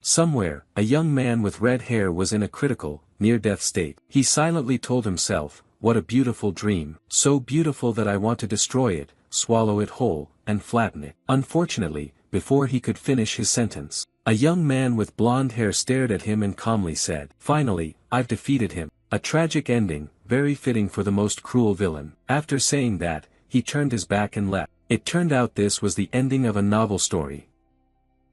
Somewhere, a young man with red hair was in a critical, near-death state. He silently told himself, "What a beautiful dream, so beautiful that I want to destroy it, swallow it whole, and flatten it." Unfortunately, before he could finish his sentence, a young man with blonde hair stared at him and calmly said, "Finally, I've defeated him." A tragic ending, very fitting for the most cruel villain. After saying that, he turned his back and left. It turned out this was the ending of a novel story.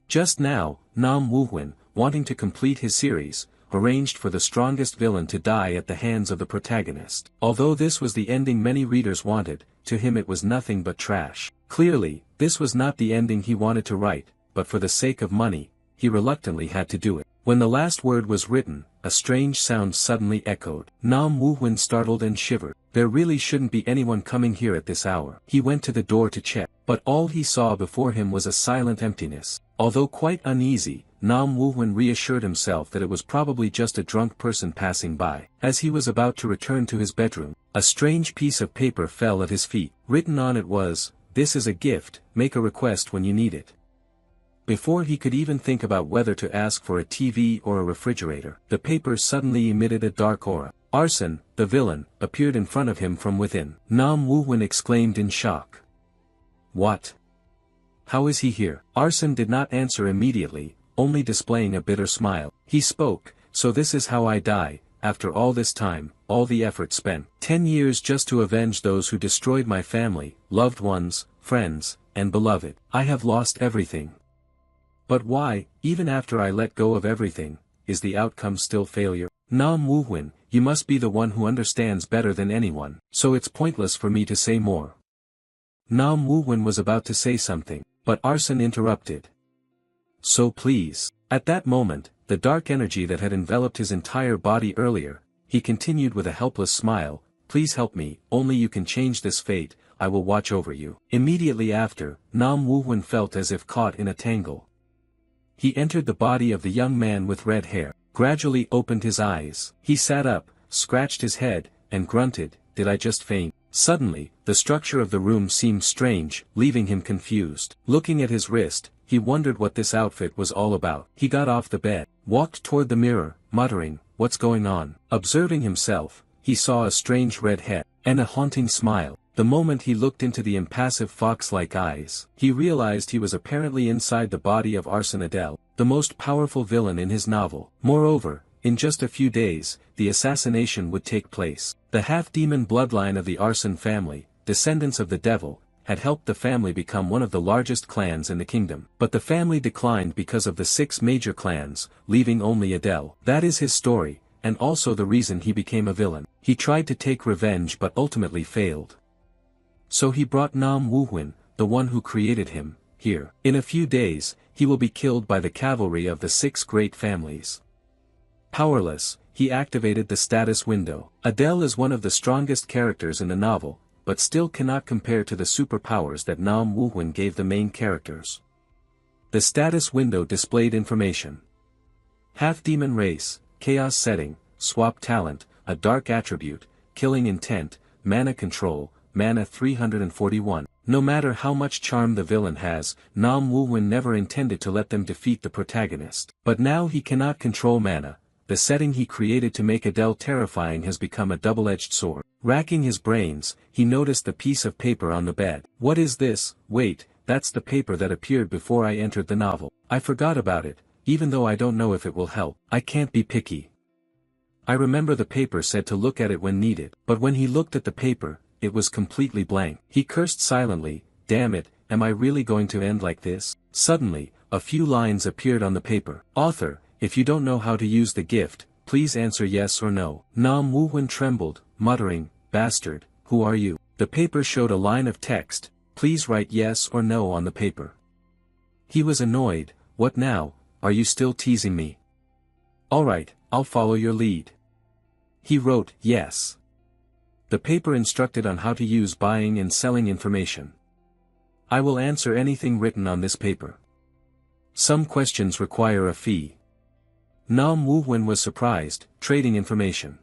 Just now, Nam Woo-hwan, wanting to complete his series, arranged for the strongest villain to die at the hands of the protagonist. Although this was the ending many readers wanted, to him it was nothing but trash. Clearly, this was not the ending he wanted to write, but for the sake of money, he reluctantly had to do it. When the last word was written, a strange sound suddenly echoed. Nam Woo-hwan startled and shivered. There really shouldn't be anyone coming here at this hour. He went to the door to check, but all he saw before him was a silent emptiness. Although quite uneasy, Nam Woo-hwan reassured himself that it was probably just a drunk person passing by. As he was about to return to his bedroom, a strange piece of paper fell at his feet. Written on it was, "This is a gift, make a request when you need it." Before he could even think about whether to ask for a TV or a refrigerator, the paper suddenly emitted a dark aura. Arson, the villain, appeared in front of him from within. Nam Woo-hwan exclaimed in shock. "What? How is he here?" Arson did not answer immediately, only displaying a bitter smile. He spoke, "So this is how I die, after all this time, all the effort spent. 10 years just to avenge those who destroyed my family, loved ones, friends, and beloved. I have lost everything. But why, even after I let go of everything, is the outcome still failure? Nam Woo-hwan, you must be the one who understands better than anyone, so it's pointless for me to say more." Nam Woo-hwan was about to say something, but Arson interrupted. "So please." At that moment, the dark energy that had enveloped his entire body earlier, he continued with a helpless smile, "Please help me, only you can change this fate, I will watch over you." Immediately after, Nam Woo-hwan felt as if caught in a tangle. He entered the body of the young man with red hair, gradually opened his eyes. He sat up, scratched his head, and grunted, "Did I just faint?" Suddenly, the structure of the room seemed strange, leaving him confused. Looking at his wrist, he wondered what this outfit was all about. He got off the bed, walked toward the mirror, muttering, "What's going on?" Observing himself, he saw a strange red head, and a haunting smile. The moment he looked into the impassive fox-like eyes, he realized he was apparently inside the body of Arson Adel, the most powerful villain in his novel. Moreover, in just a few days, the assassination would take place. The half-demon bloodline of the Arson family, descendants of the devil, had helped the family become one of the largest clans in the kingdom. But the family declined because of the 6 major clans, leaving only Adel. That is his story, and also the reason he became a villain. He tried to take revenge but ultimately failed. So he brought Nam Woo-hwan, the one who created him, here. In a few days, he will be killed by the cavalry of the 6 great families. Powerless, he activated the status window. Adele is one of the strongest characters in the novel, but still cannot compare to the superpowers that Nam Woo-hwan gave the main characters. The status window displayed information. Half-demon race, chaos setting, swap talent, a dark attribute, killing intent, mana control, mana 341. No matter how much charm the villain has, Nam Woo-hwan never intended to let them defeat the protagonist. But now he cannot control mana. The setting he created to make Adele terrifying has become a double-edged sword. Racking his brains, he noticed the piece of paper on the bed. What is this? Wait, that's the paper that appeared before I entered the novel. I forgot about it, even though I don't know if it will help. I can't be picky. I remember the paper said to look at it when needed, but when he looked at the paper, it was completely blank. He cursed silently, "Damn it, am I really going to end like this?" Suddenly, a few lines appeared on the paper. "Author, if you don't know how to use the gift, please answer yes or no." Nam Woo-hwan trembled, muttering, "Bastard, who are you?" The paper showed a line of text, "Please write yes or no on the paper." He was annoyed. "What now, are you still teasing me?" "Alright, I'll follow your lead." He wrote, "Yes." The paper instructed on how to use buying and selling information. "I will answer anything written on this paper. Some questions require a fee." Nam Woo-hwan was surprised, trading information.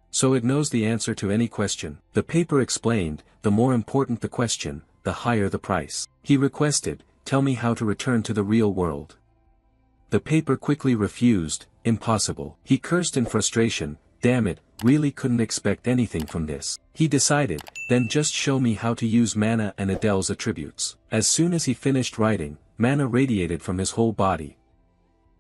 So it knows the answer to any question. The paper explained, the more important the question, the higher the price. He requested, "Tell me how to return to the real world." The paper quickly refused, impossible. He cursed in frustration, damn it, really couldn't expect anything from this. He decided, then just show me how to use mana and Adele's attributes. As soon as he finished writing, mana radiated from his whole body.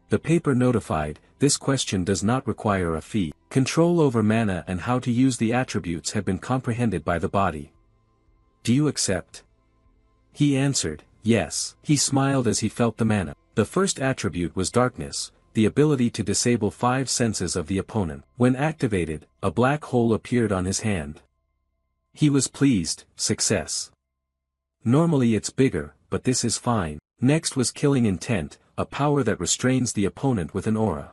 The paper notified, this question does not require a fee. Control over mana and how to use the attributes have been comprehended by the body. Do you accept? He answered, yes. He smiled as he felt the mana. The first attribute was darkness, the ability to disable 5 senses of the opponent. When activated, a black hole appeared on his hand. He was pleased, success. Normally it's bigger, but this is fine. Next was killing intent, a power that restrains the opponent with an aura.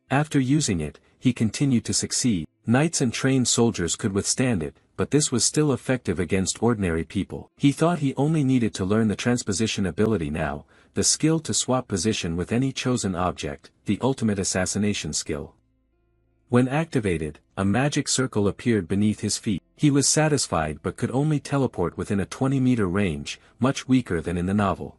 After using it, he continued to succeed. Knights and trained soldiers could withstand it, but this was still effective against ordinary people. He thought he only needed to learn the transposition ability now, the skill to swap position with any chosen object, the ultimate assassination skill. When activated, a magic circle appeared beneath his feet. He was satisfied but could only teleport within a 20-meter range, much weaker than in the novel.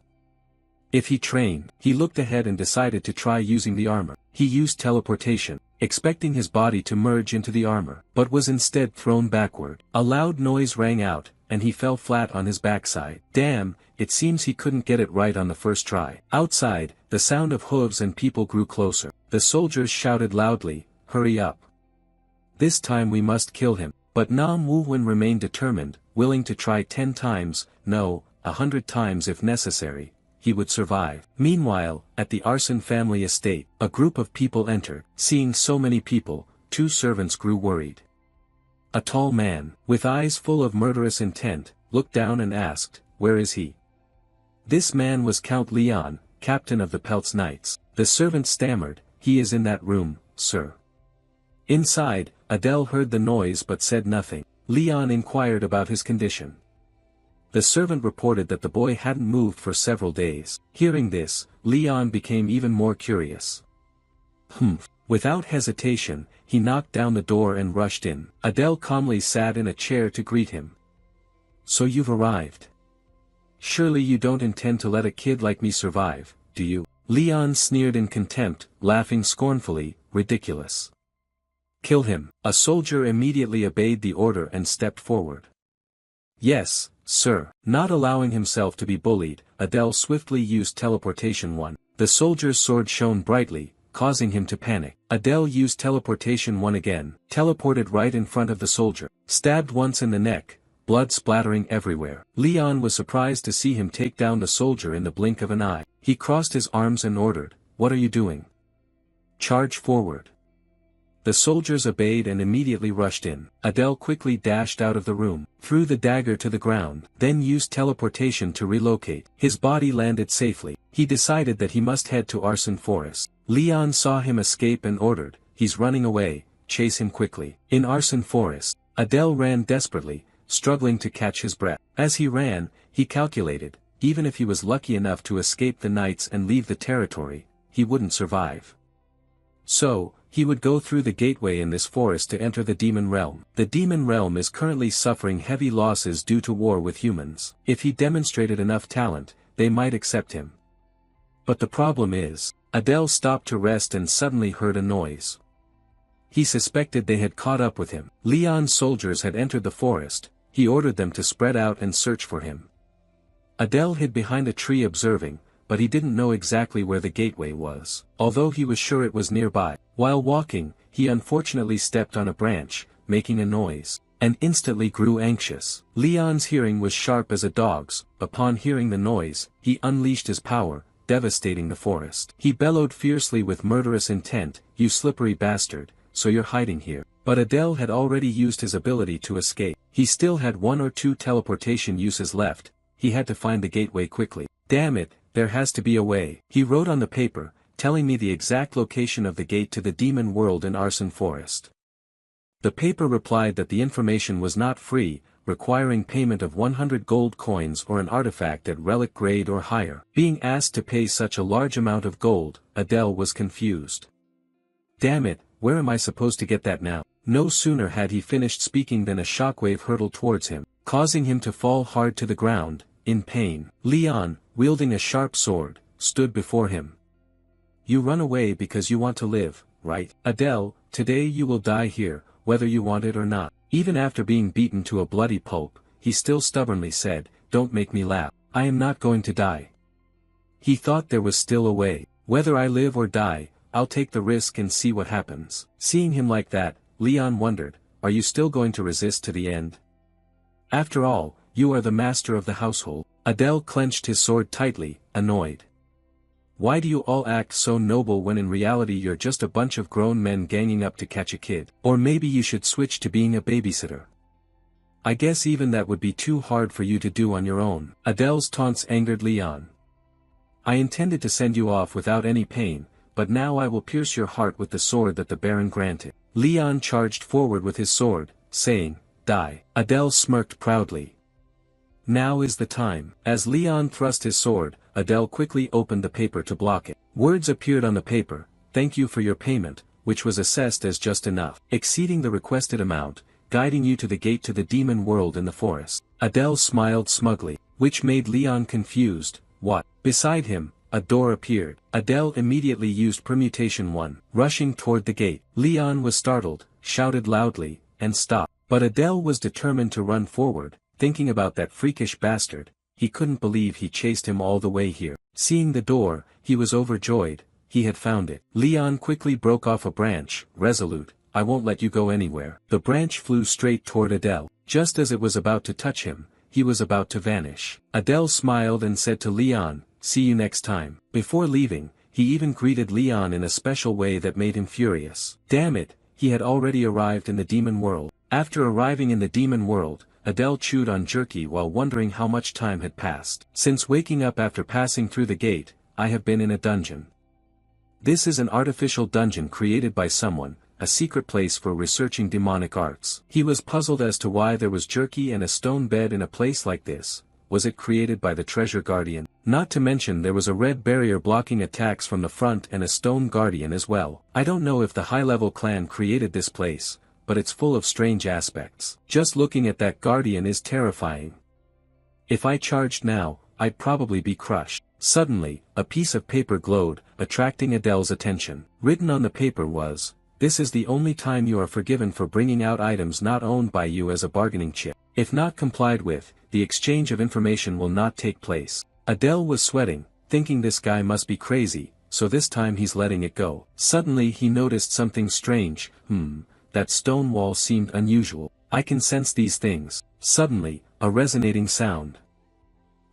If he trained, he looked ahead and decided to try using the armor. He used teleportation, expecting his body to merge into the armor, but was instead thrown backward. A loud noise rang out, and he fell flat on his backside. Damn, it seems he couldn't get it right on the first try. Outside, the sound of hooves and people grew closer. The soldiers shouted loudly, hurry up. This time we must kill him. But Nam Wu-Wen remained determined, willing to try 10 times, no, 100 times if necessary. He would survive. Meanwhile, at the Arson family estate, a group of people entered. Seeing so many people, 2 servants grew worried. A tall man, with eyes full of murderous intent, looked down and asked, where is he? This man was Count Leon, captain of the Peltz Knights. The servant stammered, he is in that room, sir. Inside, Adele heard the noise but said nothing. Leon inquired about his condition. The servant reported that the boy hadn't moved for several days. Hearing this, Leon became even more curious. Humph. Without hesitation, he knocked down the door and rushed in. Adele calmly sat in a chair to greet him. So you've arrived. Surely you don't intend to let a kid like me survive, do you? Leon sneered in contempt, laughing scornfully, ridiculous. Kill him. A soldier immediately obeyed the order and stepped forward. Yes, sir. Not allowing himself to be bullied, Adele swiftly used teleportation 1. The soldier's sword shone brightly, causing him to panic. Adele used teleportation 1 again, teleported right in front of the soldier, stabbed once in the neck, blood splattering everywhere. Leon was surprised to see him take down the soldier in the blink of an eye. He crossed his arms and ordered, what are you doing? Charge forward. The soldiers obeyed and immediately rushed in. Adele quickly dashed out of the room, threw the dagger to the ground, then used teleportation to relocate. His body landed safely. He decided that he must head to Arson Forest. Leon saw him escape and ordered, he's running away, chase him quickly. In Arson Forest, Adele ran desperately, struggling to catch his breath. As he ran, he calculated, even if he was lucky enough to escape the knights and leave the territory, he wouldn't survive. So, he would go through the gateway in this forest to enter the demon realm. The demon realm is currently suffering heavy losses due to war with humans. If he demonstrated enough talent, they might accept him. But the problem is, Adele stopped to rest and suddenly heard a noise. He suspected they had caught up with him. Leon's soldiers had entered the forest. He ordered them to spread out and search for him. Adele hid behind a tree observing, but he didn't know exactly where the gateway was, although he was sure it was nearby. While walking, he unfortunately stepped on a branch, making a noise, and instantly grew anxious. Leon's hearing was sharp as a dog's. Upon hearing the noise, he unleashed his power, devastating the forest. He bellowed fiercely with murderous intent, you slippery bastard, so you're hiding here. But Adele had already used his ability to escape. He still had 1 or 2 teleportation uses left. He had to find the gateway quickly. Damn it, there has to be a way. He wrote on the paper, telling me the exact location of the gate to the demon world in Arson Forest. The paper replied that the information was not free, requiring payment of 100 gold coins or an artifact at relic grade or higher. Being asked to pay such a large amount of gold, Adele was confused. Damn it, where am I supposed to get that now? No sooner had he finished speaking than a shockwave hurtled towards him, causing him to fall hard to the ground, in pain. Leon, wielding a sharp sword, stood before him. You run away because you want to live, right? Adele, today you will die here, whether you want it or not. Even after being beaten to a bloody pulp, he still stubbornly said, don't make me laugh. I am not going to die. He thought there was still a way. Whether I live or die, I'll take the risk and see what happens. Seeing him like that, Leon wondered, are you still going to resist to the end? After all, you are the master of the household. Adele clenched his sword tightly, annoyed. Why do you all act so noble when in reality you're just a bunch of grown men ganging up to catch a kid? Or maybe you should switch to being a babysitter. I guess even that would be too hard for you to do on your own. Adele's taunts angered Leon. I intended to send you off without any pain, but now I will pierce your heart with the sword that the Baron granted. Leon charged forward with his sword, saying, die. Adele smirked proudly. Now is the time. As Leon thrust his sword, Adele quickly opened the paper to block it. Words appeared on the paper, thank you for your payment, which was assessed as just enough, exceeding the requested amount, guiding you to the gate to the demon world in the forest. Adele smiled smugly, which made Leon confused. What? Beside him, a door appeared. Adele immediately used permutation 1, rushing toward the gate. Leon was startled, shouted loudly, and stopped. But Adele was determined to run forward, thinking about that freakish bastard. He couldn't believe he chased him all the way here. Seeing the door, he was overjoyed. He had found it. Leon quickly broke off a branch, resolute, I won't let you go anywhere. The branch flew straight toward Adele. Just as it was about to touch him, he was about to vanish. Adele smiled and said to Leon, see you next time. Before leaving, he even greeted Leon in a special way that made him furious. Damn it, he had already arrived in the demon world. After arriving in the demon world, Adele chewed on jerky while wondering how much time had passed. Since waking up after passing through the gate, I have been in a dungeon. This is an artificial dungeon created by someone, a secret place for researching demonic arts. He was puzzled as to why there was jerky and a stone bed in a place like this. Was it created by the treasure guardian? Not to mention there was a red barrier blocking attacks from the front and a stone guardian as well. I don't know if the high-level clan created this place, but it's full of strange aspects. Just looking at that guardian is terrifying. If I charged now, I'd probably be crushed. Suddenly, a piece of paper glowed, attracting Adele's attention. Written on the paper was, this is the only time you are forgiven for bringing out items not owned by you as a bargaining chip. If not complied with, the exchange of information will not take place. Adele was sweating, thinking this guy must be crazy, so this time he's letting it go. Suddenly he noticed something strange. That stone wall seemed unusual. I can sense these things. Suddenly, a resonating sound.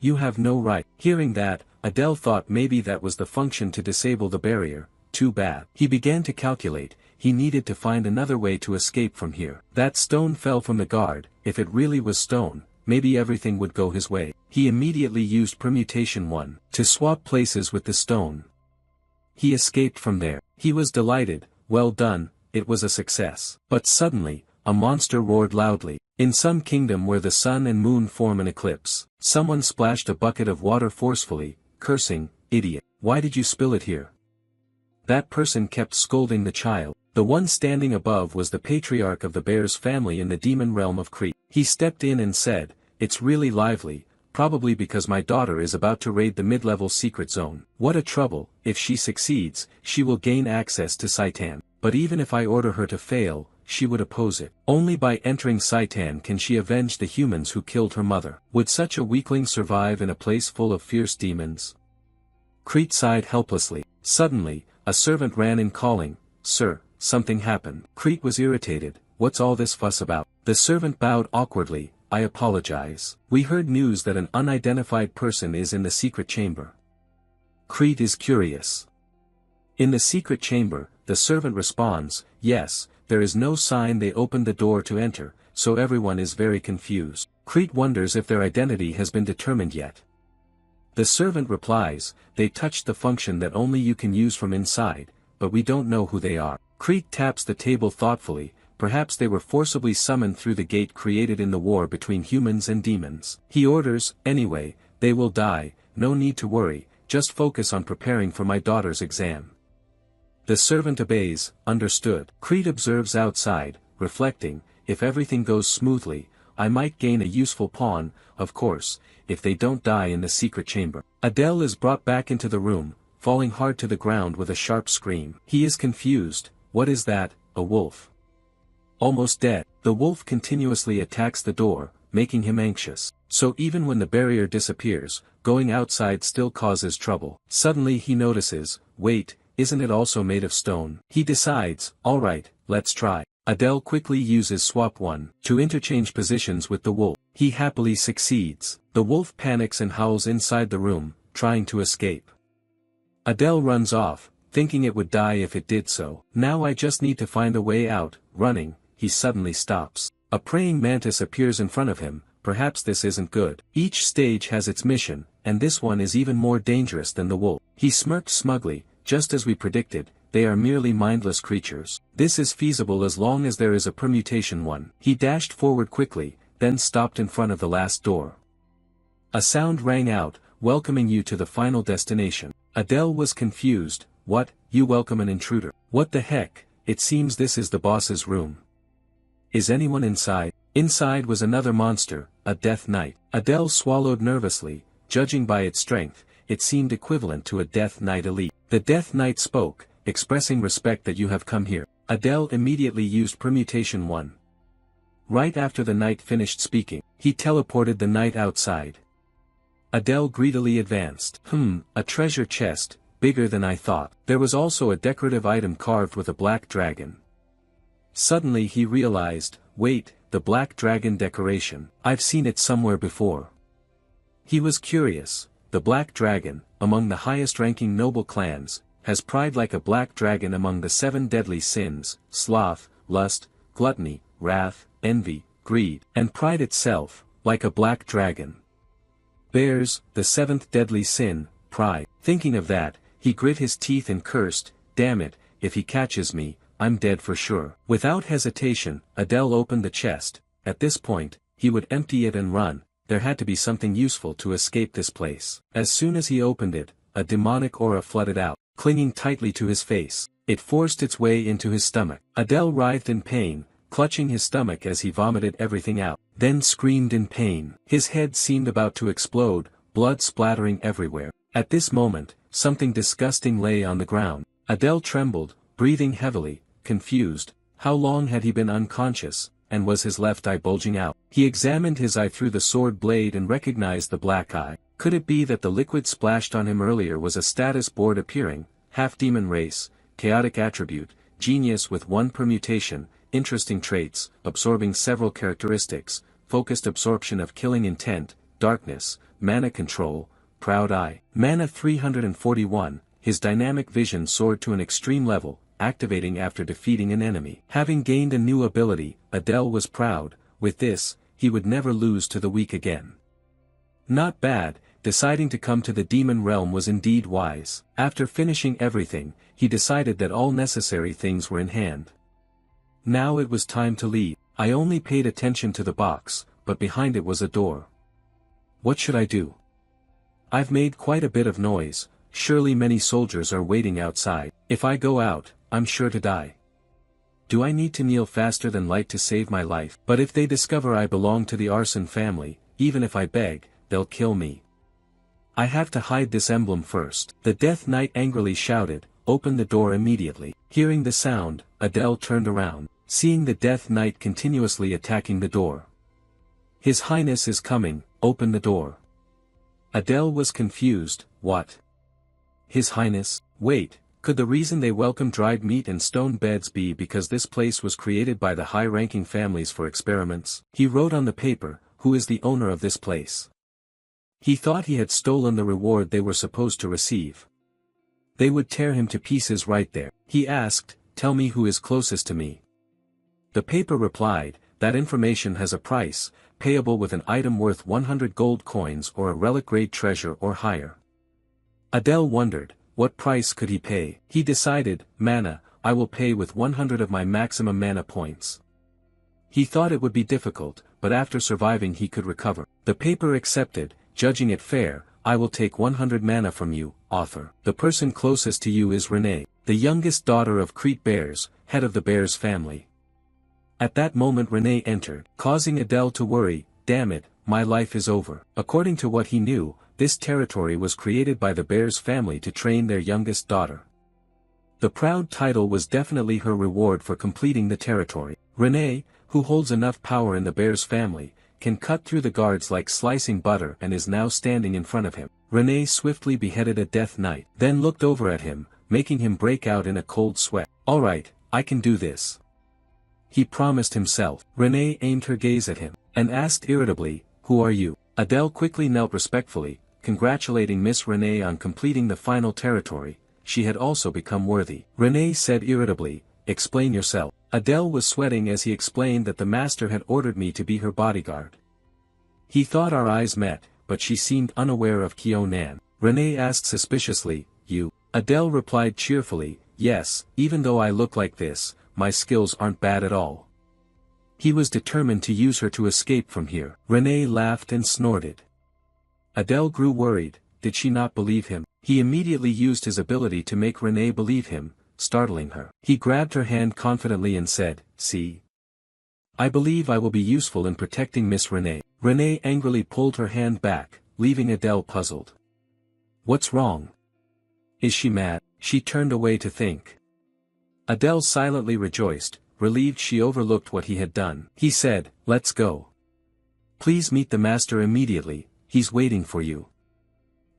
You have no right. Hearing that, Adele thought maybe that was the function to disable the barrier. Too bad. He began to calculate, he needed to find another way to escape from here. That stone fell from the guard. If it really was stone, maybe everything would go his way. He immediately used permutation 1 to swap places with the stone. He escaped from there. He was delighted. Well done. It was a success. But suddenly, a monster roared loudly. In some kingdom where the sun and moon form an eclipse, someone splashed a bucket of water forcefully, cursing, idiot, why did you spill it here? That person kept scolding the child. The one standing above was the patriarch of the bear's family in the demon realm of Crete. He stepped in and said, it's really lively, probably because my daughter is about to raid the mid-level secret zone. What a trouble, if she succeeds, she will gain access to Saitan. But even if I order her to fail, she would oppose it. Only by entering Saitan can she avenge the humans who killed her mother. Would such a weakling survive in a place full of fierce demons? Crete sighed helplessly. Suddenly, a servant ran in calling, Sir, something happened. Crete was irritated. What's all this fuss about? The servant bowed awkwardly. I apologize. We heard news that an unidentified person is in the secret chamber. Crete is curious. In the secret chamber, the servant responds, yes, there is no sign they opened the door to enter, so everyone is very confused. Crete wonders if their identity has been determined yet. The servant replies, they touched the function that only you can use from inside, but we don't know who they are. Crete taps the table thoughtfully, perhaps they were forcibly summoned through the gate created in the war between humans and demons. He orders, anyway, they will die, no need to worry, just focus on preparing for my daughter's exam. The servant obeys, understood. Crete observes outside, reflecting, if everything goes smoothly, I might gain a useful pawn, of course, if they don't die in the secret chamber. Adele is brought back into the room, falling hard to the ground with a sharp scream. He is confused. What is that? A wolf. Almost dead. The wolf continuously attacks the door, making him anxious. So even when the barrier disappears, going outside still causes trouble. Suddenly he notices, wait, isn't it also made of stone? He decides, alright, let's try. Adele quickly uses swap 1 to interchange positions with the wolf. He happily succeeds. The wolf panics and howls inside the room, trying to escape. Adele runs off, thinking it would die if it did so. Now I just need to find a way out. Running, he suddenly stops. A praying mantis appears in front of him. Perhaps this isn't good. Each stage has its mission, and this one is even more dangerous than the wolf. He smirked smugly, just as we predicted. They are merely mindless creatures. This is feasible as long as there is a permutation 1. He dashed forward quickly, then stopped in front of the last door. A sound rang out, welcoming you to the final destination. Adele was confused. What, you welcome an intruder? What the heck, it seems this is the boss's room. Is anyone inside? Inside was another monster, a Death Knight. Adele swallowed nervously. Judging by its strength, it seemed equivalent to a Death Knight elite. The Death Knight spoke, expressing respect that you have come here. Adele immediately used permutation 1. Right after the knight finished speaking, he teleported the knight outside. Adele greedily advanced. A treasure chest, bigger than I thought. There was also a decorative item carved with a black dragon. Suddenly he realized, wait, the black dragon decoration, I've seen it somewhere before. He was curious. The black dragon, among the highest-ranking noble clans, has pride like a black dragon among the 7 deadly sins: sloth, lust, gluttony, wrath, envy, greed, and pride itself, like a black dragon. Bears, the 7th deadly sin, pride. Thinking of that, he grit his teeth and cursed, damn it, if he catches me, I'm dead for sure. Without hesitation, Adele opened the chest. At this point, he would empty it and run. There had to be something useful to escape this place. As soon as he opened it, a demonic aura flooded out, clinging tightly to his face. It forced its way into his stomach. Adele writhed in pain, clutching his stomach as he vomited everything out, then screamed in pain. His head seemed about to explode, blood splattering everywhere. At this moment, something disgusting lay on the ground. Adele trembled, breathing heavily, confused. How long had he been unconscious, and was his left eye bulging out? He examined his eye through the sword blade and recognized the black eye. Could it be that the liquid splashed on him earlier was a status board appearing, half-demon race, chaotic attribute, genius with 1 permutation, interesting traits, absorbing several characteristics, focused absorption of killing intent, darkness, mana control, proud eye, mana 341, his dynamic vision soared to an extreme level, activating after defeating an enemy. Having gained a new ability, Adele was proud. With this, he would never lose to the weak again. Not bad. Deciding to come to the demon realm was indeed wise. After finishing everything, he decided that all necessary things were in hand. Now it was time to leave. I only paid attention to the box, but behind it was a door. What should I do? I've made quite a bit of noise. Surely many soldiers are waiting outside. If I go out, I'm sure to die. Do I need to kneel faster than light to save my life? But if they discover I belong to the arson family, even if I beg, they'll kill me. I have to hide this emblem first. The Death Knight angrily shouted, open the door immediately. Hearing the sound, Adele turned around, seeing the Death Knight continuously attacking the door. His Highness is coming, open the door. Adele was confused. What? His Highness? Wait, could the reason they welcome dried meat and stone beds be because this place was created by the high-ranking families for experiments? He wrote on the paper, who is the owner of this place? He thought he had stolen the reward they were supposed to receive. They would tear him to pieces right there. He asked, tell me who is closest to me. The paper replied, that information has a price, payable with an item worth 100 gold coins or a relic-grade treasure or higher. Adele wondered, what price could he pay? He decided, mana, I will pay with 100 of my maximum mana points. He thought it would be difficult, but after surviving he could recover. The paper accepted, judging it fair, I will take 100 mana from you, author. The person closest to you is Renee, the youngest daughter of Crete Bears, head of the Bears family. At that moment Renee entered, causing Adele to worry, damn it, my life is over. According to what he knew, this territory was created by the bear's family to train their youngest daughter. The proud title was definitely her reward for completing the territory. Renee, who holds enough power in the bear's family, can cut through the guards like slicing butter and is now standing in front of him. Renee swiftly beheaded a death knight, then looked over at him, making him break out in a cold sweat. "Alright, I can do this," he promised himself. Renee aimed her gaze at him, and asked irritably, "Who are you?" Adele quickly knelt respectfully, congratulating Miss Renee on completing the final territory. She had also become worthy. Renee said irritably, "Explain yourself." Adele was sweating as he explained that the master had ordered me to be her bodyguard. He thought our eyes met, but she seemed unaware of Kyo-nan. Renee asked suspiciously, "You?" Adele replied cheerfully, "Yes, even though I look like this, my skills aren't bad at all." He was determined to use her to escape from here. Renee laughed and snorted. Adele grew worried. Did she not believe him? He immediately used his ability to make Renee believe him, startling her. He grabbed her hand confidently and said, "See? I believe I will be useful in protecting Miss Renee." Renee angrily pulled her hand back, leaving Adele puzzled. "What's wrong? Is she mad?" She turned away to think. Adele silently rejoiced, relieved she overlooked what he had done. He said, "Let's go. Please meet the master immediately, he's waiting for you."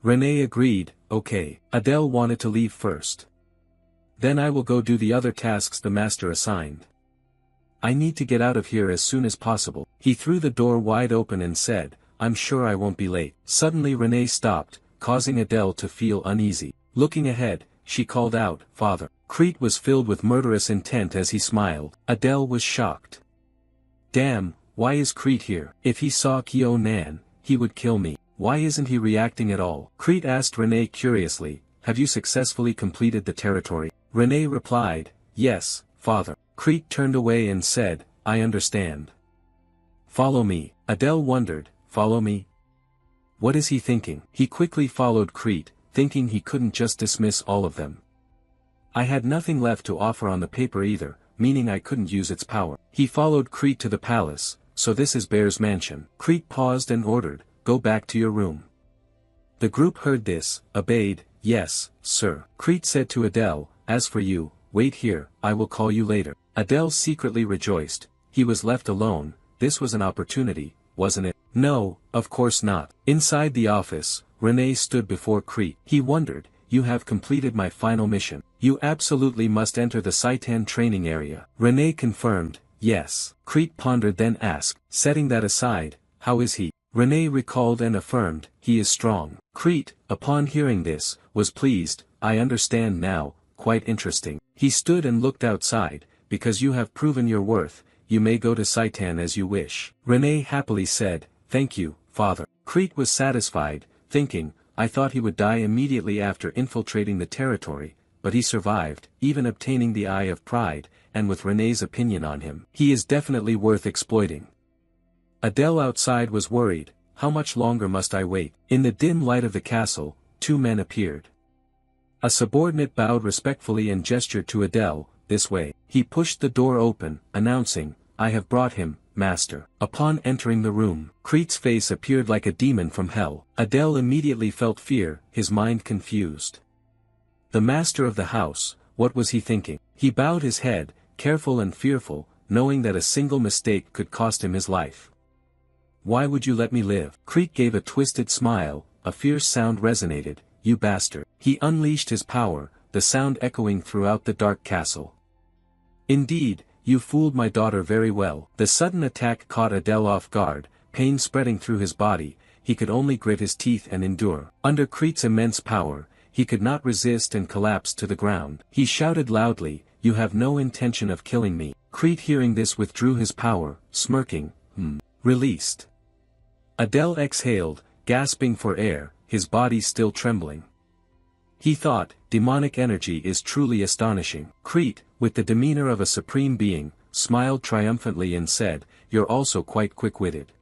Renee agreed, "Okay." Adele wanted to leave first. "Then I will go do the other tasks the master assigned. I need to get out of here as soon as possible." He threw the door wide open and said, "I'm sure I won't be late." Suddenly Renee stopped, causing Adele to feel uneasy. Looking ahead, she called out, "Father." Crete was filled with murderous intent as he smiled. Adele was shocked. "Damn, why is Crete here? If he saw Kyo-nan, he would kill me. Why isn't he reacting at all?" Crete asked Renee curiously, "Have you successfully completed the territory?" Renee replied, "Yes, father." Crete turned away and said, "I understand. Follow me." Adele wondered, "Follow me? What is he thinking?" He quickly followed Crete, thinking he couldn't just dismiss all of them. "I had nothing left to offer on the paper either, meaning I couldn't use its power." He followed Crete to the palace. "So this is Bear's mansion." Crete paused and ordered, "Go back to your room." The group heard this, obeyed. "Yes, sir." Crete said to Adele, "As for you, wait here, I will call you later." Adele secretly rejoiced. He was left alone. This was an opportunity, wasn't it? No, of course not. Inside the office, Renee stood before Crete. He wondered, "You have completed my final mission. You absolutely must enter the Seitan training area." Renee confirmed, "Yes." Crete pondered then asked, "Setting that aside, how is he?" Renee recalled and affirmed, "He is strong." Crete, upon hearing this, was pleased. "I understand now, quite interesting." He stood and looked outside. "Because you have proven your worth, you may go to Seitan as you wish." Renee happily said, "Thank you, father." Crete was satisfied, thinking, "I thought he would die immediately after infiltrating the territory, but he survived, even obtaining the Eye of Pride, and with Renee's opinion on him. He is definitely worth exploiting." Adele outside was worried. "How much longer must I wait?" In the dim light of the castle, two men appeared. A subordinate bowed respectfully and gestured to Adele, "This way." He pushed the door open, announcing, "I have brought him, master." Upon entering the room, Crete's face appeared like a demon from hell. Adele immediately felt fear, his mind confused. The master of the house, what was he thinking? He bowed his head, careful and fearful, knowing that a single mistake could cost him his life. "Why would you let me live?" Crete gave a twisted smile, a fierce sound resonated, "You bastard." He unleashed his power, the sound echoing throughout the dark castle. "Indeed, you fooled my daughter very well." The sudden attack caught Adele off guard, pain spreading through his body. He could only grit his teeth and endure. Under Crete's immense power, he could not resist and collapsed to the ground. He shouted loudly, "You have no intention of killing me." Crete hearing this withdrew his power, smirking, Released. Adele exhaled, gasping for air, his body still trembling. He thought, demonic energy is truly astonishing. Crete, with the demeanor of a supreme being, smiled triumphantly and said, "You're also quite quick-witted."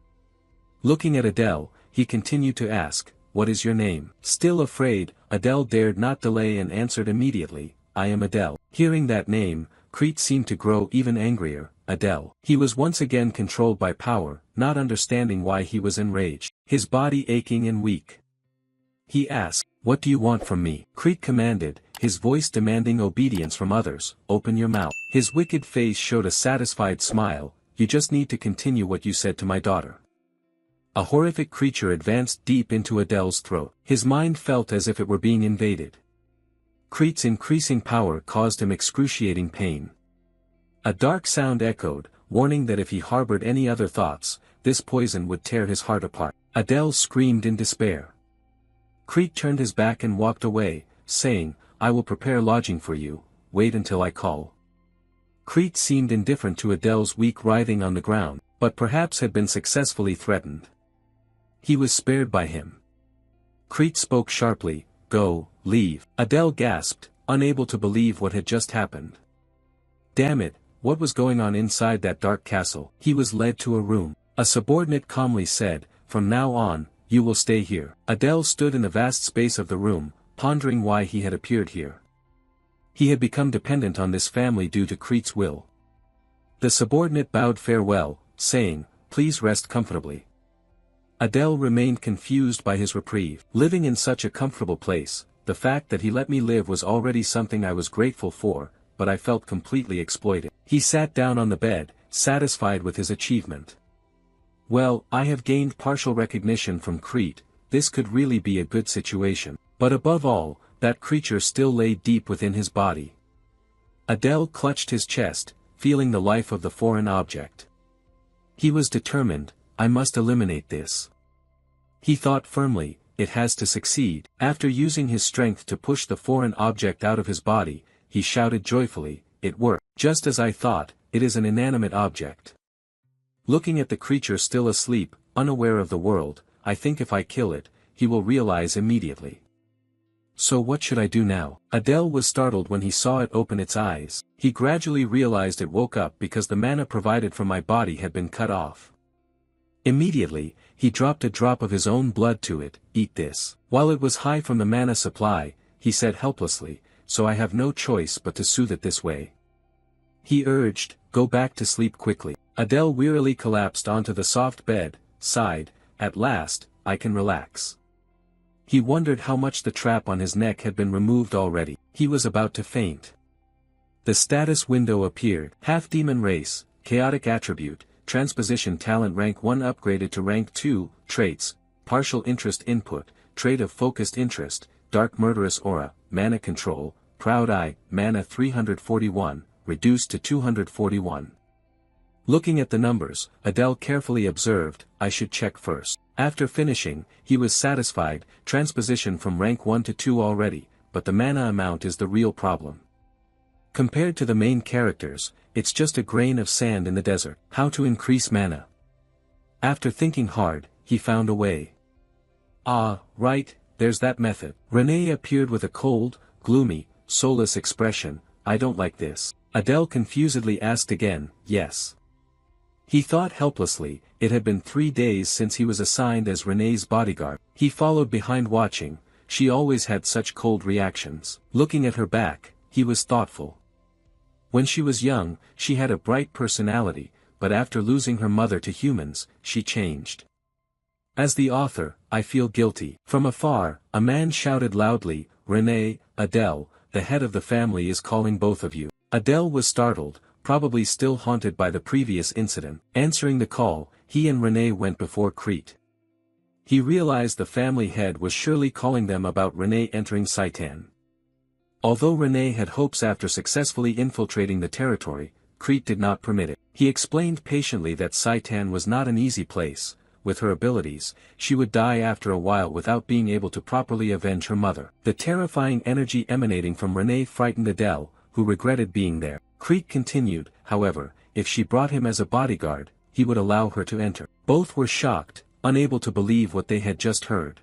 Looking at Adele, he continued to ask, "What is your name?" Still afraid, Adele dared not delay and answered immediately, "I am Adele." Hearing that name, Crete seemed to grow even angrier. Adele. He was once again controlled by power, not understanding why he was enraged. His body aching and weak. He asked. What do you want from me? Crete commanded, his voice demanding obedience from others. Open your mouth. His wicked face showed a satisfied smile. You just need to continue what you said to my daughter. A horrific creature advanced deep into Adele's throat. His mind felt as if it were being invaded. Crete's increasing power caused him excruciating pain. A dark sound echoed, warning that if he harbored any other thoughts, this poison would tear his heart apart. Adele screamed in despair. Crete turned his back and walked away, saying, I will prepare lodging for you, wait until I call. Crete seemed indifferent to Adele's weak writhing on the ground, but perhaps had been successfully threatened. He was spared by him. Crete spoke sharply, go, leave. Adele gasped, unable to believe what had just happened. Damn it, what was going on inside that dark castle? He was led to a room. A subordinate calmly said, from now on, you will stay here. Adele stood in the vast space of the room, pondering why he had appeared here. He had become dependent on this family due to Crete's will. The subordinate bowed farewell, saying, please rest comfortably. Adele remained confused by his reprieve. Living in such a comfortable place, the fact that he let me live was already something I was grateful for, but I felt completely exploited. He sat down on the bed, satisfied with his achievement. Well, I have gained partial recognition from Crete, this could really be a good situation. But above all, that creature still lay deep within his body. Adele clutched his chest, feeling the life of the foreign object. He was determined, I must eliminate this. He thought firmly, it has to succeed. After using his strength to push the foreign object out of his body, he shouted joyfully, it worked. Just as I thought, it is an inanimate object. Looking at the creature still asleep, unaware of the world, I think if I kill it, he will realize immediately. So what should I do now? Adele was startled when he saw it open its eyes. He gradually realized it woke up because the mana provided from my body had been cut off. Immediately, he dropped a drop of his own blood to it, eat this. While it was high from the mana supply, he said helplessly, so I have no choice but to soothe it this way. He urged, go back to sleep quickly. Adele wearily collapsed onto the soft bed, sighed, at last, I can relax. He wondered how much the trap on his neck had been removed already. He was about to faint. The status window appeared. Half-demon race, chaotic attribute, transposition talent rank 1 upgraded to rank 2, traits, partial interest input, trait of focused interest, dark murderous aura, mana control, proud eye, mana 341, reduced to 241. Looking at the numbers, Adele carefully observed, I should check first. After finishing, he was satisfied, transposition from rank 1 to 2 already, but the mana amount is the real problem. Compared to the main characters, it's just a grain of sand in the desert. How to increase mana? After thinking hard, he found a way. Ah, right, there's that method. Renee appeared with a cold, gloomy, soulless expression, I don't like this. Adele confusedly asked again, yes. He thought helplessly, it had been 3 days since he was assigned as Renee's bodyguard. He followed behind watching, she always had such cold reactions. Looking at her back, he was thoughtful. When she was young, she had a bright personality, but after losing her mother to humans, she changed. As the author, I feel guilty. From afar, a man shouted loudly, Renee, Adele, the head of the family is calling both of you. Adele was startled, probably still haunted by the previous incident. Answering the call, he and Renee went before Crete. He realized the family head was surely calling them about Renee entering Saitan. Although Renee had hopes after successfully infiltrating the territory, Crete did not permit it. He explained patiently that Saitan was not an easy place. With her abilities, she would die after a while without being able to properly avenge her mother. The terrifying energy emanating from Renee frightened Adele, who regretted being there. Crete continued, however, if she brought him as a bodyguard, he would allow her to enter. Both were shocked, unable to believe what they had just heard.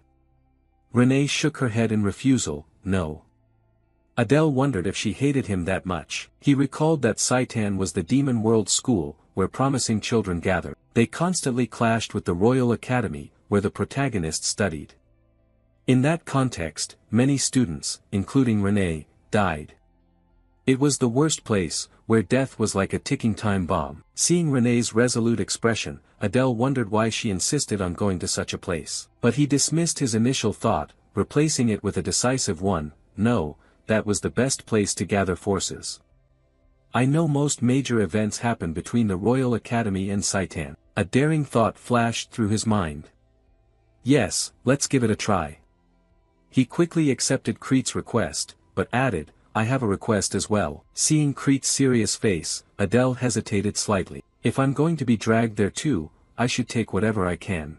Renee shook her head in refusal, no. Adele wondered if she hated him that much. He recalled that Saitan was the Demon World School, where promising children gathered. They constantly clashed with the Royal Academy, where the protagonist studied. In that context, many students, including Renee, died. It was the worst place, where death was like a ticking time bomb. Seeing Renee's resolute expression, Adele wondered why she insisted on going to such a place. But he dismissed his initial thought, replacing it with a decisive one. No, that was the best place to gather forces. I know most major events happen between the Royal Academy and Saitan. A daring thought flashed through his mind. Yes, let's give it a try. He quickly accepted Crete's request, but added, I have a request as well. Seeing Crete's serious face, Adele hesitated slightly. If I'm going to be dragged there too, I should take whatever I can.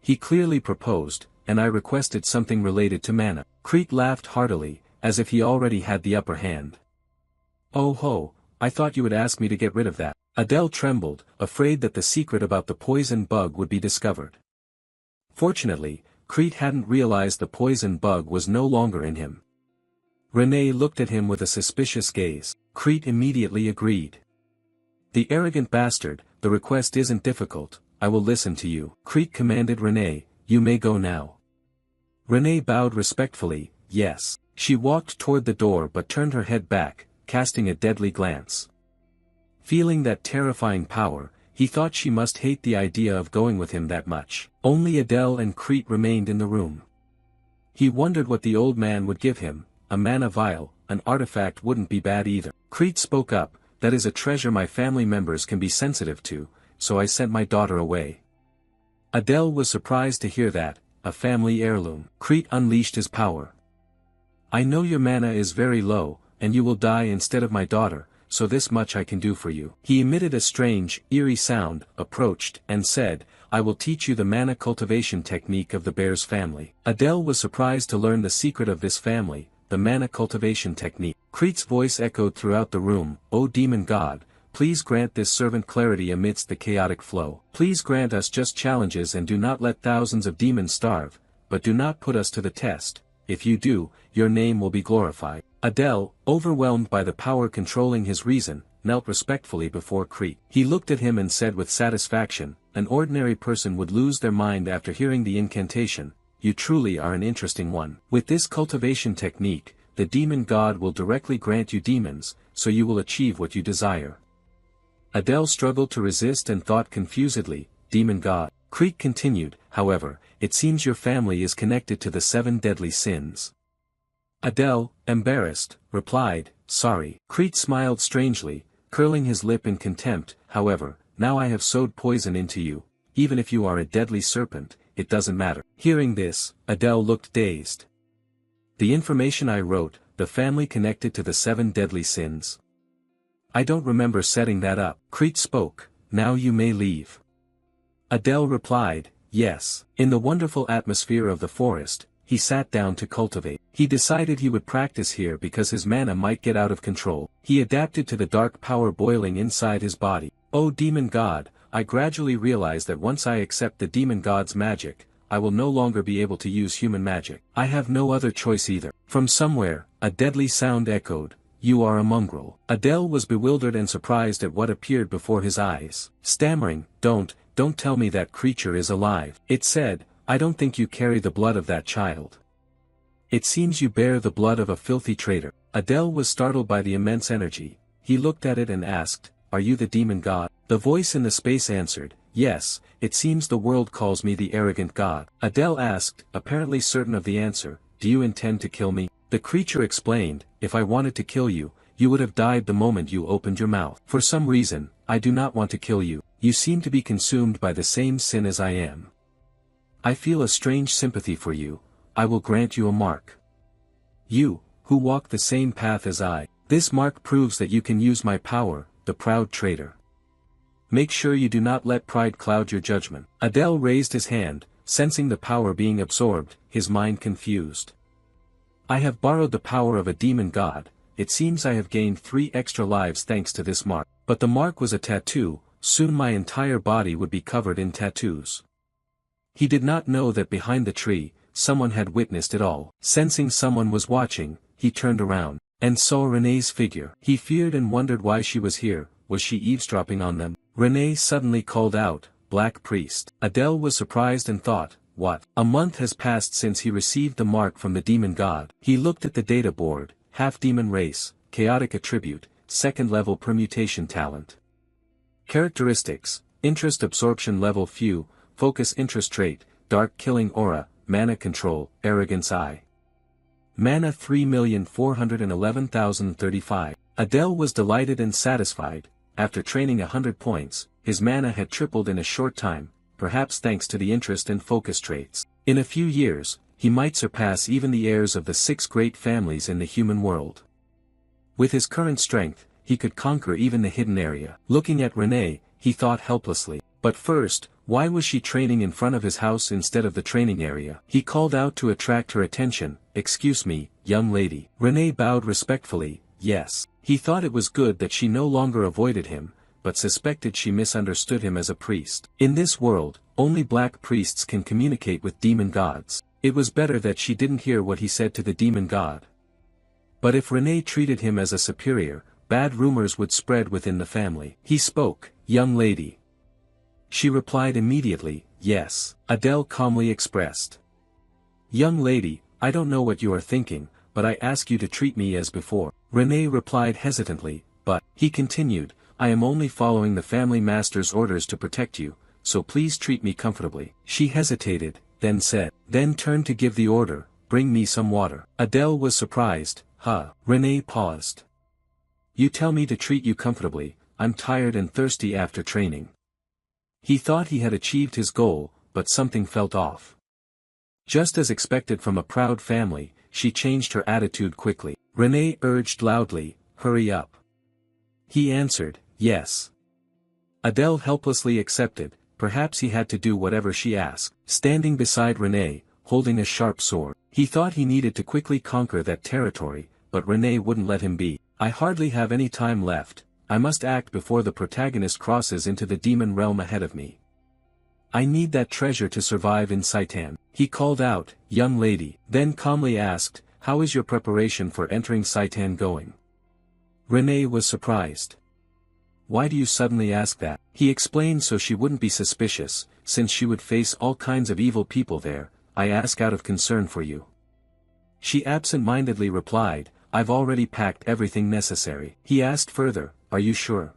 He clearly proposed, and I requested something related to mana. Crete laughed heartily, as if he already had the upper hand. Oh ho, I thought you would ask me to get rid of that. Adele trembled, afraid that the secret about the poison bug would be discovered. Fortunately, Crete hadn't realized the poison bug was no longer in him. Renee looked at him with a suspicious gaze. Crete immediately agreed. The arrogant bastard, the request isn't difficult, I will listen to you. Crete commanded Renee, you may go now. Renee bowed respectfully, yes. She walked toward the door but turned her head back, casting a deadly glance. Feeling that terrifying power, he thought she must hate the idea of going with him that much. Only Adele and Crete remained in the room. He wondered what the old man would give him. A mana vial, an artifact wouldn't be bad either. Crete spoke up, that is a treasure my family members can be sensitive to, so I sent my daughter away. Adele was surprised to hear that, a family heirloom. Crete unleashed his power. I know your mana is very low, and you will die instead of my daughter, so this much I can do for you. He emitted a strange, eerie sound, approached, and said, I will teach you the mana cultivation technique of the bear's family. Adele was surprised to learn the secret of this family, the mana cultivation technique. Crete's voice echoed throughout the room, O demon god, please grant this servant clarity amidst the chaotic flow. Please grant us just challenges and do not let thousands of demons starve, but do not put us to the test. If you do, your name will be glorified. Adele, overwhelmed by the power controlling his reason, knelt respectfully before Crete. He looked at him and said with satisfaction, an ordinary person would lose their mind after hearing the incantation, you truly are an interesting one. With this cultivation technique, the demon god will directly grant you demons, so you will achieve what you desire. Adele struggled to resist and thought confusedly, demon god. Crete continued, however, it seems your family is connected to the 7 deadly sins. Adele, embarrassed, replied, sorry. Crete smiled strangely, curling his lip in contempt, however, now I have sowed poison into you, even if you are a deadly serpent, it doesn't matter. Hearing this, Adele looked dazed. The information I wrote, the family connected to the 7 deadly sins. I don't remember setting that up. Crete spoke, now you may leave. Adele replied, yes. In the wonderful atmosphere of the forest, he sat down to cultivate. He decided he would practice here because his mana might get out of control. He adapted to the dark power boiling inside his body. O demon god, I gradually realize that once I accept the demon god's magic, I will no longer be able to use human magic. I have no other choice either. From somewhere, a deadly sound echoed, you are a mongrel. Adele was bewildered and surprised at what appeared before his eyes. Stammering, don't tell me that creature is alive. It said, I don't think you carry the blood of that child. It seems you bear the blood of a filthy traitor. Adele was startled by the immense energy. He looked at it and asked, are you the demon god? The voice in the space answered, yes, it seems the world calls me the arrogant god. Adele asked, apparently certain of the answer, do you intend to kill me? The creature explained, if I wanted to kill you, you would have died the moment you opened your mouth. For some reason, I do not want to kill you. You seem to be consumed by the same sin as I am. I feel a strange sympathy for you, I will grant you a mark. You, who walk the same path as I, this mark proves that you can use my power, the proud traitor. Make sure you do not let pride cloud your judgment. Adele raised his hand, sensing the power being absorbed, his mind confused. I have borrowed the power of a demon god, it seems I have gained 3 extra lives thanks to this mark. But the mark was a tattoo, soon my entire body would be covered in tattoos. He did not know that behind the tree, someone had witnessed it all. Sensing someone was watching, he turned around, and saw Renee's figure. He feared and wondered why she was here, was she eavesdropping on them? Renee suddenly called out, Black Priest. Adele was surprised and thought, what? A month has passed since he received the mark from the demon god. He looked at the data board, half-demon race, chaotic attribute, 2nd level permutation talent. Characteristics, interest absorption level few, focus interest trait, dark killing aura, mana control, arrogance I. Mana 3,411,035. Adele was delighted and satisfied. After training 100 points, his mana had tripled in a short time, perhaps thanks to the interest and focus traits. In a few years, he might surpass even the heirs of the 6 great families in the human world. With his current strength, he could conquer even the hidden area. Looking at Renee, he thought helplessly. But first, why was she training in front of his house instead of the training area? He called out to attract her attention, "Excuse me, young lady." Renee bowed respectfully, yes. He thought it was good that she no longer avoided him, but suspected she misunderstood him as a priest. In this world, only black priests can communicate with demon gods. It was better that she didn't hear what he said to the demon god. But if Renee treated him as a superior, bad rumors would spread within the family. He spoke, "Young lady." She replied immediately, "Yes." Adele calmly expressed. "Young lady, I don't know what you are thinking, but I ask you to treat me as before." Renee replied hesitantly, "But," he continued, "I am only following the family master's orders to protect you, so please treat me comfortably." She hesitated, then said, then turned to give the order, "Bring me some water." Adele was surprised, "Huh?" Renee paused. "You tell me to treat you comfortably, I'm tired and thirsty after training." He thought he had achieved his goal, but something felt off. Just as expected from a proud family, she changed her attitude quickly. Renee urged loudly, "Hurry up." He answered, "Yes." Adele helplessly accepted, perhaps he had to do whatever she asked. Standing beside Renee, holding a sharp sword, he thought he needed to quickly conquer that territory, but Renee wouldn't let him be. "I hardly have any time left. I must act before the protagonist crosses into the demon realm ahead of me. I need that treasure to survive in Saitan." He called out, "Young lady," then calmly asked, "How is your preparation for entering Saitan going?" Renee was surprised. "Why do you suddenly ask that?" He explained so she wouldn't be suspicious, since she would face all kinds of evil people there. "I ask out of concern for you." She absent-mindedly replied, "I've already packed everything necessary." He asked further, "Are you sure?"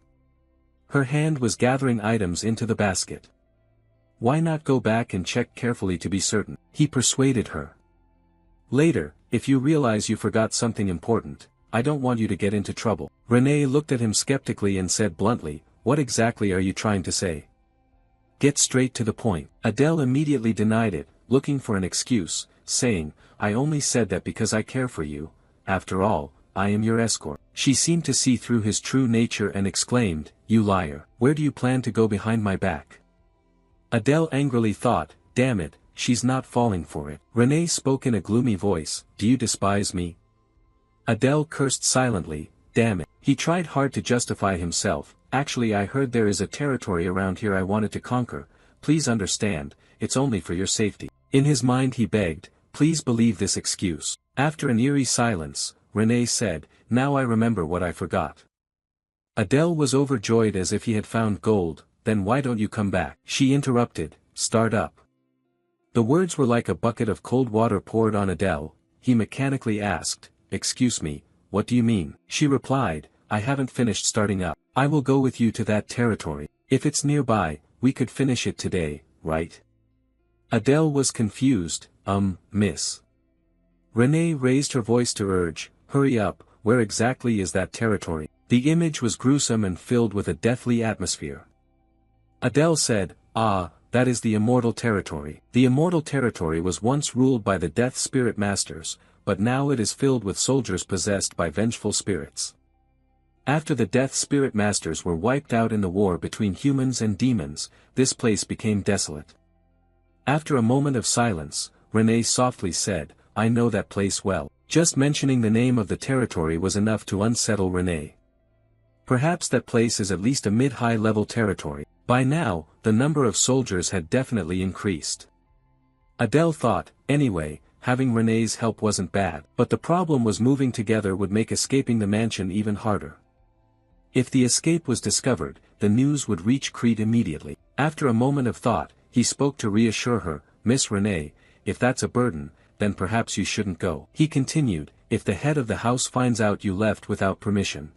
Her hand was gathering items into the basket. "Why not go back and check carefully to be certain?" He persuaded her. "Later, if you realize you forgot something important, I don't want you to get into trouble." Renee looked at him skeptically and said bluntly, "What exactly are you trying to say? Get straight to the point." Adele immediately denied it, looking for an excuse, saying, "I only said that because I care for you. After all, I am your escort." She seemed to see through his true nature and exclaimed, "You liar. Where do you plan to go behind my back?" Adele angrily thought, "Damn it, she's not falling for it." Renee spoke in a gloomy voice, "Do you despise me?" Adele cursed silently, "Damn it." He tried hard to justify himself, "Actually, I heard there is a territory around here I wanted to conquer. Please understand, it's only for your safety." In his mind he begged, "Please believe this excuse." After an eerie silence, Renee said, "Now I remember what I forgot." Adele was overjoyed as if he had found gold. "Then why don't you come back?" She interrupted, "Start up." The words were like a bucket of cold water poured on Adele. He mechanically asked, "Excuse me, what do you mean?" She replied, "I haven't finished starting up. I will go with you to that territory. If it's nearby, we could finish it today, right?" Adele was confused, miss." Renee raised her voice to urge, "Hurry up, where exactly is that territory?" The image was gruesome and filled with a deathly atmosphere. Adele said, That is the immortal territory." The immortal territory was once ruled by the Death Spirit Masters, but now it is filled with soldiers possessed by vengeful spirits. After the Death Spirit Masters were wiped out in the war between humans and demons, this place became desolate. After a moment of silence, Renee softly said, "I know that place well." Just mentioning the name of the territory was enough to unsettle Renee. Perhaps that place is at least a mid-high level territory. By now, the number of soldiers had definitely increased. Adele thought, anyway, having Renee's help wasn't bad, but the problem was moving together would make escaping the mansion even harder. If the escape was discovered, the news would reach Crete immediately. After a moment of thought, he spoke to reassure her, "Miss Renee, if that's a burden, then perhaps you shouldn't go." He continued, "If the head of the house finds out you left without permission."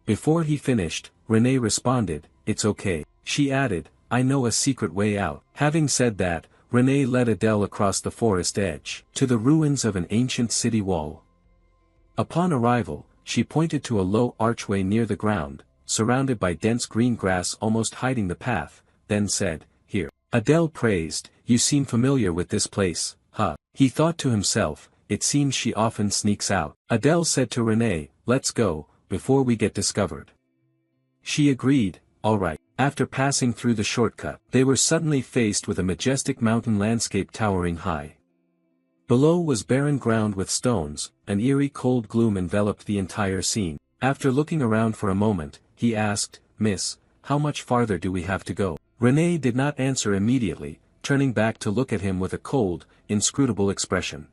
Before he finished, Renee responded, "It's okay." She added, "I know a secret way out." Having said that, Renee led Adele across the forest edge, to the ruins of an ancient city wall. Upon arrival, she pointed to a low archway near the ground, surrounded by dense green grass almost hiding the path, then said, "Here." Adele praised, "You seem familiar with this place, huh?" He thought to himself, it seems she often sneaks out. Adele said to Renee, "Let's go, before we get discovered." She agreed, "All right." After passing through the shortcut, they were suddenly faced with a majestic mountain landscape towering high. Below was barren ground with stones, an eerie cold gloom enveloped the entire scene. After looking around for a moment, he asked, "Miss, how much farther do we have to go?" Renee did not answer immediately, turning back to look at him with a cold, inscrutable expression.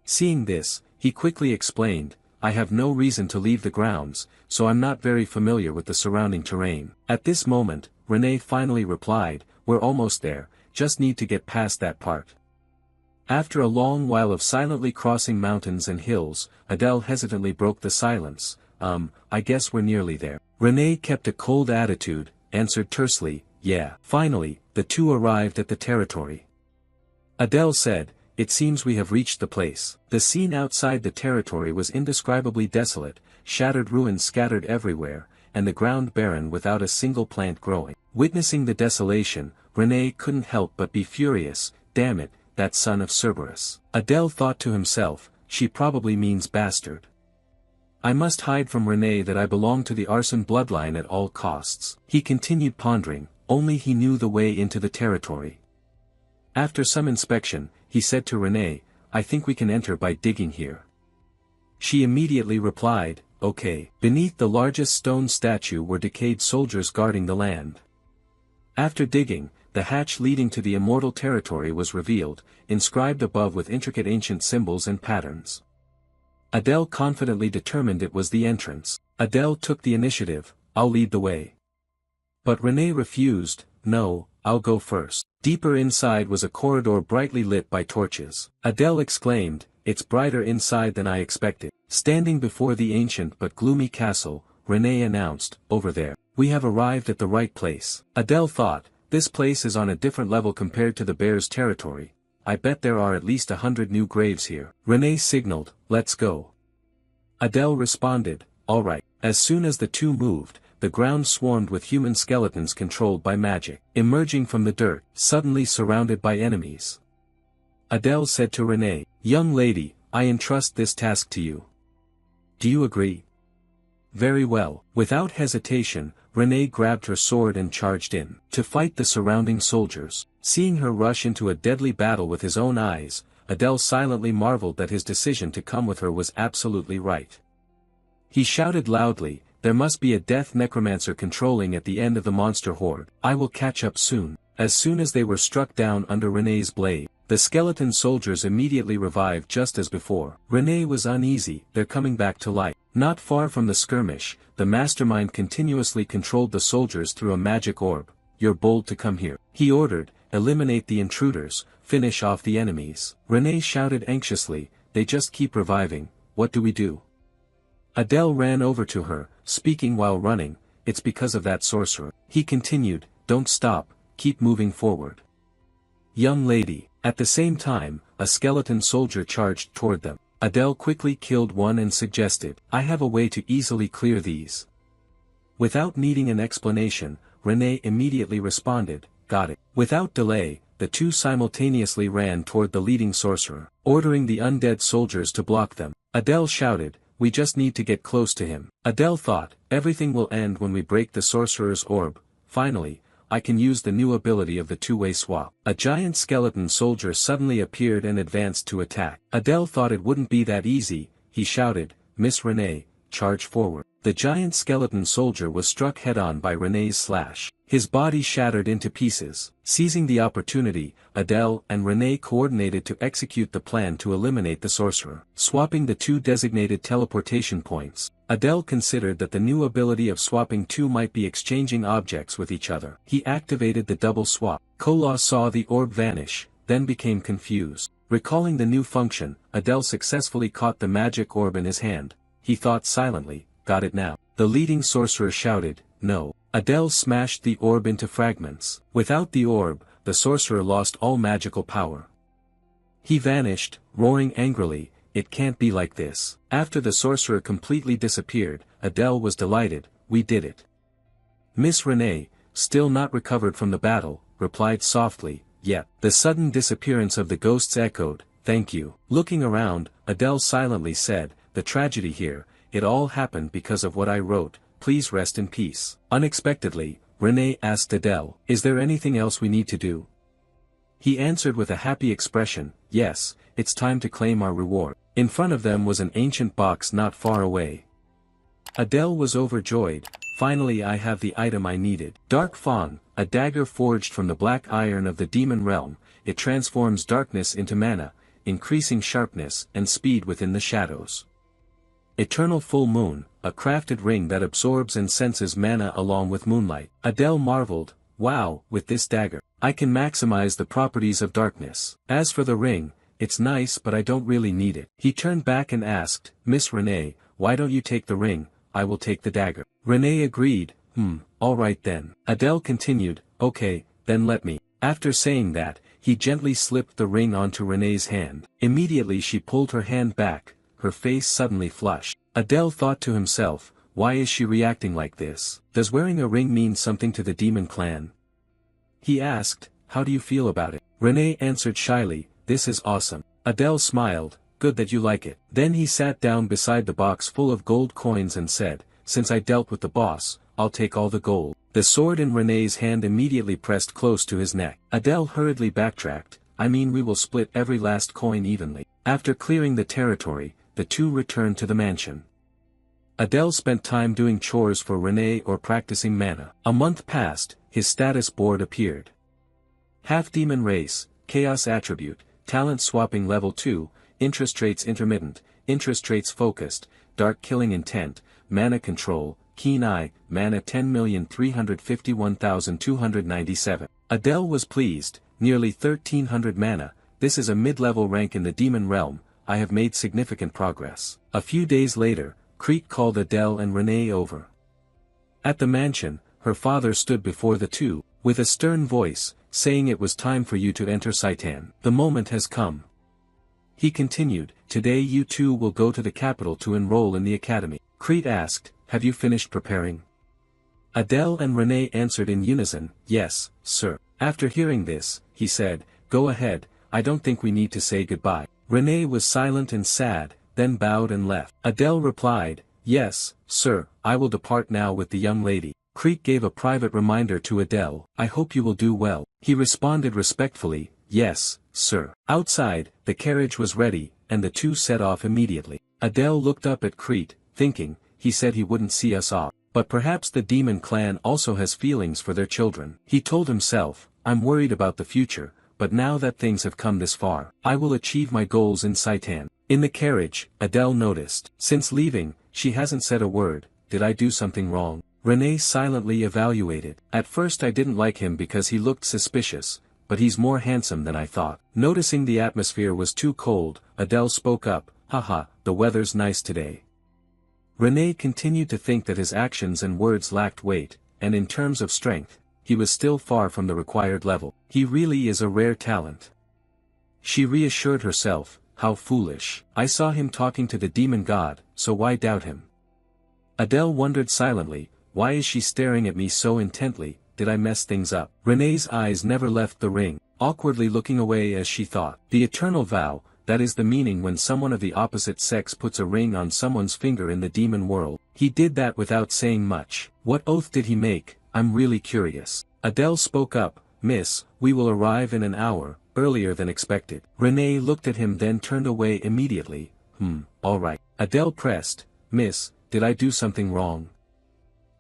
Seeing this, he quickly explained, "I have no reason to leave the grounds, so I'm not very familiar with the surrounding terrain." At this moment, Renee finally replied, "We're almost there, just need to get past that part." After a long while of silently crossing mountains and hills, Adele hesitantly broke the silence. I guess we're nearly there." Renee kept a cold attitude, answered tersely, "Yeah." Finally, the two arrived at the territory. Adele said, "It seems we have reached the place." The scene outside the territory was indescribably desolate, shattered ruins scattered everywhere, and the ground barren without a single plant growing. Witnessing the desolation, Renee couldn't help but be furious. Damn it, that son of Cerberus. Adele thought to himself, she probably means bastard. I must hide from Renee that I belong to the arson bloodline at all costs. He continued pondering, only he knew the way into the territory. After some inspection, he said to Renee, "I think we can enter by digging here." She immediately replied, "Okay." Beneath the largest stone statue were decayed soldiers guarding the land. After digging, the hatch leading to the immortal territory was revealed, inscribed above with intricate ancient symbols and patterns. Adele confidently determined it was the entrance. Adele took the initiative, "I'll lead the way." But Renee refused, "No, I'll go first." Deeper inside was a corridor brightly lit by torches. Adele exclaimed, "It's brighter inside than I expected." Standing before the ancient but gloomy castle, Renee announced, "Over there. We have arrived at the right place." Adele thought, this place is on a different level compared to the bear's territory. I bet there are at least 100 new graves here. Renee signaled, "Let's go." Adele responded, "All right." As soon as the two moved, the ground swarmed with human skeletons controlled by magic, emerging from the dirt, suddenly surrounded by enemies. Adele said to Renee, "Young lady, I entrust this task to you. Do you agree?" "Very well." Without hesitation, Renee grabbed her sword and charged in, to fight the surrounding soldiers. Seeing her rush into a deadly battle with his own eyes, Adele silently marveled that his decision to come with her was absolutely right. He shouted loudly, "There must be a death necromancer controlling at the end of the monster horde. I will catch up soon." As soon as they were struck down under Renee's blade, the skeleton soldiers immediately revived just as before. Renee was uneasy, they're coming back to life. Not far from the skirmish, the mastermind continuously controlled the soldiers through a magic orb. "You're bold to come here," he ordered, "eliminate the intruders, finish off the enemies." Renee shouted anxiously, "They just keep reviving, what do we do?" Adele ran over to her, speaking while running, "It's because of that sorcerer." He continued, "Don't stop, keep moving forward. Young lady." At the same time, a skeleton soldier charged toward them. Adele quickly killed one and suggested, "I have a way to easily clear these." Without needing an explanation, Renee immediately responded, "Got it." Without delay, the two simultaneously ran toward the leading sorcerer, ordering the undead soldiers to block them. Adele shouted, "We just need to get close to him." Adele thought, everything will end when we break the sorcerer's orb. Finally, I can use the new ability of the two-way swap. A giant skeleton soldier suddenly appeared and advanced to attack. Adele thought it wouldn't be that easy. He shouted, "Miss Renee, charge forward." The giant skeleton soldier was struck head-on by Renee's slash. His body shattered into pieces. Seizing the opportunity, Adele and Renee coordinated to execute the plan to eliminate the sorcerer. Swapping the two designated teleportation points, Adele considered that the new ability of swapping two might be exchanging objects with each other. He activated the double swap. Kola saw the orb vanish, then became confused. Recalling the new function, Adele successfully caught the magic orb in his hand. He thought silently, "Got it now." The leading sorcerer shouted, "No." Adele smashed the orb into fragments. Without the orb, the sorcerer lost all magical power. He vanished, roaring angrily, "It can't be like this." After the sorcerer completely disappeared, Adele was delighted, "We did it." Miss Renee, still not recovered from the battle, replied softly, "Yet." The sudden disappearance of the ghosts echoed, "Thank you." Looking around, Adele silently said, "The tragedy here, it all happened because of what I wrote, please rest in peace." Unexpectedly, Renee asked Adele, "Is there anything else we need to do?" He answered with a happy expression, "Yes, it's time to claim our reward." In front of them was an ancient box not far away. Adele was overjoyed, "Finally I have the item I needed." Dark Fawn, a dagger forged from the black iron of the demon realm, it transforms darkness into mana, increasing sharpness and speed within the shadows. Eternal Full Moon, a crafted ring that absorbs and senses mana along with moonlight. Adele marveled, "Wow, with this dagger, I can maximize the properties of darkness. As for the ring, it's nice but I don't really need it." He turned back and asked, "Miss Renee, why don't you take the ring? I will take the dagger." Renee agreed, Alright then." Adele continued, "Okay, then let me." After saying that, he gently slipped the ring onto Renee's hand. Immediately she pulled her hand back, her face suddenly flushed. Adele thought to himself, "Why is she reacting like this? Does wearing a ring mean something to the demon clan?" He asked, "How do you feel about it?" Renee answered shyly, "This is awesome." Adele smiled, "Good that you like it." Then he sat down beside the box full of gold coins and said, "Since I dealt with the boss, I'll take all the gold." The sword in Renee's hand immediately pressed close to his neck. Adele hurriedly backtracked, "I mean we will split every last coin evenly." After clearing the territory, the two returned to the mansion. Adele spent time doing chores for Renee or practicing mana. A month passed, his status board appeared. Half-demon race, chaos attribute, talent swapping level 2, interest rates intermittent, interest rates focused, dark killing intent, mana control, keen eye, mana 10,351,297. Adele was pleased, nearly 1,300 mana, this is a mid-level rank in the demon realm, I have made significant progress. A few days later, Crete called Adele and Renee over. At the mansion, her father stood before the two, with a stern voice, saying it was time for you to enter Saitan. The moment has come. He continued, "Today you two will go to the capital to enroll in the academy." Crete asked, "Have you finished preparing?" Adele and Renee answered in unison, "Yes, sir." After hearing this, he said, "Go ahead, I don't think we need to say goodbye." Renee was silent and sad, then bowed and left. Adele replied, "Yes, sir, I will depart now with the young lady." Crete gave a private reminder to Adele, "I hope you will do well." He responded respectfully, "Yes, sir." Outside, the carriage was ready, and the two set off immediately. Adele looked up at Crete, thinking, he said he wouldn't see us off. But perhaps the demon clan also has feelings for their children. He told himself, "I'm worried about the future, but now that things have come this far, I will achieve my goals in Saitan." In the carriage, Adele noticed, since leaving, she hasn't said a word. Did I do something wrong? Renee silently evaluated. At first I didn't like him because he looked suspicious, but he's more handsome than I thought. Noticing the atmosphere was too cold, Adele spoke up, "Haha, the weather's nice today." Renee continued to think that his actions and words lacked weight, and in terms of strength, he was still far from the required level. He really is a rare talent. She reassured herself, "How foolish. I saw him talking to the demon god, so why doubt him?" Adele wondered silently, why is she staring at me so intently, did I mess things up? Renee's eyes never left the ring, awkwardly looking away as she thought. The eternal vow, that is the meaning when someone of the opposite sex puts a ring on someone's finger in the demon world. He did that without saying much. What oath did he make? I'm really curious. Adele spoke up, "Miss, we will arrive in an hour, earlier than expected." Renee looked at him then turned away immediately. Alright. Adele pressed, "Miss, did I do something wrong?"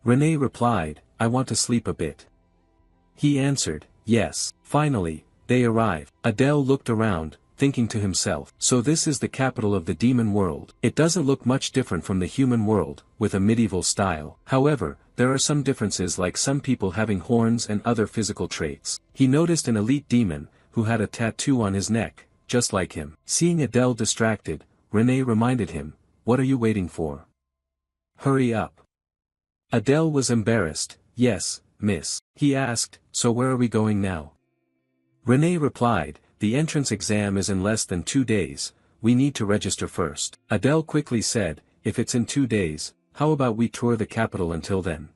Renee replied, "I want to sleep a bit." He answered, "Yes." Finally, they arrived. Adele looked around, thinking to himself, so this is the capital of the demon world. It doesn't look much different from the human world, with a medieval style. However, there are some differences like some people having horns and other physical traits. He noticed an elite demon, who had a tattoo on his neck, just like him. Seeing Adele distracted, Renee reminded him, "What are you waiting for? Hurry up." Adele was embarrassed, "Yes, miss." He asked, "So where are we going now?" Renee replied, the entrance exam is in less than 2 days, we need to register first. Adele quickly said, if it's in 2 days, how about we tour the capital until then?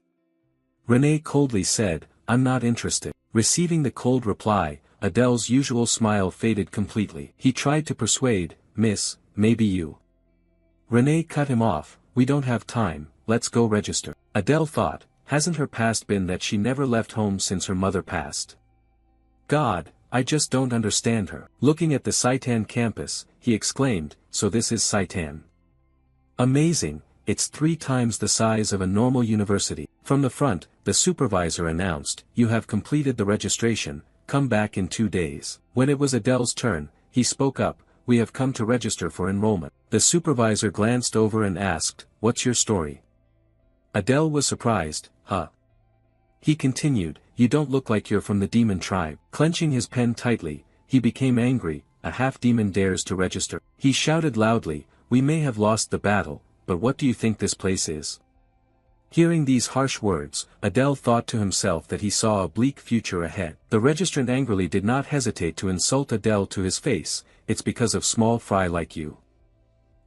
Renee coldly said, I'm not interested. Receiving the cold reply, Adele's usual smile faded completely. He tried to persuade, Miss, maybe you. Renee cut him off, we don't have time, let's go register. Adele thought, hasn't her past been that she never left home since her mother passed? God, I just don't understand her. Looking at the Saitan campus, he exclaimed, so this is Saitan. Amazing, it's 3 times the size of a normal university. From the front, the supervisor announced, you have completed the registration, come back in 2 days. When it was Adele's turn, he spoke up, we have come to register for enrollment. The supervisor glanced over and asked, what's your story? Adele was surprised, huh? He continued, you don't look like you're from the demon tribe. Clenching his pen tightly, he became angry, a half-demon dares to register. He shouted loudly, we may have lost the battle, but what do you think this place is? Hearing these harsh words, Adele thought to himself that he saw a bleak future ahead. The registrant angrily did not hesitate to insult Adele to his face, it's because of small fry like you.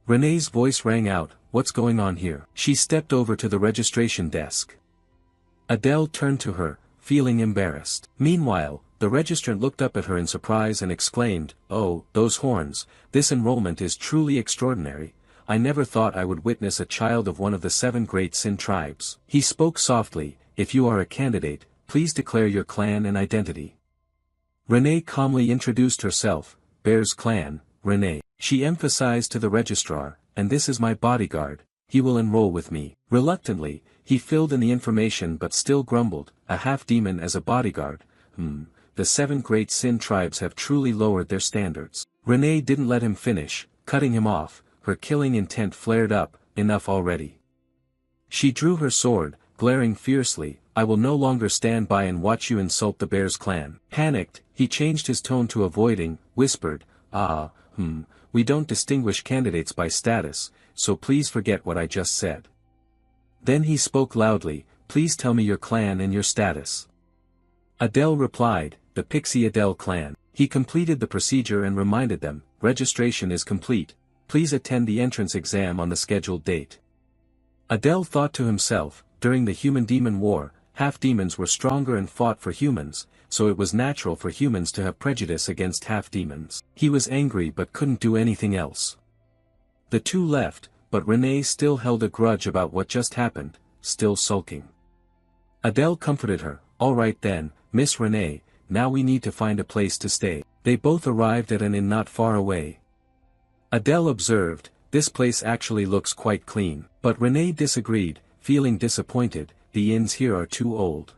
Renee's voice rang out, what's going on here? She stepped over to the registration desk. Adele turned to her, feeling embarrassed. Meanwhile, the registrant looked up at her in surprise and exclaimed, oh, those horns, this enrollment is truly extraordinary. I never thought I would witness a child of one of the 7 great Sin tribes. He spoke softly, if you are a candidate, please declare your clan and identity. Renee calmly introduced herself, Bear's clan, Renee. She emphasized to the registrar, and this is my bodyguard, he will enroll with me. Reluctantly, he filled in the information but still grumbled, a half-demon as a bodyguard, the 7 great Sin tribes have truly lowered their standards. Renee didn't let him finish, cutting him off, her killing intent flared up, enough already. She drew her sword, glaring fiercely, I will no longer stand by and watch you insult the Bear's clan. Panicked, he changed his tone to avoiding, whispered, we don't distinguish candidates by status, so please forget what I just said. Then he spoke loudly, please tell me your clan and your status. Adele replied, the Pixie Adele clan. He completed the procedure and reminded them, registration is complete, please attend the entrance exam on the scheduled date. Adele thought to himself, during the human-demon war, half-demons were stronger and fought for humans, so it was natural for humans to have prejudice against half-demons. He was angry but couldn't do anything else. The 2 left, but Renee still held a grudge about what just happened, still sulking. Adele comforted her, all right then, Miss Renee, now we need to find a place to stay. They both arrived at an inn not far away. Adele observed, this place actually looks quite clean, but Renee disagreed, feeling disappointed, the inns here are too old.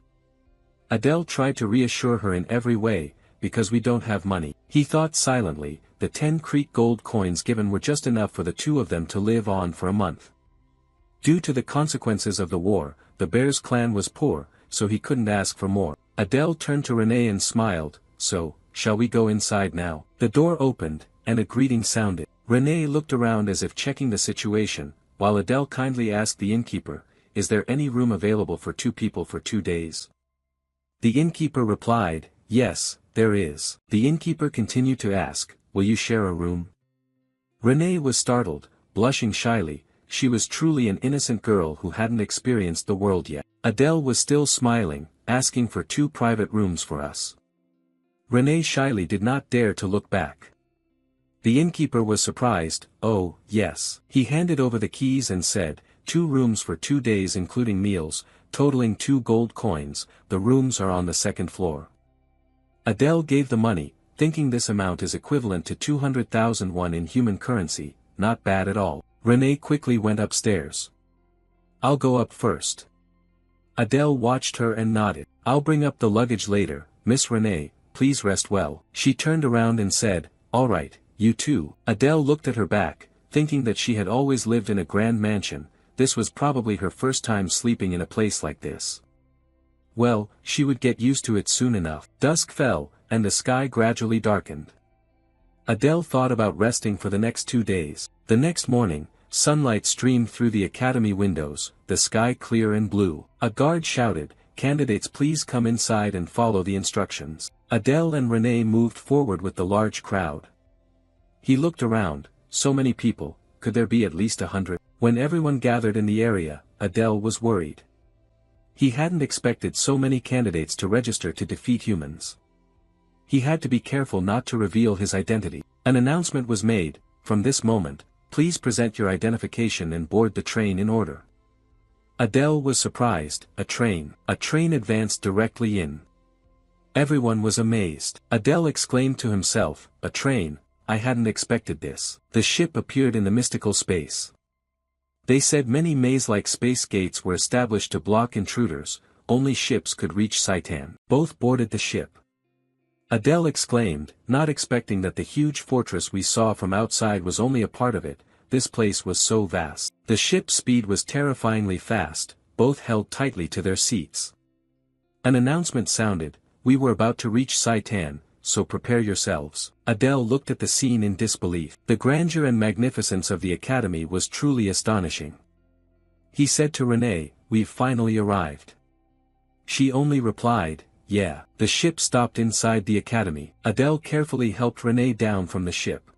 Adele tried to reassure her in every way, because we don't have money. He thought silently, the 10 Crete gold coins given were just enough for the 2 of them to live on for a month. Due to the consequences of the war, the Bear's clan was poor, so he couldn't ask for more. Adele turned to Renee and smiled, so, shall we go inside now? The door opened, and a greeting sounded. Renee looked around as if checking the situation, while Adele kindly asked the innkeeper, is there any room available for 2 people for 2 days? The innkeeper replied, yes, there is. The innkeeper continued to ask, will you share a room? Renee was startled, blushing shyly, she was truly an innocent girl who hadn't experienced the world yet. Adele was still smiling, asking for 2 private rooms for us. Renee shyly did not dare to look back. The innkeeper was surprised, oh, yes. He handed over the keys and said, 2 rooms for 2 days including meals, totaling 2 gold coins, the rooms are on the 2nd floor. Adele gave the money, thinking this amount is equivalent to 200,000 won in human currency, not bad at all. Renee quickly went upstairs. I'll go up first. Adele watched her and nodded. I'll bring up the luggage later, Miss Renee, please rest well. She turned around and said, all right, you too. Adele looked at her back, thinking that she had always lived in a grand mansion, this was probably her first time sleeping in a place like this. Well, she would get used to it soon enough. Dusk fell, and the sky gradually darkened. Adele thought about resting for the next 2 days. The next morning, sunlight streamed through the academy windows, the sky clear and blue. A guard shouted, candidates please come inside and follow the instructions. Adele and Renee moved forward with the large crowd. He looked around, so many people, could there be at least 100? When everyone gathered in the area, Adele was worried. He hadn't expected so many candidates to register to defeat humans. He had to be careful not to reveal his identity. An announcement was made, from this moment, please present your identification and board the train in order. Adele was surprised. A train advanced directly in. Everyone was amazed. Adele exclaimed to himself, a train, I hadn't expected this. The ship appeared in the mystical space. They said many maze-like space gates were established to block intruders, only ships could reach Saitan. Both boarded the ship. Adele exclaimed, not expecting that the huge fortress we saw from outside was only a part of it, this place was so vast. The ship's speed was terrifyingly fast, both held tightly to their seats. An announcement sounded, we were about to reach Saitan, so prepare yourselves. Adele looked at the scene in disbelief. The grandeur and magnificence of the academy was truly astonishing. He said to Renee, we've finally arrived. She only replied, yeah. The ship stopped inside the academy. Adele carefully helped Renee down from the ship.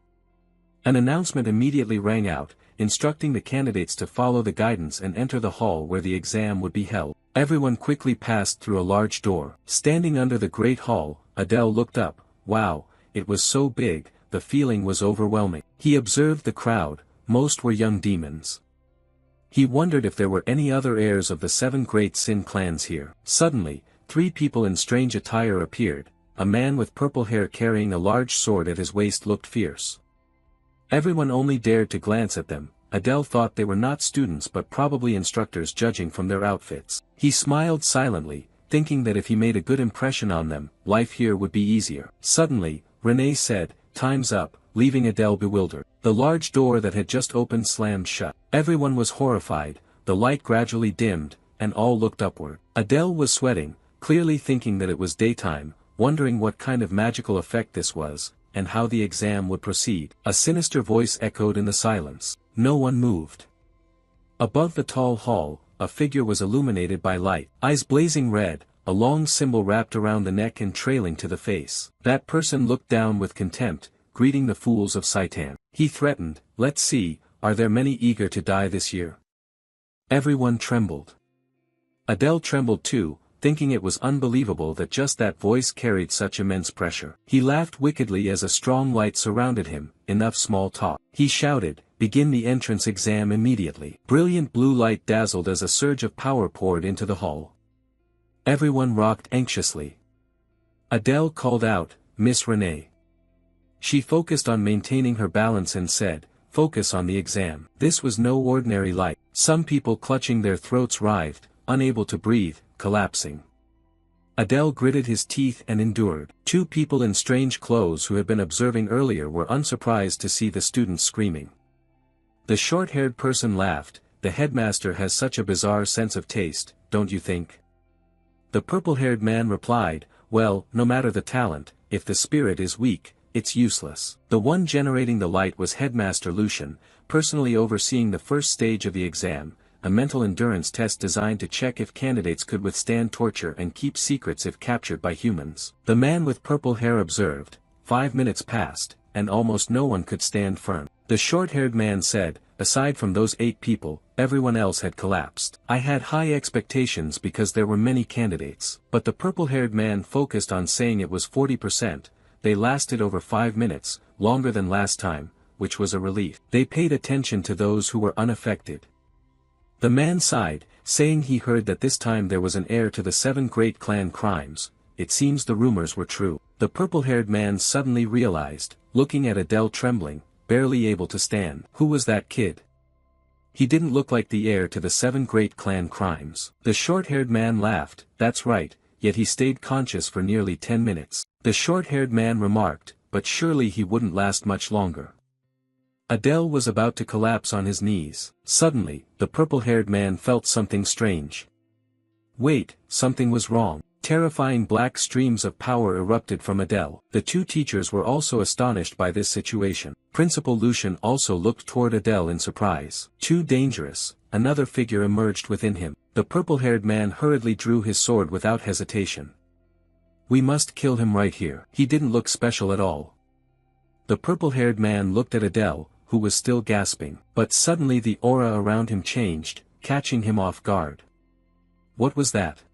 An announcement immediately rang out, instructing the candidates to follow the guidance and enter the hall where the exam would be held. Everyone quickly passed through a large door. Standing under the great hall, Adele looked up. Wow, it was so big, the feeling was overwhelming. He observed the crowd, most were young demons. He wondered if there were any other heirs of the 7 great Sin clans here. Suddenly, 3 people in strange attire appeared. A man with purple hair carrying a large sword at his waist looked fierce. Everyone only dared to glance at them. Adele thought they were not students but probably instructors judging from their outfits. He smiled silently, thinking that if he made a good impression on them, life here would be easier. Suddenly, Renee said, time's up, leaving Adele bewildered. The large door that had just opened slammed shut. Everyone was horrified, the light gradually dimmed, and all looked upward. Adele was sweating, clearly thinking that it was daytime, wondering what kind of magical effect this was, and how the exam would proceed. A sinister voice echoed in the silence. No one moved. Above the tall hall, a figure was illuminated by light. Eyes blazing red, a long symbol wrapped around the neck and trailing to the face. That person looked down with contempt, greeting the fools of Saitan. He threatened, let's see, are there many eager to die this year? Everyone trembled. Adele trembled too, thinking it was unbelievable that just that voice carried such immense pressure. He laughed wickedly as a strong light surrounded him. Enough small talk. He shouted, begin the entrance exam immediately. Brilliant blue light dazzled as a surge of power poured into the hall. Everyone rocked anxiously. Adele called out, Miss Renee. She focused on maintaining her balance and said, focus on the exam. This was no ordinary light. Some people clutching their throats writhed, unable to breathe, collapsing. Adele gritted his teeth and endured. 2 people in strange clothes who had been observing earlier were unsurprised to see the students screaming. The short-haired person laughed, the headmaster has such a bizarre sense of taste, don't you think? The purple-haired man replied, well, no matter the talent, if the spirit is weak, it's useless. The one generating the light was Headmaster Lucian, personally overseeing the first stage of the exam, a mental endurance test designed to check if candidates could withstand torture and keep secrets if captured by humans. The man with purple hair observed, 5 minutes passed, and almost no one could stand firm. The short-haired man said, aside from those 8 people, everyone else had collapsed. I had high expectations because there were many candidates. But the purple-haired man focused on saying it was 40%, they lasted over 5 minutes, longer than last time, which was a relief. They paid attention to those who were unaffected. The man sighed, saying he heard that this time there was an heir to the 7 great clan crimes. It seems the rumors were true. The purple-haired man suddenly realized, looking at Adele trembling, barely able to stand. Who was that kid? He didn't look like the heir to the 7 great clan crimes. The short-haired man laughed, that's right, yet he stayed conscious for nearly 10 minutes. The short-haired man remarked, but surely he wouldn't last much longer. Adele was about to collapse on his knees. Suddenly, the purple-haired man felt something strange. Wait, something was wrong. Terrifying black streams of power erupted from Adele. The 2 teachers were also astonished by this situation. Principal Lucian also looked toward Adele in surprise. Too dangerous, another figure emerged within him. The purple-haired man hurriedly drew his sword without hesitation. We must kill him right here. He didn't look special at all. The purple-haired man looked at Adele, who was still gasping. But suddenly the aura around him changed, catching him off guard. What was that?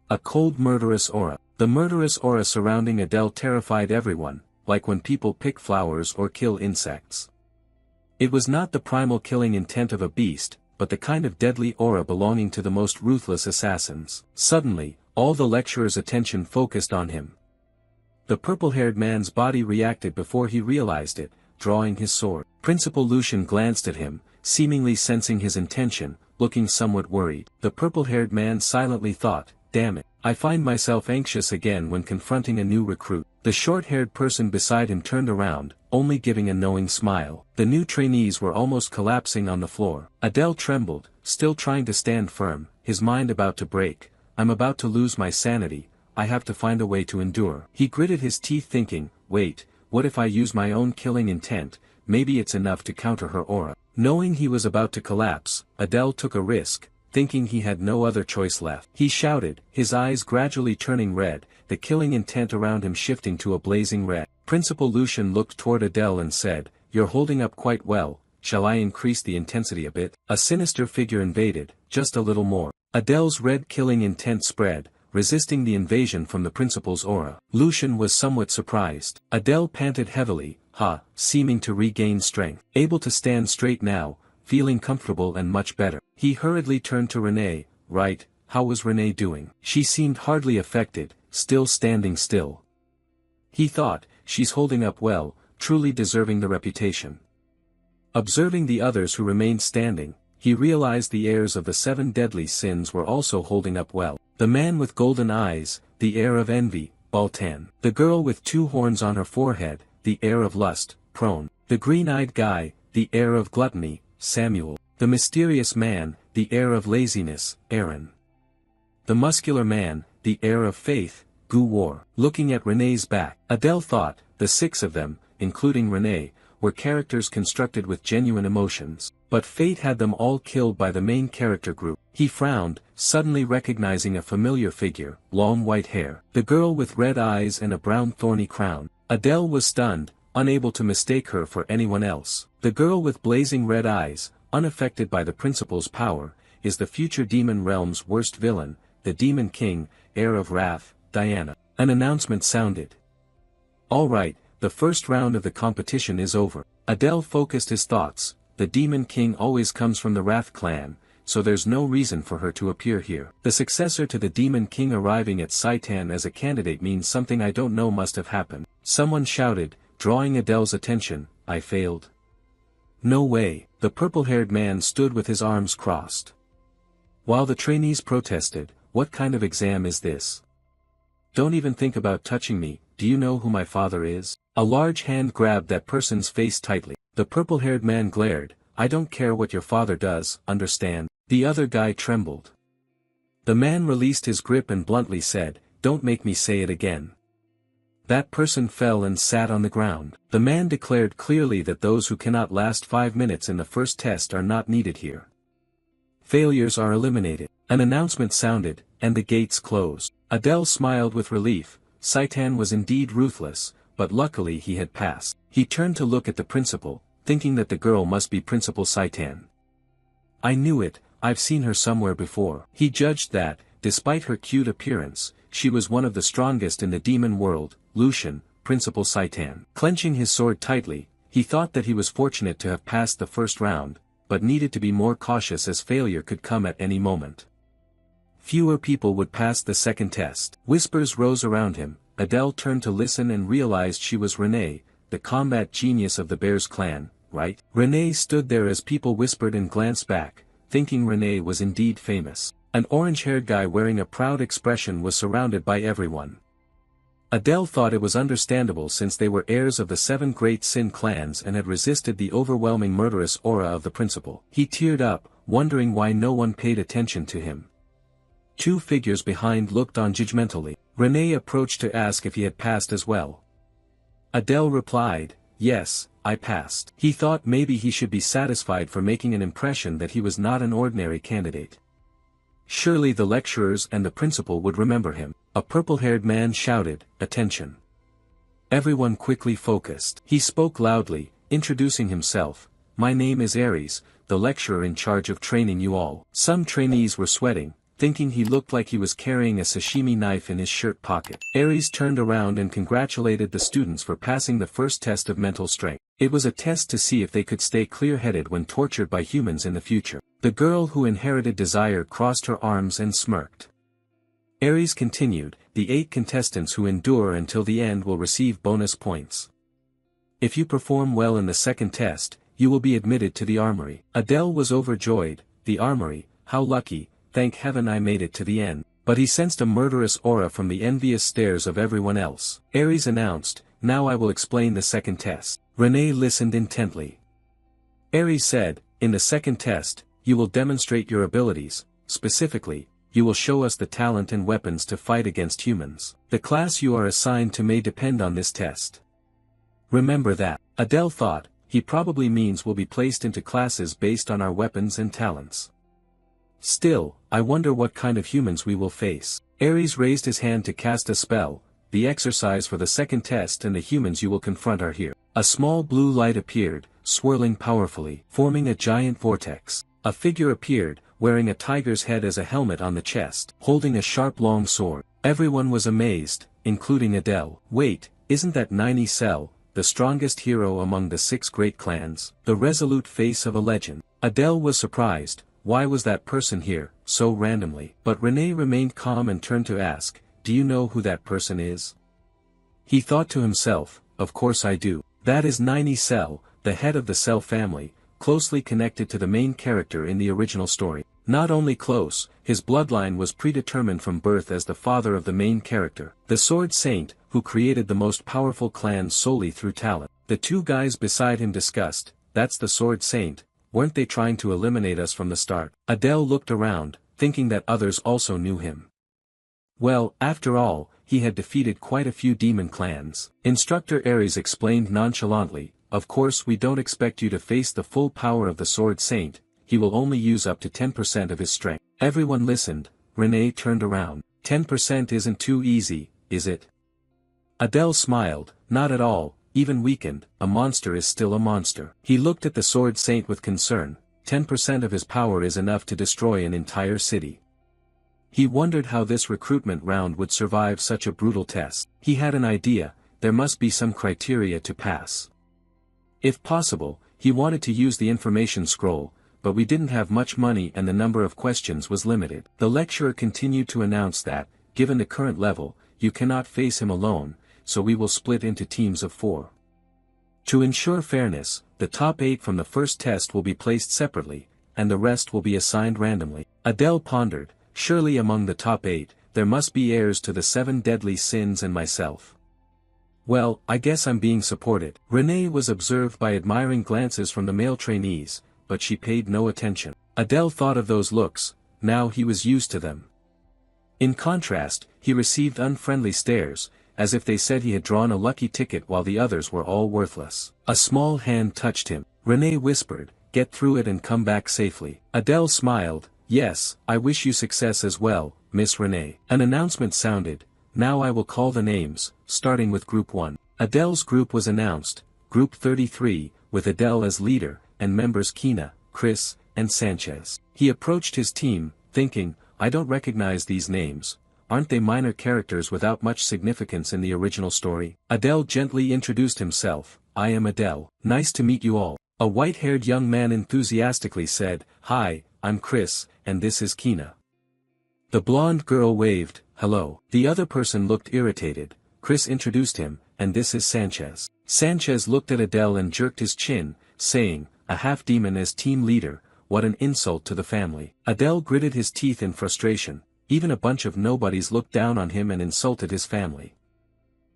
A cold murderous aura. The murderous aura surrounding Adele terrified everyone, like when people pick flowers or kill insects. It was not the primal killing intent of a beast, but the kind of deadly aura belonging to the most ruthless assassins. Suddenly, all the lecturer's attention focused on him. The purple-haired man's body reacted before he realized it, drawing his sword. Principal Lucian glanced at him, seemingly sensing his intention, looking somewhat worried. The purple-haired man silently thought, damn it, I find myself anxious again when confronting a new recruit. The short-haired person beside him turned around, only giving a knowing smile. The new trainees were almost collapsing on the floor. Adele trembled, still trying to stand firm, his mind about to break. I'm about to lose my sanity, I have to find a way to endure. He gritted his teeth thinking, wait, what if I use my own killing intent, maybe it's enough to counter her aura. Knowing he was about to collapse, Adele took a risk, thinking he had no other choice left. He shouted, his eyes gradually turning red, the killing intent around him shifting to a blazing red. Principal Lucian looked toward Adele and said, you're holding up quite well, shall I increase the intensity a bit? A sinister figure invaded, just a little more. Adele's red killing intent spread, resisting the invasion from the principal's aura. Lucian was somewhat surprised. Adele panted heavily, seeming to regain strength. Able to stand straight now, feeling comfortable and much better. He hurriedly turned to Renee, right, how was Renee doing? She seemed hardly affected, still standing still. He thought, she's holding up well, truly deserving the reputation. Observing the others who remained standing, he realized the heirs of the 7 deadly sins were also holding up well. The man with golden eyes, the heir of envy, Baltan. The girl with 2 horns on her forehead, the heir of lust, Prone. The green-eyed guy, the heir of gluttony, Samuel. The mysterious man, the heir of laziness, Aaron. The muscular man, the heir of faith, Guwar. Looking at Renee's back, Adele thought, the 6 of them, including Renee, were characters constructed with genuine emotions. But fate had them all killed by the main character group. He frowned, suddenly recognizing a familiar figure, long white hair. The girl with red eyes and a brown thorny crown. Adele was stunned, unable to mistake her for anyone else. The girl with blazing red eyes, unaffected by the principal's power, is the future demon realm's worst villain, the Demon King, heir of wrath, Diana. An announcement sounded. All right, the first round of the competition is over. Adele focused his thoughts. The Demon King always comes from the Wrath clan, so there's no reason for her to appear here. The successor to the Demon King arriving at Saitan as a candidate means something I don't know must have happened. Someone shouted, drawing Adele's attention, I failed. No way. The purple-haired man stood with his arms crossed. While the trainees protested, what kind of exam is this? Don't even think about touching me, do you know who my father is? A large hand grabbed that person's face tightly. The purple-haired man glared, I don't care what your father does, understand? The other guy trembled. The man released his grip and bluntly said, don't make me say it again. That person fell and sat on the ground. The man declared clearly that those who cannot last 5 minutes in the first test are not needed here. Failures are eliminated. An announcement sounded, and the gates closed. Adele smiled with relief. Saitan was indeed ruthless, but luckily he had passed. He turned to look at the principal, thinking that the girl must be Principal Saitan. I knew it, I've seen her somewhere before. He judged that, despite her cute appearance, she was one of the strongest in the demon world. Lucian, Principal Saitan. Clenching his sword tightly, he thought that he was fortunate to have passed the first round, but needed to be more cautious as failure could come at any moment. Fewer people would pass the second test. Whispers rose around him. Adele turned to listen and realized she was Renee, the combat genius of the Bears clan, right? Renee stood there as people whispered and glanced back, thinking Renee was indeed famous. An orange-haired guy wearing a proud expression was surrounded by everyone. Adele thought it was understandable since they were heirs of the 7 great sin clans and had resisted the overwhelming murderous aura of the principal. He teared up, wondering why no one paid attention to him. 2 figures behind looked on judgmentally. Renee approached to ask if he had passed as well. Adele replied, yes, I passed. He thought maybe he should be satisfied for making an impression that he was not an ordinary candidate. Surely the lecturers and the principal would remember him. A purple-haired man shouted, "Attention!" Everyone quickly focused. He spoke loudly, introducing himself. "My name is Aries, the lecturer in charge of training you all." Some trainees were sweating, thinking he looked like he was carrying a sashimi knife in his shirt pocket. Aries turned around and congratulated the students for passing the first test of mental strength. It was a test to see if they could stay clear-headed when tortured by humans in the future. The girl who inherited desire crossed her arms and smirked. Aries continued, "The 8 contestants who endure until the end will receive bonus points. If you perform well in the second test, you will be admitted to the armory." Adele was overjoyed. The armory, how lucky, thank heaven I made it to the end. But he sensed a murderous aura from the envious stares of everyone else. Aries announced, "Now I will explain the second test." Renee listened intently. Aries said, "In the second test, you will demonstrate your abilities, specifically, you will show us the talent and weapons to fight against humans. The class you are assigned to may depend on this test. Remember that." Adele thought, he probably means we'll be placed into classes based on our weapons and talents. Still, I wonder what kind of humans we will face. Aries raised his hand to cast a spell. "The exercise for the second test and the humans you will confront are here." A small blue light appeared, swirling powerfully, forming a giant vortex. A figure appeared, wearing a tiger's head as a helmet on the chest, holding a sharp long sword. Everyone was amazed, including Adele. "Wait, isn't that Nine Cell, the strongest hero among the 6 great clans, the resolute face of a legend?" Adele was surprised. Why was that person here, so randomly? But Renee remained calm and turned to ask, "Do you know who that person is?" He thought to himself, "Of course I do. That is Nine Cell, the head of the Cell family, closely connected to the main character in the original story. Not only close, his bloodline was predetermined from birth as the father of the main character, the Sword Saint, who created the most powerful clan solely through talent." The 2 guys beside him discussed, "That's the Sword Saint, weren't they trying to eliminate us from the start?" Adele looked around, thinking that others also knew him. Well, after all, he had defeated quite a few demon clans. Instructor Aries explained nonchalantly, "Of course we don't expect you to face the full power of the Sword Saint, he will only use up to 10% of his strength." Everyone listened. Renee turned around. 10% isn't too easy, is it? Adele smiled, "Not at all, even weakened, a monster is still a monster." He looked at the Sword Saint with concern. 10% of his power is enough to destroy an entire city. He wondered how this recruitment round would survive such a brutal test. He had an idea, there must be some criteria to pass. If possible, he wanted to use the information scroll, but we didn't have much money and the number of questions was limited. The lecturer continued to announce that, given the current level, you cannot face him alone, so we will split into teams of 4. To ensure fairness, the top 8 from the first test will be placed separately, and the rest will be assigned randomly. Adele pondered, surely among the top 8, there must be heirs to the 7 deadly sins and myself. Well, I guess I'm being supported. Renee was observed by admiring glances from the male trainees, but she paid no attention. Adele thought of those looks, now he was used to them. In contrast, he received unfriendly stares, as if they said he had drawn a lucky ticket while the others were all worthless. A small hand touched him. Renee whispered, "Get through it and come back safely." Adele smiled, "Yes, I wish you success as well, Miss Renee." An announcement sounded, "Now I will call the names, starting with Group 1. Adele's group was announced, Group 33, with Adele as leader, and members Kina, Chris, and Sanchez. He approached his team, thinking, I don't recognize these names, aren't they minor characters without much significance in the original story? Adele gently introduced himself, I am Adele, nice to meet you all. A white-haired young man enthusiastically said, Hi, I'm Chris, and this is Kina. The blonde girl waved, hello. The other person looked irritated. Chris introduced him, and this is Sanchez. Sanchez looked at Adele and jerked his chin, saying, a half-demon as team leader, what an insult to the family. Adele gritted his teeth in frustration, even a bunch of nobodies looked down on him and insulted his family.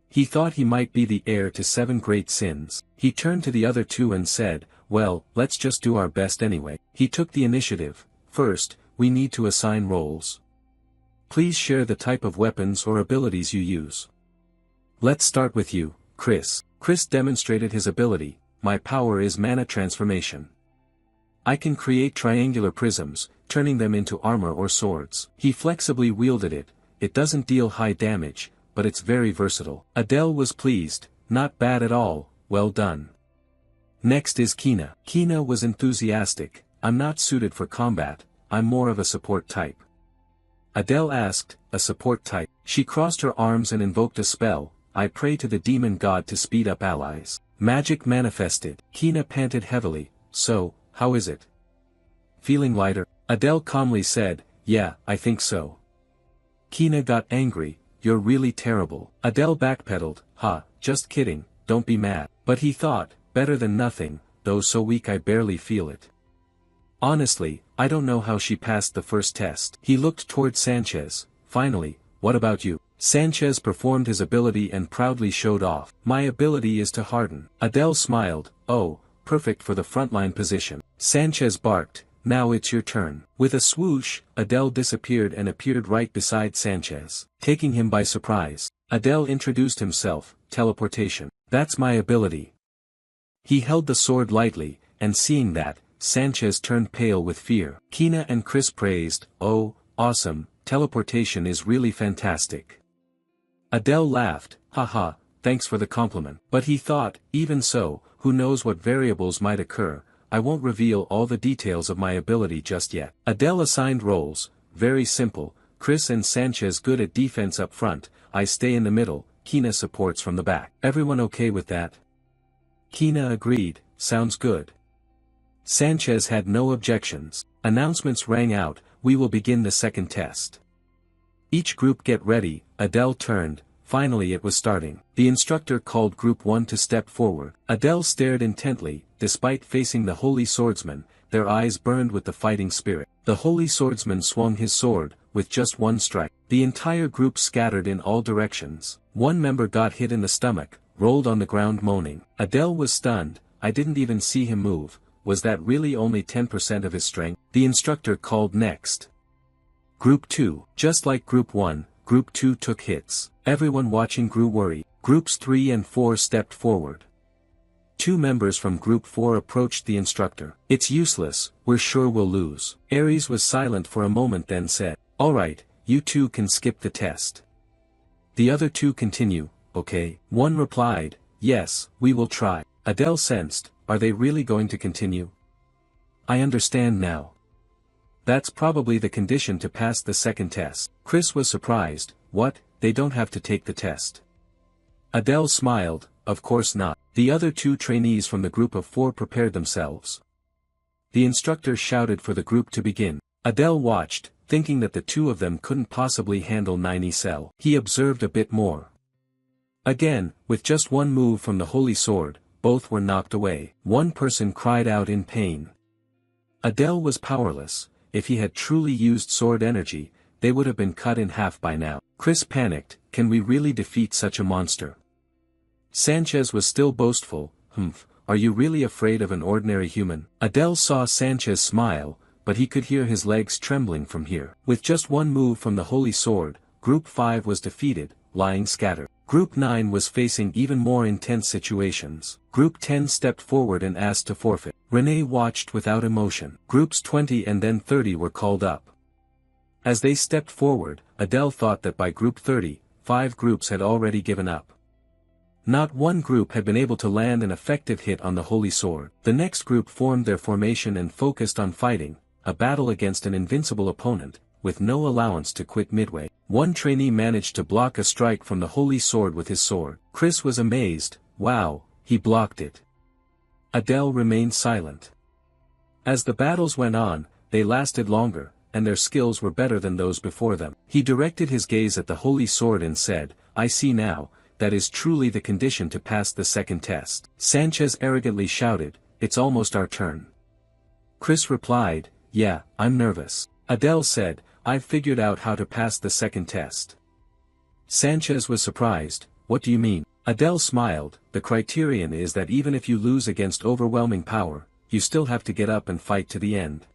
He thought he might be the heir to 7 great sins. He turned to the other two and said, well, let's just do our best anyway. He took the initiative. First, we need to assign roles. Please share the type of weapons or abilities you use. Let's start with you, Chris. Chris demonstrated his ability, my power is mana transformation. I can create triangular prisms, turning them into armor or swords. He flexibly wielded it. It doesn't deal high damage, but it's very versatile. Adele was pleased. Not bad at all, well done. Next is Kina. Kina was enthusiastic. I'm not suited for combat, I'm more of a support type. Adele asked, a support type. She crossed her arms and invoked a spell. I pray to the demon god to speed up allies. Magic manifested. Kina panted heavily. So, how is it? Feeling lighter? Adele calmly said, yeah, I think so. Kina got angry. You're really terrible. Adele backpedaled. Just kidding, don't be mad. But he thought, better than nothing, though so weak I barely feel it. Honestly, I don't know how she passed the first test. He looked toward Sanchez. Finally, what about you? Sanchez performed his ability and proudly showed off. My ability is to harden. Adele smiled. Oh, perfect for the frontline position. Sanchez barked, now it's your turn. With a swoosh, Adele disappeared and appeared right beside Sanchez, taking him by surprise. Adele introduced himself, teleportation. That's my ability. He held the sword lightly, and seeing that, Sanchez turned pale with fear. Kina and Chris praised, oh, awesome, teleportation is really fantastic. Adele laughed, haha, thanks for the compliment. But he thought, even so, who knows what variables might occur, I won't reveal all the details of my ability just yet. Adele assigned roles, very simple, Chris and Sanchez good at defense up front, I stay in the middle, Kina supports from the back. Everyone okay with that? Kina agreed, sounds good. Sanchez had no objections. Announcements rang out, we will begin the second test. Each group get ready, Adele turned, finally it was starting. The instructor called Group 1 to step forward. Adele stared intently, despite facing the Holy Swordsman, their eyes burned with the fighting spirit. The Holy Swordsman swung his sword, with just one strike. The entire group scattered in all directions. One member got hit in the stomach, rolled on the ground moaning. Adele was stunned, I didn't even see him move. Was that really only 10% of his strength? The instructor called next. Group 2. Just like Group 1, Group 2 took hits. Everyone watching grew worried. Groups 3 and 4 stepped forward. 2 members from Group 4 approached the instructor. It's useless, we're sure we'll lose. Ares was silent for a moment then said, alright, you 2 can skip the test. The other 2 continue, okay? One replied, yes, we will try. Adele sensed, are they really going to continue? I understand now. That's probably the condition to pass the second test. Chris was surprised, what, they don't have to take the test? Adele smiled, of course not. The other 2 trainees from the group of 4 prepared themselves. The instructor shouted for the group to begin. Adele watched, thinking that the 2 of them couldn't possibly handle 90 cell. He observed a bit more. Again, with just one move from the Holy Sword, both were knocked away. One person cried out in pain. Adele was powerless. If he had truly used sword energy, they would have been cut in half by now. Chris panicked, can we really defeat such a monster? Sanchez was still boastful, are you really afraid of an ordinary human? Adele saw Sanchez smile, but he could hear his legs trembling from here. With just one move from the Holy Sword, Group 5 was defeated, lying scattered. Group 9 was facing even more intense situations. Group 10 stepped forward and asked to forfeit. Renee watched without emotion. Groups 20 and then 30 were called up. As they stepped forward, Adele thought that by Group 30, 5 groups had already given up. Not one group had been able to land an effective hit on the Holy Sword. The next group formed their formation and focused on fighting, a battle against an invincible opponent, with no allowance to quit midway. One trainee managed to block a strike from the Holy Sword with his sword. Chris was amazed, wow, he blocked it. Adele remained silent. As the battles went on, they lasted longer, and their skills were better than those before them. He directed his gaze at the Holy Sword and said, I see now, that is truly the condition to pass the second test. Sanchez arrogantly shouted, it's almost our turn. Chris replied, yeah, I'm nervous. Adele said, I've figured out how to pass the second test. Sanchez was surprised, what do you mean? Adele smiled, the criterion is that even if you lose against overwhelming power, you still have to get up and fight to the end.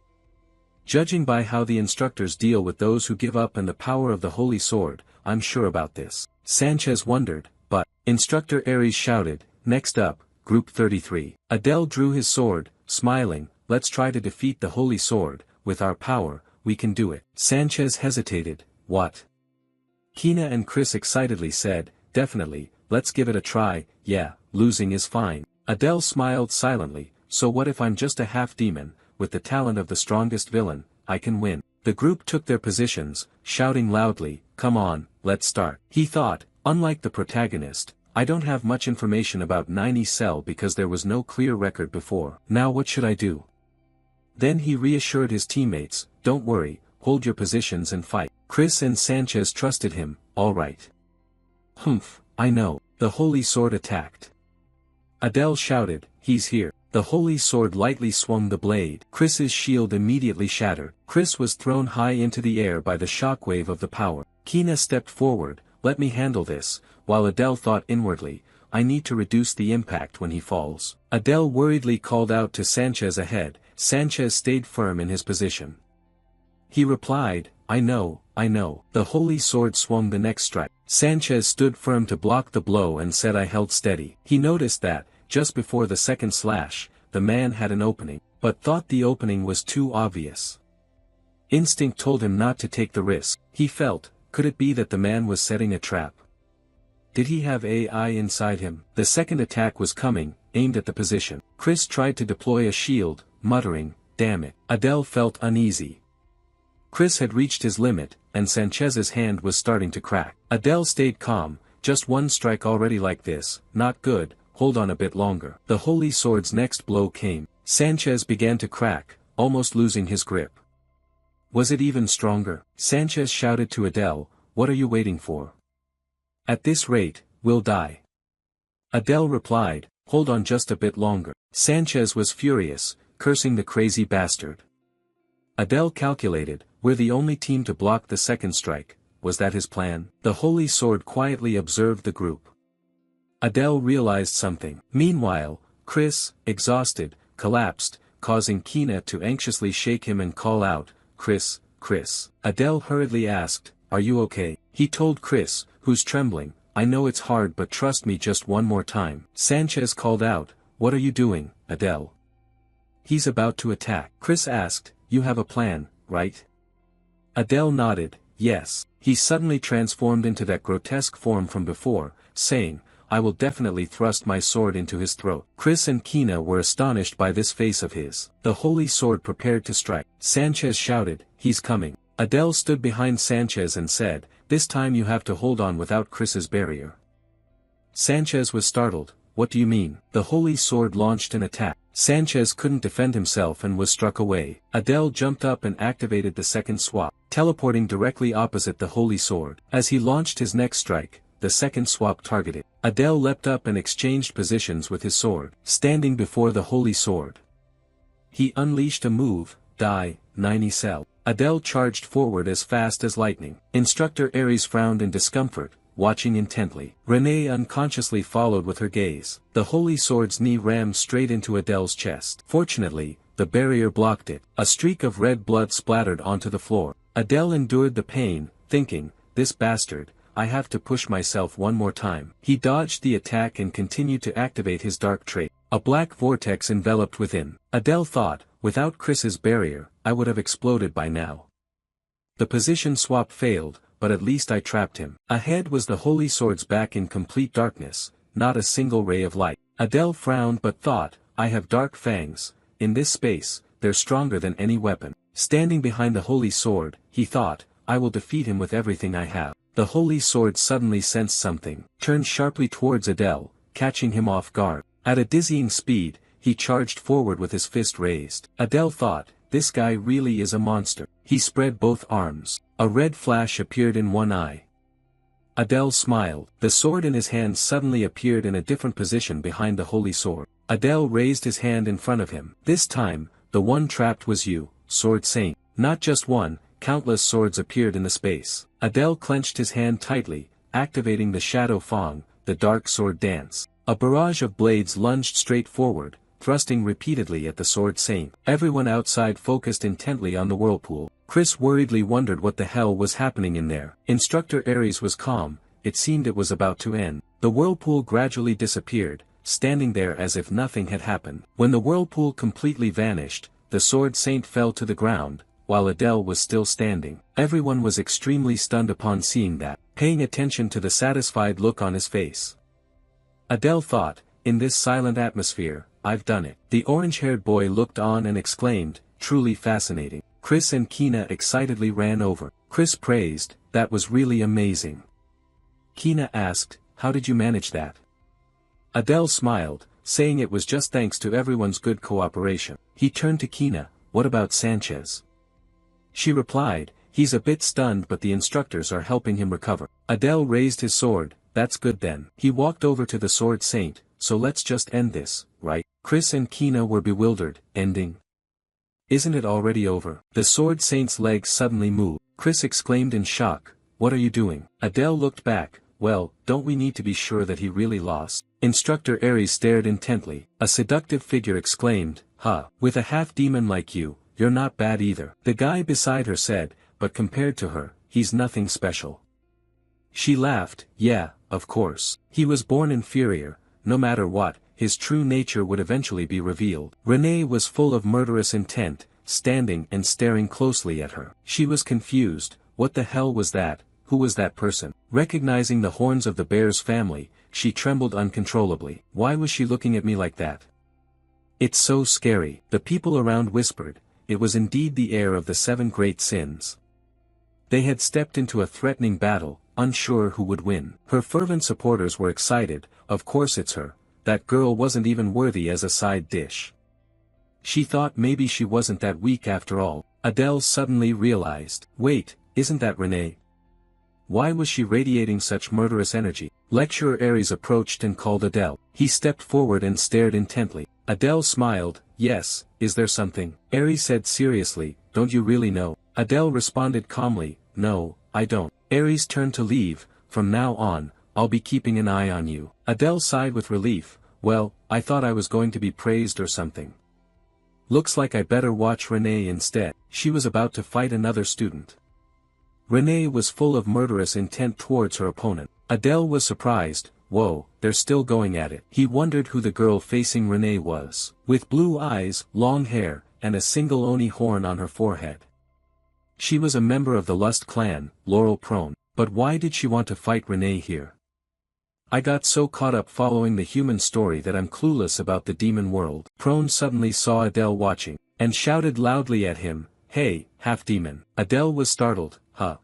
Judging by how the instructors deal with those who give up and the power of the Holy Sword, I'm sure about this. Sanchez wondered, but, Instructor Ares shouted, next up, Group 33. Adele drew his sword, smiling, let's try to defeat the Holy Sword. With our power, we can do it. Sanchez hesitated. What? Kina and Chris excitedly said, definitely, let's give it a try. Yeah, losing is fine. Adele smiled silently. So what if I'm just a half-demon, with the talent of the strongest villain, I can win. The group took their positions, shouting loudly, come on, let's start. He thought, unlike the protagonist, I don't have much information about 90 Cell because there was no clear record before. Now what should I do? Then he reassured his teammates, don't worry, hold your positions and fight. Chris and Sanchez trusted him, alright. Humph, I know. The Holy Sword attacked. Adele shouted, he's here. The Holy Sword lightly swung the blade. Chris's shield immediately shattered. Chris was thrown high into the air by the shockwave of the power. Kina stepped forward, let me handle this, while Adele thought inwardly, I need to reduce the impact when he falls. Adele worriedly called out to Sanchez ahead. Sanchez stayed firm in his position. He replied, I know. The Holy Sword swung the next strike. Sanchez stood firm to block the blow and said I held steady. He noticed that, just before the second slash, the man had an opening, but thought the opening was too obvious. Instinct told him not to take the risk. He felt, could it be that the man was setting a trap? Did he have AI inside him? The second attack was coming, aimed at the position. Chris tried to deploy a shield, muttering, damn it. Adele felt uneasy. Chris had reached his limit, and Sanchez's hand was starting to crack. Adele stayed calm, just one strike already like this, not good. Hold on a bit longer. The Holy Sword's next blow came. Sanchez began to crack, almost losing his grip. Was it even stronger? Sanchez shouted to Adele, what are you waiting for? At this rate, we'll die. Adele replied, hold on just a bit longer. Sanchez was furious, cursing the crazy bastard. Adele calculated, we're the only team to block the second strike. Was that his plan? The Holy Sword quietly observed the group. Adele realized something. Meanwhile, Chris, exhausted, collapsed, causing Kina to anxiously shake him and call out, Chris. Adele hurriedly asked, are you okay? He told Chris, who's trembling, I know it's hard but trust me just one more time. Sanchez called out, what are you doing, Adele? He's about to attack. Chris asked, you have a plan, right? Adele nodded, yes. He suddenly transformed into that grotesque form from before, saying, I will definitely thrust my sword into his throat. Chris and Kina were astonished by this face of his. The Holy Sword prepared to strike. Sanchez shouted, he's coming. Adele stood behind Sanchez and said, this time you have to hold on without Chris's barrier. Sanchez was startled, what do you mean? The Holy Sword launched an attack. Sanchez couldn't defend himself and was struck away. Adele jumped up and activated the second swap, teleporting directly opposite the Holy Sword. As he launched his next strike, the second swap targeted. Adele leapt up and exchanged positions with his sword, standing before the Holy Sword. He unleashed a move, Die, 90 Cell. Adele charged forward as fast as lightning. Instructor Ares frowned in discomfort, watching intently. Renee unconsciously followed with her gaze. The Holy Sword's knee rammed straight into Adele's chest. Fortunately, the barrier blocked it. A streak of red blood splattered onto the floor. Adele endured the pain, thinking, this bastard, I have to push myself one more time. He dodged the attack and continued to activate his dark trait. A black vortex enveloped within. Adele thought, without Chris's barrier, I would have exploded by now. The position swap failed, but at least I trapped him. Ahead was the Holy Sword's back in complete darkness, not a single ray of light. Adele frowned but thought, I have dark fangs, in this space, they're stronger than any weapon. Standing behind the Holy Sword, he thought, I will defeat him with everything I have. The Holy Sword suddenly sensed something, turned sharply towards Adele, catching him off guard. At a dizzying speed, he charged forward with his fist raised. Adele thought, this guy really is a monster. He spread both arms. A red flash appeared in one eye. Adele smiled. The sword in his hand suddenly appeared in a different position behind the Holy Sword. Adele raised his hand in front of him. This time, the one trapped was you, Sword Saint. Not just one, countless swords appeared in the space. Adele clenched his hand tightly, activating the Shadow Fong, the Dark Sword Dance. A barrage of blades lunged straight forward, thrusting repeatedly at the Sword Saint. Everyone outside focused intently on the whirlpool. Chris worriedly wondered what the hell was happening in there. Instructor Ares was calm, it seemed it was about to end. The whirlpool gradually disappeared, standing there as if nothing had happened. When the whirlpool completely vanished, the sword saint fell to the ground, while Adele was still standing. Everyone was extremely stunned upon seeing that, paying attention to the satisfied look on his face. Adele thought, in this silent atmosphere, I've done it. The orange-haired boy looked on and exclaimed, truly fascinating. Chris and Kina excitedly ran over. Chris praised, that was really amazing. Kina asked, how did you manage that? Adele smiled, saying it was just thanks to everyone's good cooperation. He turned to Kina, what about Sanchez? She replied, he's a bit stunned but the instructors are helping him recover. Adele raised his sword, that's good then. He walked over to the sword saint, so let's just end this, right? Chris and Kina were bewildered, ending? Isn't it already over? The sword saint's legs suddenly moved. Chris exclaimed in shock, what are you doing? Adele looked back, well, don't we need to be sure that he really lost? Instructor Aries stared intently. A seductive figure exclaimed, huh, with a half-demon like you, you're not bad either. The guy beside her said, but compared to her, he's nothing special. She laughed, yeah, of course. He was born inferior, no matter what, his true nature would eventually be revealed. Renee was full of murderous intent, standing and staring closely at her. She was confused, what the hell was that, who was that person? Recognizing the horns of the bear's family, she trembled uncontrollably. Why was she looking at me like that? It's so scary. The people around whispered, it was indeed the heir of the 7 great sins. They had stepped into a threatening battle, unsure who would win. Her fervent supporters were excited, of course it's her, that girl wasn't even worthy as a side dish. She thought maybe she wasn't that weak after all. Adele suddenly realized, wait, isn't that Renee? Why was she radiating such murderous energy? Lecturer Aries approached and called Adele. He stepped forward and stared intently. Adele smiled, yes, is there something? Aries said seriously, don't you really know? Adele responded calmly, no, I don't. Aries turned to leave, from now on, I'll be keeping an eye on you. Adele sighed with relief, well, I thought I was going to be praised or something. Looks like I better watch Renee instead. She was about to fight another student. Renee was full of murderous intent towards her opponent. Adele was surprised, whoa, they're still going at it. He wondered who the girl facing Renee was. With blue eyes, long hair, and a single oni horn on her forehead. She was a member of the Lust clan, Laurel Prone. But why did she want to fight Renee here? I got so caught up following the human story that I'm clueless about the demon world. Prone suddenly saw Adele watching, and shouted loudly at him, hey, half-demon. Adele was startled, huh?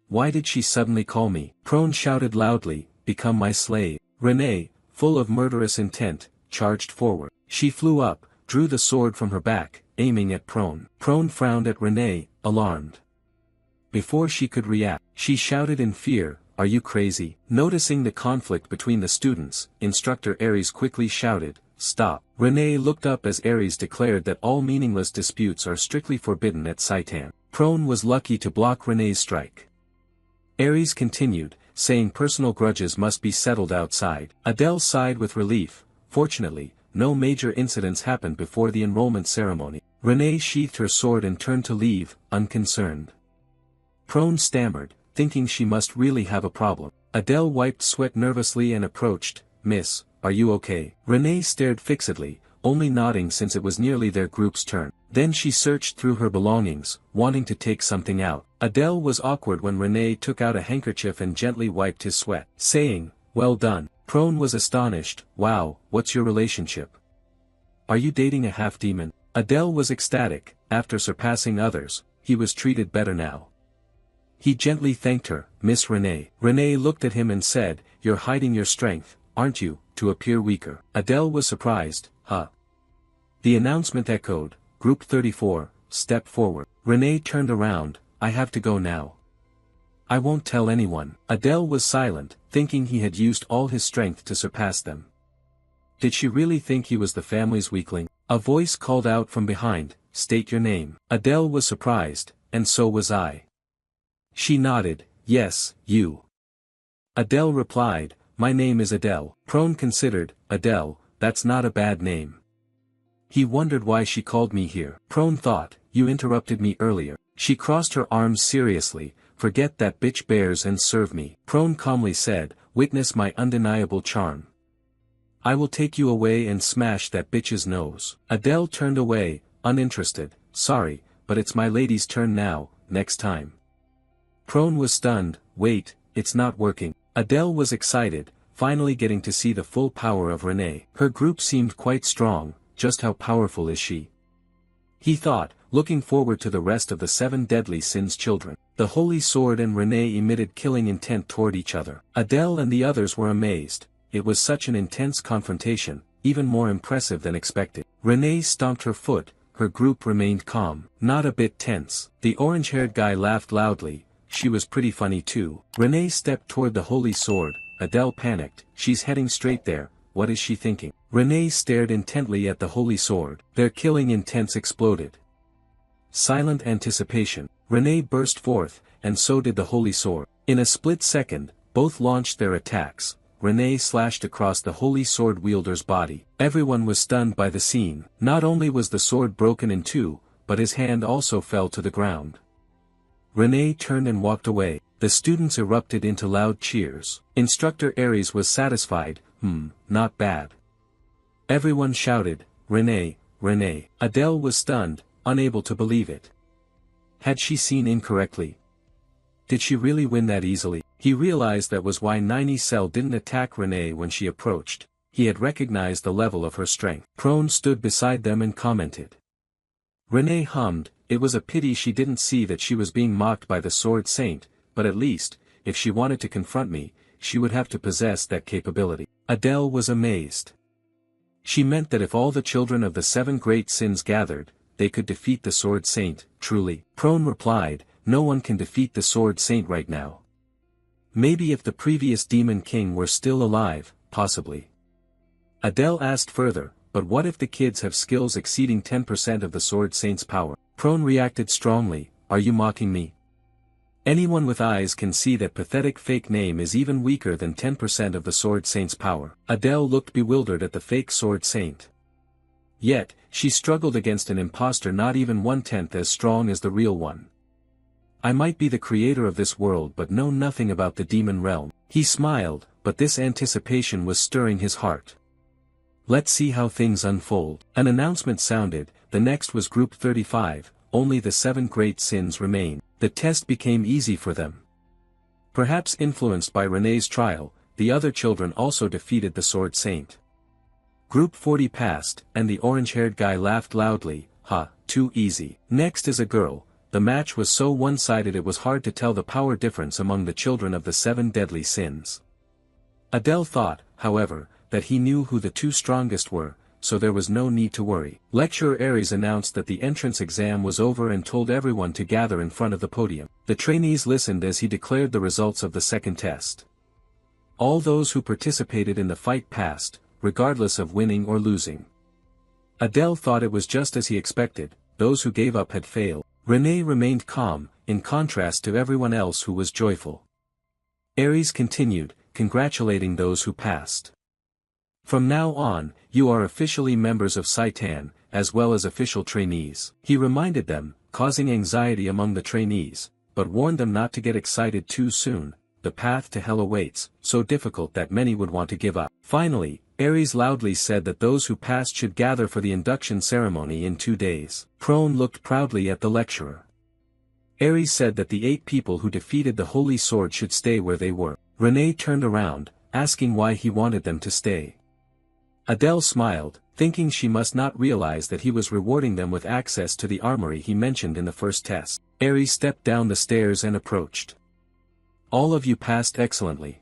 Why did she suddenly call me? Prone shouted loudly, become my slave. Renee, full of murderous intent, charged forward. She flew up, drew the sword from her back, aiming at Prone. Prone frowned at Renee, alarmed. Before she could react, she shouted in fear, are you crazy? Noticing the conflict between the students, Instructor Aries quickly shouted, stop. Renee looked up as Aries declared that all meaningless disputes are strictly forbidden at Saitan. Prone was lucky to block Renee's strike. Aries continued, saying personal grudges must be settled outside. Adele sighed with relief, fortunately, no major incidents happened before the enrollment ceremony. Renee sheathed her sword and turned to leave, unconcerned. Prone stammered, thinking she must really have a problem. Adele wiped sweat nervously and approached, Miss, are you okay? Renee stared fixedly, only nodding since it was nearly their group's turn. Then she searched through her belongings, wanting to take something out. Adele was awkward when Renee took out a handkerchief and gently wiped his sweat, saying, well done. Prone was astonished, wow, what's your relationship? Are you dating a half-demon? Adele was ecstatic, after surpassing others, he was treated better now. He gently thanked her, Miss Renee. Renee looked at him and said, you're hiding your strength, aren't you, to appear weaker? Adele was surprised, huh? The announcement echoed, Group 34, step forward. Renee turned around, I have to go now. I won't tell anyone. Adele was silent, thinking he had used all his strength to surpass them. Did she really think he was the family's weakling? A voice called out from behind, state your name. Adele was surprised, and so was I. She nodded, yes, you. Adele replied, my name is Adele. Prone considered, Adele, that's not a bad name. He wondered why she called me here. Prone thought, you interrupted me earlier. She crossed her arms seriously, forget that bitch bears and serve me. Prone calmly said, witness my undeniable charm. I will take you away and smash that bitch's nose. Adele turned away, uninterested, sorry, but it's my lady's turn now, next time. Prone was stunned, wait, it's not working. Adele was excited, finally getting to see the full power of Renee. Her group seemed quite strong, just how powerful is she? He thought, looking forward to the rest of the 7 deadly sins children. The holy sword and Renee emitted killing intent toward each other. Adele and the others were amazed, it was such an intense confrontation, even more impressive than expected. Renee stomped her foot, her group remained calm, not a bit tense. The orange-haired guy laughed loudly, she was pretty funny too. Renee stepped toward the holy sword, Adele panicked, she's heading straight there, what is she thinking? Renee stared intently at the holy sword, their killing intents exploded. Silent anticipation. Renee burst forth, and so did the holy sword. In a split second, both launched their attacks. Renee slashed across the holy sword wielder's body. Everyone was stunned by the scene. Not only was the sword broken in two, but his hand also fell to the ground. Renee turned and walked away. The students erupted into loud cheers. Instructor Aries was satisfied, not bad. Everyone shouted, Renee, Renee. Adele was stunned, unable to believe it. Had she seen incorrectly? Did she really win that easily? He realized that was why Nini Cell didn't attack Renee when she approached. He had recognized the level of her strength. Prone stood beside them and commented. Renee hummed, it was a pity she didn't see that she was being mocked by the Sword Saint, but at least, if she wanted to confront me, she would have to possess that capability. Adele was amazed. She meant that if all the children of the 7 great sins gathered, they could defeat the Sword Saint, truly. Prone replied, no one can defeat the Sword Saint right now. Maybe if the previous Demon King were still alive, possibly. Adele asked further, but what if the kids have skills exceeding 10% of the Sword Saint's power? Prone reacted strongly, are you mocking me? Anyone with eyes can see that pathetic fake name is even weaker than 10% of the Sword Saint's power. Adele looked bewildered at the fake Sword Saint. Yet, she struggled against an imposter not even 1/10 as strong as the real one. I might be the creator of this world but know nothing about the demon realm. He smiled, but this anticipation was stirring his heart. Let's see how things unfold. An announcement sounded, the next was Group 35, only the 7 great sins remain. The test became easy for them. Perhaps influenced by Renee's trial, the other children also defeated the Sword Saint. Group 40 passed, and the orange-haired guy laughed loudly, too easy. Next is a girl. The match was so one-sided it was hard to tell the power difference among the children of the 7 deadly sins. Adele thought, however, that he knew who the 2 strongest were, so there was no need to worry. Lecturer Aries announced that the entrance exam was over and told everyone to gather in front of the podium. The trainees listened as he declared the results of the second test. All those who participated in the fight passed, regardless of winning or losing. Adele thought it was just as he expected, those who gave up had failed. Renee remained calm, in contrast to everyone else who was joyful. Aries continued, congratulating those who passed. From now on, you are officially members of Saitan, as well as official trainees. He reminded them, causing anxiety among the trainees, but warned them not to get excited too soon. The path to hell awaits, so difficult that many would want to give up. Finally, Aries loudly said that those who passed should gather for the induction ceremony in 2 days. Prone looked proudly at the lecturer. Aries said that the 8 people who defeated the Holy Sword should stay where they were. Renee turned around, asking why he wanted them to stay. Adele smiled, thinking she must not realize that he was rewarding them with access to the armory he mentioned in the first test. Aries stepped down the stairs and approached. All of you passed excellently.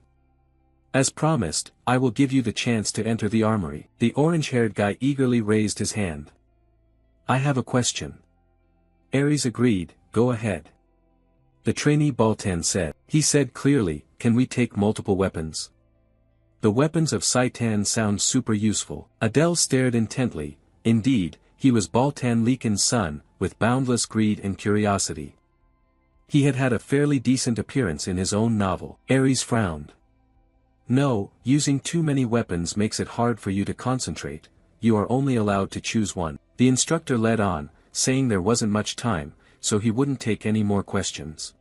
As promised, I will give you the chance to enter the armory. The orange-haired guy eagerly raised his hand. I have a question. Aries agreed, go ahead. The trainee Baltan said. He said clearly, can we take multiple weapons? The weapons of Saitan sound super useful. Adele stared intently. Indeed, he was Baltan Lekin's son, with boundless greed and curiosity. He had had a fairly decent appearance in his own novel. Aries frowned. No, using too many weapons makes it hard for you to concentrate. You are only allowed to choose one. The instructor led on, saying there wasn't much time, so he wouldn't take any more questions.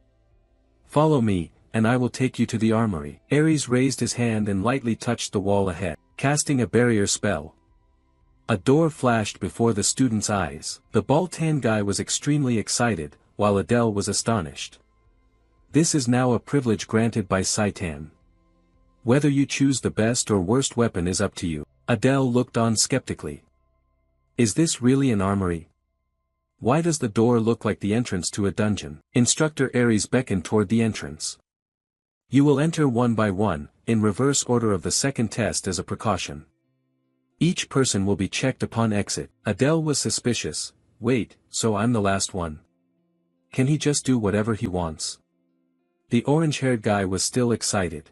Follow me, and I will take you to the armory. Aries raised his hand and lightly touched the wall ahead, casting a barrier spell. A door flashed before the student's eyes. The Baltan guy was extremely excited, while Adele was astonished. This is now a privilege granted by Saitan. Whether you choose the best or worst weapon is up to you. Adele looked on skeptically. Is this really an armory? Why does the door look like the entrance to a dungeon? Instructor Aries beckoned toward the entrance. You will enter one by one, in reverse order of the second test as a precaution. Each person will be checked upon exit. Adele was suspicious. Wait, so I'm the last one? Can he just do whatever he wants? The orange-haired guy was still excited.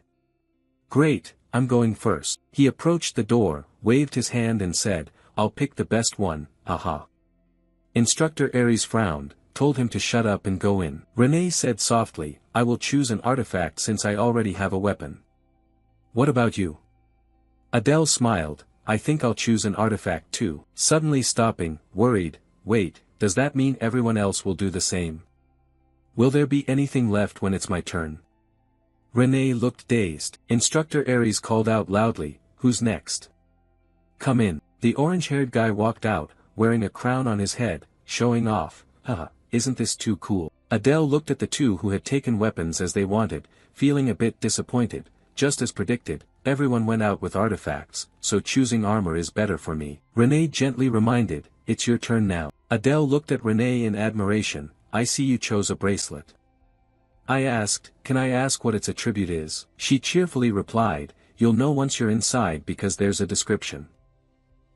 Great, I'm going first. He approached the door, waved his hand and said, I'll pick the best one, haha. Instructor Aries frowned, told him to shut up and go in. Renee said softly, I will choose an artifact since I already have a weapon. What about you? Adele smiled, I think I'll choose an artifact too. Suddenly stopping, worried, wait, does that mean everyone else will do the same? Will there be anything left when it's my turn? Renee looked dazed. Instructor Aries called out loudly, who's next? Come in. The orange-haired guy walked out, wearing a crown on his head, showing off, haha, isn't this too cool? Adele looked at the two who had taken weapons as they wanted, feeling a bit disappointed. Just as predicted, everyone went out with artifacts, so choosing armor is better for me. Renee gently reminded, it's your turn now. Adele looked at Renee in admiration, I see you chose a bracelet. I asked, can I ask what its attribute is? She cheerfully replied, you'll know once you're inside because there's a description.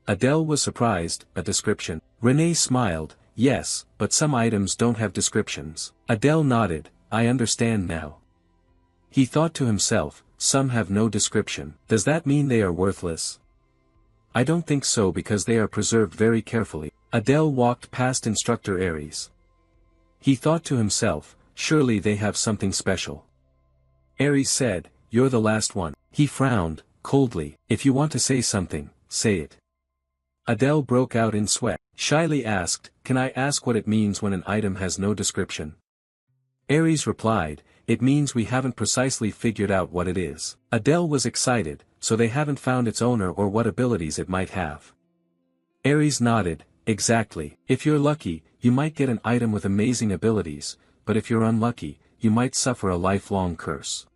Adele was surprised, a description? Renee smiled, yes, but some items don't have descriptions. Adele nodded, I understand now. He thought to himself, some have no description. Does that mean they are worthless? I don't think so because they are preserved very carefully. Adele walked past Instructor Aries. He thought to himself, surely they have something special. Aries said, you're the last one. He frowned, coldly, if you want to say something, say it. Adele broke out in sweat, shyly asked, can I ask what it means when an item has no description? Aries replied, it means we haven't precisely figured out what it is. Adele was excited, so they haven't found its owner or what abilities it might have. Aries nodded, exactly. If you're lucky, you might get an item with amazing abilities, but if you're unlucky, you might suffer a lifelong curse.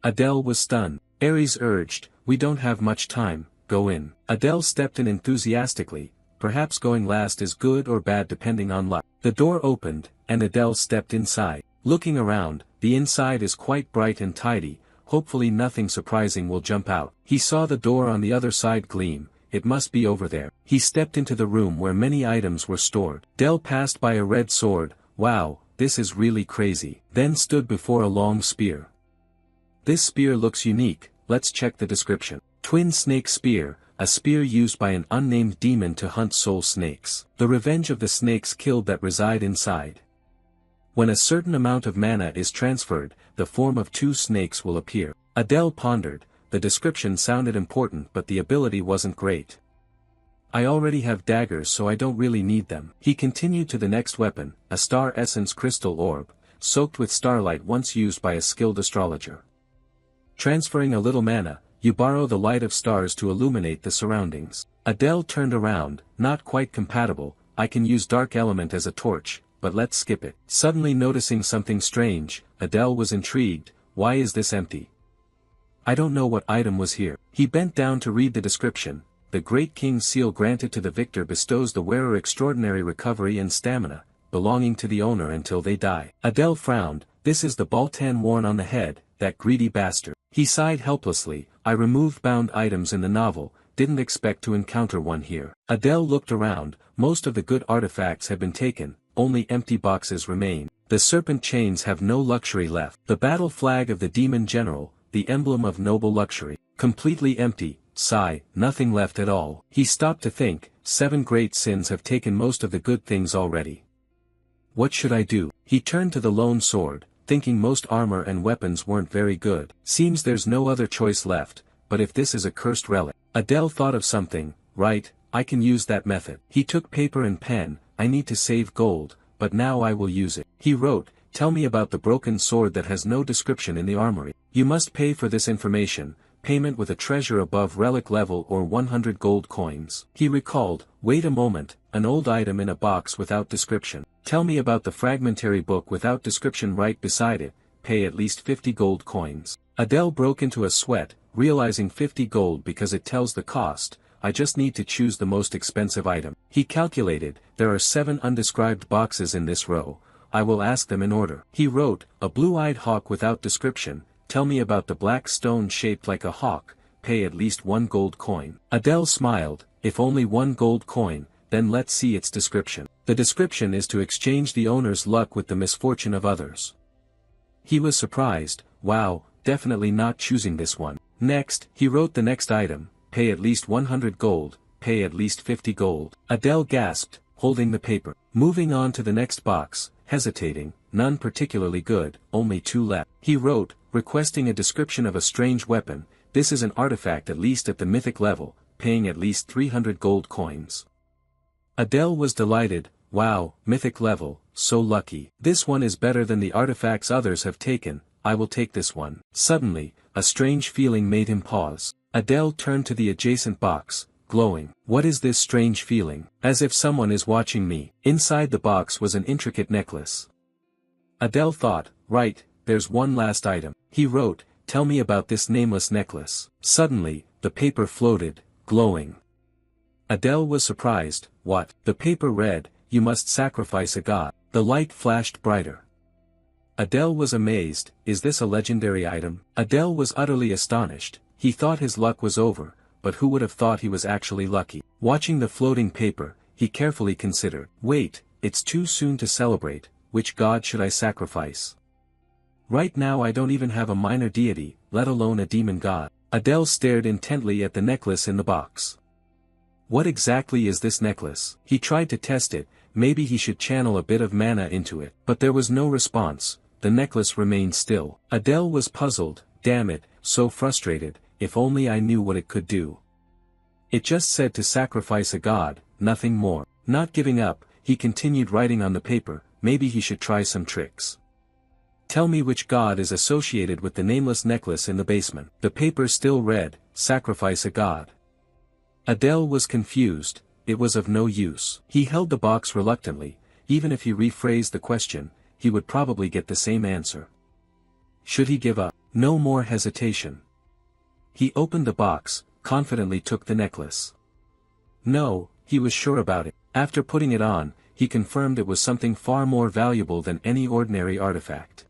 Adele was stunned. Aries urged, we don't have much time, go in. Adele stepped in enthusiastically, perhaps going last is good or bad depending on luck. The door opened, and Adele stepped inside. Looking around, the inside is quite bright and tidy, hopefully nothing surprising will jump out. He saw the door on the other side gleam, it must be over there. He stepped into the room where many items were stored. Adele passed by a red sword, wow, this is really crazy. Then stood before a long spear. This spear looks unique, let's check the description. Twin snake spear, a spear used by an unnamed demon to hunt soul snakes. The revenge of the snakes killed that reside inside. When a certain amount of mana is transferred, the form of two snakes will appear. Adele pondered, the description sounded important but the ability wasn't great. I already have daggers so I don't really need them. He continued to the next weapon, a star essence crystal orb, soaked with starlight once used by a skilled astrologer. Transferring a little mana, you borrow the light of stars to illuminate the surroundings. Adele turned around, not quite compatible, I can use dark element as a torch, but let's skip it. Suddenly noticing something strange, Adele was intrigued, why is this empty? I don't know what item was here. He bent down to read the description, the Great King's seal granted to the victor bestows the wearer extraordinary recovery and stamina, belonging to the owner until they die. Adele frowned, this is the Baltan worn on the head, that greedy bastard. He sighed helplessly, I removed bound items in the novel, didn't expect to encounter one here. Adele looked around, most of the good artifacts had been taken, only empty boxes remain. The serpent chains have no luxury left. The battle flag of the demon general, the emblem of noble luxury, completely empty, sigh, nothing left at all. He stopped to think, 7 great sins have taken most of the good things already. What should I do? He turned to the lone sword, thinking most armor and weapons weren't very good. Seems there's no other choice left, but if this is a cursed relic. Adele thought of something, right, I can use that method. He took paper and pen, I need to save gold, but now I will use it. He wrote, tell me about the broken sword that has no description in the armory. You must pay for this information, payment with a treasure above relic level or 100 gold coins. He recalled, wait a moment, an old item in a box without description. Tell me about the fragmentary book without description right beside it, pay at least 50 gold coins. Adele broke into a sweat, realizing 50 gold because it tells the cost. I just need to choose the most expensive item. He calculated, there are 7 undescribed boxes in this row, I will ask them in order. He wrote, a blue-eyed hawk without description, tell me about the black stone shaped like a hawk, pay at least 1 gold coin. Adele smiled, if only 1 gold coin, then let's see its description. The description is to exchange the owner's luck with the misfortune of others. He was surprised, wow, definitely not choosing this one. Next, he wrote the next item, pay at least 100 gold, pay at least 50 gold. Adele gasped, holding the paper. Moving on to the next box, hesitating, none particularly good, only 2 left. He wrote, requesting a description of a strange weapon, this is an artifact at least at the mythic level, paying at least 300 gold coins. Adele was delighted, wow, mythic level, so lucky. This one is better than the artifacts others have taken, I will take this one. Suddenly, a strange feeling made him pause. Adele turned to the adjacent box, glowing. What is this strange feeling? As if someone is watching me. Inside the box was an intricate necklace. Adele thought, right, there's one last item. He wrote, tell me about this nameless necklace. Suddenly, the paper floated, glowing. Adele was surprised, what? The paper read, you must sacrifice a god. The light flashed brighter. Adele was amazed, is this a legendary item? Adele was utterly astonished, he thought his luck was over, but who would have thought he was actually lucky? Watching the floating paper, he carefully considered, wait, it's too soon to celebrate, which god should I sacrifice? Right now I don't even have a minor deity, let alone a demon god. Adele stared intently at the necklace in the box. What exactly is this necklace? He tried to test it, maybe he should channel a bit of mana into it. But there was no response, the necklace remained still. Adele was puzzled, damn it, so frustrated, if only I knew what it could do. It just said to sacrifice a god, nothing more. Not giving up, he continued writing on the paper, maybe he should try some tricks. Tell me which god is associated with the nameless necklace in the basement. The paper still read, sacrifice a god. Adele was confused, it was of no use. He held the box reluctantly, even if he rephrased the question, he would probably get the same answer. Should he give up? No more hesitation. He opened the box, confidently took the necklace. No, he was sure about it. After putting it on, he confirmed it was something far more valuable than any ordinary artifact.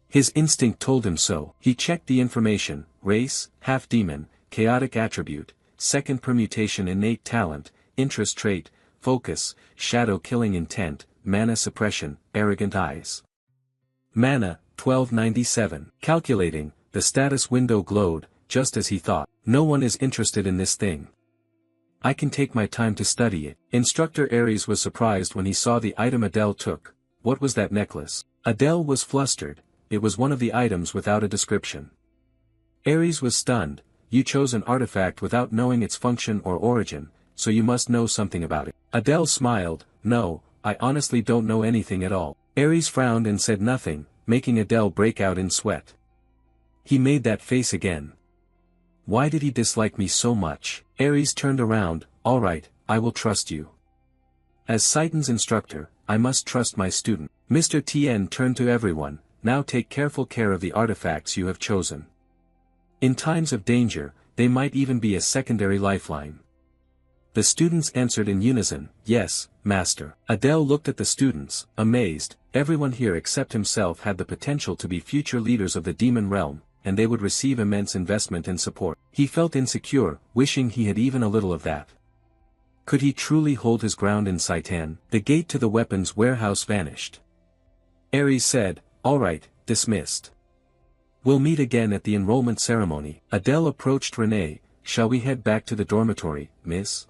His instinct told him so. He checked the information, race, half-demon, chaotic attribute, second permutation innate talent, interest trait, focus, shadow-killing intent, mana suppression, arrogant eyes. Mana, 1297. Calculating, the status window glowed, just as he thought. No one is interested in this thing. I can take my time to study it. Instructor Aries was surprised when he saw the item Adele took. What was that necklace? Adele was flustered, it was one of the items without a description. Aries was stunned, you chose an artifact without knowing its function or origin, so you must know something about it. Adele smiled, no, I honestly don't know anything at all. Aries frowned and said nothing, making Adele break out in sweat. He made that face again. Why did he dislike me so much? Aries turned around, alright, I will trust you. As Saiten's instructor, I must trust my student. Mr. Tien turned to everyone, now take careful care of the artifacts you have chosen. In times of danger, they might even be a secondary lifeline. The students answered in unison, yes, master. Adele looked at the students, amazed, everyone here except himself had the potential to be future leaders of the demon realm, and they would receive immense investment and support. He felt insecure, wishing he had even a little of that. Could he truly hold his ground in Saitan? The gate to the weapons warehouse vanished. Aries said, alright, dismissed. We'll meet again at the enrollment ceremony. Adele approached Renee, shall we head back to the dormitory, miss?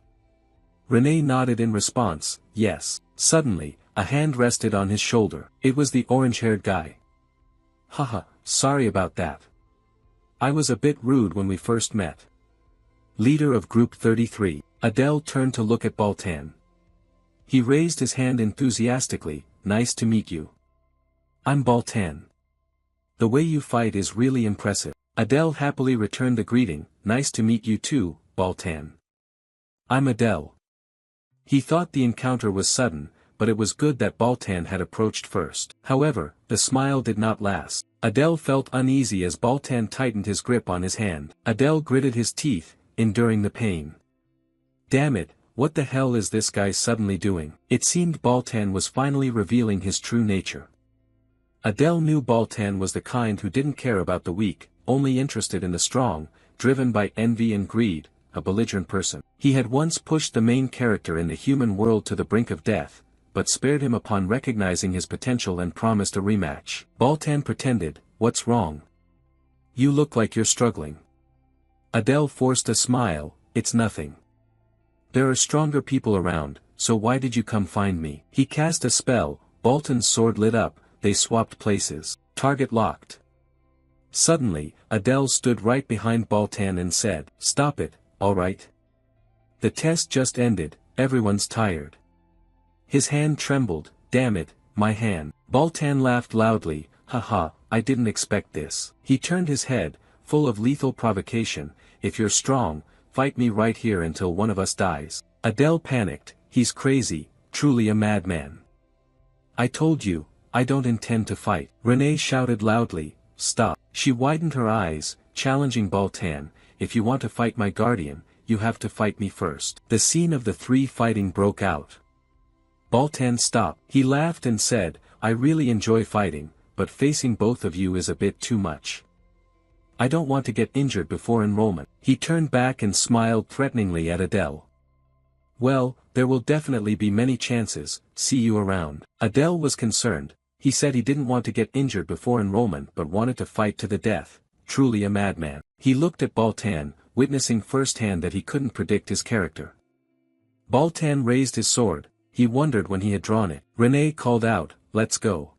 Renee nodded in response, yes. Suddenly, a hand rested on his shoulder. It was the orange-haired guy. Haha, sorry about that. I was a bit rude when we first met. Leader of Group 33. Adele turned to look at Baltan. He raised his hand enthusiastically, nice to meet you. I'm Baltan. The way you fight is really impressive. Adele happily returned the greeting, nice to meet you too, Baltan. I'm Adele. He thought the encounter was sudden, but it was good that Baltan had approached first. However, the smile did not last. Adele felt uneasy as Baltan tightened his grip on his hand. Adele gritted his teeth, enduring the pain. Damn it, what the hell is this guy suddenly doing? It seemed Baltan was finally revealing his true nature. Adele knew Baltan was the kind who didn't care about the weak, only interested in the strong, driven by envy and greed, a belligerent person. He had once pushed the main character in the human world to the brink of death, but spared him upon recognizing his potential and promised a rematch. Baltan pretended, what's wrong? You look like you're struggling. Adele forced a smile, it's nothing. There are stronger people around, so why did you come find me? He cast a spell, Baltan's sword lit up, they swapped places. Target locked. Suddenly, Adele stood right behind Baltan and said, stop it, alright? The test just ended, everyone's tired. His hand trembled, damn it, my hand. Baltan laughed loudly, haha, I didn't expect this. He turned his head, full of lethal provocation, if you're strong, fight me right here until one of us dies. Adele panicked, he's crazy, truly a madman. I told you, I don't intend to fight. Renee shouted loudly, stop. She widened her eyes, challenging Baltan, if you want to fight my guardian, you have to fight me first. The scene of the three fighting broke out. Baltan stopped. He laughed and said, I really enjoy fighting, but facing both of you is a bit too much. I don't want to get injured before enrollment. He turned back and smiled threateningly at Adele. Well, there will definitely be many chances, see you around. Adele was concerned. He said he didn't want to get injured before enrollment but wanted to fight to the death, truly a madman. He looked at Baltan, witnessing firsthand that he couldn't predict his character. Baltan raised his sword, he wondered when he had drawn it. Renee called out, let's go.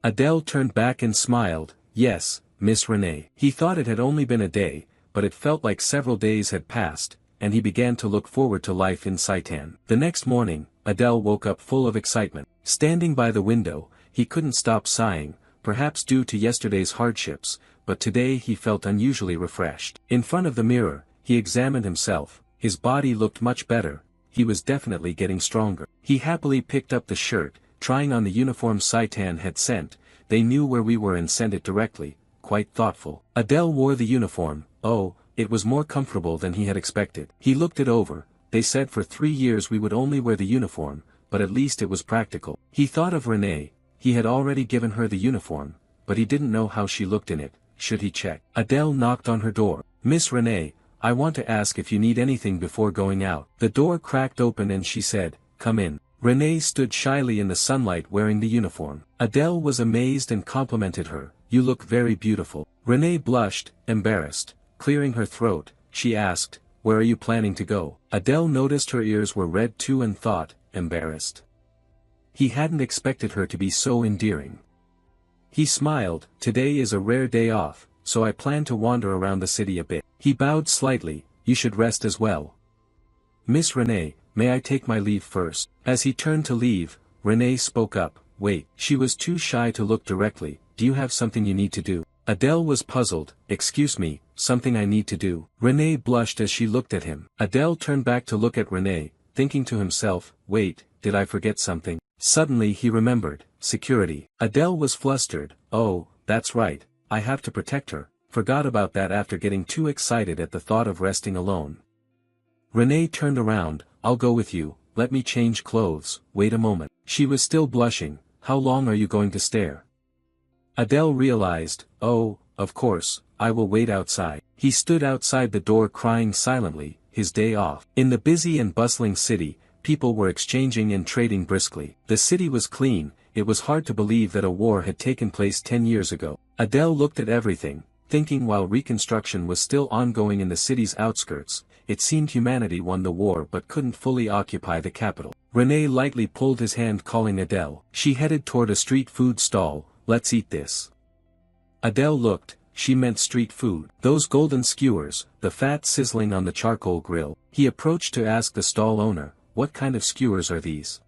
Adele turned back and smiled, yes, Miss Renee. He thought it had only been a day, but it felt like several days had passed, and he began to look forward to life in Saitan. The next morning, Adele woke up full of excitement. Standing by the window, he couldn't stop sighing, perhaps due to yesterday's hardships, but today he felt unusually refreshed. In front of the mirror, he examined himself, his body looked much better, he was definitely getting stronger. He happily picked up the shirt, trying on the uniform Saitan had sent, they knew where we were and sent it directly, quite thoughtful. Adele wore the uniform, oh, it was more comfortable than he had expected. He looked it over, they said for 3 years we would only wear the uniform, but at least it was practical. He thought of Renee. He had already given her the uniform, but he didn't know how she looked in it, should he check? Adele knocked on her door. Miss Renee, I want to ask if you need anything before going out. The door cracked open and she said, come in. Renee stood shyly in the sunlight wearing the uniform. Adele was amazed and complimented her, you look very beautiful. Renee blushed, embarrassed, clearing her throat, she asked, where are you planning to go? Adele noticed her ears were red too and thought, embarrassed. He hadn't expected her to be so endearing. He smiled, today is a rare day off, so I plan to wander around the city a bit. He bowed slightly, you should rest as well. Miss Renee, may I take my leave first? As he turned to leave, Renee spoke up, wait. She was too shy to look directly, do you have something you need to do? Adele was puzzled, excuse me, something I need to do. Renee blushed as she looked at him. Adele turned back to look at Renee, thinking to himself, wait, did I forget something? Suddenly he remembered, security. Adele was flustered, oh, that's right, I have to protect her, forgot about that after getting too excited at the thought of resting alone. Renee turned around, I'll go with you, let me change clothes, wait a moment. She was still blushing, how long are you going to stare? Adele realized, oh, of course, I will wait outside. He stood outside the door crying silently, his day off. In the busy and bustling city, people were exchanging and trading briskly. The city was clean, it was hard to believe that a war had taken place 10 years ago. Adele looked at everything, thinking while reconstruction was still ongoing in the city's outskirts, it seemed humanity won the war but couldn't fully occupy the capital. Renee lightly pulled his hand calling Adele. She headed toward a street food stall, let's eat this. Adele looked, she meant street food. Those golden skewers, the fat sizzling on the charcoal grill. He approached to ask the stall owner, what kind of skewers are these?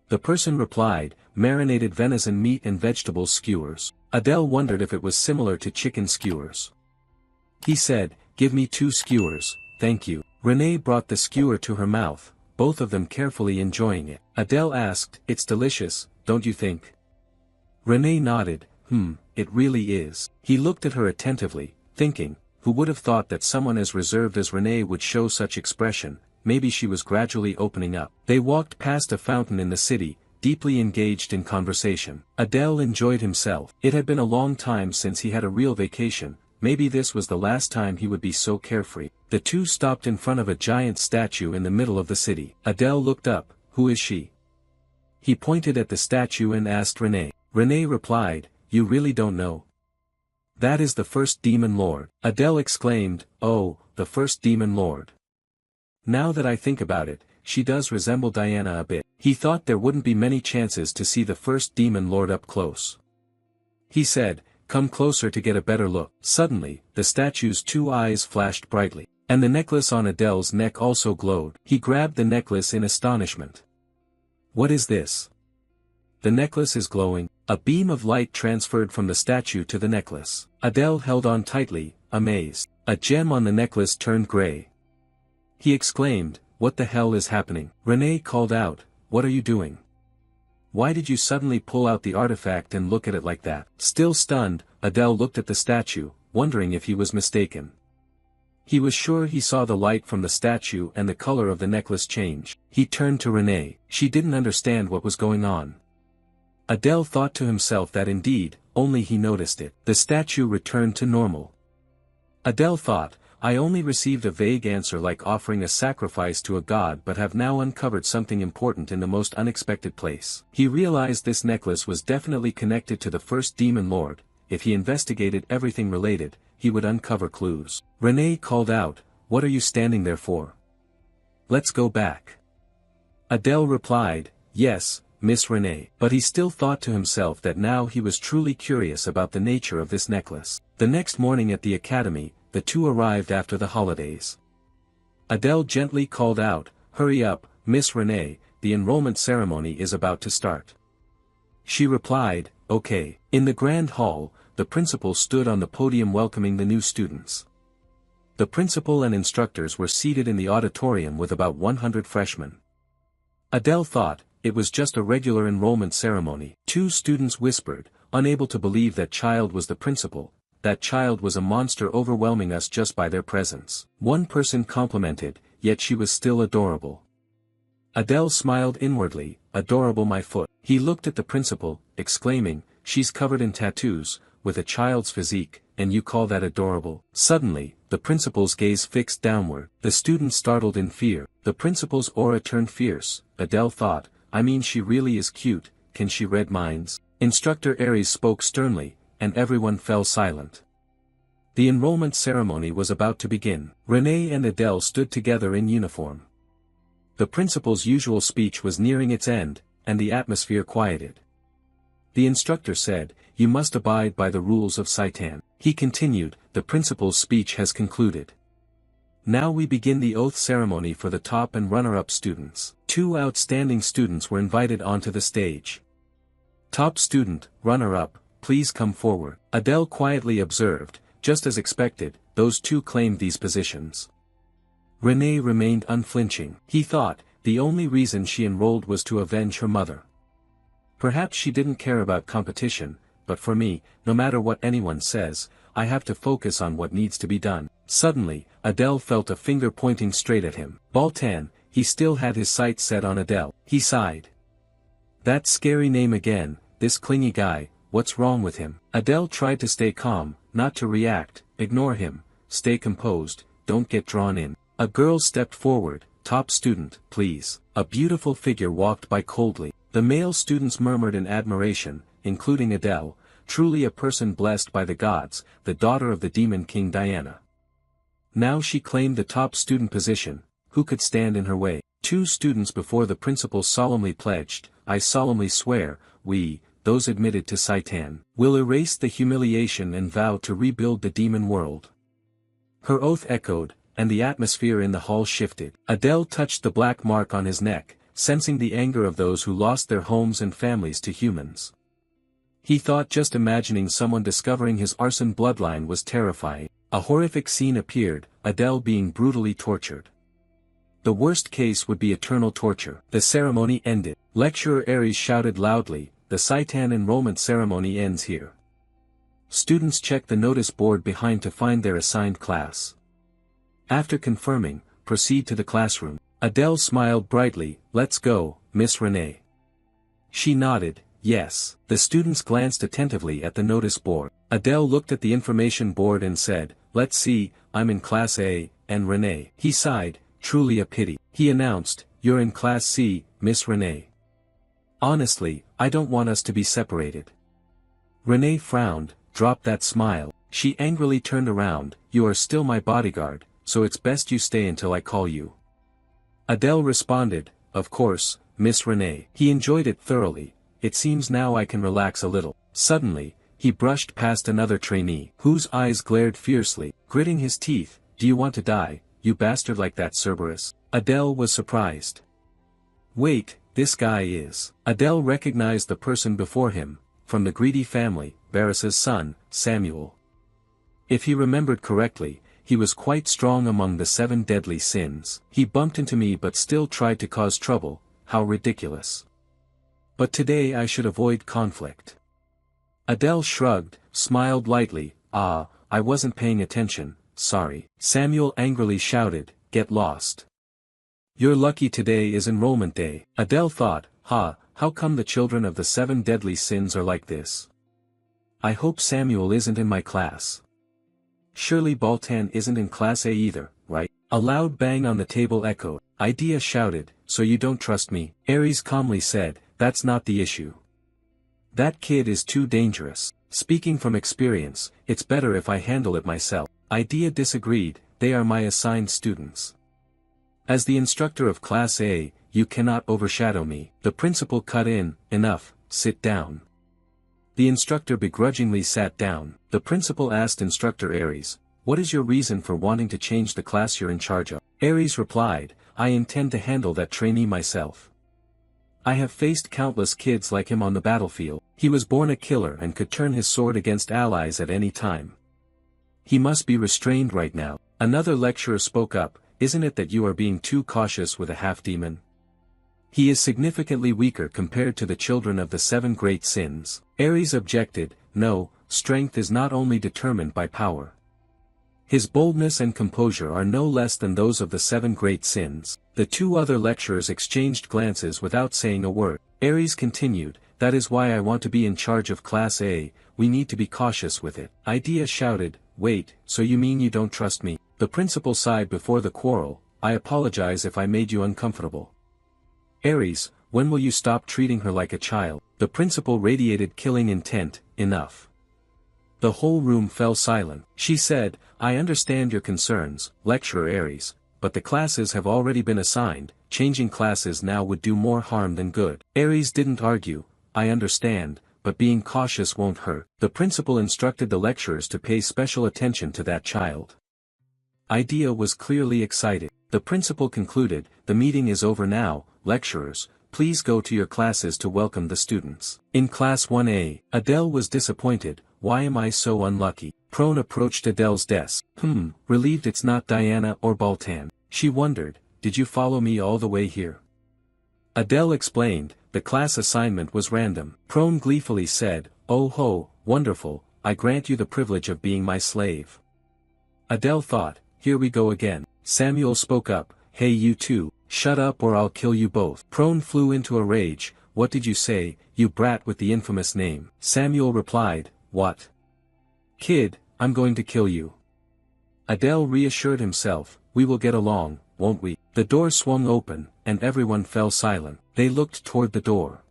The person replied, marinated venison meat and vegetables skewers. Adele wondered if it was similar to chicken skewers. He said, "Give me 2 skewers, thank you." Renee brought the skewer to her mouth, both of them carefully enjoying it. Adele asked, "It's delicious, don't you think?" Renee nodded, it really is." He looked at her attentively, thinking, who would have thought that someone as reserved as Renee would show such expression. Maybe she was gradually opening up. They walked past a fountain in the city, deeply engaged in conversation. Adele enjoyed himself. It had been a long time since he had a real vacation. Maybe this was the last time he would be so carefree. The two stopped in front of a giant statue in the middle of the city. Adele looked up. "Who is she?" He pointed at the statue and asked Renee. Renee replied, "You really don't know?" "That is the first demon lord." Adele exclaimed, "Oh, the first demon lord. Now that I think about it, she does resemble Diana a bit." He thought there wouldn't be many chances to see the first demon lord up close. He said, "Come closer to get a better look." Suddenly, the statue's 2 eyes flashed brightly, and the necklace on Adele's neck also glowed. He grabbed the necklace in astonishment. "What is this?" "The necklace is glowing." A beam of light transferred from the statue to the necklace. Adele held on tightly, amazed. A gem on the necklace turned gray. He exclaimed, "What the hell is happening?" Renee called out, "What are you doing? Why did you suddenly pull out the artifact and look at it like that?" Still stunned, Adele looked at the statue, wondering if he was mistaken. He was sure he saw the light from the statue and the color of the necklace change. He turned to Renee. She didn't understand what was going on. Adele thought to himself that indeed, only he noticed it. The statue returned to normal. Adele thought, "I only received a vague answer like offering a sacrifice to a god but have now uncovered something important in the most unexpected place." He realized this necklace was definitely connected to the first demon lord. If he investigated everything related, he would uncover clues. Renee called out, "What are you standing there for? Let's go back." Adele replied, "Yes, Miss Renee." But he still thought to himself that now he was truly curious about the nature of this necklace. The next morning at the academy, the two arrived after the holidays. Adele gently called out, "Hurry up, Miss Renee, the enrollment ceremony is about to start." She replied, "Okay." In the grand hall, the principal stood on the podium welcoming the new students. The principal and instructors were seated in the auditorium with about 100 freshmen. Adele thought, it was just a regular enrollment ceremony. 2 students whispered, unable to believe that child was the principal. That child was a monster overwhelming us just by their presence. One person complimented, yet she was still adorable. Adele smiled inwardly, "Adorable my foot." He looked at the principal, exclaiming, "She's covered in tattoos, with a child's physique, and you call that adorable?" Suddenly, the principal's gaze fixed downward. The students startled in fear. The principal's aura turned fierce. Adele thought, "I mean she really is cute, can she read minds?" Instructor Aries spoke sternly, and everyone fell silent. The enrollment ceremony was about to begin. Renee and Adele stood together in uniform. The principal's usual speech was nearing its end, and the atmosphere quieted. The instructor said, "You must abide by the rules of Saitan." He continued, "The principal's speech has concluded. Now we begin the oath ceremony for the top and runner-up students." 2 outstanding students were invited onto the stage. "Top student, runner-up, please come forward." Adele quietly observed, just as expected, those 2 claimed these positions. Renee remained unflinching. He thought, the only reason she enrolled was to avenge her mother. Perhaps she didn't care about competition, but for me, no matter what anyone says, I have to focus on what needs to be done. Suddenly, Adele felt a finger pointing straight at him. Baltan, he still had his sights set on Adele. He sighed. That scary name again, this clingy guy, what's wrong with him? Adele tried to stay calm, not to react. Ignore him, stay composed, don't get drawn in. A girl stepped forward. "Top student, please." A beautiful figure walked by coldly. The male students murmured in admiration, including Adele, truly a person blessed by the gods, the daughter of the demon king Diana. Now she claimed the top student position. Who could stand in her way? 2 students before the principal solemnly pledged, "I solemnly swear, we, those admitted to Saitan, will erase the humiliation and vow to rebuild the demon world." Her oath echoed, and the atmosphere in the hall shifted. Adele touched the black mark on his neck, sensing the anger of those who lost their homes and families to humans. He thought just imagining someone discovering his arson bloodline was terrifying. A horrific scene appeared, Adele being brutally tortured. The worst case would be eternal torture. The ceremony ended. Lecturer Aries shouted loudly, "The Saitan enrollment ceremony ends here. Students check the notice board behind to find their assigned class. After confirming, proceed to the classroom." Adele smiled brightly, "Let's go, Miss Renee." She nodded, yes. The students glanced attentively at the notice board. Adele looked at the information board and said, "Let's see, I'm in Class A, and Renee." He sighed, truly a pity. He announced, "You're in Class C, Miss Renee. Honestly, I don't want us to be separated." Renee frowned, dropped that smile. She angrily turned around, "You are still my bodyguard, so it's best you stay until I call you." Adele responded, "Of course, Miss Renee." He enjoyed it thoroughly. "It seems now I can relax a little." Suddenly, he brushed past another trainee, whose eyes glared fiercely, gritting his teeth. "Do you want to die, you bastard like that Cerberus?" Adele was surprised. "Wait, this guy is..." Adele recognized the person before him, from the greedy family, Varus's son, Samuel. If he remembered correctly, he was quite strong among the 7 deadly sins. "He bumped into me but still tried to cause trouble, how ridiculous. But today I should avoid conflict." Adele shrugged, smiled lightly, "Ah, I wasn't paying attention, sorry." Samuel angrily shouted, "Get lost. You're lucky today is enrollment day." Adele thought, how come the children of the 7 deadly sins are like this? I hope Samuel isn't in my class. Surely Baltan isn't in Class A either, right? A loud bang on the table echoed. Idea shouted, "So you don't trust me?" Aries calmly said, "That's not the issue. That kid is too dangerous. Speaking from experience, it's better if I handle it myself." Idea disagreed, "They are my assigned students. As the instructor of Class A, you cannot overshadow me." The principal cut in, "Enough, sit down." The instructor begrudgingly sat down. The principal asked Instructor Aries, "What is your reason for wanting to change the class you're in charge of?" Aries replied, "I intend to handle that trainee myself. I have faced countless kids like him on the battlefield. He was born a killer and could turn his sword against allies at any time. He must be restrained right now." Another lecturer spoke up, "Isn't it that you are being too cautious with a half-demon? He is significantly weaker compared to the children of the 7 great sins." Aries objected, "No, strength is not only determined by power. His boldness and composure are no less than those of the 7 great sins." The 2 other lecturers exchanged glances without saying a word. Aries continued, "That is why I want to be in charge of Class A, we need to be cautious with it." Idea shouted, "Wait, so you mean you don't trust me?" The principal sighed before the quarrel, "I apologize if I made you uncomfortable. Aries, when will you stop treating her like a child?" The principal radiated killing intent, "Enough." The whole room fell silent. She said, "I understand your concerns, Lecturer Aries, but the classes have already been assigned, changing classes now would do more harm than good." Aries didn't argue, "I understand, but being cautious won't hurt." The principal instructed the lecturers to pay special attention to that child. Idea was clearly excited. The principal concluded, "The meeting is over now, lecturers, please go to your classes to welcome the students." In Class 1A, Adele was disappointed, "Why am I so unlucky?" Prone approached Adele's desk. Relieved it's not Diana or Baltan." She wondered, "Did you follow me all the way here?" Adele explained, "The class assignment was random." Prone gleefully said, "Oh ho, wonderful, I grant you the privilege of being my slave." Adele thought, "Here we go again." Samuel spoke up, "Hey you two, shut up or I'll kill you both." Prone flew into a rage, "What did you say, you brat with the infamous name?" Samuel replied, "What? Kid, I'm going to kill you." Adele reassured himself, "We will get along, won't we?" The door swung open, and everyone fell silent. They looked toward the door.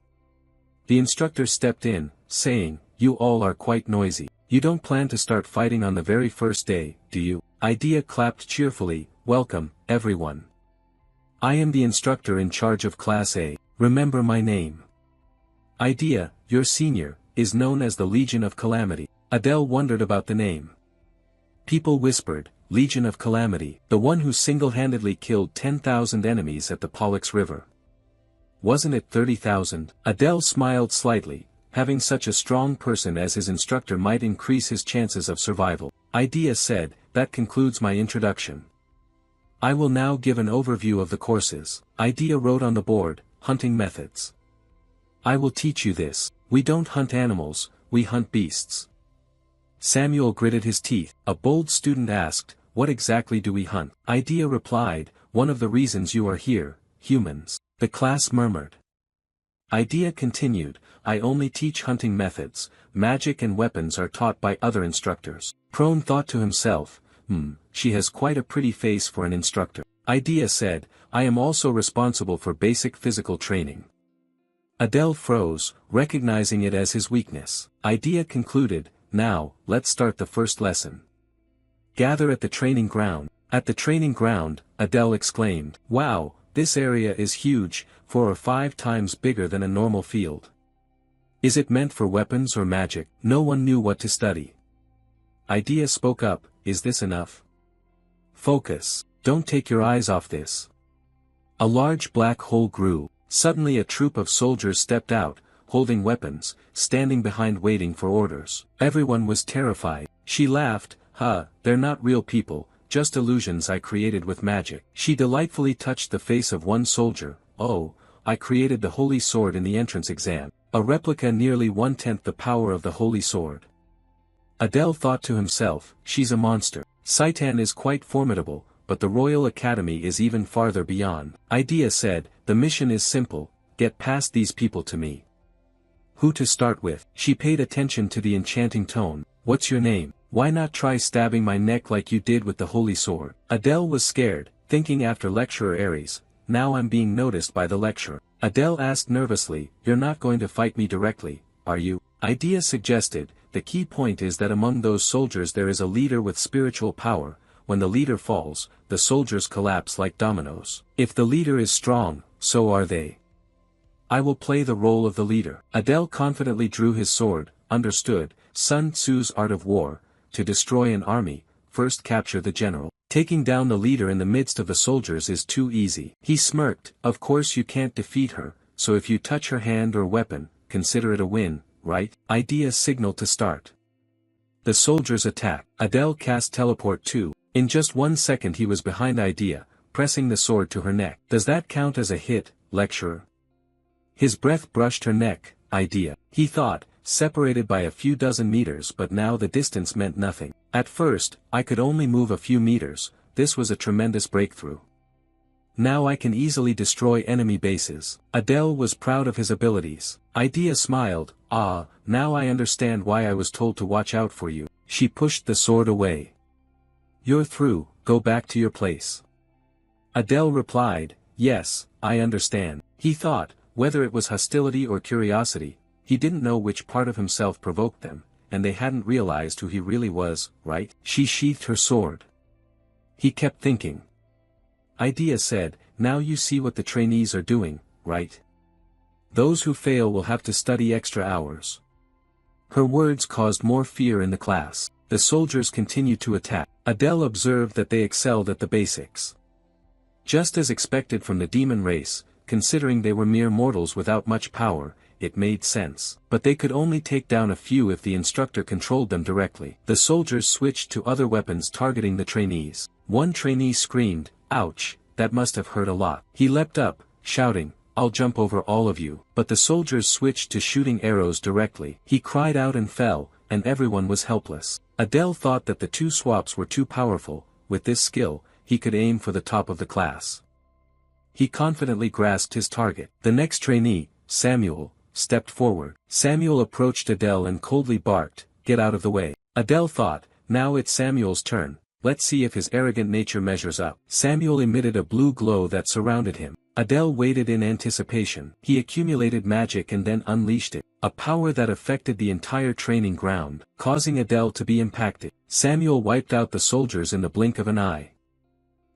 The instructor stepped in, saying, "You all are quite noisy. You don't plan to start fighting on the very first day, do you?" Idea clapped cheerfully, "Welcome, everyone. I am the instructor in charge of Class A, remember my name." Idea, your senior, is known as the Legion of Calamity. Adele wondered about the name. People whispered, "Legion of Calamity, the one who single-handedly killed 10,000 enemies at the Pollux River. Wasn't it 30,000? Adele smiled slightly, having such a strong person as his instructor might increase his chances of survival. Idea said, that concludes my introduction. I will now give an overview of the courses. Idea wrote on the board, hunting methods. I will teach you this. We don't hunt animals, we hunt beasts. Samuel gritted his teeth. A bold student asked, what exactly do we hunt? Idea replied, one of the reasons you are here, humans. The class murmured. Idea continued, I only teach hunting methods, magic and weapons are taught by other instructors. Prone thought to himself, she has quite a pretty face for an instructor. Idea said, I am also responsible for basic physical training. Adele froze, recognizing it as his weakness. Idea concluded, now, let's start the first lesson. Gather at the training ground. At the training ground, Adele exclaimed, wow, this area is huge, 4 or 5 times bigger than a normal field. Is it meant for weapons or magic? No one knew what to study. Idea spoke up, is this enough? Focus, don't take your eyes off this. A large black hole grew. Suddenly a troop of soldiers stepped out, holding weapons, standing behind waiting for orders. Everyone was terrified. She laughed, they're not real people, just illusions I created with magic. She delightfully touched the face of one soldier, oh, I created the holy sword in the entrance exam. A replica nearly 1/10 the power of the holy sword. Adele thought to himself, she's a monster. Saitan is quite formidable, but the Royal Academy is even farther beyond. Idea said, the mission is simple, get past these people to me. Who to start with? She paid attention to the enchanting tone, what's your name? Why not try stabbing my neck like you did with the holy sword? Adele was scared, thinking after lecturer Aries, now I'm being noticed by the lecturer. Adele asked nervously, you're not going to fight me directly, are you? Idea suggested, the key point is that among those soldiers there is a leader with spiritual power. When the leader falls, the soldiers collapse like dominoes. If the leader is strong, so are they. I will play the role of the leader. Adele confidently drew his sword, understood, Sun Tzu's art of war, to destroy an army, first capture the general. Taking down the leader in the midst of the soldiers is too easy. He smirked, of course you can't defeat her, so if you touch her hand or weapon, consider it a win, right? Idea signaled to start. The soldiers attacked. Adele cast teleport too. In just 1 second he was behind Idea, pressing the sword to her neck. Does that count as a hit, lecturer? His breath brushed her neck, Idea. He thought, separated by a few dozen meters, but now the distance meant nothing. At first, I could only move a few meters, this was a tremendous breakthrough. Now I can easily destroy enemy bases. Adele was proud of his abilities. Idea smiled, now I understand why I was told to watch out for you. She pushed the sword away. You're through, go back to your place. Adele replied, yes, I understand. He thought, whether it was hostility or curiosity, he didn't know which part of himself provoked them, and they hadn't realized who he really was, right? She sheathed her sword. He kept thinking. Idea said, now you see what the trainees are doing, right? Those who fail will have to study extra hours. Her words caused more fear in the class. The soldiers continued to attack. Adele observed that they excelled at the basics. Just as expected from the demon race, considering they were mere mortals without much power, it made sense. But they could only take down a few if the instructor controlled them directly. The soldiers switched to other weapons targeting the trainees. One trainee screamed, ouch, that must have hurt a lot. He leapt up, shouting, I'll jump over all of you. But the soldiers switched to shooting arrows directly. He cried out and fell, and everyone was helpless. Adele thought that the 2 swaps were too powerful. With this skill, he could aim for the top of the class. He confidently grasped his target. The next trainee, Samuel, stepped forward. Samuel approached Adele and coldly barked, get out of the way. Adele thought, now it's Samuel's turn, let's see if his arrogant nature measures up. Samuel emitted a blue glow that surrounded him. Adele waited in anticipation. He accumulated magic and then unleashed it, a power that affected the entire training ground, causing Adele to be impacted. Samuel wiped out the soldiers in the blink of an eye.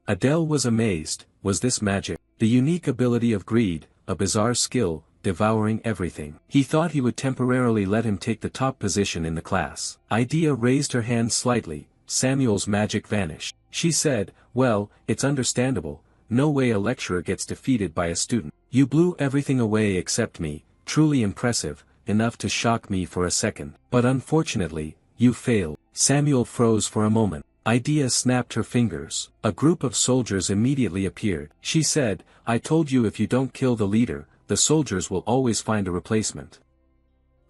Adele was amazed, was this magic? The unique ability of greed, a bizarre skill, devouring everything. He thought he would temporarily let him take the top position in the class. Idea raised her hand slightly, Samuel's magic vanished. She said, well, it's understandable, no way a lecturer gets defeated by a student. You blew everything away except me, truly impressive, enough to shock me for a second. But unfortunately, you failed. Samuel froze for a moment. Idea snapped her fingers. A group of soldiers immediately appeared. She said, I told you if you don't kill the leader, the soldiers will always find a replacement.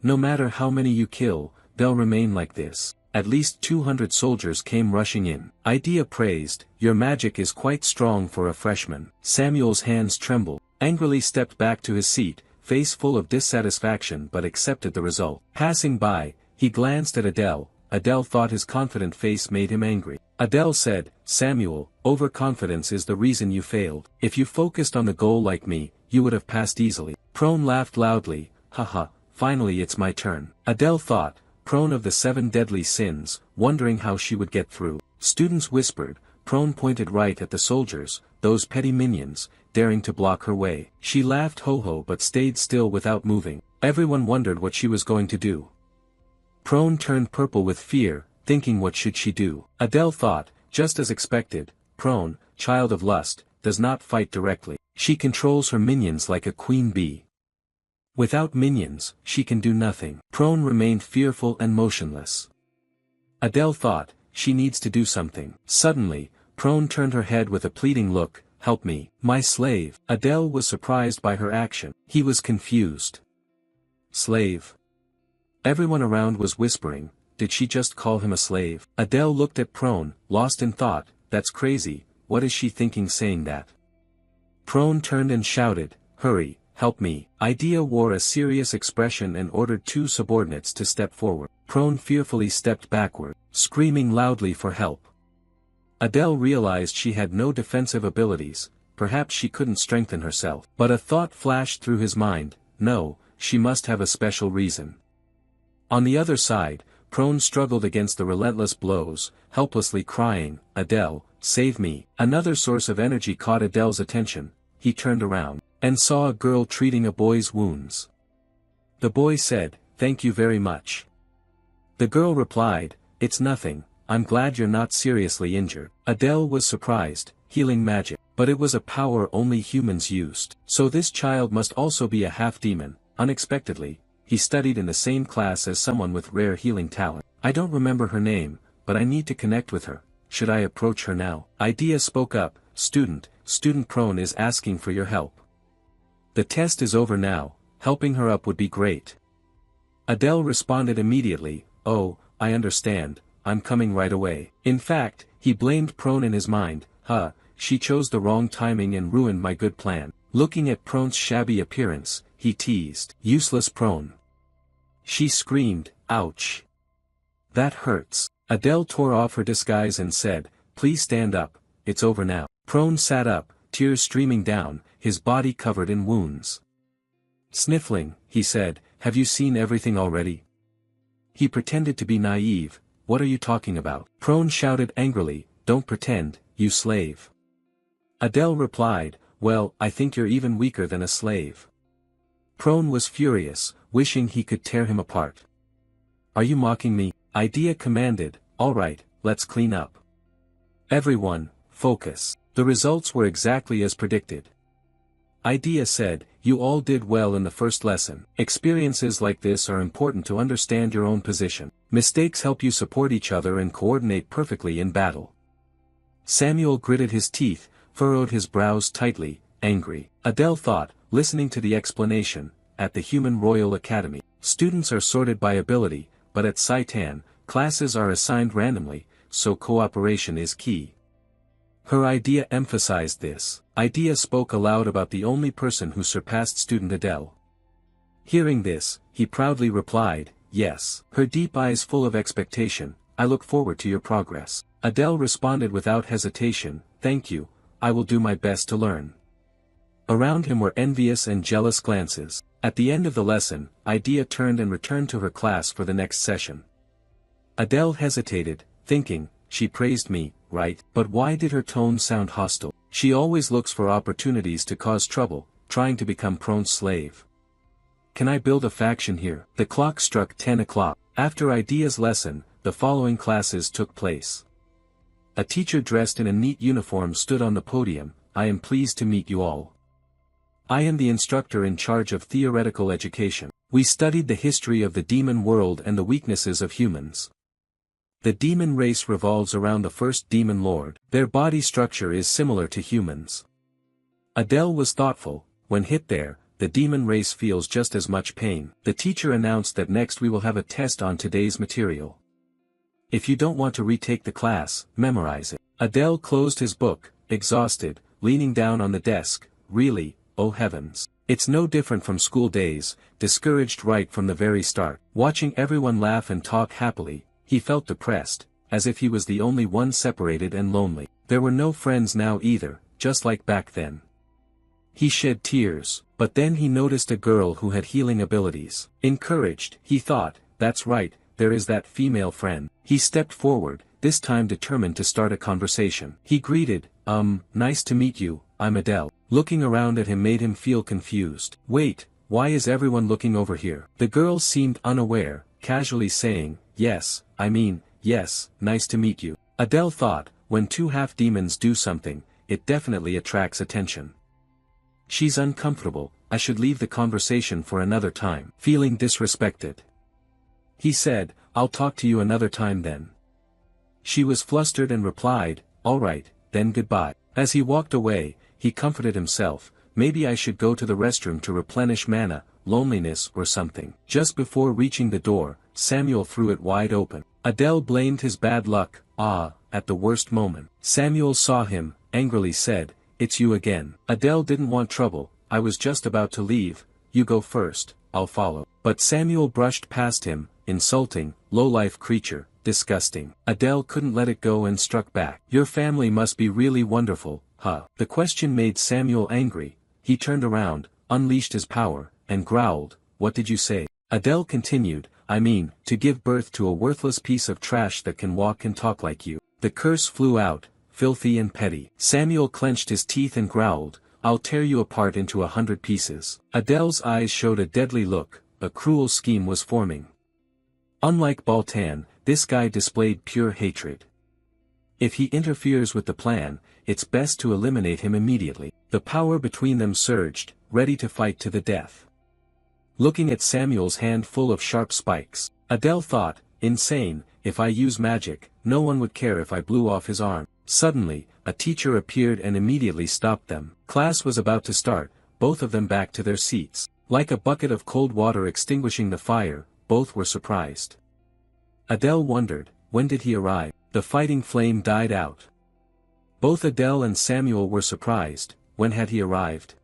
No matter how many you kill, they'll remain like this. At least 200 soldiers came rushing in. Idea praised, your magic is quite strong for a freshman. Samuel's hands trembled. Angrily stepped back to his seat, face full of dissatisfaction but accepted the result. Passing by, he glanced at Adele. Adele thought his confident face made him angry. Adele said, Samuel, overconfidence is the reason you failed. If you focused on the goal like me, you would have passed easily. Prone laughed loudly, haha, finally it's my turn. Adele thought, Prone of the 7 deadly sins, wondering how she would get through. Students whispered. Prone pointed right at the soldiers, those petty minions, daring to block her way. She laughed ho-ho but stayed still without moving. Everyone wondered what she was going to do. Prone turned purple with fear, thinking what should she do. Adele thought, just as expected, Prone, child of lust, does not fight directly. She controls her minions like a queen bee. Without minions, she can do nothing. Prone remained fearful and motionless. Adele thought, she needs to do something. Suddenly, Prone turned her head with a pleading look, help me, my slave. Adele was surprised by her action. He was confused. Slave. Everyone around was whispering, did she just call him a slave? Adele looked at Prone, lost in thought, that's crazy, what is she thinking saying that? Prone turned and shouted, hurry, help me. Idea wore a serious expression and ordered 2 subordinates to step forward. Prone fearfully stepped backward, screaming loudly for help. Adele realized she had no defensive abilities, perhaps she couldn't strengthen herself. But a thought flashed through his mind, no, she must have a special reason. On the other side, Prone struggled against the relentless blows, helplessly crying, Adele, save me. Another source of energy caught Adele's attention. He turned around, and saw a girl treating a boy's wounds. The boy said, thank you very much. The girl replied, it's nothing, I'm glad you're not seriously injured. Adele was surprised, healing magic, but it was a power only humans used. So this child must also be a half-demon. Unexpectedly, he studied in the same class as someone with rare healing talent. I don't remember her name, but I need to connect with her. Should I approach her now? Idea spoke up, Student Prone is asking for your help. The test is over now, helping her up would be great. Adele responded immediately, oh, I understand, I'm coming right away. In fact, he blamed Prone in his mind, she chose the wrong timing and ruined my good plan. Looking at Prone's shabby appearance, he teased, useless Prone. She screamed, ouch. That hurts. Adele tore off her disguise and said, please stand up, it's over now. Prone sat up, tears streaming down, his body covered in wounds. Sniffling, he said, have you seen everything already? He pretended to be naive, what are you talking about? Prone shouted angrily, don't pretend, you slave. Adele replied, well, I think you're even weaker than a slave. Prone was furious, wishing he could tear him apart. Are you mocking me? Idea commanded, alright, let's clean up. Everyone, focus. The results were exactly as predicted. Idea said, you all did well in the first lesson. Experiences like this are important to understand your own position. Mistakes help you support each other and coordinate perfectly in battle. Samuel gritted his teeth, furrowed his brows tightly, angry. Adele thought, listening to the explanation, at the Human Royal Academy, students are sorted by ability, but at Saitan, classes are assigned randomly, so cooperation is key. Her idea emphasized this. Idea spoke aloud about the only person who surpassed student Adele. Hearing this, he proudly replied, yes. Her deep eyes full of expectation, I look forward to your progress. Adele responded without hesitation, thank you, I will do my best to learn. Around him were envious and jealous glances. At the end of the lesson, Idea turned and returned to her class for the next session. Adele hesitated, thinking, she praised me, right? But why did her tone sound hostile? She always looks for opportunities to cause trouble, trying to become Prone's slave. Can I build a faction here? The clock struck 10 o'clock. After Idea's lesson, the following classes took place. A teacher dressed in a neat uniform stood on the podium, I am pleased to meet you all. I am the instructor in charge of theoretical education. We studied the history of the demon world and the weaknesses of humans. The demon race revolves around the first demon lord. Their body structure is similar to humans. Adele was thoughtful. When hit there, the demon race feels just as much pain. The teacher announced that next we will have a test on today's material. If you don't want to retake the class, memorize it. Adele closed his book, exhausted, leaning down on the desk. Really, oh heavens. It's no different from school days, discouraged right from the very start. Watching everyone laugh and talk happily, he felt depressed, as if he was the only one separated and lonely. There were no friends now either, just like back then. He shed tears, but then he noticed a girl who had healing abilities. Encouraged, he thought, that's right, there is that female friend. He stepped forward, this time determined to start a conversation. He greeted, nice to meet you, I'm Adele. Looking around at him made him feel confused. Wait, why is everyone looking over here? The girl seemed unaware, casually saying, yes, nice to meet you. Adele thought, when two half-demons do something, it definitely attracts attention. She's uncomfortable, I should leave the conversation for another time. Feeling disrespected, he said, I'll talk to you another time then. She was flustered and replied, all right, then goodbye. As he walked away, he comforted himself, maybe I should go to the restroom to replenish mana, loneliness or something. Just before reaching the door, Samuel threw it wide open. Adele blamed his bad luck, at the worst moment. Samuel saw him, angrily said, it's you again. Adele didn't want trouble, I was just about to leave, you go first, I'll follow. But Samuel brushed past him, insulting, low-life creature, disgusting. Adele couldn't let it go and struck back. Your family must be really wonderful, huh? The question made Samuel angry. He turned around, unleashed his power, and growled, what did you say? Adele continued, to give birth to a worthless piece of trash that can walk and talk like you. The curse flew out, filthy and petty. Samuel clenched his teeth and growled, I'll tear you apart into 100 pieces. Adele's eyes showed a deadly look, a cruel scheme was forming. Unlike Baltan, this guy displayed pure hatred. If he interferes with the plan, it's best to eliminate him immediately. The power between them surged, ready to fight to the death. Looking at Samuel's hand full of sharp spikes, Adele thought, insane, if I use magic, no one would care if I blew off his arm. Suddenly, a teacher appeared and immediately stopped them. Class was about to start, both of them back to their seats. Like a bucket of cold water extinguishing the fire, both were surprised. Adele wondered, when did he arrive? The fighting flame died out. Both Adele and Samuel were surprised, when had he arrived?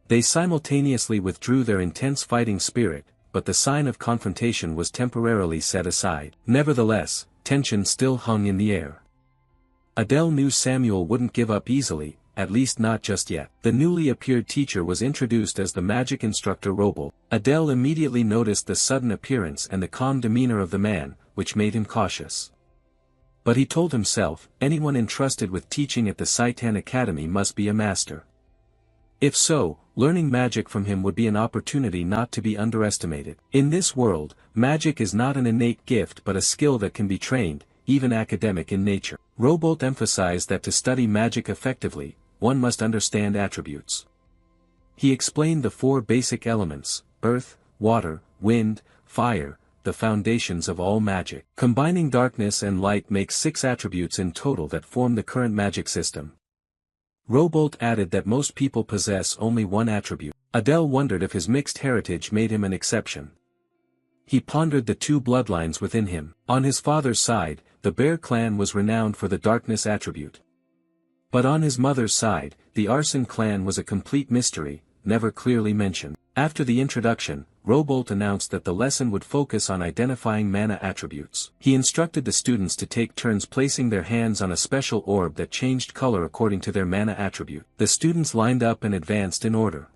They simultaneously withdrew their intense fighting spirit, but the sign of confrontation was temporarily set aside. Nevertheless, tension still hung in the air. Adele knew Samuel wouldn't give up easily, at least not just yet. The newly appeared teacher was introduced as the magic instructor Robolt. Adele immediately noticed the sudden appearance and the calm demeanor of the man, which made him cautious. But he told himself, anyone entrusted with teaching at the Saitan Academy must be a master. If so, learning magic from him would be an opportunity not to be underestimated. In this world, magic is not an innate gift but a skill that can be trained, even academic in nature. Robolt emphasized that to study magic effectively, one must understand attributes. He explained the 4 basic elements, earth, water, wind, fire, the foundations of all magic. Combining darkness and light makes 6 attributes in total that form the current magic system. Robolt added that most people possess only 1 attribute. Adele wondered if his mixed heritage made him an exception. He pondered the 2 bloodlines within him. On his father's side, the Bear clan was renowned for the darkness attribute. But on his mother's side, the Arson clan was a complete mystery, never clearly mentioned. After the introduction, Robolt announced that the lesson would focus on identifying mana attributes. He instructed the students to take turns placing their hands on a special orb that changed color according to their mana attribute. The students lined up and advanced in order.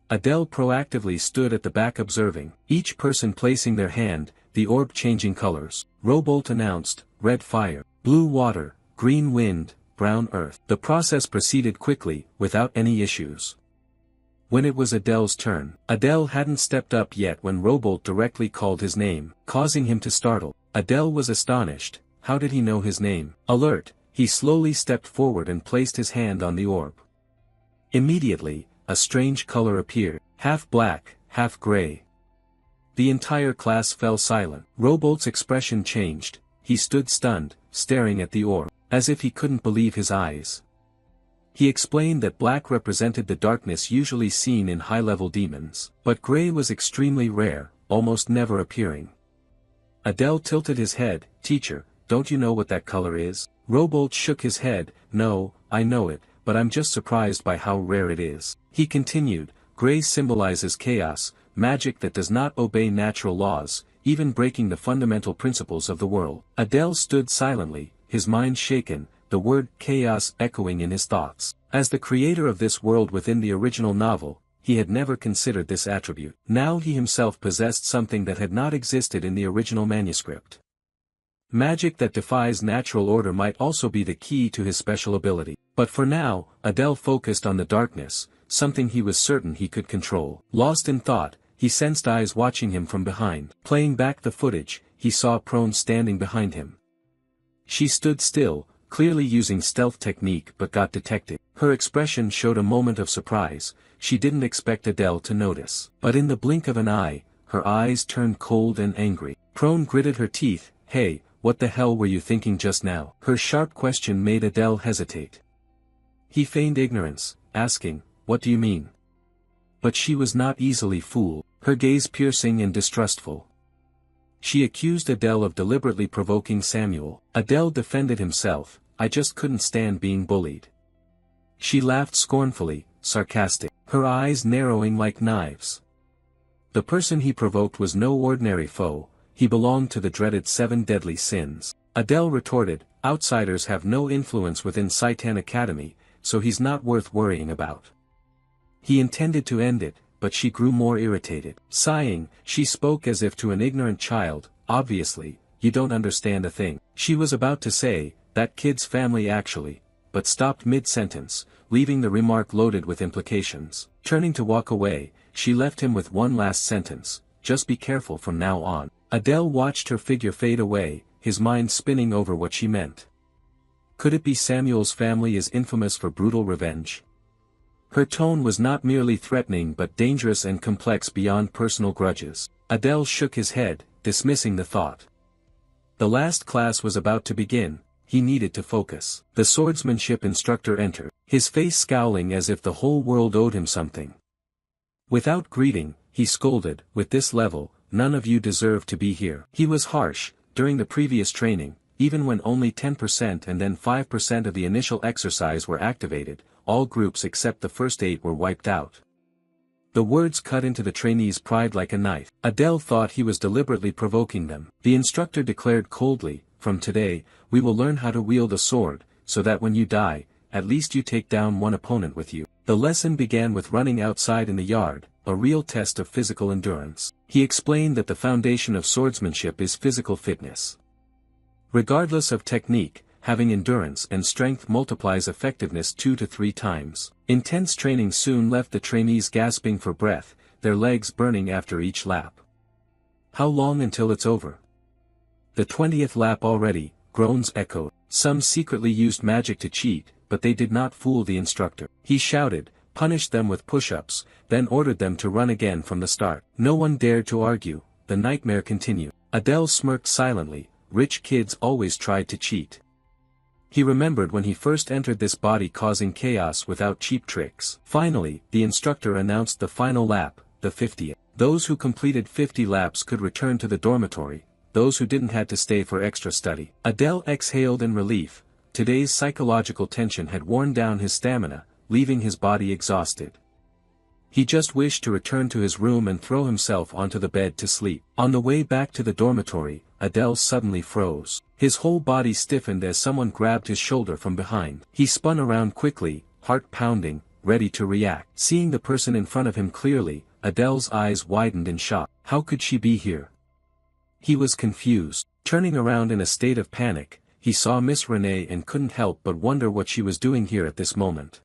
Adele proactively stood at the back observing, each person placing their hand, the orb changing colors. Robolt announced, red fire, blue water, green wind, brown earth. The process proceeded quickly, without any issues. When it was Adele's turn, Adele hadn't stepped up yet when Robolt directly called his name, causing him to startle. Adele was astonished, how did he know his name? Alert, he slowly stepped forward and placed his hand on the orb. Immediately, a strange color appeared, half black, half gray. The entire class fell silent. Robolt's expression changed, he stood stunned, staring at the orb, as if he couldn't believe his eyes. He explained that black represented the darkness usually seen in high-level demons, but gray was extremely rare, almost never appearing. Adele tilted his head. "Teacher, don't you know what that color is?" Robolt shook his head. "No, I know it, but I'm just surprised by how rare it is." He continued, "Gray symbolizes chaos, magic that does not obey natural laws, even breaking the fundamental principles of the world." Adele stood silently, his mind shaken, the word chaos echoing in his thoughts. As the creator of this world within the original novel, he had never considered this attribute. Now he himself possessed something that had not existed in the original manuscript. Magic that defies natural order might also be the key to his special ability. But for now, Adele focused on the darkness, something he was certain he could control. Lost in thought, he sensed eyes watching him from behind. Playing back the footage, he saw Prone standing behind him. She stood still, clearly using stealth technique but got detected. Her expression showed a moment of surprise. She didn't expect Adele to notice. But in the blink of an eye, her eyes turned cold and angry. Prone gritted her teeth. "Hey, what the hell were you thinking just now?" Her sharp question made Adele hesitate. He feigned ignorance, asking, "What do you mean?" But she was not easily fooled, her gaze piercing and distrustful. She accused Adele of deliberately provoking Samuel. Adele defended himself. "I just couldn't stand being bullied." She laughed scornfully, sarcastic, her eyes narrowing like knives. The person he provoked was no ordinary foe, he belonged to the dreaded 7 deadly sins. Adele retorted, "Outsiders have no influence within Seitan Academy, so he's not worth worrying about." He intended to end it, but she grew more irritated. Sighing, she spoke as if to an ignorant child. "Obviously, you don't understand a thing." She was about to say, "That kid's family actually," but stopped mid-sentence, leaving the remark loaded with implications. Turning to walk away, she left him with one last sentence, "Just be careful from now on." Adele watched her figure fade away, his mind spinning over what she meant. Could it be Samuel's family is infamous for brutal revenge? Her tone was not merely threatening but dangerous and complex beyond personal grudges. Adele shook his head, dismissing the thought. The last class was about to begin, he needed to focus. The swordsmanship instructor entered, his face scowling as if the whole world owed him something. Without greeting, he scolded, "With this level, none of you deserve to be here." He was harsh. During the previous training, even when only 10% and then 5% of the initial exercise were activated, all groups except the first 8 were wiped out. The words cut into the trainees' pride like a knife. Adele thought he was deliberately provoking them. The instructor declared coldly, "From today, we will learn how to wield a sword, so that when you die, at least you take down one opponent with you." The lesson began with running outside in the yard, a real test of physical endurance. He explained that the foundation of swordsmanship is physical fitness. Regardless of technique, having endurance and strength multiplies effectiveness 2 to 3 times. Intense training soon left the trainees gasping for breath, their legs burning after each lap. "How long until it's over?" "The 20th lap already," groans echoed. Some secretly used magic to cheat, but they did not fool the instructor. He shouted, punished them with push-ups, then ordered them to run again from the start. No one dared to argue. The nightmare continued. Adele smirked silently. Rich kids always tried to cheat. He remembered when he first entered this body causing chaos without cheap tricks. Finally, the instructor announced the final lap, the 50th. Those who completed 50 laps could return to the dormitory, those who didn't had to stay for extra study. Adele exhaled in relief. Today's psychological tension had worn down his stamina, leaving his body exhausted. He just wished to return to his room and throw himself onto the bed to sleep. On the way back to the dormitory, Adele suddenly froze. His whole body stiffened as someone grabbed his shoulder from behind. He spun around quickly, heart pounding, ready to react. Seeing the person in front of him clearly, Adele's eyes widened in shock. How could she be here? He was confused. Turning around in a state of panic, he saw Miss Renee and couldn't help but wonder what she was doing here at this moment.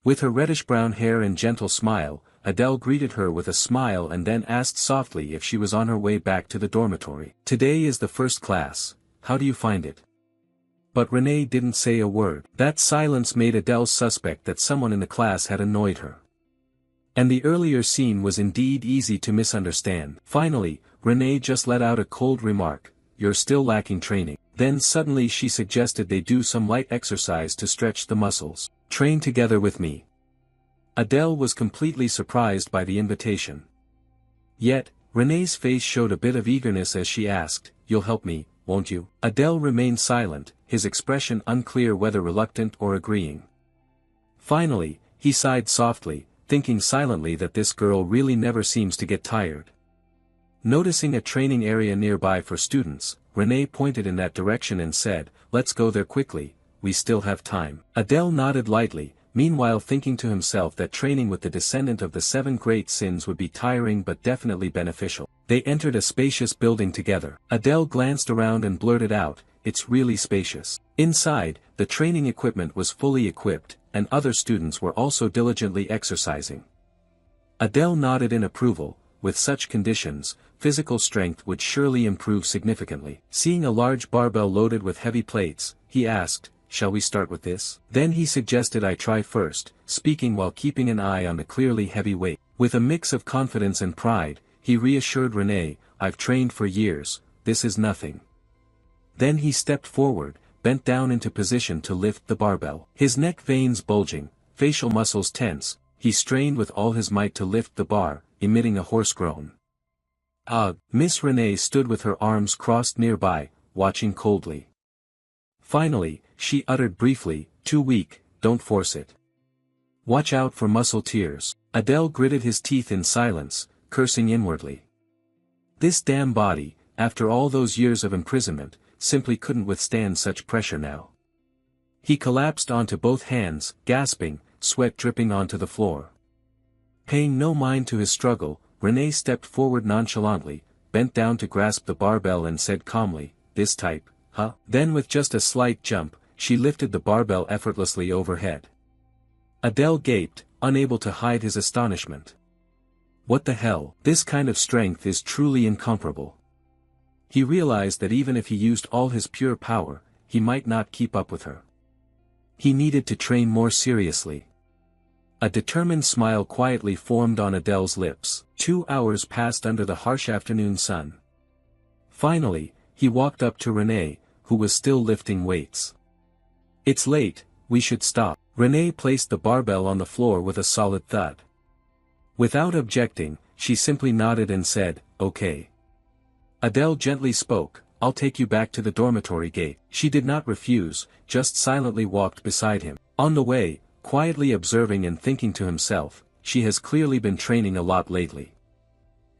With her reddish-brown hair and gentle smile, Adele greeted her with a smile and then asked softly if she was on her way back to the dormitory. Today is the first class, how do you find it? But Renee didn't say a word. That silence made Adele suspect that someone in the class had annoyed her. And the earlier scene was indeed easy to misunderstand. Finally, Renee just let out a cold remark, you're still lacking training. Then suddenly she suggested they do some light exercise to stretch the muscles. Train together with me. Adele was completely surprised by the invitation. Yet, Renee's face showed a bit of eagerness as she asked, "You'll help me, won't you?" Adele remained silent, his expression unclear whether reluctant or agreeing. Finally, he sighed softly, thinking silently that this girl really never seems to get tired. Noticing a training area nearby for students, Renee pointed in that direction and said, "Let's go there quickly, we still have time." Adele nodded lightly, meanwhile thinking to himself that training with the descendant of the 7 great sins would be tiring but definitely beneficial. They entered a spacious building together. Adele glanced around and blurted out, "It's really spacious." Inside, the training equipment was fully equipped, and other students were also diligently exercising. Adele nodded in approval. With such conditions, physical strength would surely improve significantly. Seeing a large barbell loaded with heavy plates, he asked, "Shall we start with this?" Then he suggested I try first, speaking while keeping an eye on the clearly heavy weight. With a mix of confidence and pride, he reassured Renee, "I've trained for years, this is nothing." Then he stepped forward, bent down into position to lift the barbell. His neck veins bulging, facial muscles tense, he strained with all his might to lift the bar, emitting a hoarse groan. Miss Renee stood with her arms crossed nearby, watching coldly. Finally, she uttered briefly, "Too weak, don't force it. Watch out for muscle tears." Adele gritted his teeth in silence, cursing inwardly. This damn body, after all those years of imprisonment, simply couldn't withstand such pressure now. He collapsed onto both hands, gasping, sweat dripping onto the floor. Paying no mind to his struggle, Renee stepped forward nonchalantly, bent down to grasp the barbell and said calmly, "This type, huh?" Then with just a slight jump, she lifted the barbell effortlessly overhead. Adele gaped, unable to hide his astonishment. What the hell? This kind of strength is truly incomparable. He realized that even if he used all his pure power, he might not keep up with her. He needed to train more seriously. A determined smile quietly formed on Adele's lips. 2 hours passed under the harsh afternoon sun. Finally, he walked up to Renee, who was still lifting weights. "It's late, we should stop." Renee placed the barbell on the floor with a solid thud. Without objecting, she simply nodded and said, "Okay." Adele gently spoke, "I'll take you back to the dormitory gate." She did not refuse, just silently walked beside him. On the way, quietly observing and thinking to himself, she has clearly been training a lot lately.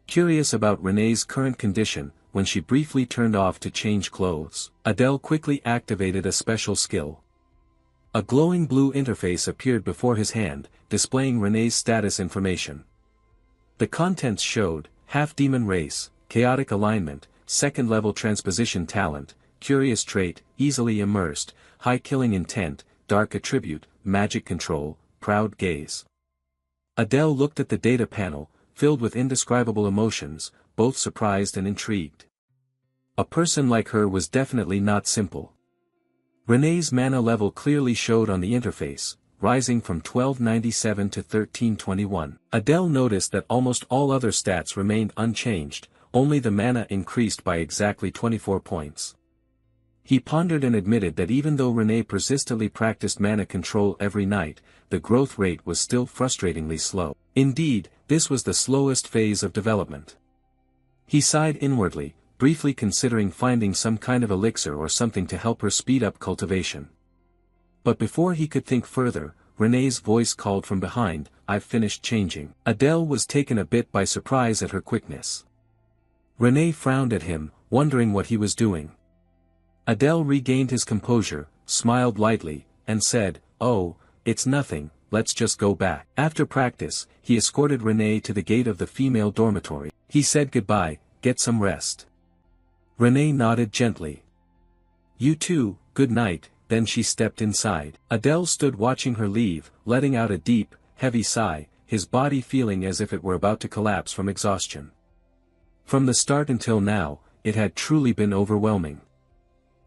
Curious about Renee's current condition, when she briefly turned off to change clothes, Adele quickly activated a special skill. A glowing blue interface appeared before his hand, displaying Renee's status information. The contents showed, half-demon race, chaotic alignment, second-level transposition talent, curious trait, easily immersed, high killing intent, dark attribute, magic control, proud gaze. Adele looked at the data panel, filled with indescribable emotions, both surprised and intrigued. A person like her was definitely not simple. Renee's mana level clearly showed on the interface, rising from 1297 to 1321. Adele noticed that almost all other stats remained unchanged, only the mana increased by exactly 24 points. He pondered and admitted that even though Renee persistently practiced mana control every night, the growth rate was still frustratingly slow. Indeed, this was the slowest phase of development. He sighed inwardly, briefly considering finding some kind of elixir or something to help her speed up cultivation. But before he could think further, Renee's voice called from behind, "I've finished changing." Adele was taken a bit by surprise at her quickness. Renee frowned at him, wondering what he was doing. Adele regained his composure, smiled lightly, and said, "Oh, it's nothing, let's just go back." After practice, he escorted Renee to the gate of the female dormitory. He said goodbye, "Get some rest." Renee nodded gently. "You too, good night." Then she stepped inside. Adele stood watching her leave, letting out a deep, heavy sigh, his body feeling as if it were about to collapse from exhaustion. From the start until now, it had truly been overwhelming.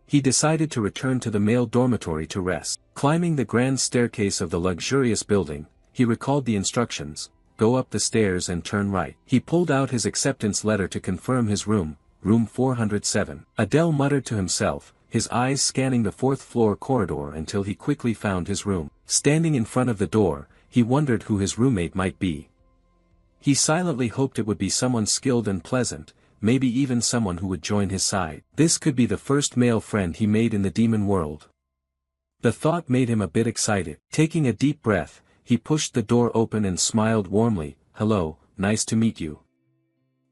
He decided to return to the male dormitory to rest. Climbing the grand staircase of the luxurious building, he recalled the instructions, "Go up the stairs and turn right." He pulled out his acceptance letter to confirm his room, room 407. Adele muttered to himself, his eyes scanning the fourth-floor corridor until he quickly found his room. Standing in front of the door, he wondered who his roommate might be. He silently hoped it would be someone skilled and pleasant, maybe even someone who would join his side. This could be the first male friend he made in the demon world. The thought made him a bit excited. Taking a deep breath, he pushed the door open and smiled warmly, "Hello, nice to meet you."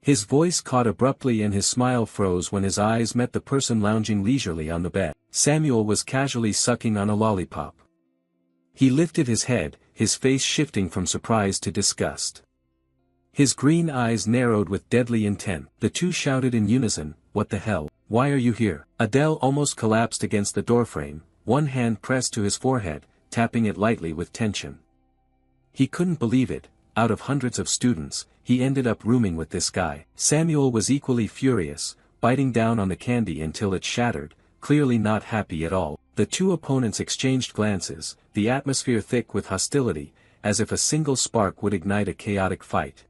His voice caught abruptly and his smile froze when his eyes met the person lounging leisurely on the bed. Samuel was casually sucking on a lollipop. He lifted his head, his face shifting from surprise to disgust. His green eyes narrowed with deadly intent. The two shouted in unison, "What the hell? Why are you here?" Adele almost collapsed against the doorframe, one hand pressed to his forehead, tapping it lightly with tension. He couldn't believe it, out of hundreds of students, he ended up rooming with this guy. Samuel was equally furious, biting down on the candy until it shattered, clearly not happy at all. The two opponents exchanged glances, the atmosphere thick with hostility, as if a single spark would ignite a chaotic fight.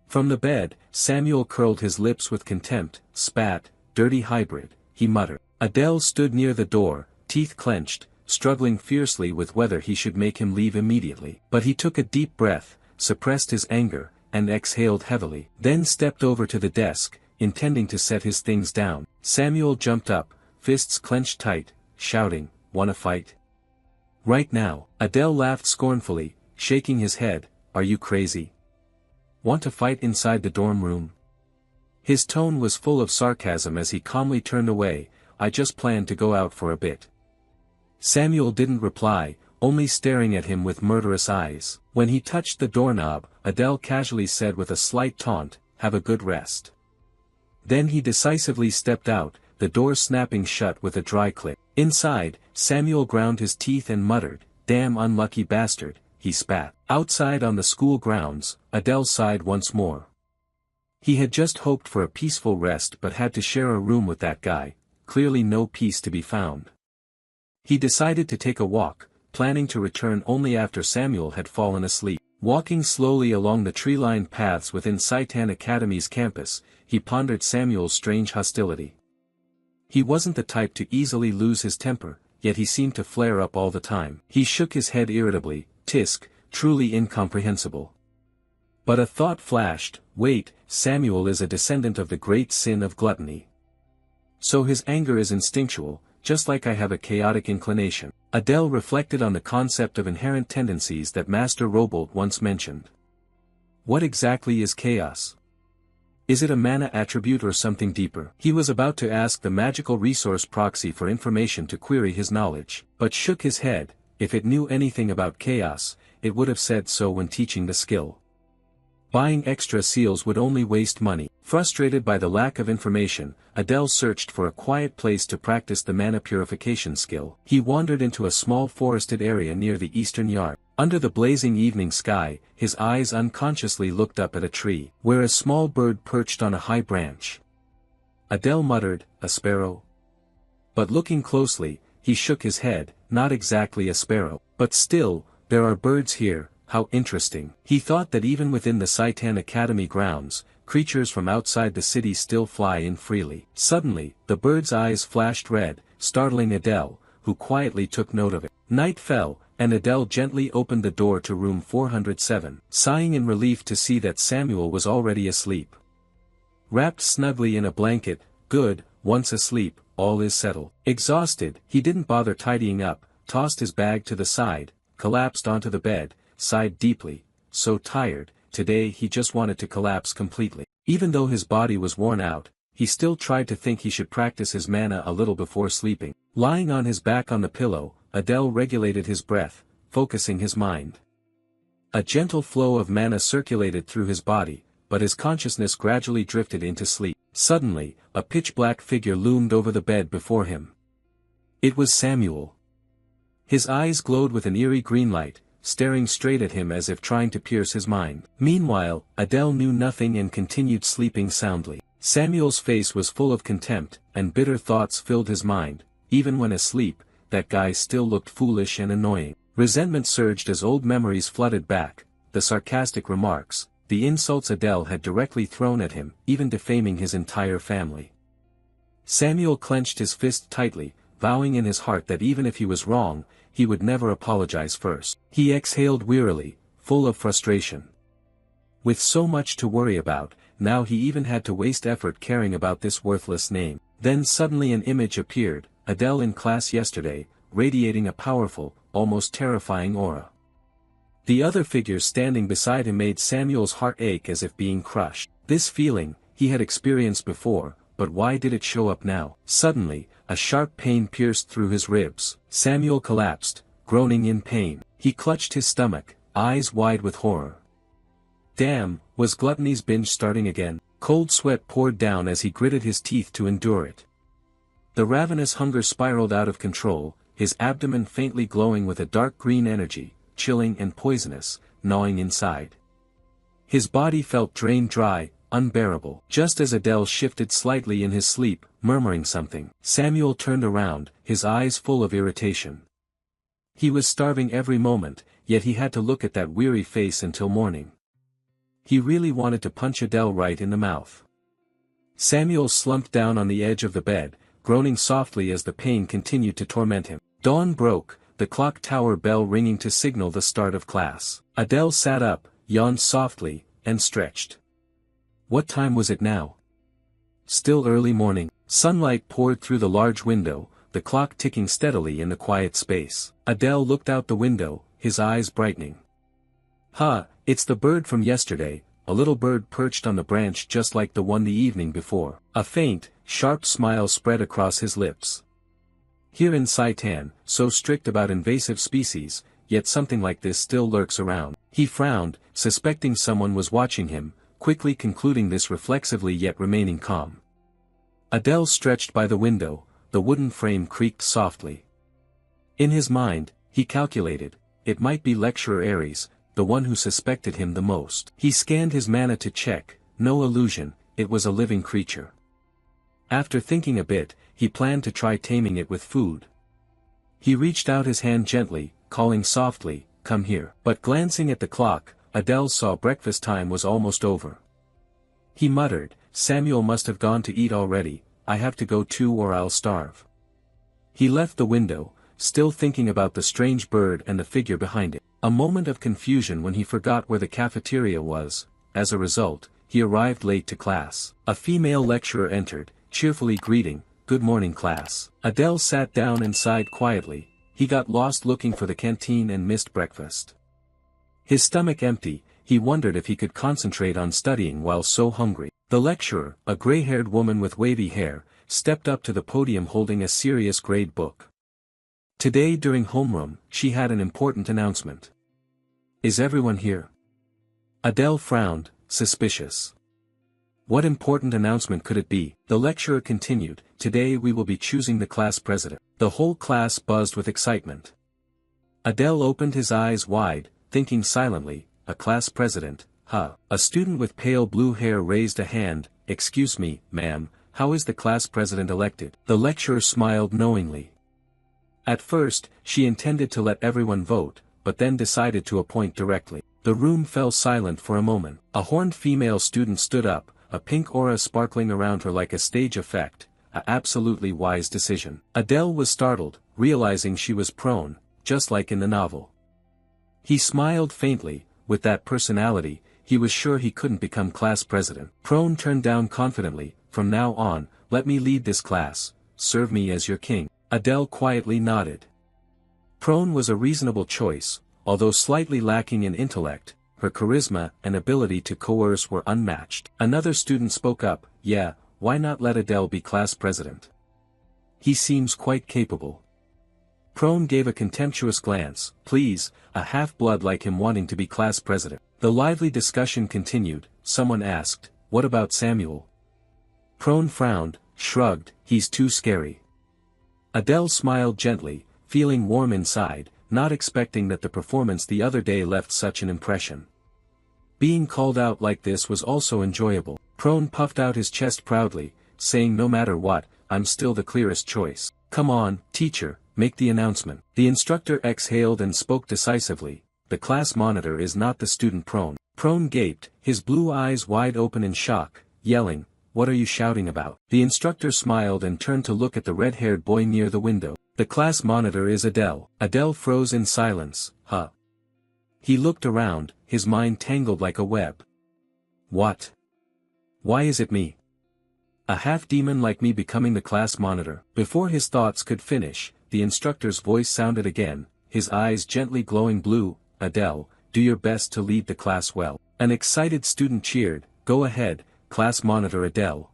From the bed, Samuel curled his lips with contempt, "Spat, dirty hybrid," he muttered. Adele stood near the door, teeth clenched, struggling fiercely with whether he should make him leave immediately. But he took a deep breath, suppressed his anger, and exhaled heavily. Then stepped over to the desk, intending to set his things down. Samuel jumped up, fists clenched tight, shouting, "Wanna fight? Right now." Adele laughed scornfully, shaking his head, "Are you crazy? Want to fight inside the dorm room?" His tone was full of sarcasm as he calmly turned away, "I just planned to go out for a bit." Samuel didn't reply, only staring at him with murderous eyes. When he touched the doorknob, Adele casually said with a slight taunt, "Have a good rest." Then he decisively stepped out, the door snapping shut with a dry click. Inside, Samuel ground his teeth and muttered, "Damn unlucky bastard," he spat. Outside on the school grounds, Adele sighed once more. He had just hoped for a peaceful rest but had to share a room with that guy, clearly no peace to be found. He decided to take a walk, planning to return only after Samuel had fallen asleep. Walking slowly along the tree-lined paths within Seitan Academy's campus, he pondered Samuel's strange hostility. He wasn't the type to easily lose his temper, yet he seemed to flare up all the time. He shook his head irritably, "Tisk, truly incomprehensible." But a thought flashed, wait, Samuel is a descendant of the great sin of gluttony. So his anger is instinctual, just like I have a chaotic inclination. Adele reflected on the concept of inherent tendencies that Master Robolt once mentioned. What exactly is chaos? Is it a mana attribute or something deeper? He was about to ask the magical resource proxy for information to query his knowledge, but shook his head. If it knew anything about chaos, it would have said so when teaching the skill. Buying extra seals would only waste money. Frustrated by the lack of information, Adele searched for a quiet place to practice the mana purification skill. He wandered into a small forested area near the eastern yard. Under the blazing evening sky, his eyes unconsciously looked up at a tree, where a small bird perched on a high branch. Adele muttered, "A sparrow?" But looking closely, he shook his head, "Not exactly a sparrow. But still, there are birds here. How interesting." He thought that even within the Seitan Academy grounds, creatures from outside the city still fly in freely. Suddenly, the bird's eyes flashed red, startling Adele, who quietly took note of it. Night fell, and Adele gently opened the door to room 407, sighing in relief to see that Samuel was already asleep. Wrapped snugly in a blanket, good, once asleep, all is settled. Exhausted, he didn't bother tidying up, tossed his bag to the side, collapsed onto the bed, sighed deeply, so tired, today he just wanted to collapse completely. Even though his body was worn out, he still tried to think he should practice his mana a little before sleeping. Lying on his back on the pillow, Adele regulated his breath, focusing his mind. A gentle flow of mana circulated through his body, but his consciousness gradually drifted into sleep. Suddenly, a pitch-black figure loomed over the bed before him. It was Samuel. His eyes glowed with an eerie green light, staring straight at him as if trying to pierce his mind. Meanwhile, Adele knew nothing and continued sleeping soundly. Samuel's face was full of contempt, and bitter thoughts filled his mind. Even when asleep, that guy still looked foolish and annoying. Resentment surged as old memories flooded back, the sarcastic remarks, the insults Adele had directly thrown at him, even defaming his entire family. Samuel clenched his fist tightly, vowing in his heart that even if he was wrong, he would never apologize first. He exhaled wearily, full of frustration. With so much to worry about, now he even had to waste effort caring about this worthless name. Then suddenly an image appeared, Adele in class yesterday, radiating a powerful, almost terrifying aura. The other figure standing beside him made Samuel's heart ache as if being crushed. This feeling, he had experienced before, but why did it show up now? Suddenly, a sharp pain pierced through his ribs. Samuel collapsed, groaning in pain. He clutched his stomach, eyes wide with horror. Damn, was Gluttony's binge starting again? Cold sweat poured down as he gritted his teeth to endure it. The ravenous hunger spiraled out of control, his abdomen faintly glowing with a dark green energy, chilling and poisonous, gnawing inside. His body felt drained dry, unbearable. Just as Adele shifted slightly in his sleep, murmuring something, Samuel turned around, his eyes full of irritation. He was starving every moment, yet he had to look at that weary face until morning. He really wanted to punch Adele right in the mouth. Samuel slumped down on the edge of the bed, groaning softly as the pain continued to torment him. Dawn broke, the clock tower bell ringing to signal the start of class. Adele sat up, yawned softly, and stretched. What time was it now? Still early morning. Sunlight poured through the large window, the clock ticking steadily in the quiet space. Adele looked out the window, his eyes brightening. It's the bird from yesterday, a little bird perched on the branch just like the one the evening before. A faint, sharp smile spread across his lips. Here in Saitan, so strict about invasive species, yet something like this still lurks around. He frowned, suspecting someone was watching him, quickly concluding this reflexively yet remaining calm. Adele stretched by the window, the wooden frame creaked softly. In his mind, he calculated, it might be Lecturer Ares, the one who suspected him the most. He scanned his mana to check, no illusion, it was a living creature. After thinking a bit, he planned to try taming it with food. He reached out his hand gently, calling softly, "Come here." But glancing at the clock, Adele saw breakfast time was almost over. He muttered, "Samuel must have gone to eat already, I have to go too or I'll starve." He left the window, still thinking about the strange bird and the figure behind it. A moment of confusion when he forgot where the cafeteria was. As a result, he arrived late to class. A female lecturer entered, cheerfully greeting, "Good morning class." Adele sat down and sighed quietly. He got lost looking for the canteen and missed breakfast. His stomach empty, he wondered if he could concentrate on studying while so hungry. The lecturer, a gray-haired woman with wavy hair, stepped up to the podium holding a serious grade book. Today during homeroom, she had an important announcement. "Is everyone here?" Adele frowned, suspicious. What important announcement could it be? The lecturer continued, "Today we will be choosing the class president." The whole class buzzed with excitement. Adele opened his eyes wide, thinking silently, a class president, huh? A student with pale blue hair raised a hand, "Excuse me, ma'am, how is the class president elected?" The lecturer smiled knowingly. At first, she intended to let everyone vote, but then decided to appoint directly. The room fell silent for a moment. A horned female student stood up, a pink aura sparkling around her like a stage effect, a absolutely wise decision. Adele was startled, realizing she was prone, just like in the novel. He smiled faintly, with that personality, he was sure he couldn't become class president. Prone turned down confidently, "From now on, let me lead this class, serve me as your king." Adele quietly nodded. Prone was a reasonable choice, although slightly lacking in intellect, her charisma and ability to coerce were unmatched. Another student spoke up, "Yeah, why not let Adele be class president? He seems quite capable." Prone gave a contemptuous glance, "Please, a half-blood like him wanting to be class president." The lively discussion continued, someone asked, "What about Samuel?" Prone frowned, shrugged, "He's too scary." Adele smiled gently, feeling warm inside, not expecting that the performance the other day left such an impression. Being called out like this was also enjoyable. Prone puffed out his chest proudly, saying, "No matter what, I'm still the clearest choice." "Come on, teacher, make the announcement." The instructor exhaled and spoke decisively, "The class monitor is not the student Prone." Prone gaped, his blue eyes wide open in shock, yelling, "What are you shouting about?" The instructor smiled and turned to look at the red-haired boy near the window. "The class monitor is Adele." Adele froze in silence. "Huh?" He looked around, his mind tangled like a web. "What? Why is it me? A half-demon like me becoming the class monitor?" Before his thoughts could finish, the instructor's voice sounded again, his eyes gently glowing blue. "Adele, do your best to lead the class well." An excited student cheered, "Go ahead, class monitor Adele."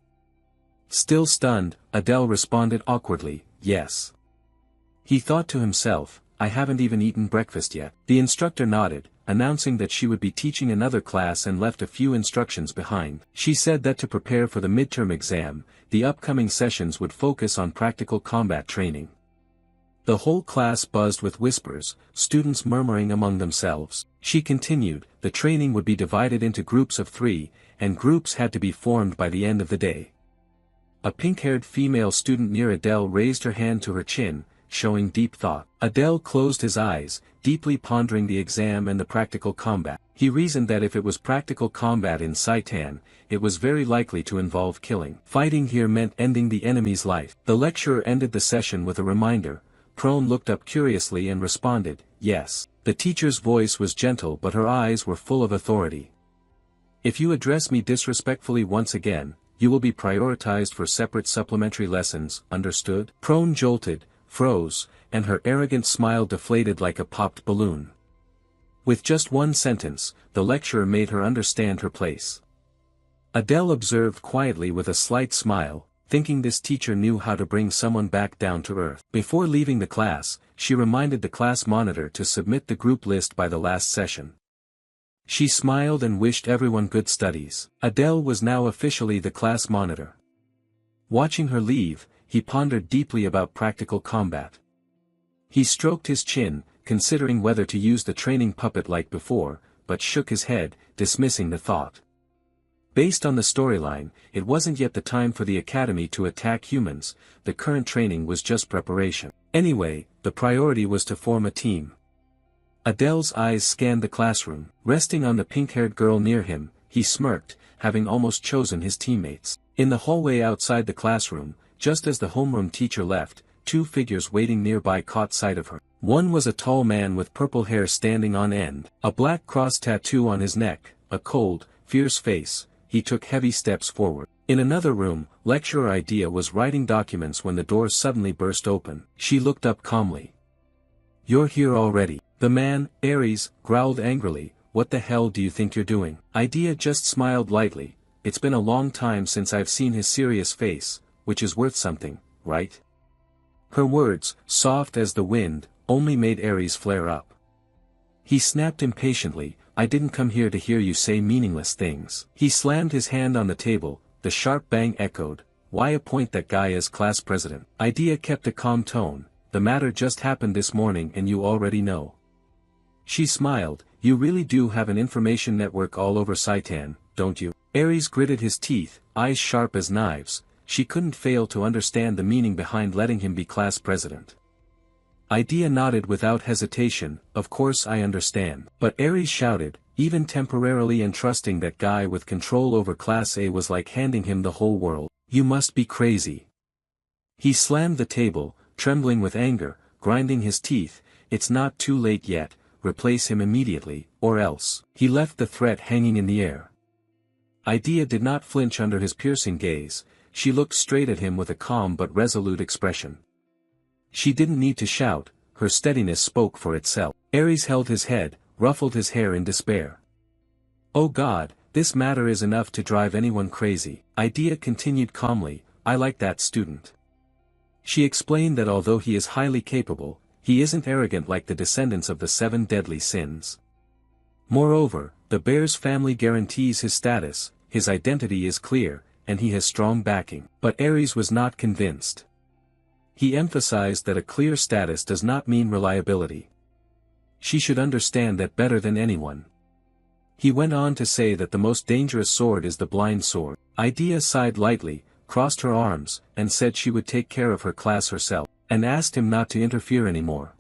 Still stunned, Adele responded awkwardly, "Yes." He thought to himself, "I haven't even eaten breakfast yet." The instructor nodded, announcing that she would be teaching another class and left a few instructions behind. She said that to prepare for the midterm exam, the upcoming sessions would focus on practical combat training. The whole class buzzed with whispers, students murmuring among themselves. She continued, the training would be divided into groups of 3, and groups had to be formed by the end of the day. A pink-haired female student near Adele raised her hand to her chin, showing deep thought. Adele closed his eyes, deeply pondering the exam and the practical combat. He reasoned that if it was practical combat in Saitan, it was very likely to involve killing. Fighting here meant ending the enemy's life. The lecturer ended the session with a reminder. Prone looked up curiously and responded, "Yes." The teacher's voice was gentle but her eyes were full of authority. "If you address me disrespectfully once again, you will be prioritized for separate supplementary lessons, understood?" Prone jolted, froze, and her arrogant smile deflated like a popped balloon. With just one sentence, the lecturer made her understand her place. Adele observed quietly with a slight smile, thinking this teacher knew how to bring someone back down to earth. Before leaving the class, she reminded the class monitor to submit the group list by the last session. She smiled and wished everyone good studies. Adele was now officially the class monitor. Watching her leave, he pondered deeply about practical combat. He stroked his chin, considering whether to use the training puppet like before, but shook his head, dismissing the thought. Based on the storyline, it wasn't yet the time for the academy to attack humans, the current training was just preparation. Anyway, the priority was to form a team. Adele's eyes scanned the classroom. Resting on the pink-haired girl near him, he smirked, having almost chosen his teammates. In the hallway outside the classroom, just as the homeroom teacher left, 2 figures waiting nearby caught sight of her. One was a tall man with purple hair standing on end, a black cross tattoo on his neck, a cold, fierce face. He took heavy steps forward. In another room, lecturer Idea was writing documents when the door suddenly burst open. She looked up calmly. "You're here already." The man, Aries, growled angrily, "What the hell do you think you're doing?" Idea just smiled lightly. "It's been a long time since I've seen his serious face, which is worth something, right?" Her words, soft as the wind, only made Aries flare up. He snapped impatiently, "I didn't come here to hear you say meaningless things." He slammed his hand on the table, the sharp bang echoed, "Why appoint that guy as class president?" Idea kept a calm tone, "The matter just happened this morning and you already know." She smiled, "You really do have an information network all over Saitan, don't you?" Aries gritted his teeth, eyes sharp as knives. She couldn't fail to understand the meaning behind letting him be class president. Idea nodded without hesitation, "Of course I understand." But Aries shouted, "Even temporarily entrusting that guy with control over Class A was like handing him the whole world. You must be crazy." He slammed the table, trembling with anger, grinding his teeth, "It's not too late yet, replace him immediately, or else." He left the threat hanging in the air. Idea did not flinch under his piercing gaze. She looked straight at him with a calm but resolute expression. She didn't need to shout, her steadiness spoke for itself. Aries held his head, ruffled his hair in despair. "Oh God, this matter is enough to drive anyone crazy." Idea continued calmly, "I like that student." She explained that although he is highly capable, he isn't arrogant like the descendants of the 7 deadly sins. Moreover, the bear's family guarantees his status, his identity is clear, and he has strong backing. But Aries was not convinced. He emphasized that a clear status does not mean reliability. She should understand that better than anyone. He went on to say that the most dangerous sword is the blind sword. Idea sighed lightly, crossed her arms, and said she would take care of her class herself, and asked him not to interfere anymore.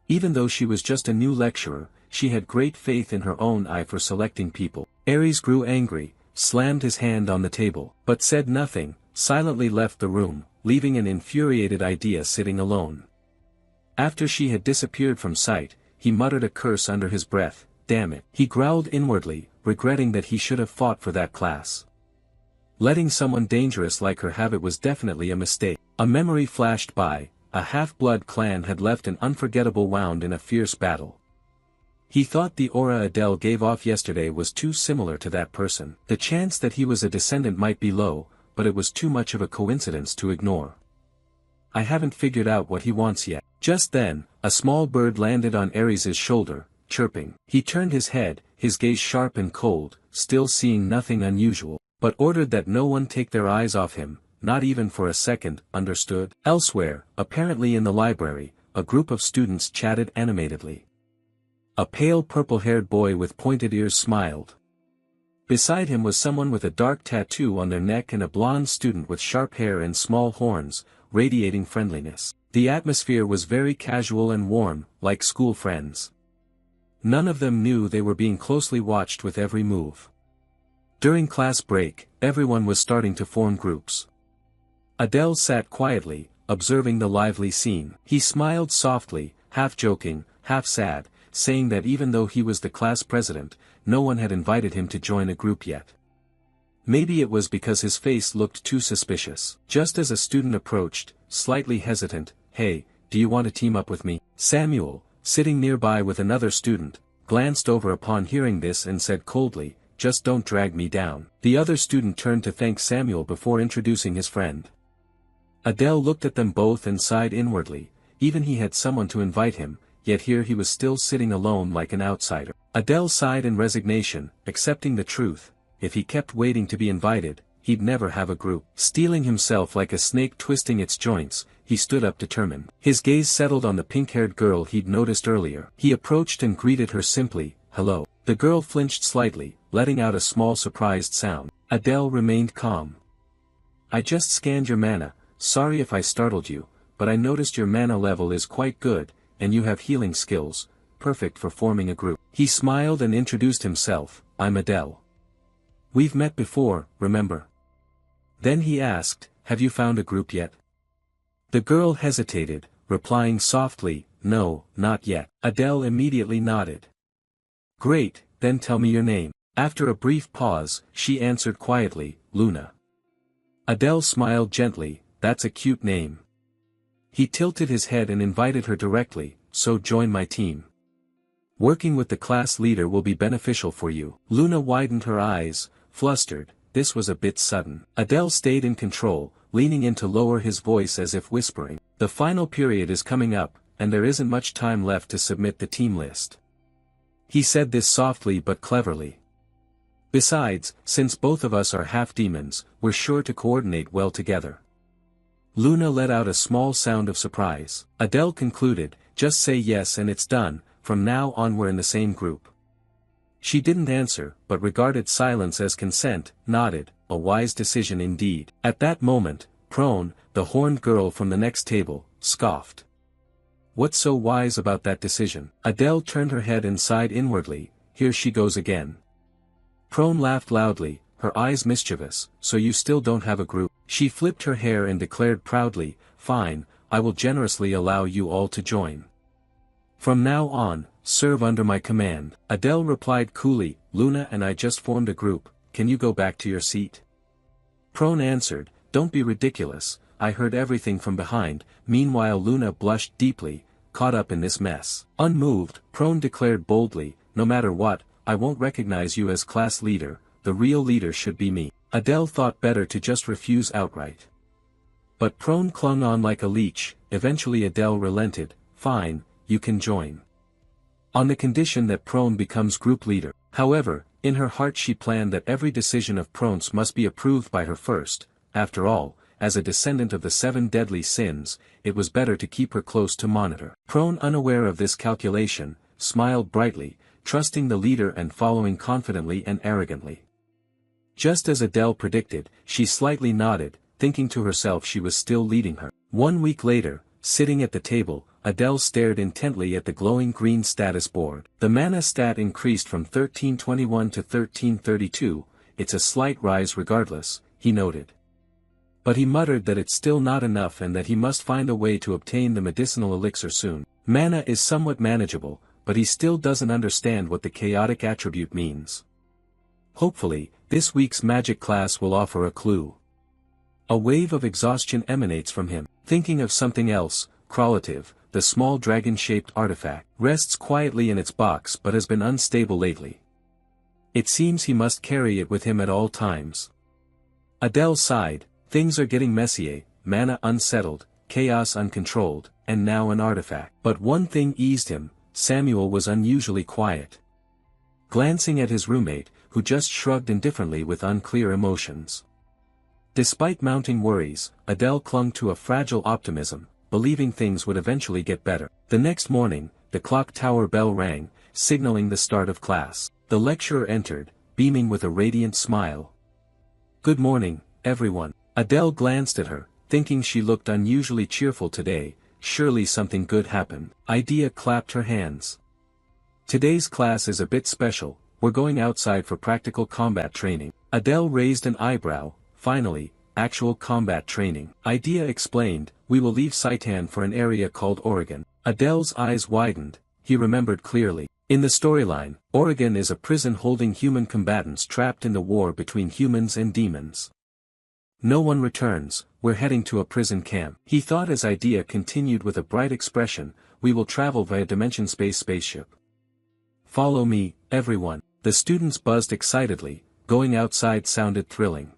Even though she was just a new lecturer, she had great faith in her own eye for selecting people. Aries grew angry, slammed his hand on the table, but said nothing, silently left the room, leaving an infuriated Idea sitting alone. After she had disappeared from sight, he muttered a curse under his breath. Damn it. He growled inwardly, regretting that he should have fought for that class. Letting someone dangerous like her have it was definitely a mistake. A memory flashed by. A half-blood clan had left an unforgettable wound in a fierce battle. He thought the aura Adele gave off yesterday was too similar to that person. The chance that he was a descendant might be low, but it was too much of a coincidence to ignore. I haven't figured out what he wants yet. Just then, a small bird landed on Ares's shoulder, chirping. He turned his head, his gaze sharp and cold, still seeing nothing unusual, but ordered that no one take their eyes off him, not even for a second, understood? Elsewhere, apparently in the library, a group of students chatted animatedly. A pale purple-haired boy with pointed ears smiled. Beside him was someone with a dark tattoo on their neck and a blonde student with sharp hair and small horns, radiating friendliness. The atmosphere was very casual and warm, like school friends. None of them knew they were being closely watched with every move. During class break, everyone was starting to form groups. Adele sat quietly, observing the lively scene. He smiled softly, half joking, half sad, saying that even though he was the class president, no one had invited him to join a group yet. Maybe it was because his face looked too suspicious. Just as a student approached, slightly hesitant, "Hey, do you want to team up with me?" Samuel, sitting nearby with another student, glanced over upon hearing this and said coldly, "Just don't drag me down." The other student turned to thank Samuel before introducing his friend. Adele looked at them both and sighed inwardly. Even he had someone to invite him, yet here he was still sitting alone like an outsider. Adele sighed in resignation, accepting the truth. If he kept waiting to be invited, he'd never have a group. Steeling himself like a snake twisting its joints, he stood up determined. His gaze settled on the pink-haired girl he'd noticed earlier. He approached and greeted her simply, "Hello." The girl flinched slightly, letting out a small surprised sound. Adele remained calm. "I just scanned your mana, sorry if I startled you, but I noticed your mana level is quite good, and you have healing skills, perfect for forming a group." He smiled and introduced himself, "I'm Adele. We've met before, remember?" Then he asked, "Have you found a group yet?" The girl hesitated, replying softly, "No, not yet." Adele immediately nodded. "Great, then tell me your name." After a brief pause, she answered quietly, "Luna." Adele smiled gently, "That's a cute name." He tilted his head and invited her directly, "So join my team. Working with the class leader will be beneficial for you." Luna widened her eyes, flustered. This was a bit sudden. Adele stayed in control, leaning in to lower his voice as if whispering, "The final period is coming up, and there isn't much time left to submit the team list." He said this softly but cleverly. "Besides, since both of us are half-demons, we're sure to coordinate well together." Luna let out a small sound of surprise. Adele concluded, "Just say yes and it's done, from now on we're in the same group." She didn't answer, but regarded silence as consent, nodded, a wise decision indeed. At that moment, Prone, the horned girl from the next table, scoffed. "What's so wise about that decision?" Adele turned her head and sighed inwardly, "Here she goes again." Prone laughed loudly, her eyes mischievous, "So you still don't have a group?" She flipped her hair and declared proudly, "Fine, I will generously allow you all to join. From now on, serve under my command." Adele replied coolly, "Luna and I just formed a group, can you go back to your seat?" Prone answered, "Don't be ridiculous, I heard everything from behind." Meanwhile Luna blushed deeply, caught up in this mess. Unmoved, Prone declared boldly, "No matter what, I won't recognize you as class leader, the real leader should be me." Adele thought better to just refuse outright. But Prone clung on like a leech. Eventually Adele relented, "Fine, you can join. On the condition that Prone becomes group leader." However, in her heart she planned that every decision of Prone's must be approved by her first. After all, as a descendant of the 7 deadly sins, it was better to keep her close to monitor. Prone, unaware of this calculation, smiled brightly, trusting the leader and following confidently and arrogantly. Just as Adele predicted, she slightly nodded, thinking to herself she was still leading her. 1 week later, sitting at the table, Adele stared intently at the glowing green status board. The mana stat increased from 1321 to 1332, it's a slight rise regardless, he noted. But he muttered that it's still not enough and that he must find a way to obtain the medicinal elixir soon. Mana is somewhat manageable, but he still doesn't understand what the chaotic attribute means. Hopefully, this week's magic class will offer a clue. A wave of exhaustion emanates from him. Thinking of something else, Correlative, the small dragon-shaped artifact, rests quietly in its box but has been unstable lately. It seems he must carry it with him at all times. Adele sighed, things are getting messy, mana unsettled, chaos uncontrolled, and now an artifact. But one thing eased him, Samuel was unusually quiet. Glancing at his roommate, who just shrugged indifferently with unclear emotions. Despite mounting worries, Adele clung to a fragile optimism, believing things would eventually get better. The next morning, the clock tower bell rang, signaling the start of class. The lecturer entered, beaming with a radiant smile. "Good morning, everyone." Adele glanced at her, thinking she looked unusually cheerful today, surely something good happened. Idea clapped her hands. "Today's class is a bit special, we're going outside for practical combat training." Adele raised an eyebrow, finally, actual combat training. Idea explained, "We will leave Saitan for an area called Oregon." Adele's eyes widened, he remembered clearly. In the storyline, Oregon is a prison holding human combatants trapped in the war between humans and demons. No one returns, we're heading to a prison camp. He thought as Idea continued with a bright expression, "We will travel via dimension space spaceship. Follow me, everyone." The students buzzed excitedly, going outside sounded thrilling.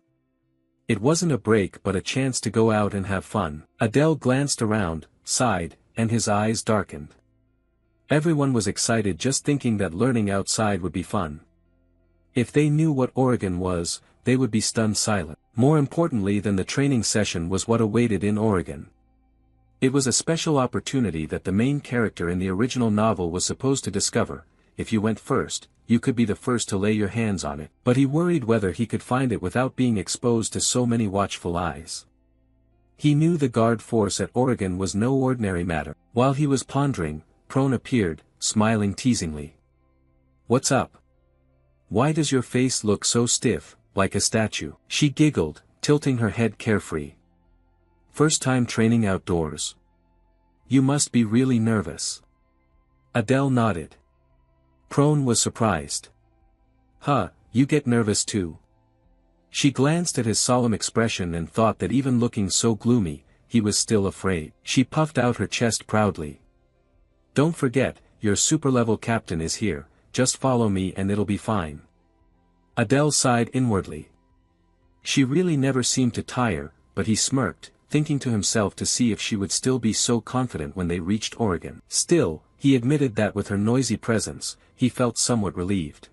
It wasn't a break but a chance to go out and have fun. Adele glanced around, sighed, and his eyes darkened. Everyone was excited just thinking that learning outside would be fun. If they knew what Oregon was, they would be stunned silent. More importantly than the training session was what awaited in Oregon. It was a special opportunity that the main character in the original novel was supposed to discover. If you went first, you could be the first to lay your hands on it. But he worried whether he could find it without being exposed to so many watchful eyes. He knew the guard force at Oregon was no ordinary matter. While he was pondering, Prone appeared, smiling teasingly. "What's up? Why does your face look so stiff, like a statue?" She giggled, tilting her head carefree. "First time training outdoors. You must be really nervous." Adele nodded. Prone was surprised. "Huh, you get nervous too?" She glanced at his solemn expression and thought that even looking so gloomy, he was still afraid. She puffed out her chest proudly. "Don't forget, your super-level captain is here, just follow me and it'll be fine." Adele sighed inwardly. She really never seemed to tire, but he smirked, thinking to himself to see if she would still be so confident when they reached Oregon. Still, he admitted that with her noisy presence, he felt somewhat relieved.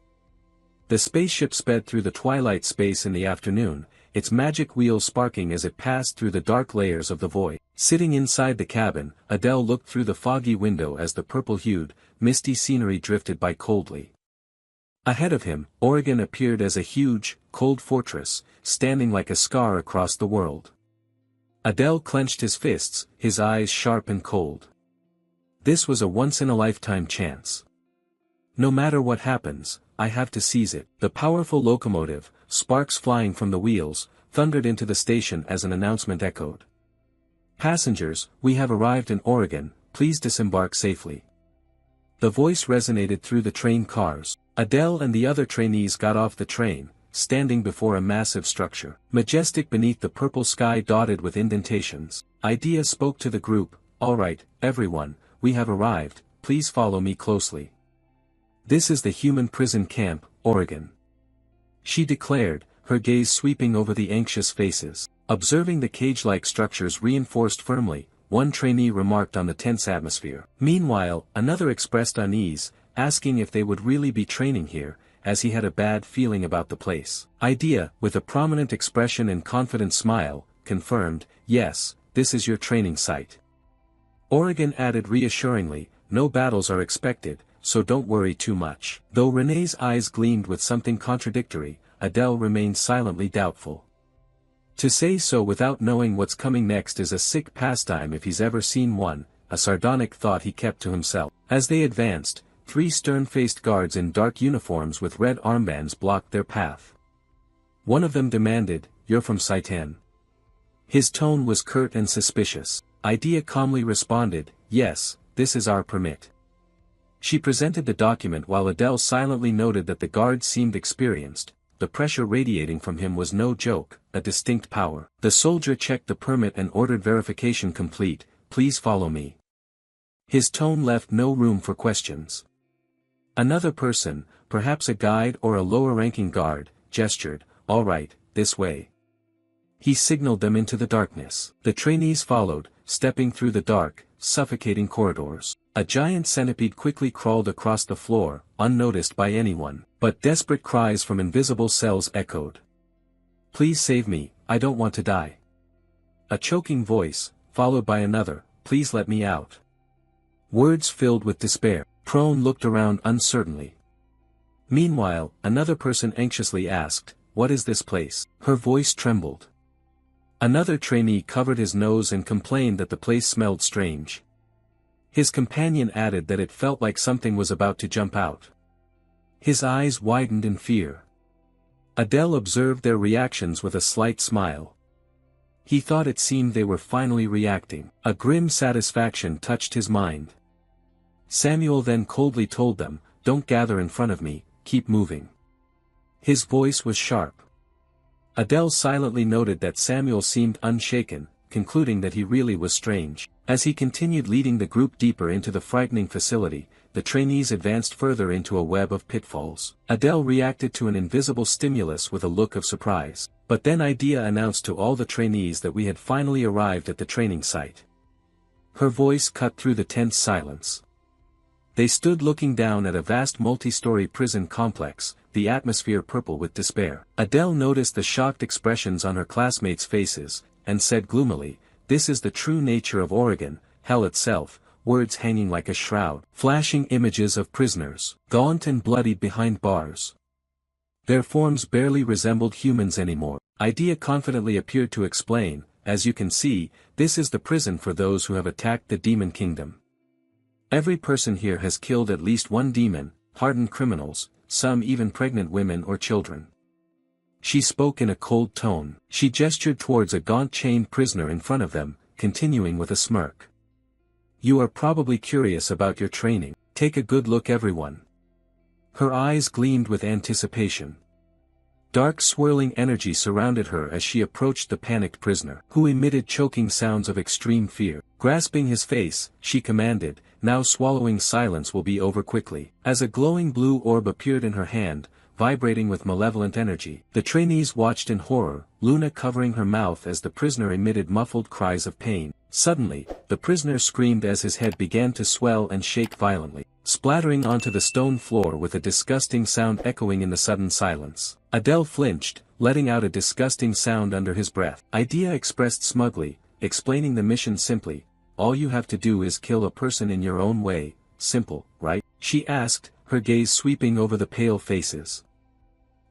The spaceship sped through the twilight space in the afternoon, its magic wheels sparking as it passed through the dark layers of the void. Sitting inside the cabin, Adele looked through the foggy window as the purple-hued, misty scenery drifted by coldly. Ahead of him, Oregon appeared as a huge, cold fortress, standing like a scar across the world. Adele clenched his fists, his eyes sharp and cold. This was a once-in-a-lifetime chance. No matter what happens, I have to seize it. The powerful locomotive, sparks flying from the wheels, thundered into the station as an announcement echoed. "Passengers, we have arrived in Oregon, please disembark safely." The voice resonated through the train cars. Adele and the other trainees got off the train, standing before a massive structure. Majestic beneath the purple sky dotted with indentations. Idea spoke to the group, "All right, everyone, we have arrived, please follow me closely. This is the human prison camp, Oregon." She declared, her gaze sweeping over the anxious faces. Observing the cage-like structures reinforced firmly, one trainee remarked on the tense atmosphere. Meanwhile, another expressed unease, asking if they would really be training here, as he had a bad feeling about the place. Idea, with a prominent expression and confident smile, confirmed, "Yes, this is your training site." Oregon added reassuringly, "No battles are expected, so don't worry too much." Though Renee's eyes gleamed with something contradictory, Adele remained silently doubtful. To say so without knowing what's coming next is a sick pastime if he's ever seen one, a sardonic thought he kept to himself. As they advanced, 3 stern-faced guards in dark uniforms with red armbands blocked their path. One of them demanded, "You're from Saitan?" His tone was curt and suspicious. Idea calmly responded, "Yes, this is our permit." She presented the document while Adele silently noted that the guard seemed experienced. The pressure radiating from him was no joke, a distinct power. The soldier checked the permit and ordered verification complete. "Please follow me." His tone left no room for questions. Another person, perhaps a guide or a lower-ranking guard, gestured, "All right, this way." He signaled them into the darkness. The trainees followed, stepping through the dark, suffocating corridors. A giant centipede quickly crawled across the floor, unnoticed by anyone, but desperate cries from invisible cells echoed. "Please save me, I don't want to die." A choking voice, followed by another, "Please let me out." Words filled with despair. Prone looked around uncertainly. Meanwhile, another person anxiously asked, "What is this place?" Her voice trembled. Another trainee covered his nose and complained that the place smelled strange. His companion added that it felt like something was about to jump out. His eyes widened in fear. Adele observed their reactions with a slight smile. He thought it seemed they were finally reacting. A grim satisfaction touched his mind. Samuel then coldly told them, "Don't gather in front of me, keep moving." His voice was sharp. Adele silently noted that Samuel seemed unshaken, concluding that he really was strange. As he continued leading the group deeper into the frightening facility, the trainees advanced further into a web of pitfalls. Adele reacted to an invisible stimulus with a look of surprise. But then Idea announced to all the trainees that we had finally arrived at the training site. Her voice cut through the tense silence. They stood looking down at a vast multi-story prison complex, the atmosphere purple with despair. Adele noticed the shocked expressions on her classmates' faces, and said gloomily, "This is the true nature of Oregon, hell itself," words hanging like a shroud. Flashing images of prisoners, gaunt and bloodied behind bars. Their forms barely resembled humans anymore. Idea confidently appeared to explain, "As you can see, this is the prison for those who have attacked the demon kingdom. Every person here has killed at least one demon, hardened criminals, some even pregnant women or children." She spoke in a cold tone. She gestured towards a gaunt chained prisoner in front of them, continuing with a smirk. "You are probably curious about your training. Take a good look, everyone." Her eyes gleamed with anticipation. Dark swirling energy surrounded her as she approached the panicked prisoner, who emitted choking sounds of extreme fear. Grasping his face, she commanded, "Now swallowing silence will be over quickly." As a glowing blue orb appeared in her hand, vibrating with malevolent energy, the trainees watched in horror, Luna covering her mouth as the prisoner emitted muffled cries of pain. Suddenly, the prisoner screamed as his head began to swell and shake violently, splattering onto the stone floor with a disgusting sound echoing in the sudden silence. Adele flinched, letting out a disgusting sound under his breath. Idea expressed smugly, explaining the mission simply, "All you have to do is kill a person in your own way, simple, right?" She asked, her gaze sweeping over the pale faces.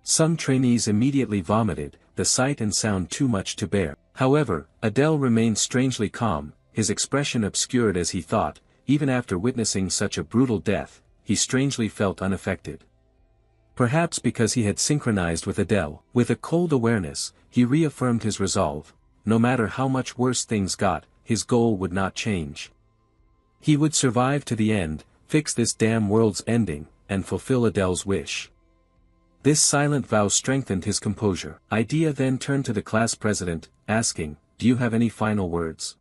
Some trainees immediately vomited, the sight and sound too much to bear. However, Adele remained strangely calm, his expression obscured as he thought, even after witnessing such a brutal death, he strangely felt unaffected. Perhaps because he had synchronized with Adele. With a cold awareness, he reaffirmed his resolve. No matter how much worse things got, his goal would not change. He would survive to the end, fix this damn world's ending, and fulfill Adele's wish. This silent vow strengthened his composure. Idea then turned to the class president, asking, "Do you have any final words?"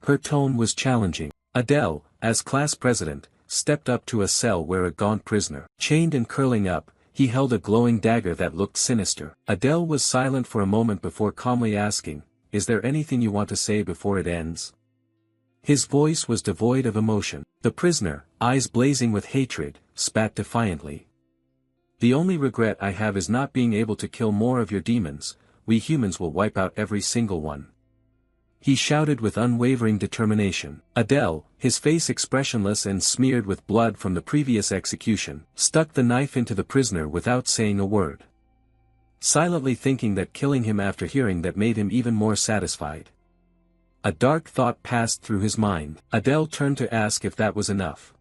Her tone was challenging. Adele, as class president, stepped up to a cell where a gaunt prisoner, chained and curling up, he held a glowing dagger that looked sinister. Adele was silent for a moment before calmly asking, "Is there anything you want to say before it ends?" His voice was devoid of emotion. The prisoner, eyes blazing with hatred, spat defiantly. "The only regret I have is not being able to kill more of your demons. We humans will wipe out every single one," he shouted with unwavering determination. Adele, his face expressionless and smeared with blood from the previous execution, stuck the knife into the prisoner without saying a word, silently thinking that killing him after hearing that made him even more satisfied. A dark thought passed through his mind. Adele turned to ask if that was enough.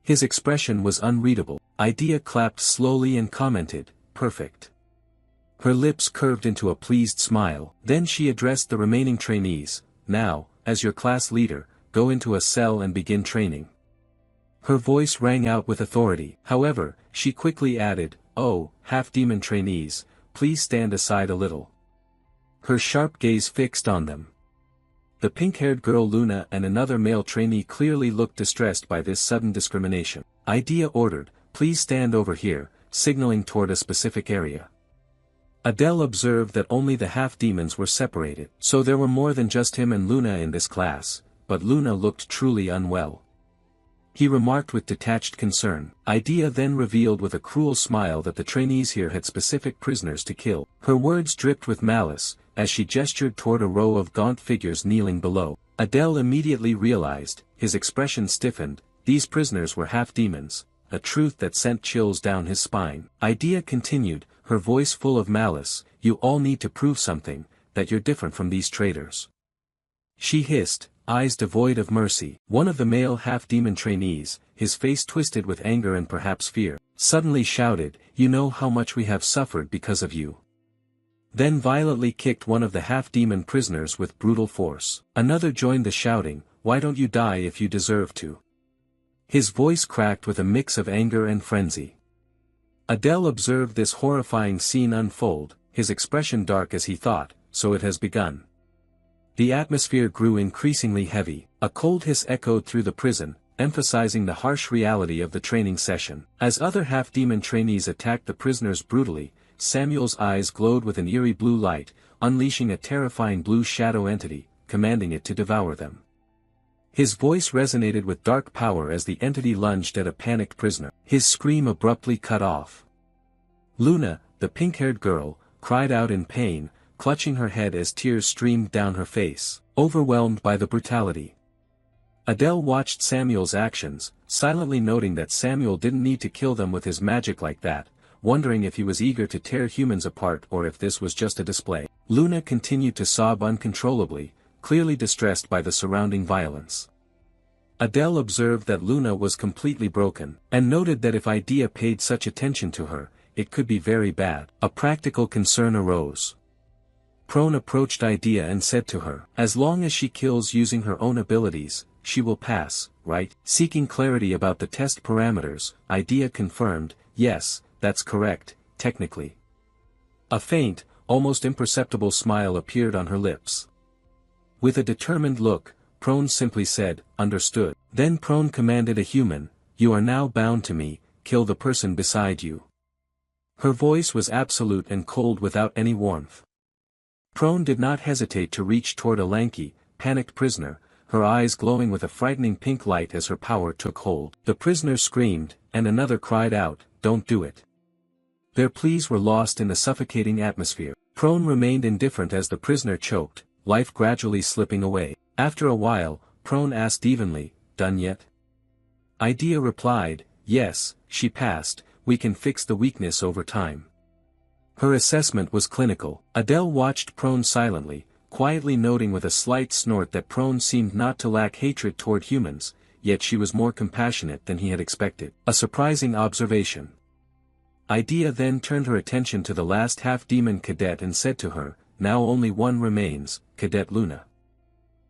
His expression was unreadable. Idea clapped slowly and commented, "Perfect." Her lips curved into a pleased smile. Then she addressed the remaining trainees, "Now, as your class leader, go into a cell and begin training." Her voice rang out with authority. However, she quickly added, "Oh, half-demon trainees, please stand aside a little." Her sharp gaze fixed on them. The pink-haired girl Luna and another male trainee clearly looked distressed by this sudden discrimination. Idea ordered, "Please stand over here," signaling toward a specific area. Adele observed that only the half-demons were separated. So there were more than just him and Luna in this class, but Luna looked truly unwell. He remarked with detached concern. Idea then revealed with a cruel smile that the trainees here had specific prisoners to kill. Her words dripped with malice, as she gestured toward a row of gaunt figures kneeling below. Adele immediately realized, his expression stiffened, these prisoners were half-demons, a truth that sent chills down his spine. Idea continued, her voice full of malice, "You all need to prove something, that you're different from these traitors." She hissed, eyes devoid of mercy. One of the male half-demon trainees, his face twisted with anger and perhaps fear, suddenly shouted, "You know how much we have suffered because of you." Then violently kicked one of the half-demon prisoners with brutal force. Another joined the shouting, "Why don't you die if you deserve to?" His voice cracked with a mix of anger and frenzy. Adele observed this horrifying scene unfold, his expression dark as he thought, "So it has begun." The atmosphere grew increasingly heavy. A cold hiss echoed through the prison, emphasizing the harsh reality of the training session. As other half-demon trainees attacked the prisoners brutally, Samuel's eyes glowed with an eerie blue light, unleashing a terrifying blue shadow entity, commanding it to devour them. His voice resonated with dark power as the entity lunged at a panicked prisoner. His scream abruptly cut off. Luna, the pink-haired girl, cried out in pain, clutching her head as tears streamed down her face, overwhelmed by the brutality. Adele watched Samuel's actions, silently noting that Samuel didn't need to kill them with his magic like that, wondering if he was eager to tear humans apart or if this was just a display. Luna continued to sob uncontrollably, clearly distressed by the surrounding violence. Adele observed that Luna was completely broken, and noted that if Idea paid such attention to her, it could be very bad. A practical concern arose. Prone approached Idea and said to her, "As long as she kills using her own abilities, she will pass, right?" Seeking clarity about the test parameters, Idea confirmed, "Yes, that's correct, technically." A faint, almost imperceptible smile appeared on her lips. With a determined look, Prone simply said, "Understood." Then Prone commanded a human, "You are now bound to me, kill the person beside you." Her voice was absolute and cold without any warmth. Prone did not hesitate to reach toward a lanky, panicked prisoner, her eyes glowing with a frightening pink light as her power took hold. The prisoner screamed, and another cried out, "Don't do it." Their pleas were lost in the suffocating atmosphere. Prone remained indifferent as the prisoner choked, life gradually slipping away. After a while, Prone asked evenly, "Done yet?" Idea replied, "Yes, she passed, we can fix the weakness over time." Her assessment was clinical. Adele watched Prone silently, quietly noting with a slight snort that Prone seemed not to lack hatred toward humans, yet she was more compassionate than he had expected. A surprising observation. Idea then turned her attention to the last half-demon cadet and said to her, "Now only one remains, Cadet Luna."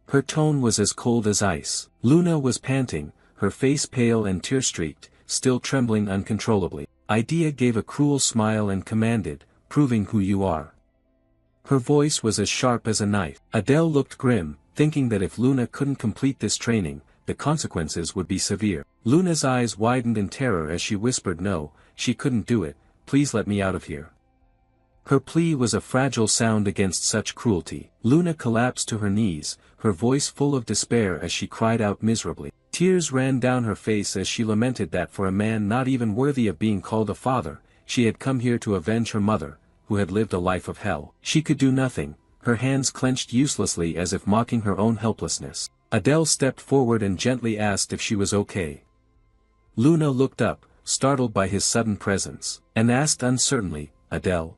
Her tone was as cold as ice. Luna was panting, her face pale and tear-streaked, still trembling uncontrollably. Idea gave a cruel smile and commanded, "Proving who you are." Her voice was as sharp as a knife. Adele looked grim, thinking that if Luna couldn't complete this training, the consequences would be severe. Luna's eyes widened in terror as she whispered, "No, she couldn't do it, please let me out of here." Her plea was a fragile sound against such cruelty. Luna collapsed to her knees, her voice full of despair as she cried out miserably. Tears ran down her face as she lamented that for a man not even worthy of being called a father, she had come here to avenge her mother, who had lived a life of hell. She could do nothing, her hands clenched uselessly as if mocking her own helplessness. Adele stepped forward and gently asked if she was okay. Luna looked up, startled by his sudden presence, and asked uncertainly, "Adele?"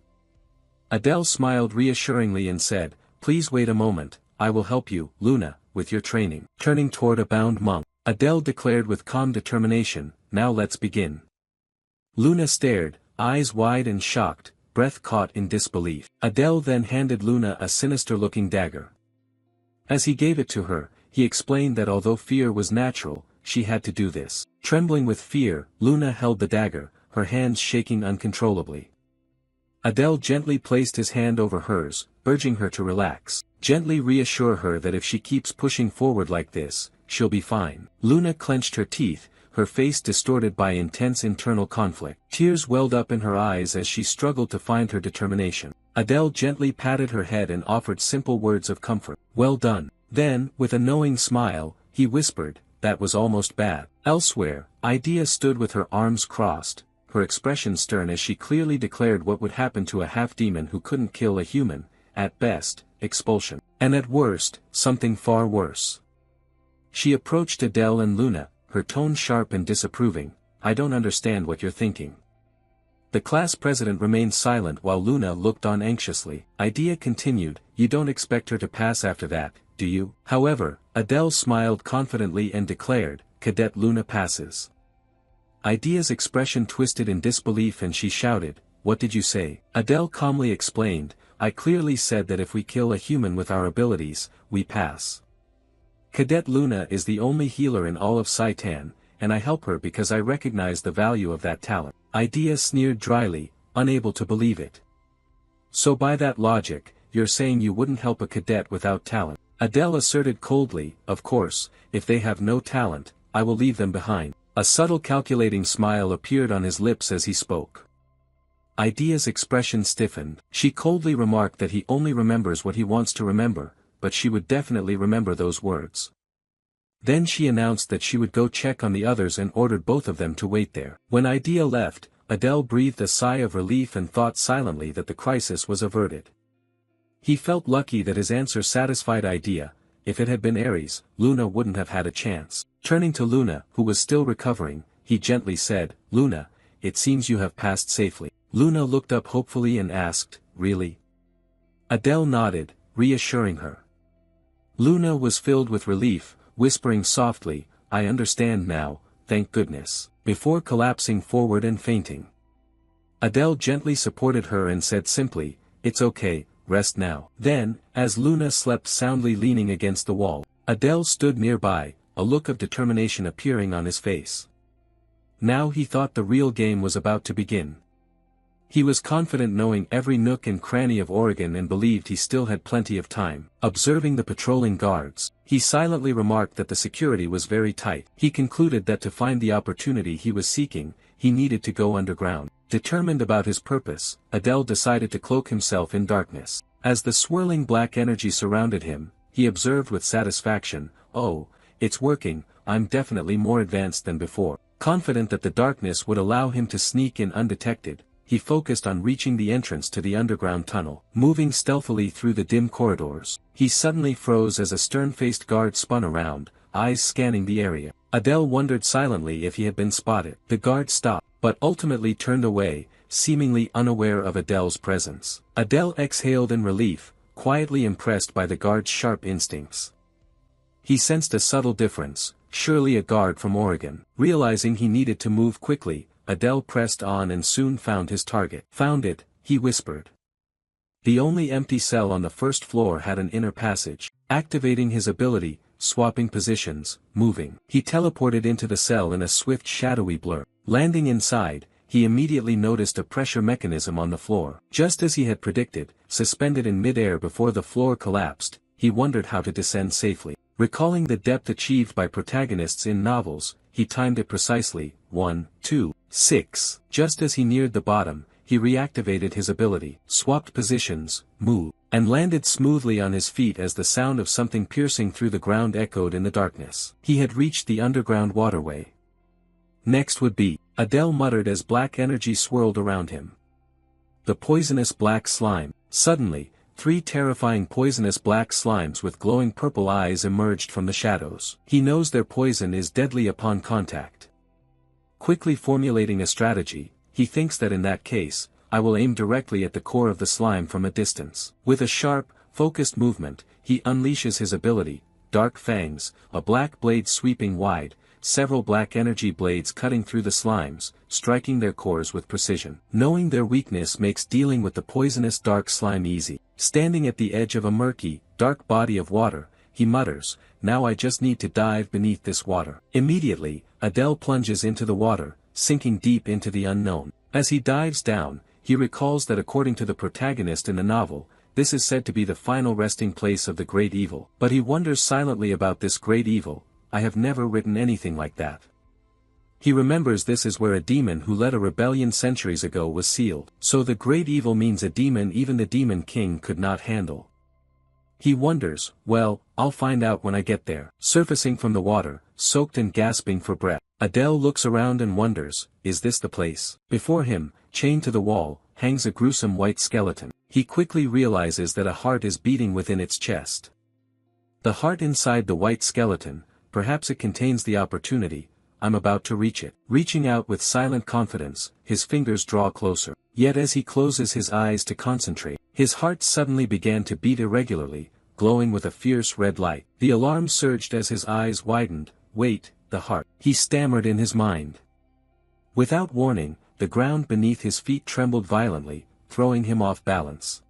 Adele smiled reassuringly and said, "Please wait a moment, I will help you, Luna, with your training. Turning toward a bound monk, Adele declared with calm determination, now let's begin. Luna stared, eyes wide and shocked, breath caught in disbelief. Adele then handed Luna a sinister-looking dagger. As he gave it to her, he explained that although fear was natural, she had to do this. Trembling with fear, Luna held the dagger, her hands shaking uncontrollably. Adele gently placed his hand over hers, urging her to relax. Gently reassure her that if she keeps pushing forward like this, she'll be fine. Luna clenched her teeth, her face distorted by intense internal conflict. Tears welled up in her eyes as she struggled to find her determination. Adele gently patted her head and offered simple words of comfort. Well done. Then, with a knowing smile, he whispered, that was almost bad. Elsewhere, Idea stood with her arms crossed, her expression stern as she clearly declared what would happen to a half-demon who couldn't kill a human, at best, expulsion. And at worst, something far worse. She approached Adele and Luna, her tone sharp and disapproving, I don't understand what you're thinking. The class president remained silent while Luna looked on anxiously. Idea continued, you don't expect her to pass after that, do you? However, Adele smiled confidently and declared, Cadet Luna passes. Idea's expression twisted in disbelief and she shouted, what did you say? Adele calmly explained, I clearly said that if we kill a human with our abilities, we pass. Cadet Luna is the only healer in all of Saitan, and I help her because I recognize the value of that talent. Idea sneered dryly, unable to believe it. So by that logic, you're saying you wouldn't help a cadet without talent? Adele asserted coldly, of course, if they have no talent, I will leave them behind. A subtle calculating smile appeared on his lips as he spoke. Idea's expression stiffened. She coldly remarked that he only remembers what he wants to remember, but she would definitely remember those words. Then she announced that she would go check on the others and ordered both of them to wait there. When Idea left, Adele breathed a sigh of relief and thought silently that the crisis was averted. He felt lucky that his answer satisfied Idea. If it had been Ares, Luna wouldn't have had a chance. Turning to Luna, who was still recovering, he gently said, Luna, it seems you have passed safely. Luna looked up hopefully and asked, really? Adele nodded, reassuring her. Luna was filled with relief, whispering softly, I understand now, thank goodness, before collapsing forward and fainting. Adele gently supported her and said simply, it's okay, rest now. Then, as Luna slept soundly leaning against the wall, Adele stood nearby, a look of determination appearing on his face. Now he thought the real game was about to begin. He was confident knowing every nook and cranny of Oregon and believed he still had plenty of time. Observing the patrolling guards, he silently remarked that the security was very tight. He concluded that to find the opportunity he was seeking, he needed to go underground. Determined about his purpose, Adele decided to cloak himself in darkness. As the swirling black energy surrounded him, he observed with satisfaction, oh, it's working, I'm definitely more advanced than before. Confident that the darkness would allow him to sneak in undetected, he focused on reaching the entrance to the underground tunnel. Moving stealthily through the dim corridors, he suddenly froze as a stern-faced guard spun around, eyes scanning the area. Adele wondered silently if he had been spotted. The guard stopped, but ultimately turned away, seemingly unaware of Adele's presence. Adele exhaled in relief, quietly impressed by the guard's sharp instincts. He sensed a subtle difference, surely a guard from Oregon. Realizing he needed to move quickly, Adele pressed on and soon found his target. Found it, he whispered. The only empty cell on the first floor had an inner passage. Activating his ability, swapping positions, moving, he teleported into the cell in a swift shadowy blur. Landing inside, he immediately noticed a pressure mechanism on the floor. Just as he had predicted, suspended in mid-air before the floor collapsed, he wondered how to descend safely. Recalling the depth achieved by protagonists in novels, he timed it precisely, 1, 2, 6. Just as he neared the bottom, he reactivated his ability, swapped positions, moved, and landed smoothly on his feet as the sound of something piercing through the ground echoed in the darkness. He had reached the underground waterway. Next would be, Adele muttered as black energy swirled around him. The poisonous black slime. Suddenly, 3 terrifying poisonous black slimes with glowing purple eyes emerged from the shadows. He knows their poison is deadly upon contact. Quickly formulating a strategy, he thinks that in that case, I will aim directly at the core of the slime from a distance. With a sharp, focused movement, he unleashes his ability, Dark Fangs, a black blade sweeping wide, several black energy blades cutting through the slimes, striking their cores with precision. Knowing their weakness makes dealing with the poisonous dark slime easy. Standing at the edge of a murky, dark body of water, he mutters, "Now I just need to dive beneath this water." Immediately, Adele plunges into the water, sinking deep into the unknown. As he dives down, he recalls that according to the protagonist in the novel, this is said to be the final resting place of the great evil. But he wonders silently about this great evil. I have never written anything like that. He remembers this is where a demon who led a rebellion centuries ago was sealed. So the great evil means a demon even the demon king could not handle. He wonders, well, I'll find out when I get there. Surfacing from the water, soaked and gasping for breath, Adele looks around and wonders, is this the place? Before him, chained to the wall, hangs a gruesome white skeleton. He quickly realizes that a heart is beating within its chest. The heart inside the white skeleton, perhaps it contains the opportunity. I'm about to reach it. Reaching out with silent confidence, his fingers draw closer. Yet as he closes his eyes to concentrate, his heart suddenly began to beat irregularly, glowing with a fierce red light. The alarm surged as his eyes widened. Wait, the heart. He stammered in his mind. Without warning, the ground beneath his feet trembled violently, throwing him off balance.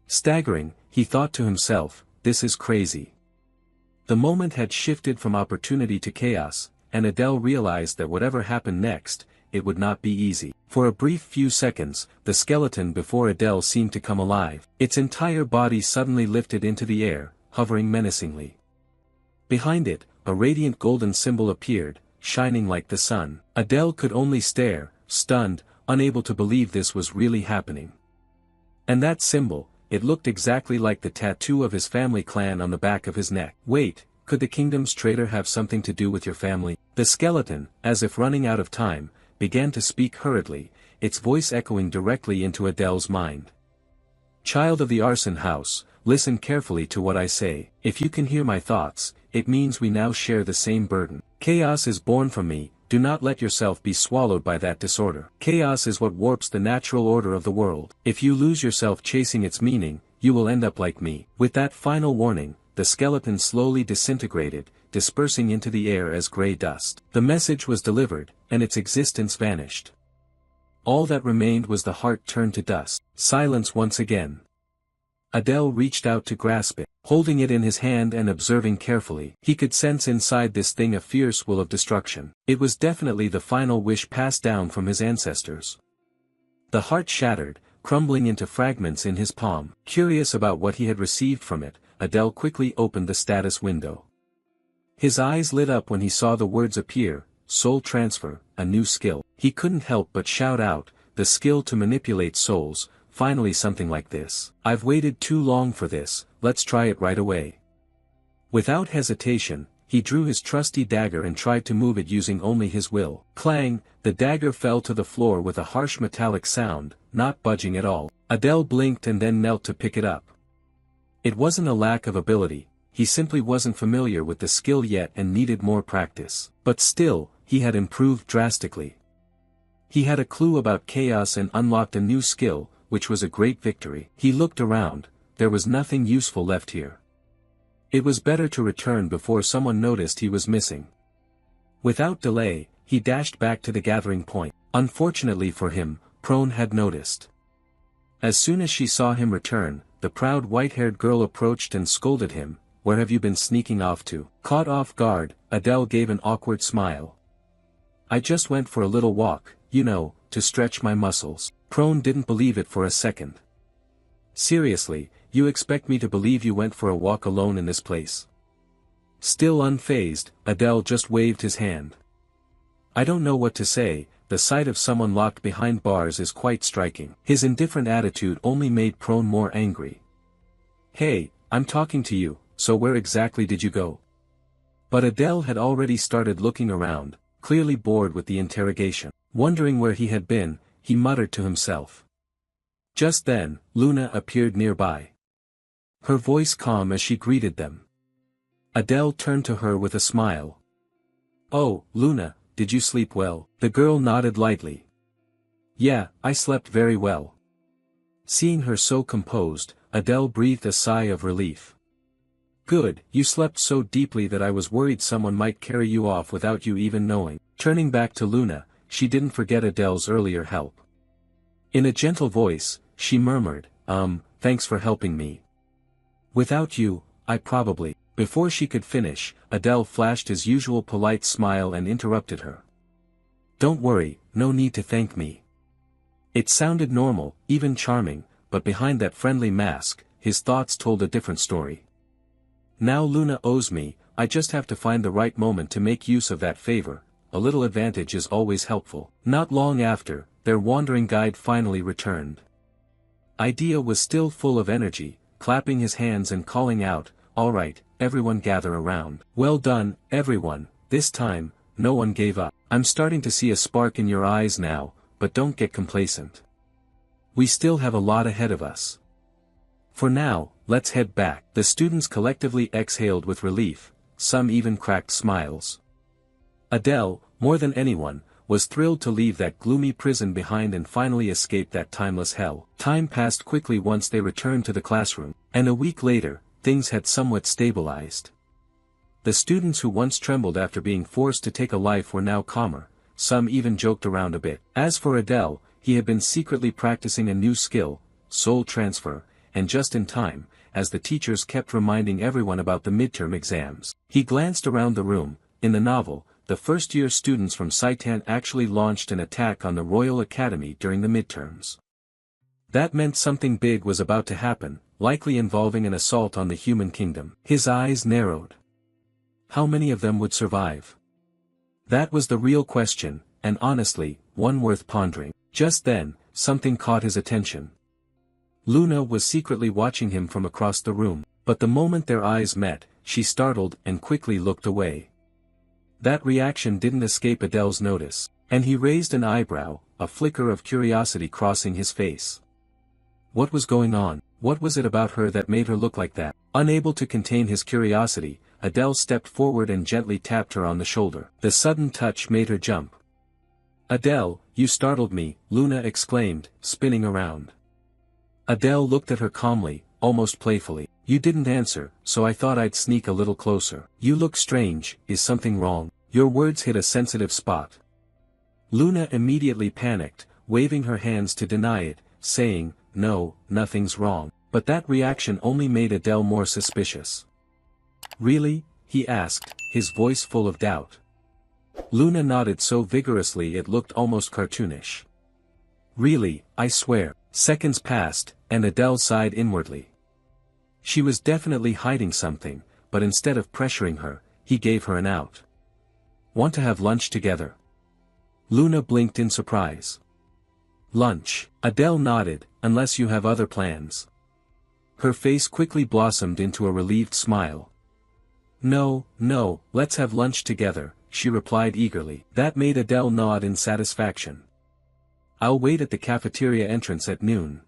Staggering, he thought to himself, this is crazy. The moment had shifted from opportunity to chaos, and Adele realized that whatever happened next, it would not be easy. For a brief few seconds, the skeleton before Adele seemed to come alive. Its entire body suddenly lifted into the air, hovering menacingly. Behind it, a radiant golden symbol appeared, shining like the sun. Adele could only stare, stunned, unable to believe this was really happening. And that symbol, it looked exactly like the tattoo of his family clan on the back of his neck. Wait, could the kingdom's traitor have something to do with your family? The skeleton, as if running out of time, began to speak hurriedly, its voice echoing directly into Adele's mind. Child of the arson house, listen carefully to what I say. If you can hear my thoughts, it means we now share the same burden. Chaos is born from me. Do not let yourself be swallowed by that disorder. Chaos is what warps the natural order of the world. If you lose yourself chasing its meaning, you will end up like me. With that final warning, the skeleton slowly disintegrated, dispersing into the air as gray dust. The message was delivered, and its existence vanished. All that remained was the heart turned to dust. Silence once again. Adele reached out to grasp it. Holding it in his hand and observing carefully, he could sense inside this thing a fierce will of destruction. It was definitely the final wish passed down from his ancestors. The heart shattered, crumbling into fragments in his palm. Curious about what he had received from it, Adele quickly opened the status window. His eyes lit up when he saw the words appear, soul transfer, a new skill. He couldn't help but shout out, the skill to manipulate souls. Finally something like this. I've waited too long for this, let's try it right away. Without hesitation, he drew his trusty dagger and tried to move it using only his will. Clang, the dagger fell to the floor with a harsh metallic sound, not budging at all. Adele blinked and then knelt to pick it up. It wasn't a lack of ability, he simply wasn't familiar with the skill yet and needed more practice. But still, he had improved drastically. He had a clue about chaos and unlocked a new skill, which was a great victory. He looked around, there was nothing useful left here. It was better to return before someone noticed he was missing. Without delay, he dashed back to the gathering point. Unfortunately for him, Prone had noticed. As soon as she saw him return, the proud white-haired girl approached and scolded him, "Where have you been sneaking off to?" Caught off guard, Adele gave an awkward smile. "I just went for a little walk, you know, to stretch my muscles." Prone didn't believe it for a second. "Seriously, you expect me to believe you went for a walk alone in this place?" Still unfazed, Adele just waved his hand. "I don't know what to say, the sight of someone locked behind bars is quite striking." His indifferent attitude only made Prone more angry. "Hey, I'm talking to you, so where exactly did you go?" But Adele had already started looking around, clearly bored with the interrogation. Wondering where he had been, he muttered to himself. Just then, Luna appeared nearby. Her voice calm as she greeted them. Adele turned to her with a smile. "Oh, Luna, did you sleep well?" The girl nodded lightly. "Yeah, I slept very well." Seeing her so composed, Adele breathed a sigh of relief. Good, you slept so deeply that I was worried someone might carry you off without you even knowing. Turning back to Luna, she didn't forget Adele's earlier help. In a gentle voice, she murmured, thanks for helping me. Without you, I probably. Before she could finish, Adele flashed his usual polite smile and interrupted her. Don't worry, no need to thank me. It sounded normal, even charming, but behind that friendly mask, his thoughts told a different story. Now Luna owes me, I just have to find the right moment to make use of that favor, a little advantage is always helpful. Not long after, their wandering guide finally returned. Idea was still full of energy, clapping his hands and calling out, all right, everyone gather around. Well done, everyone, this time, no one gave up. I'm starting to see a spark in your eyes now, but don't get complacent. We still have a lot ahead of us. For now, let's head back. The students collectively exhaled with relief, some even cracked smiles. Adele, more than anyone, was thrilled to leave that gloomy prison behind and finally escape that timeless hell. Time passed quickly once they returned to the classroom, and a week later, things had somewhat stabilized. The students who once trembled after being forced to take a life were now calmer, some even joked around a bit. As for Adele, he had been secretly practicing a new skill, soul transfer, and just in time, as the teachers kept reminding everyone about the midterm exams. He glanced around the room. In the novel, the first-year students from Saitan actually launched an attack on the Royal Academy during the midterms. That meant something big was about to happen, likely involving an assault on the human kingdom. His eyes narrowed. How many of them would survive? That was the real question, and honestly, one worth pondering. Just then, something caught his attention. Luna was secretly watching him from across the room, but the moment their eyes met, she startled and quickly looked away. That reaction didn't escape Adele's notice, and he raised an eyebrow, a flicker of curiosity crossing his face. What was going on? What was it about her that made her look like that? Unable to contain his curiosity, Adele stepped forward and gently tapped her on the shoulder. The sudden touch made her jump. Adele, you startled me, Luna exclaimed, spinning around. Adele looked at her calmly, almost playfully. You didn't answer, so I thought I'd sneak a little closer. You look strange, is something wrong? Your words hit a sensitive spot. Luna immediately panicked, waving her hands to deny it, saying, no, nothing's wrong. But that reaction only made Adele more suspicious. Really? He asked, his voice full of doubt. Luna nodded so vigorously it looked almost cartoonish. Really, I swear. Seconds passed, and Adele sighed inwardly. She was definitely hiding something, but instead of pressuring her, he gave her an out. Want to have lunch together? Luna blinked in surprise. Lunch. Adele nodded, unless you have other plans. Her face quickly blossomed into a relieved smile. No, let's have lunch together, she replied eagerly. That made Adele nod in satisfaction. I'll wait at the cafeteria entrance at noon.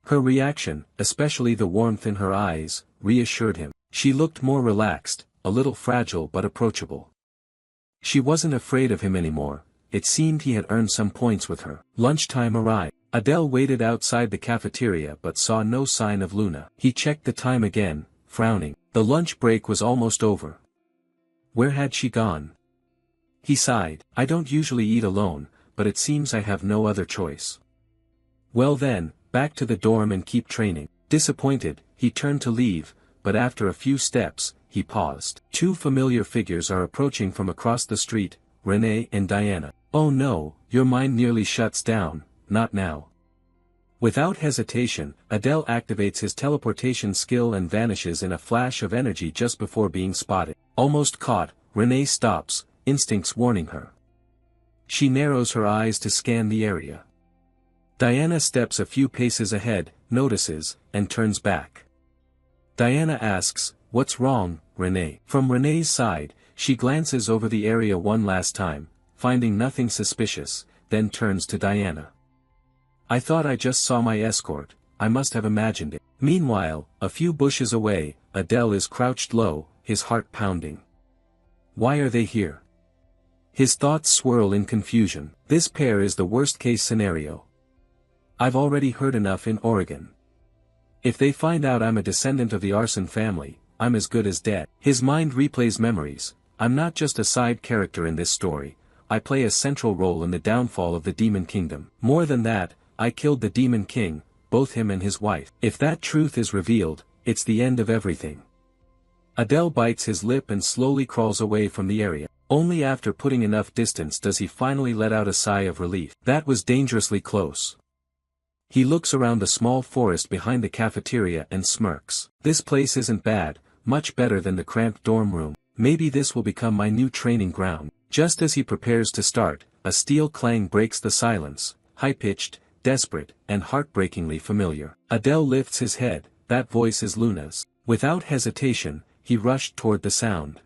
Her reaction, especially the warmth in her eyes, reassured him. She looked more relaxed, a little fragile but approachable. She wasn't afraid of him anymore, it seemed he had earned some points with her. Lunchtime arrived. Adele waited outside the cafeteria but saw no sign of Luna. He checked the time again, frowning. The lunch break was almost over. Where had she gone? He sighed. I don't usually eat alone, but it seems I have no other choice. Well then, back to the dorm and keep training. Disappointed, he turned to leave, but after a few steps, he paused. Two familiar figures are approaching from across the street, Renee and Diana. Oh no, your mind nearly shuts down, not now. Without hesitation, Adele activates his teleportation skill and vanishes in a flash of energy just before being spotted. Almost caught, Renee stops, instincts warning her. She narrows her eyes to scan the area. Diana steps a few paces ahead, notices, and turns back. Diana asks, "What's wrong, Renee?" From Renee's side, she glances over the area one last time, finding nothing suspicious, then turns to Diana. "I thought I just saw my escort, I must have imagined it." Meanwhile, a few bushes away, Adele is crouched low, his heart pounding. Why are they here? His thoughts swirl in confusion. This pair is the worst-case scenario. I've already heard enough in Oregon. If they find out I'm a descendant of the arson family, I'm as good as dead. His mind replays memories. I'm not just a side character in this story. I play a central role in the downfall of the demon kingdom. More than that, I killed the demon king, both him and his wife. If that truth is revealed, it's the end of everything. Adele bites his lip and slowly crawls away from the area. Only after putting enough distance does he finally let out a sigh of relief. That was dangerously close. He looks around the small forest behind the cafeteria and smirks. This place isn't bad, much better than the cramped dorm room. Maybe this will become my new training ground. Just as he prepares to start, a steel clang breaks the silence, high-pitched, desperate, and heartbreakingly familiar. Adele lifts his head. That voice is Luna's. Without hesitation, he rushed toward the sound.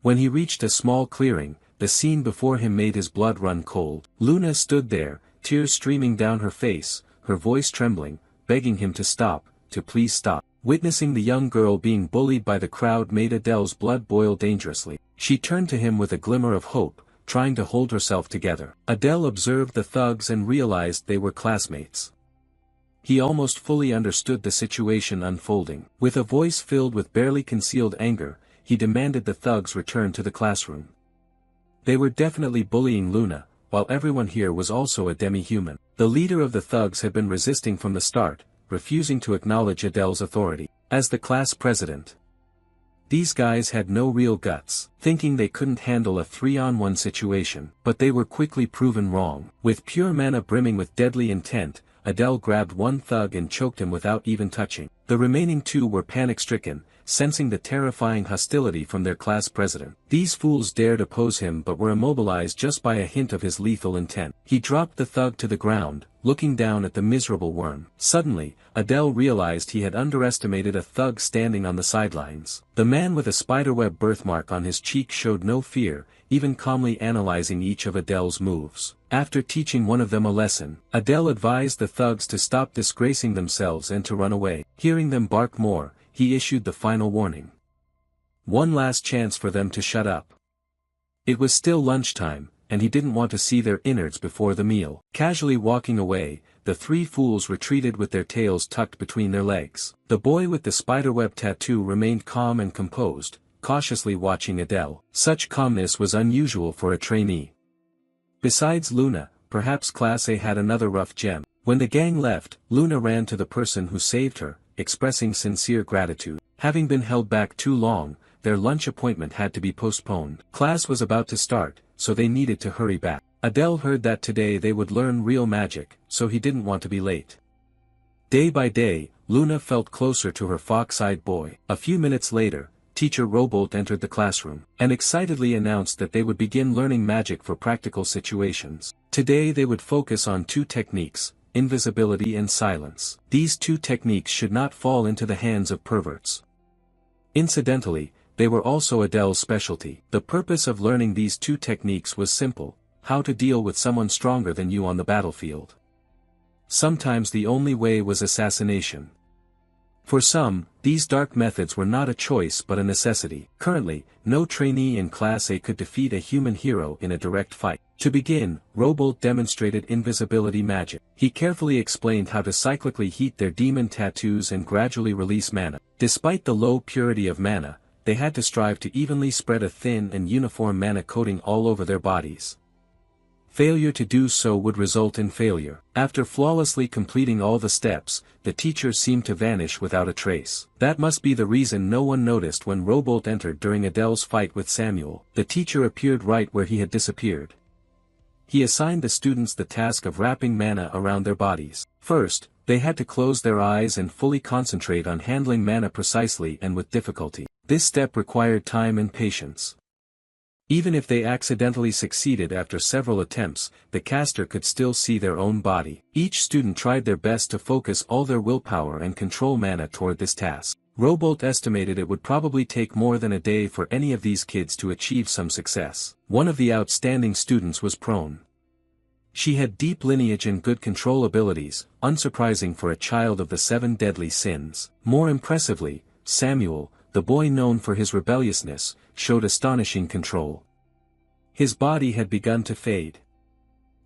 When he reached a small clearing, the scene before him made his blood run cold. Luna stood there, tears streaming down her face, her voice trembling, begging him to stop, to please stop. Witnessing the young girl being bullied by the crowd made Adele's blood boil dangerously. She turned to him with a glimmer of hope, trying to hold herself together. Adele observed the thugs and realized they were classmates. He almost fully understood the situation unfolding. With a voice filled with barely concealed anger, he demanded the thugs return to the classroom. They were definitely bullying Luna, while everyone here was also a demi-human. The leader of the thugs had been resisting from the start, refusing to acknowledge Adele's authority. As the class president, these guys had no real guts, thinking they couldn't handle a 3-on-1 situation. But they were quickly proven wrong. With pure mana brimming with deadly intent, Adele grabbed one thug and choked him without even touching. The remaining 2 were panic-stricken, sensing the terrifying hostility from their class president. These fools dared oppose him but were immobilized just by a hint of his lethal intent. He dropped the thug to the ground, looking down at the miserable worm. Suddenly, Adele realized he had underestimated a thug standing on the sidelines. The man with a spiderweb birthmark on his cheek showed no fear, even calmly analyzing each of Adele's moves. After teaching one of them a lesson, Adele advised the thugs to stop disgracing themselves and to run away. Hearing them bark more, he issued the final warning. One last chance for them to shut up. It was still lunchtime, and he didn't want to see their innards before the meal. Casually walking away, the 3 fools retreated with their tails tucked between their legs. The boy with the spiderweb tattoo remained calm and composed, cautiously watching Adele. Such calmness was unusual for a trainee. Besides Luna, perhaps Class A had another rough gem. When the gang left, Luna ran to the person who saved her, expressing sincere gratitude. Having been held back too long, their lunch appointment had to be postponed. Class was about to start, so they needed to hurry back. Adele heard that today they would learn real magic, so he didn't want to be late. Day by day, Luna felt closer to her fox-eyed boy. A few minutes later, Teacher Robolt entered the classroom, and excitedly announced that they would begin learning magic for practical situations. Today they would focus on 2 techniques, invisibility and silence. These 2 techniques should not fall into the hands of perverts. Incidentally, they were also Adele's specialty. The purpose of learning these 2 techniques was simple: how to deal with someone stronger than you on the battlefield. Sometimes the only way was assassination. For some, these dark methods were not a choice but a necessity. Currently, no trainee in Class A could defeat a human hero in a direct fight. To begin, Robolt demonstrated invisibility magic. He carefully explained how to cyclically heat their demon tattoos and gradually release mana. Despite the low purity of mana, they had to strive to evenly spread a thin and uniform mana coating all over their bodies. Failure to do so would result in failure. After flawlessly completing all the steps, the teacher seemed to vanish without a trace. That must be the reason no one noticed when Robolt entered during Adele's fight with Samuel. The teacher appeared right where he had disappeared. He assigned the students the task of wrapping mana around their bodies. First, they had to close their eyes and fully concentrate on handling mana precisely and with difficulty. This step required time and patience. Even if they accidentally succeeded after several attempts, the caster could still see their own body. Each student tried their best to focus all their willpower and control mana toward this task. Robolt estimated it would probably take more than a day for any of these kids to achieve some success. One of the outstanding students was Prone. She had deep lineage and good control abilities, unsurprising for a child of the 7 deadly sins. More impressively, Samuel, the boy known for his rebelliousness, showed astonishing control. His body had begun to fade.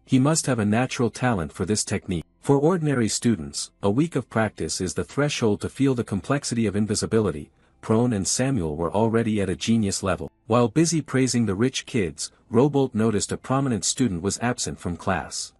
He must have a natural talent for this technique. For ordinary students, a week of practice is the threshold to feel the complexity of invisibility, Prone and Samuel were already at a genius level. While busy praising the rich kids, Robolt noticed a prominent student was absent from class.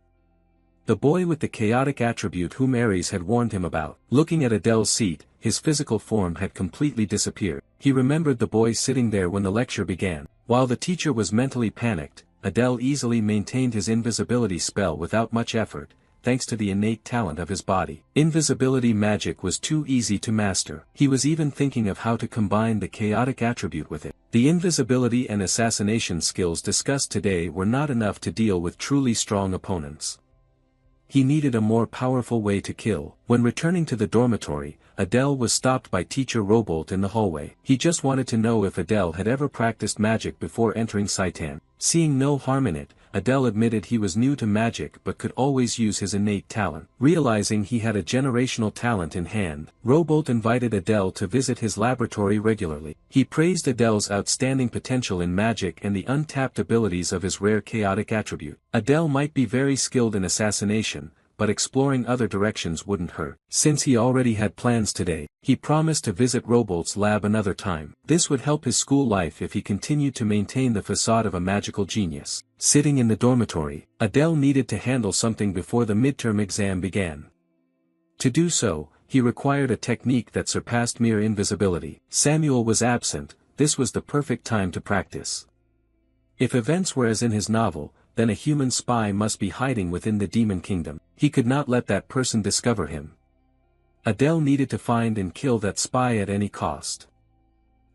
The boy with the chaotic attribute whom Ares had warned him about. Looking at Adele's seat, his physical form had completely disappeared. He remembered the boy sitting there when the lecture began. While the teacher was mentally panicked, Adele easily maintained his invisibility spell without much effort, thanks to the innate talent of his body. Invisibility magic was too easy to master. He was even thinking of how to combine the chaotic attribute with it. The invisibility and assassination skills discussed today were not enough to deal with truly strong opponents. He needed a more powerful way to kill. When returning to the dormitory, Adele was stopped by Teacher Robolt in the hallway. He just wanted to know if Adele had ever practiced magic before entering Saitan. Seeing no harm in it, Adele admitted he was new to magic but could always use his innate talent. Realizing he had a generational talent in hand, Robolt invited Adele to visit his laboratory regularly. He praised Adele's outstanding potential in magic and the untapped abilities of his rare chaotic attribute. Adele might be very skilled in assassination, but exploring other directions wouldn't hurt. Since he already had plans today, he promised to visit Robolt's lab another time. This would help his school life if he continued to maintain the facade of a magical genius. Sitting in the dormitory, Adele needed to handle something before the midterm exam began. To do so, he required a technique that surpassed mere invisibility. Samuel was absent. This was the perfect time to practice. If events were as in his novel, then a human spy must be hiding within the demon kingdom. He could not let that person discover him. Adele needed to find and kill that spy at any cost.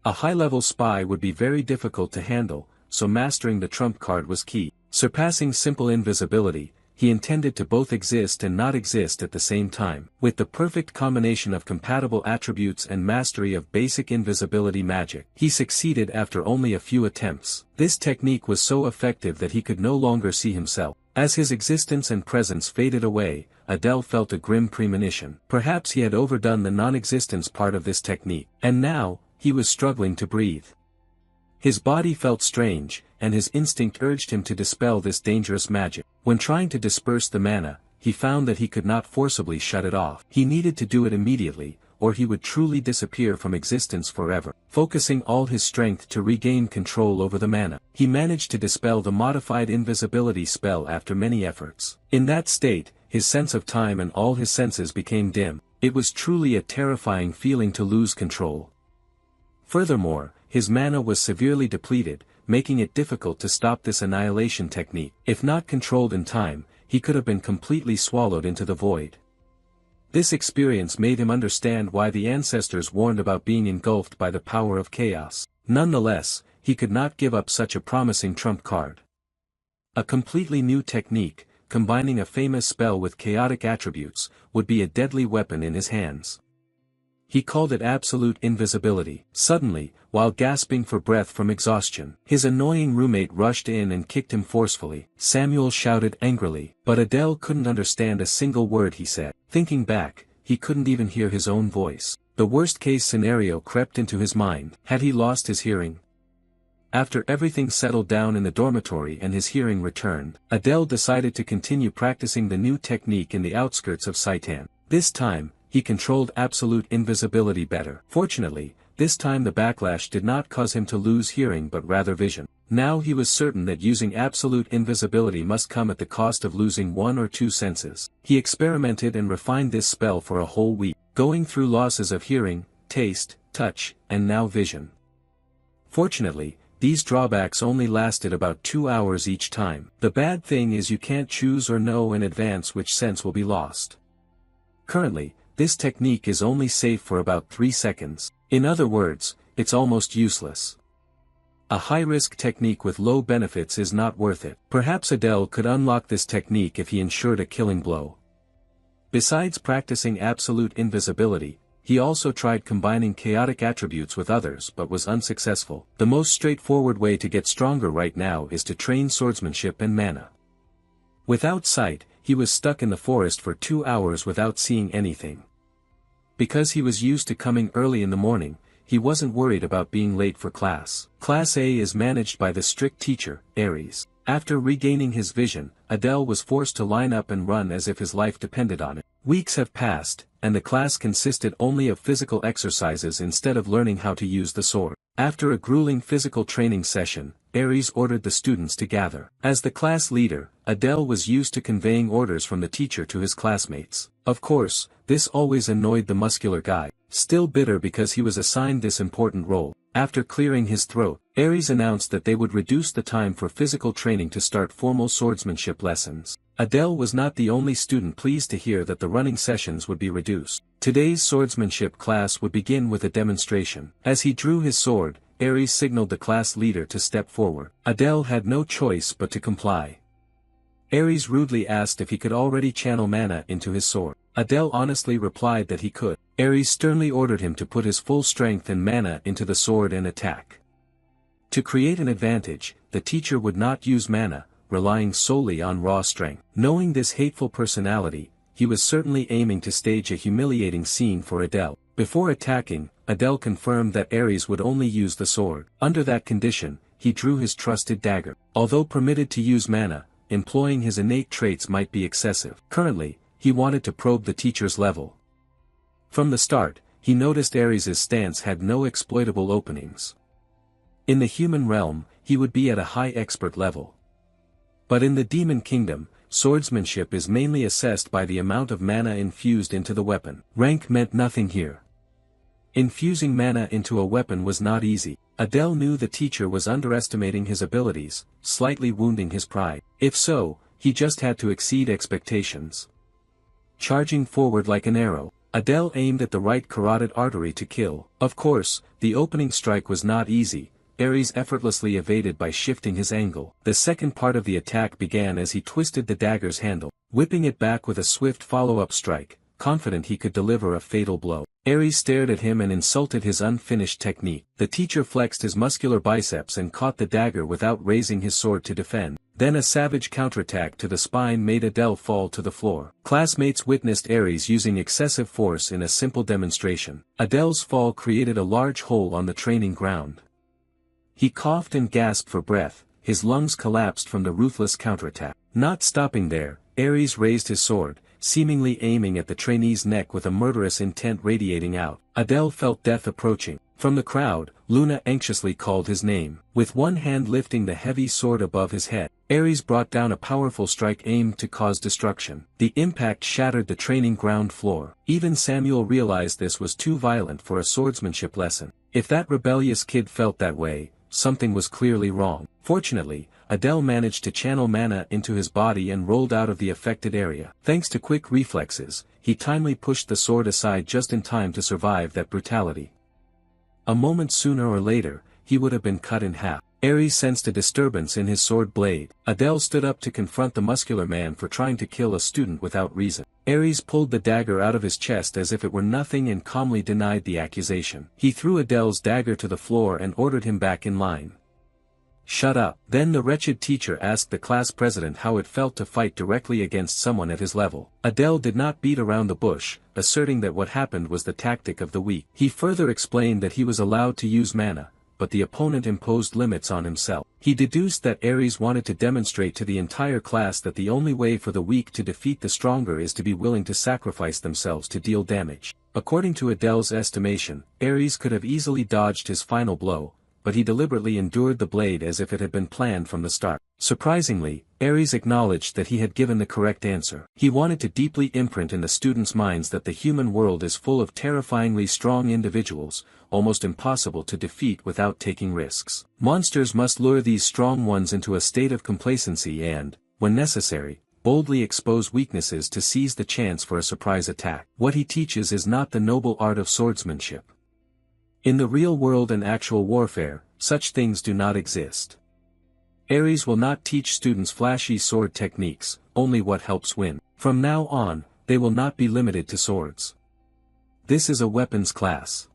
A high-level spy would be very difficult to handle, so mastering the trump card was key. Surpassing simple invisibility, he intended to both exist and not exist at the same time. With the perfect combination of compatible attributes and mastery of basic invisibility magic, he succeeded after only a few attempts. This technique was so effective that he could no longer see himself. As his existence and presence faded away, Adele felt a grim premonition. Perhaps he had overdone the non-existence part of this technique, and now, he was struggling to breathe. His body felt strange, and his instinct urged him to dispel this dangerous magic. When trying to disperse the mana, he found that he could not forcibly shut it off. He needed to do it immediately, or he would truly disappear from existence forever. Focusing all his strength to regain control over the mana, he managed to dispel the modified invisibility spell after many efforts. In that state, his sense of time and all his senses became dim. It was truly a terrifying feeling to lose control. Furthermore, his mana was severely depleted, making it difficult to stop this annihilation technique. If not controlled in time, he could have been completely swallowed into the void. This experience made him understand why the ancestors warned about being engulfed by the power of chaos. Nonetheless, he could not give up such a promising trump card. A completely new technique, combining a famous spell with chaotic attributes, would be a deadly weapon in his hands. He called it absolute invisibility. Suddenly, while gasping for breath from exhaustion, his annoying roommate rushed in and kicked him forcefully. Samuel shouted angrily, but Adele couldn't understand a single word he said. Thinking back, he couldn't even hear his own voice. The worst-case scenario crept into his mind. Had he lost his hearing? After everything settled down in the dormitory and his hearing returned, Adele decided to continue practicing the new technique in the outskirts of Saitan. This time, he controlled absolute invisibility better. Fortunately, this time the backlash did not cause him to lose hearing but rather vision. Now he was certain that using absolute invisibility must come at the cost of losing one or two senses. He experimented and refined this spell for a whole week, going through losses of hearing, taste, touch, and now vision. Fortunately, these drawbacks only lasted about 2 hours each time. The bad thing is you can't choose or know in advance which sense will be lost. Currently, this technique is only safe for about 3 seconds. In other words, it's almost useless. A high-risk technique with low benefits is not worth it. Perhaps Adele could unlock this technique if he ensured a killing blow. Besides practicing absolute invisibility, he also tried combining chaotic attributes with others but was unsuccessful. The most straightforward way to get stronger right now is to train swordsmanship and mana. Without sight, he was stuck in the forest for 2 hours without seeing anything. Because he was used to coming early in the morning, he wasn't worried about being late for class. Class A is managed by the strict teacher, Ares. After regaining his vision, Adele was forced to line up and run as if his life depended on it. Weeks have passed, and the class consisted only of physical exercises instead of learning how to use the sword. After a grueling physical training session, Aries ordered the students to gather. As the class leader, Adele was used to conveying orders from the teacher to his classmates. Of course, this always annoyed the muscular guy, still bitter because he was assigned this important role. After clearing his throat, Aries announced that they would reduce the time for physical training to start formal swordsmanship lessons. Adele was not the only student pleased to hear that the running sessions would be reduced. Today's swordsmanship class would begin with a demonstration. As he drew his sword, Aries signaled the class leader to step forward. Adele had no choice but to comply. Aries rudely asked if he could already channel mana into his sword. Adele honestly replied that he could. Aries sternly ordered him to put his full strength and mana into the sword and attack. To create an advantage, the teacher would not use mana, relying solely on raw strength. Knowing this hateful personality, he was certainly aiming to stage a humiliating scene for Adele. Before attacking, Adele confirmed that Aries would only use the sword. Under that condition, he drew his trusted dagger. Although permitted to use mana, employing his innate traits might be excessive. Currently, he wanted to probe the teacher's level. From the start, he noticed Aries' stance had no exploitable openings. In the human realm, he would be at a high expert level. But in the demon kingdom, swordsmanship is mainly assessed by the amount of mana infused into the weapon. Rank meant nothing here. Infusing mana into a weapon was not easy. Adele knew the teacher was underestimating his abilities, slightly wounding his pride. If so, he just had to exceed expectations. Charging forward like an arrow, Adele aimed at the right carotid artery to kill. Of course, the opening strike was not easy. Aries effortlessly evaded by shifting his angle. The second part of the attack began as he twisted the dagger's handle, whipping it back with a swift follow-up strike, confident he could deliver a fatal blow. Aries stared at him and insulted his unfinished technique. The teacher flexed his muscular biceps and caught the dagger without raising his sword to defend. Then a savage counterattack to the spine made Adele fall to the floor. Classmates witnessed Aries using excessive force in a simple demonstration. Adele's fall created a large hole on the training ground. He coughed and gasped for breath, his lungs collapsed from the ruthless counterattack. Not stopping there, Aries raised his sword, seemingly aiming at the trainee's neck with a murderous intent radiating out. Adele felt death approaching. From the crowd, Luna anxiously called his name. With one hand lifting the heavy sword above his head, Aries brought down a powerful strike aimed to cause destruction. The impact shattered the training ground floor. Even Samuel realized this was too violent for a swordsmanship lesson. If that rebellious kid felt that way, something was clearly wrong. Fortunately, Adele managed to channel mana into his body and rolled out of the affected area. Thanks to quick reflexes, he timely pushed the sword aside just in time to survive that brutality. A moment sooner or later, he would have been cut in half. Aries sensed a disturbance in his sword blade. Adele stood up to confront the muscular man for trying to kill a student without reason. Aries pulled the dagger out of his chest as if it were nothing and calmly denied the accusation. He threw Adele's dagger to the floor and ordered him back in line. Shut up. Then the wretched teacher asked the class president how it felt to fight directly against someone at his level. Adele did not beat around the bush, asserting that what happened was the tactic of the weak. He further explained that he was allowed to use mana, but the opponent imposed limits on himself. He deduced that Aries wanted to demonstrate to the entire class that the only way for the weak to defeat the stronger is to be willing to sacrifice themselves to deal damage. According to Adele's estimation, Aries could have easily dodged his final blow, but he deliberately endured the blade as if it had been planned from the start. Surprisingly, Aries acknowledged that he had given the correct answer. He wanted to deeply imprint in the students' minds that the human world is full of terrifyingly strong individuals, almost impossible to defeat without taking risks. Monsters must lure these strong ones into a state of complacency and, when necessary, boldly expose weaknesses to seize the chance for a surprise attack. What he teaches is not the noble art of swordsmanship. In the real world and actual warfare, such things do not exist. Aries will not teach students flashy sword techniques, only what helps win. From now on, they will not be limited to swords. This is a weapons class.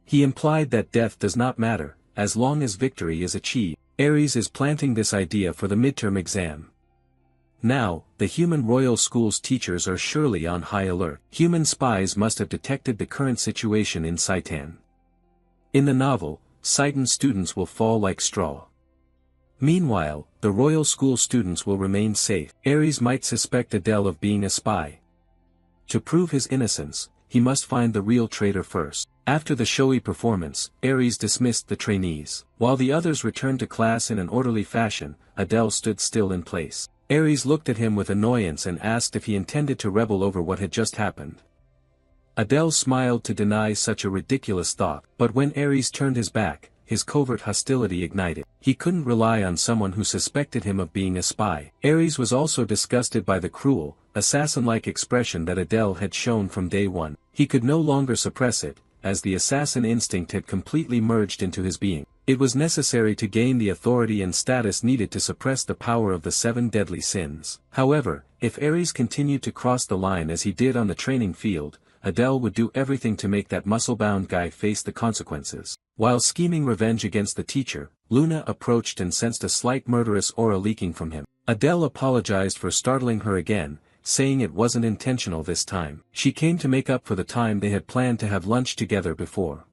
He implied that death does not matter, as long as victory is achieved. Aries is planting this idea for the midterm exam. Now, the human royal school's teachers are surely on high alert. Human spies must have detected the current situation in Saitan. In the novel, Saitan students will fall like straw. Meanwhile, the royal school students will remain safe. Ares might suspect Adele of being a spy. To prove his innocence, he must find the real traitor first. After the showy performance, Ares dismissed the trainees. While the others returned to class in an orderly fashion, Adele stood still in place. Ares looked at him with annoyance and asked if he intended to rebel over what had just happened. Adele smiled to deny such a ridiculous thought, but when Ares turned his back, his covert hostility ignited. He couldn't rely on someone who suspected him of being a spy. Ares was also disgusted by the cruel, assassin-like expression that Adele had shown from day one. He could no longer suppress it, as the assassin instinct had completely merged into his being. It was necessary to gain the authority and status needed to suppress the power of the 7 deadly sins. However, if Ares continued to cross the line as he did on the training field, Adele would do everything to make that muscle-bound guy face the consequences. While scheming revenge against the teacher, Luna approached and sensed a slight murderous aura leaking from him. Adele apologized for startling her again, saying it wasn't intentional this time. She came to make up for the time they had planned to have lunch together before.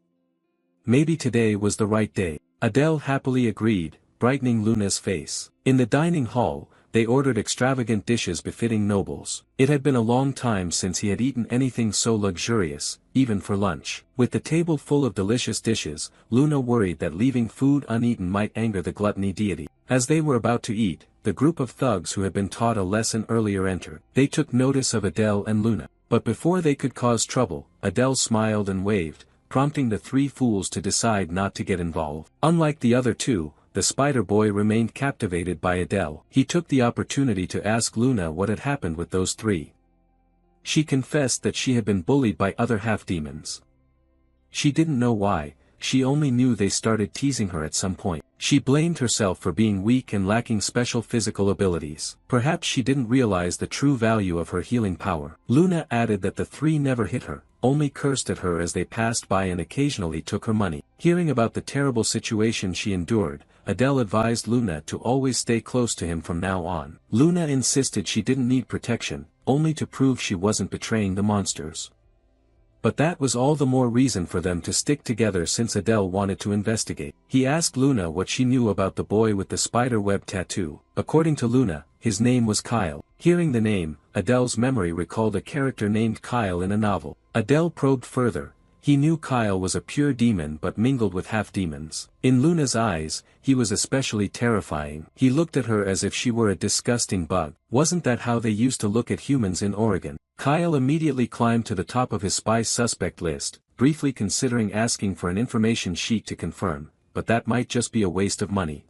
Maybe today was the right day. Adele happily agreed, brightening Luna's face. In the dining hall, they ordered extravagant dishes befitting nobles. It had been a long time since he had eaten anything so luxurious, even for lunch. With the table full of delicious dishes, Luna worried that leaving food uneaten might anger the gluttony deity. As they were about to eat, the group of thugs who had been taught a lesson earlier entered. They took notice of Adele and Luna. But before they could cause trouble, Adele smiled and waved, prompting the 3 fools to decide not to get involved. Unlike the other 2, the spider boy remained captivated by Adele. He took the opportunity to ask Luna what had happened with those 3. She confessed that she had been bullied by other half-demons. She didn't know why, she only knew they started teasing her at some point. She blamed herself for being weak and lacking special physical abilities. Perhaps she didn't realize the true value of her healing power. Luna added that the 3 never hit her, only cursed at her as they passed by and occasionally took her money. Hearing about the terrible situation she endured, Adele advised Luna to always stay close to him from now on. Luna insisted she didn't need protection, only to prove she wasn't betraying the monsters. But that was all the more reason for them to stick together since Adele wanted to investigate. He asked Luna what she knew about the boy with the spider web tattoo. According to Luna, his name was Kyle. Hearing the name, Adele's memory recalled a character named Kyle in a novel. Adele probed further. He knew Kyle was a pure demon but mingled with half-demons. In Luna's eyes, he was especially terrifying. He looked at her as if she were a disgusting bug. Wasn't that how they used to look at humans in Oregon? Kyle immediately climbed to the top of his spy suspect list, briefly considering asking for an information sheet to confirm, but that might just be a waste of money.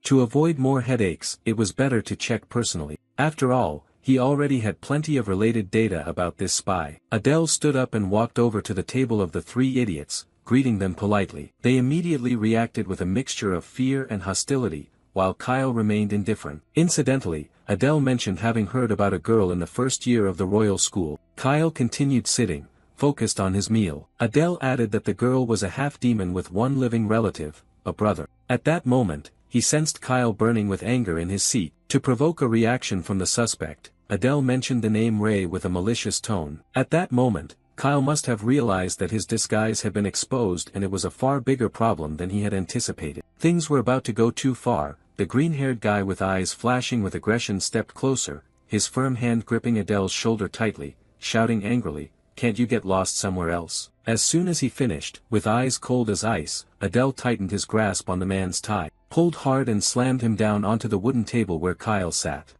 To avoid more headaches, it was better to check personally. After all, he already had plenty of related data about this spy. Adele stood up and walked over to the table of the 3 idiots, greeting them politely. They immediately reacted with a mixture of fear and hostility, while Kyle remained indifferent. Incidentally, Adele mentioned having heard about a girl in the first year of the royal school. Kyle continued sitting, focused on his meal. Adele added that the girl was a half-demon with 1 living relative, a brother. At that moment, he sensed Kyle burning with anger in his seat. To provoke a reaction from the suspect, Adele mentioned the name Ray with a malicious tone. At that moment, Kyle must have realized that his disguise had been exposed and it was a far bigger problem than he had anticipated. Things were about to go too far. The green-haired guy with eyes flashing with aggression stepped closer, his firm hand gripping Adele's shoulder tightly, shouting angrily, "Can't you get lost somewhere else?" As soon as he finished, with eyes cold as ice, Adele tightened his grasp on the man's tie, pulled hard and slammed him down onto the wooden table where Kyle sat.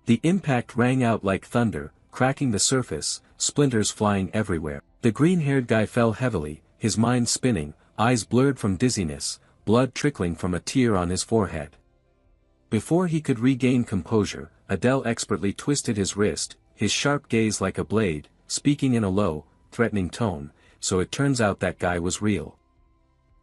The impact rang out like thunder, cracking the surface, splinters flying everywhere. The green-haired guy fell heavily, his mind spinning, eyes blurred from dizziness, blood trickling from a tear on his forehead. Before he could regain composure, Adele expertly twisted his wrist, his sharp gaze like a blade, speaking in a low, threatening tone, "So it turns out that guy was real."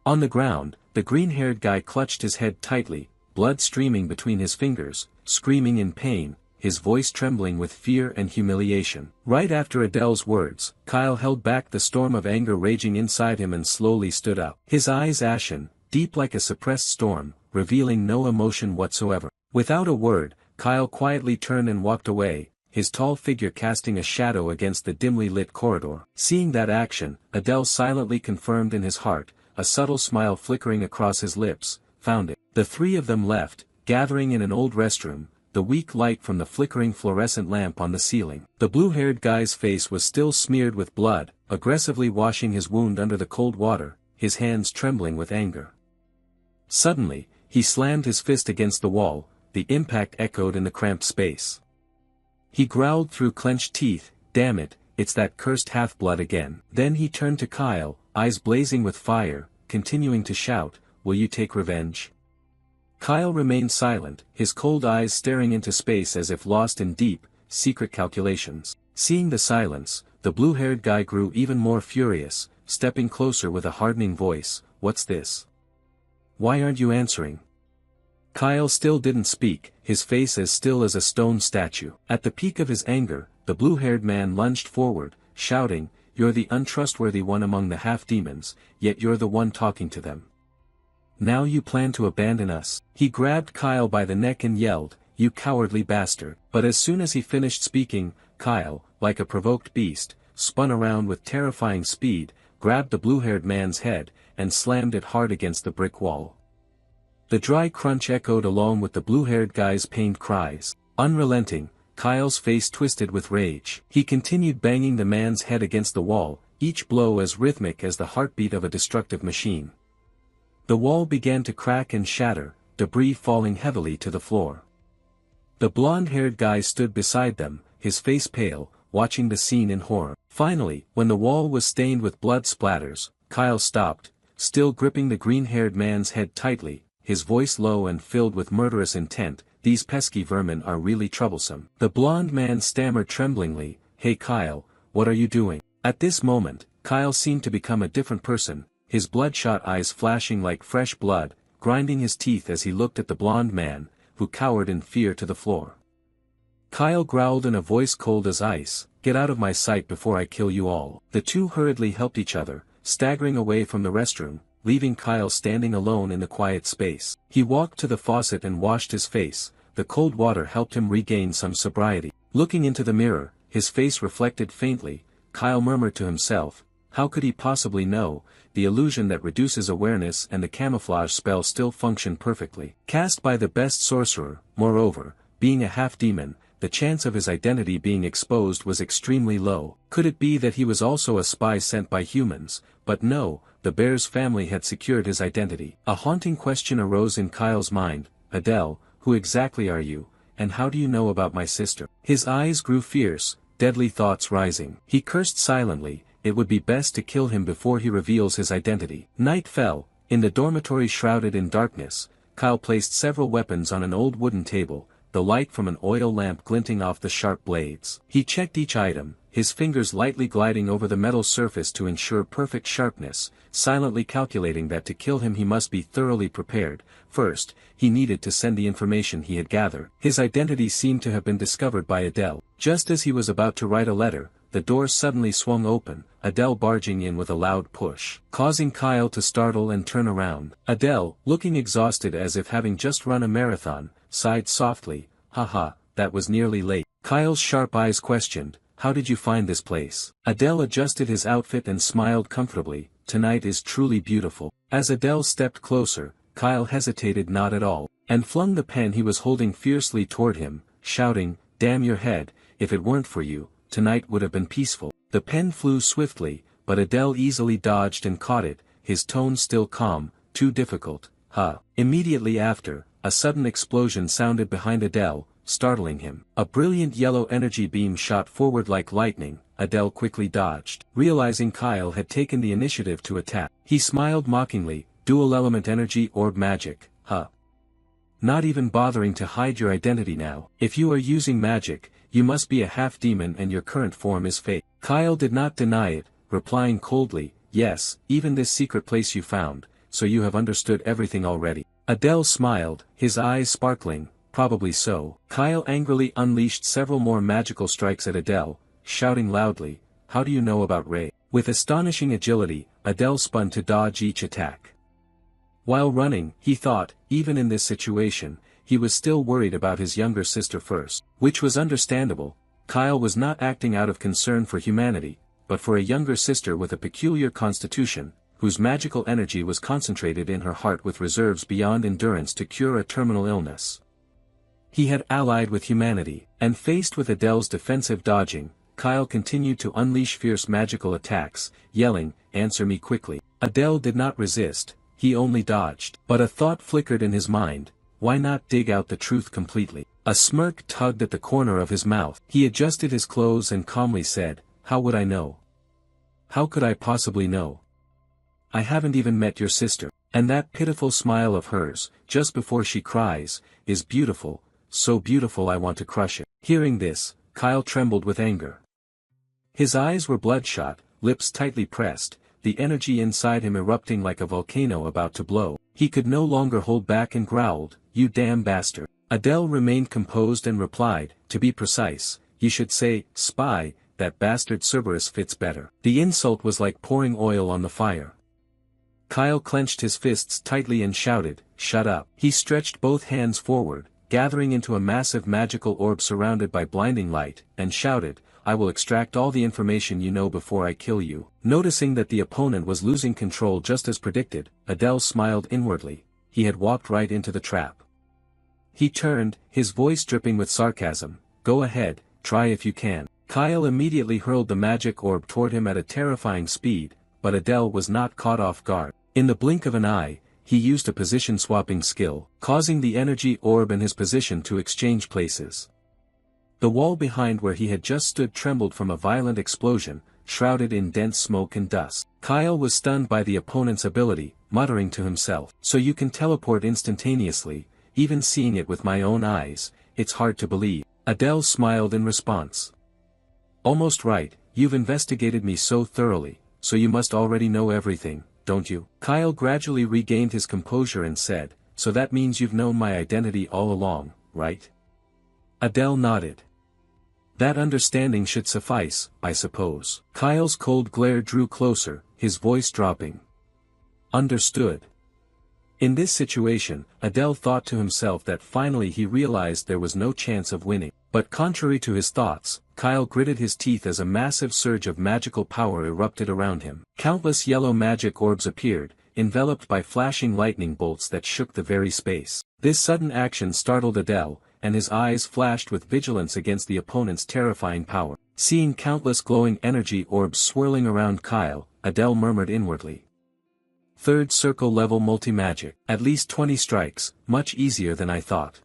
On the ground, the green-haired guy clutched his head tightly, blood streaming between his fingers, screaming in pain, his voice trembling with fear and humiliation. Right after Adele's words, Kyle held back the storm of anger raging inside him and slowly stood up. His eyes ashen, deep like a suppressed storm, revealing no emotion whatsoever. Without a word, Kyle quietly turned and walked away, his tall figure casting a shadow against the dimly lit corridor. Seeing that action, Adele silently confirmed in his heart, a subtle smile flickering across his lips, "Found it." The three of them left, gathering in an old restroom, the weak light from the flickering fluorescent lamp on the ceiling. The blue-haired guy's face was still smeared with blood, aggressively washing his wound under the cold water, his hands trembling with anger. Suddenly, he slammed his fist against the wall, the impact echoed in the cramped space. He growled through clenched teeth, "Damn it, it's that cursed half-blood again." Then he turned to Kyle, eyes blazing with fire, continuing to shout, "Will you take revenge?" Kyle remained silent, his cold eyes staring into space as if lost in deep, secret calculations. Seeing the silence, the blue-haired guy grew even more furious, stepping closer with a hardening voice, "What's this? Why aren't you answering?" Kyle still didn't speak, his face as still as a stone statue. At the peak of his anger, the blue-haired man lunged forward, shouting, "You're the untrustworthy one among the half-demons, yet you're the one talking to them. Now you plan to abandon us?" He grabbed Kyle by the neck and yelled, "You cowardly bastard." But as soon as he finished speaking, Kyle, like a provoked beast, spun around with terrifying speed, grabbed the blue-haired man's head, and slammed it hard against the brick wall. The dry crunch echoed along with the blue-haired guy's pained cries. Unrelenting, Kyle's face twisted with rage. He continued banging the man's head against the wall, each blow as rhythmic as the heartbeat of a destructive machine. The wall began to crack and shatter, debris falling heavily to the floor. The blonde-haired guy stood beside them, his face pale, watching the scene in horror. Finally, when the wall was stained with blood splatters, Kyle stopped, still gripping the green-haired man's head tightly, his voice low and filled with murderous intent, "These pesky vermin are really troublesome." The blonde man stammered tremblingly, "Hey Kyle, what are you doing?" At this moment, Kyle seemed to become a different person, his bloodshot eyes flashing like fresh blood, grinding his teeth as he looked at the blonde man, who cowered in fear to the floor. Kyle growled in a voice cold as ice, "Get out of my sight before I kill you all." The two hurriedly helped each other, staggering away from the restroom, leaving Kyle standing alone in the quiet space. He walked to the faucet and washed his face, the cold water helped him regain some sobriety. Looking into the mirror, his face reflected faintly, Kyle murmured to himself, how could he possibly know? The illusion that reduces awareness and the camouflage spell still function perfectly. Cast by the best sorcerer, moreover, being a half-demon, the chance of his identity being exposed was extremely low. Could it be that he was also a spy sent by humans? But no, the bear's family had secured his identity. A haunting question arose in Kyle's mind, "Adele, who exactly are you, and how do you know about my sister?" His eyes grew fierce, deadly thoughts rising. He cursed silently, it would be best to kill him before he reveals his identity. Night fell, in the dormitory shrouded in darkness, Kyle placed several weapons on an old wooden table, the light from an oil lamp glinting off the sharp blades. He checked each item, his fingers lightly gliding over the metal surface to ensure perfect sharpness, silently calculating that to kill him he must be thoroughly prepared. First, he needed to send the information he had gathered. His identity seemed to have been discovered by Adele. Just as he was about to write a letter, the door suddenly swung open, Adele barging in with a loud push, causing Kyle to startle and turn around. Adele, looking exhausted as if having just run a marathon, sighed softly, "Haha, that was nearly late." Kyle's sharp eyes questioned, "How did you find this place?" Adele adjusted his outfit and smiled comfortably, "Tonight is truly beautiful." As Adele stepped closer, Kyle hesitated not at all, and flung the pen he was holding fiercely toward him, shouting, "Damn your head, if it weren't for you, tonight would have been peaceful." The pen flew swiftly, but Adele easily dodged and caught it, his tone still calm, "Too difficult, huh?" Immediately after, a sudden explosion sounded behind Adele, startling him. A brilliant yellow energy beam shot forward like lightning, Adele quickly dodged. Realizing Kyle had taken the initiative to attack, he smiled mockingly, "Dual element energy orb magic, huh? Not even bothering to hide your identity now. If you are using magic, you must be a half-demon and your current form is fake." Kyle did not deny it, replying coldly, "Yes, even this secret place you found, so you have understood everything already." Adele smiled, his eyes sparkling, "Probably so." Kyle angrily unleashed several more magical strikes at Adele, shouting loudly, "How do you know about Ray?" With astonishing agility, Adele spun to dodge each attack. While running, he thought, even in this situation, he was still worried about his younger sister first. Which was understandable. Kyle was not acting out of concern for humanity, but for a younger sister with a peculiar constitution, whose magical energy was concentrated in her heart with reserves beyond endurance to cure a terminal illness. He had allied with humanity, and faced with Adele's defensive dodging, Kyle continued to unleash fierce magical attacks, yelling, "Answer me quickly." Adele did not resist, he only dodged. But a thought flickered in his mind: why not dig out the truth completely? A smirk tugged at the corner of his mouth. He adjusted his clothes and calmly said, "How would I know? How could I possibly know? I haven't even met your sister." And that pitiful smile of hers, just before she cries, is beautiful, so beautiful I want to crush it. Hearing this, Kyle trembled with anger. His eyes were bloodshot, lips tightly pressed, the energy inside him erupting like a volcano about to blow. He could no longer hold back and growled, "You damn bastard." Adele remained composed and replied, "To be precise, you should say, spy, that bastard Cerberus fits better." The insult was like pouring oil on the fire. Kyle clenched his fists tightly and shouted, "Shut up." He stretched both hands forward, gathering into a massive magical orb surrounded by blinding light, and shouted, "I will extract all the information you know before I kill you." Noticing that the opponent was losing control just as predicted, Adele smiled inwardly. He had walked right into the trap. He turned, his voice dripping with sarcasm, "Go ahead, try if you can." Kyle immediately hurled the magic orb toward him at a terrifying speed, but Adele was not caught off guard. In the blink of an eye, he used a position-swapping skill, causing the energy orb and his position to exchange places. The wall behind where he had just stood trembled from a violent explosion, shrouded in dense smoke and dust. Kyle was stunned by the opponent's ability, muttering to himself, "So you can teleport instantaneously, even seeing it with my own eyes, it's hard to believe." Adele smiled in response. "Almost right, you've investigated me so thoroughly, so you must already know everything, don't you?" Kyle gradually regained his composure and said, "So that means you've known my identity all along, right?" Adele nodded. "That understanding should suffice, I suppose." Kyle's cold glare drew closer, his voice dropping. "Understood." In this situation, Adele thought to himself that finally he realized there was no chance of winning. But contrary to his thoughts, Kyle gritted his teeth as a massive surge of magical power erupted around him. Countless yellow magic orbs appeared, enveloped by flashing lightning bolts that shook the very space. This sudden action startled Adele, and his eyes flashed with vigilance against the opponent's terrifying power. Seeing countless glowing energy orbs swirling around Kyle, Adele murmured inwardly, "Third circle level multi-magic. At least 20 strikes, much easier than I thought."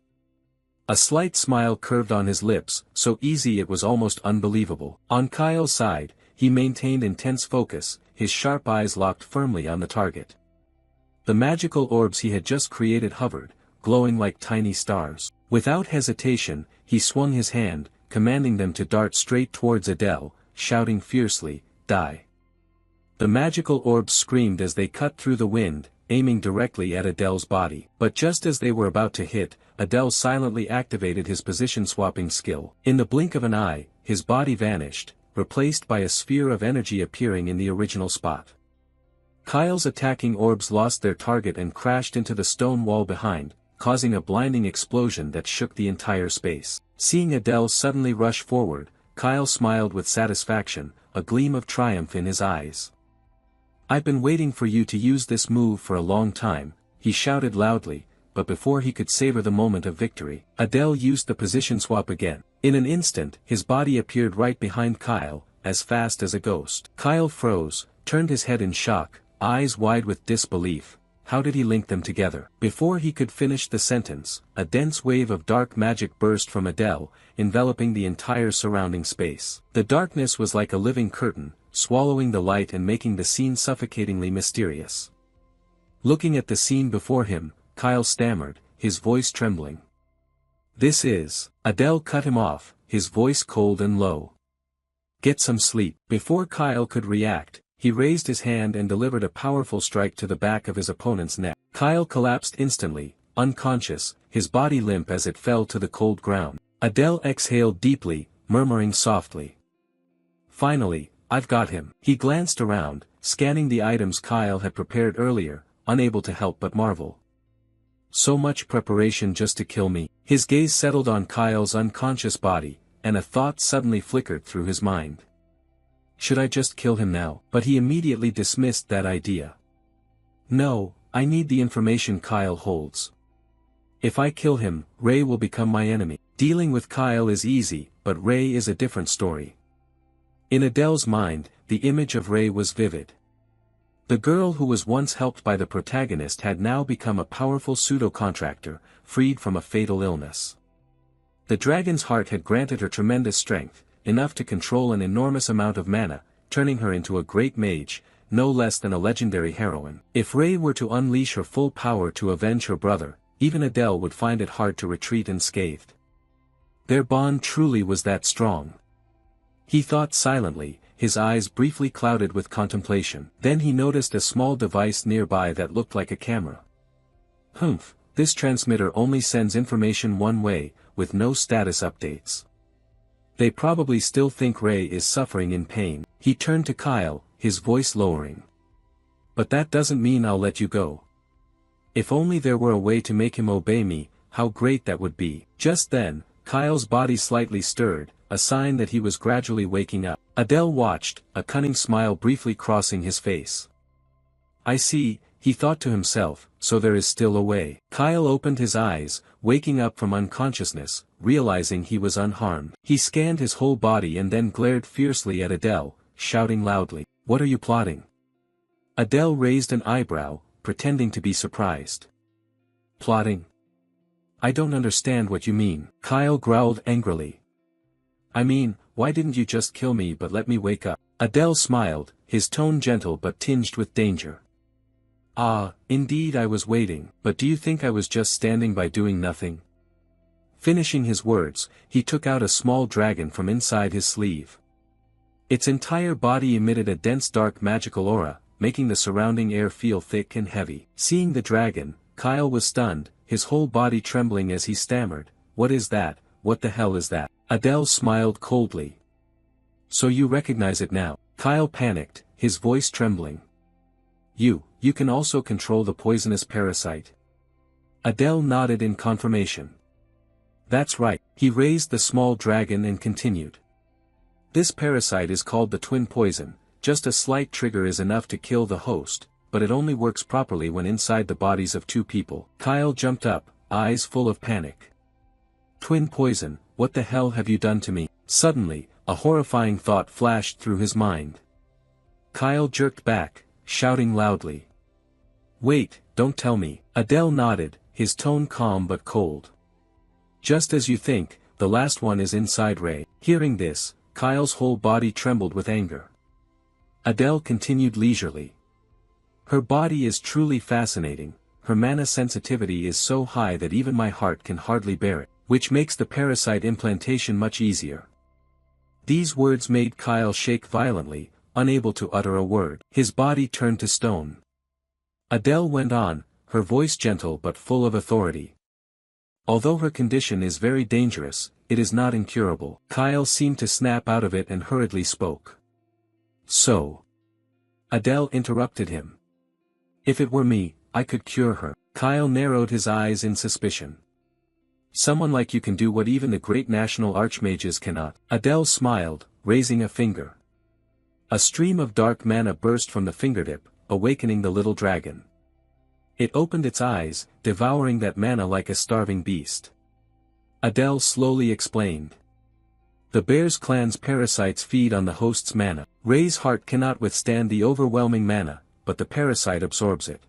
A slight smile curved on his lips, so easy it was almost unbelievable. On Kyle's side, he maintained intense focus, his sharp eyes locked firmly on the target. The magical orbs he had just created hovered, glowing like tiny stars. Without hesitation, he swung his hand, commanding them to dart straight towards Adele, shouting fiercely, "Die." The magical orbs screamed as they cut through the wind, aiming directly at Adele's body. But just as they were about to hit, Adele silently activated his position-swapping skill. In the blink of an eye, his body vanished, replaced by a sphere of energy appearing in the original spot. Kyle's attacking orbs lost their target and crashed into the stone wall behind, causing a blinding explosion that shook the entire space. Seeing Adele suddenly rush forward, Kyle smiled with satisfaction, a gleam of triumph in his eyes. "I've been waiting for you to use this move for a long time," he shouted loudly, but before he could savor the moment of victory, Adele used the position swap again. In an instant, his body appeared right behind Kyle, as fast as a ghost. Kyle froze, turned his head in shock, eyes wide with disbelief. How did he link them together? Before he could finish the sentence, a dense wave of dark magic burst from Adele, enveloping the entire surrounding space. The darkness was like a living curtain, swallowing the light and making the scene suffocatingly mysterious. Looking at the scene before him, Kyle stammered, his voice trembling. "This is..." Adele cut him off, his voice cold and low. "Get some sleep." Before Kyle could react, he raised his hand and delivered a powerful strike to the back of his opponent's neck. Kyle collapsed instantly, unconscious, his body limp as it fell to the cold ground. Adele exhaled deeply, murmuring softly, "Finally, I've got him." He glanced around, scanning the items Kyle had prepared earlier, unable to help but marvel. So much preparation just to kill me. His gaze settled on Kyle's unconscious body, and a thought suddenly flickered through his mind. Should I just kill him now? But he immediately dismissed that idea. No, I need the information Kyle holds. If I kill him, Ray will become my enemy. Dealing with Kyle is easy, but Ray is a different story. In Adele's mind, the image of Ray was vivid. The girl who was once helped by the protagonist had now become a powerful pseudo-contractor, freed from a fatal illness. The dragon's heart had granted her tremendous strength, enough to control an enormous amount of mana, turning her into a great mage, no less than a legendary heroine. If Ray were to unleash her full power to avenge her brother, even Adele would find it hard to retreat unscathed. Their bond truly was that strong. He thought silently, his eyes briefly clouded with contemplation. Then he noticed a small device nearby that looked like a camera. Humph, this transmitter only sends information one way, with no status updates. They probably still think Ray is suffering in pain. He turned to Kyle, his voice lowering. But that doesn't mean I'll let you go. If only there were a way to make him obey me, how great that would be. Just then, Kyle's body slightly stirred, a sign that he was gradually waking up. Adele watched, a cunning smile briefly crossing his face. I see, he thought to himself, so there is still a way. Kyle opened his eyes, waking up from unconsciousness, realizing he was unharmed. He scanned his whole body and then glared fiercely at Adele, shouting loudly, "What are you plotting?" Adele raised an eyebrow, pretending to be surprised. Plotting? I don't understand what you mean. Kyle growled angrily. I mean, why didn't you just kill me but let me wake up? Adele smiled, his tone gentle but tinged with danger. Ah, indeed I was waiting, but do you think I was just standing by doing nothing? Finishing his words, he took out a small dragon from inside his sleeve. Its entire body emitted a dense dark magical aura, making the surrounding air feel thick and heavy. Seeing the dragon, Kyle was stunned, his whole body trembling as he stammered, "What is that? What the hell is that?" Adele smiled coldly. So you recognize it now? Kyle panicked, his voice trembling. You can also control the poisonous parasite? Adele nodded in confirmation. That's right. He raised the small dragon and continued. This parasite is called the twin poison, just a slight trigger is enough to kill the host, but it only works properly when inside the bodies of two people. Kyle jumped up, eyes full of panic. Twin poison, what the hell have you done to me? Suddenly, a horrifying thought flashed through his mind. Kyle jerked back, shouting loudly. Wait, don't tell me. Adele nodded, his tone calm but cold. Just as you think, the last one is inside Ray. Hearing this, Kyle's whole body trembled with anger. Adele continued leisurely. Her body is truly fascinating, her mana sensitivity is so high that even my heart can hardly bear it, which makes the parasite implantation much easier. These words made Kyle shake violently, unable to utter a word. His body turned to stone. Adele went on, her voice gentle but full of authority. Although her condition is very dangerous, it is not incurable. Kyle seemed to snap out of it and hurriedly spoke. So. Adele interrupted him. If it were me, I could cure her. Kyle narrowed his eyes in suspicion. Someone like you can do what even the great national archmages cannot. Adele smiled, raising a finger. A stream of dark mana burst from the fingertip, awakening the little dragon. It opened its eyes, devouring that mana like a starving beast. Adele slowly explained. The Bear's clan's parasites feed on the host's mana. Ray's heart cannot withstand the overwhelming mana, but the parasite absorbs it.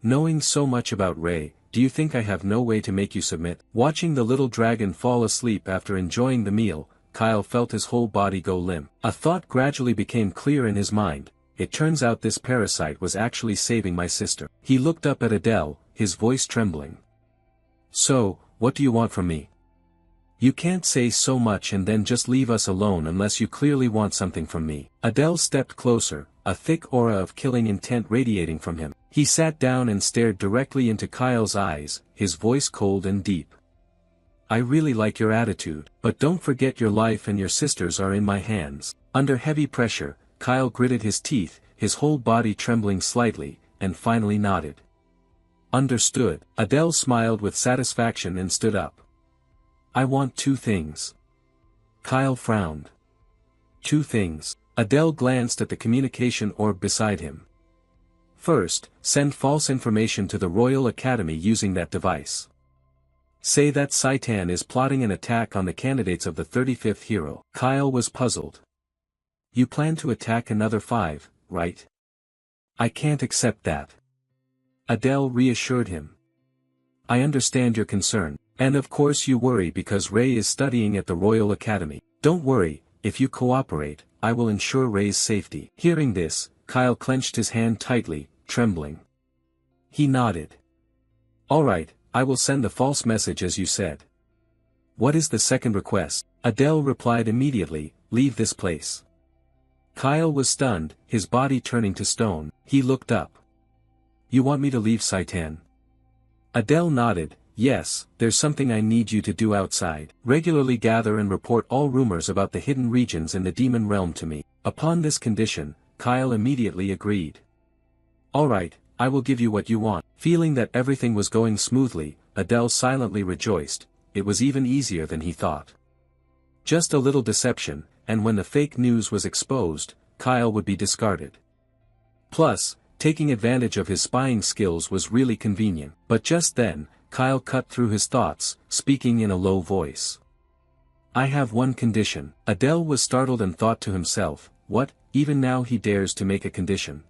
Knowing so much about Ray, do you think I have no way to make you submit? Watching the little dragon fall asleep after enjoying the meal, Kyle felt his whole body go limp. A thought gradually became clear in his mind. It turns out this parasite was actually saving my sister. He looked up at Adele, his voice trembling. So, what do you want from me? You can't say so much and then just leave us alone unless you clearly want something from me. Adele stepped closer, a thick aura of killing intent radiating from him. He sat down and stared directly into Kyle's eyes, his voice cold and deep. I really like your attitude, but don't forget your life and your sister's are in my hands. Under heavy pressure, Kyle gritted his teeth, his whole body trembling slightly, and finally nodded. Understood. Adele smiled with satisfaction and stood up. I want two things. Kyle frowned. Two things. Adele glanced at the communication orb beside him. First, send false information to the Royal Academy using that device. Say that Saitan is plotting an attack on the candidates of the 35th hero. Kyle was puzzled. You plan to attack another 5, right? I can't accept that. Adele reassured him. I understand your concern, and of course you worry because Ray is studying at the Royal Academy. Don't worry, if you cooperate, I will ensure Ray's safety. Hearing this, Kyle clenched his hand tightly, trembling. He nodded. All right, I will send the false message as you said. What is the second request? Adele replied immediately, leave this place. Kyle was stunned, his body turning to stone. He looked up. You want me to leave Saitan? Adele nodded, yes, there's something I need you to do outside. Regularly gather and report all rumors about the hidden regions in the demon realm to me. Upon this condition, Kyle immediately agreed. All right, I will give you what you want. Feeling that everything was going smoothly, Adele silently rejoiced. It was even easier than he thought. Just a little deception, and when the fake news was exposed, Kyle would be discarded. Plus, taking advantage of his spying skills was really convenient. But just then, Kyle cut through his thoughts, speaking in a low voice. I have one condition. Adele was startled and thought to himself, what, even now he dares to make a condition?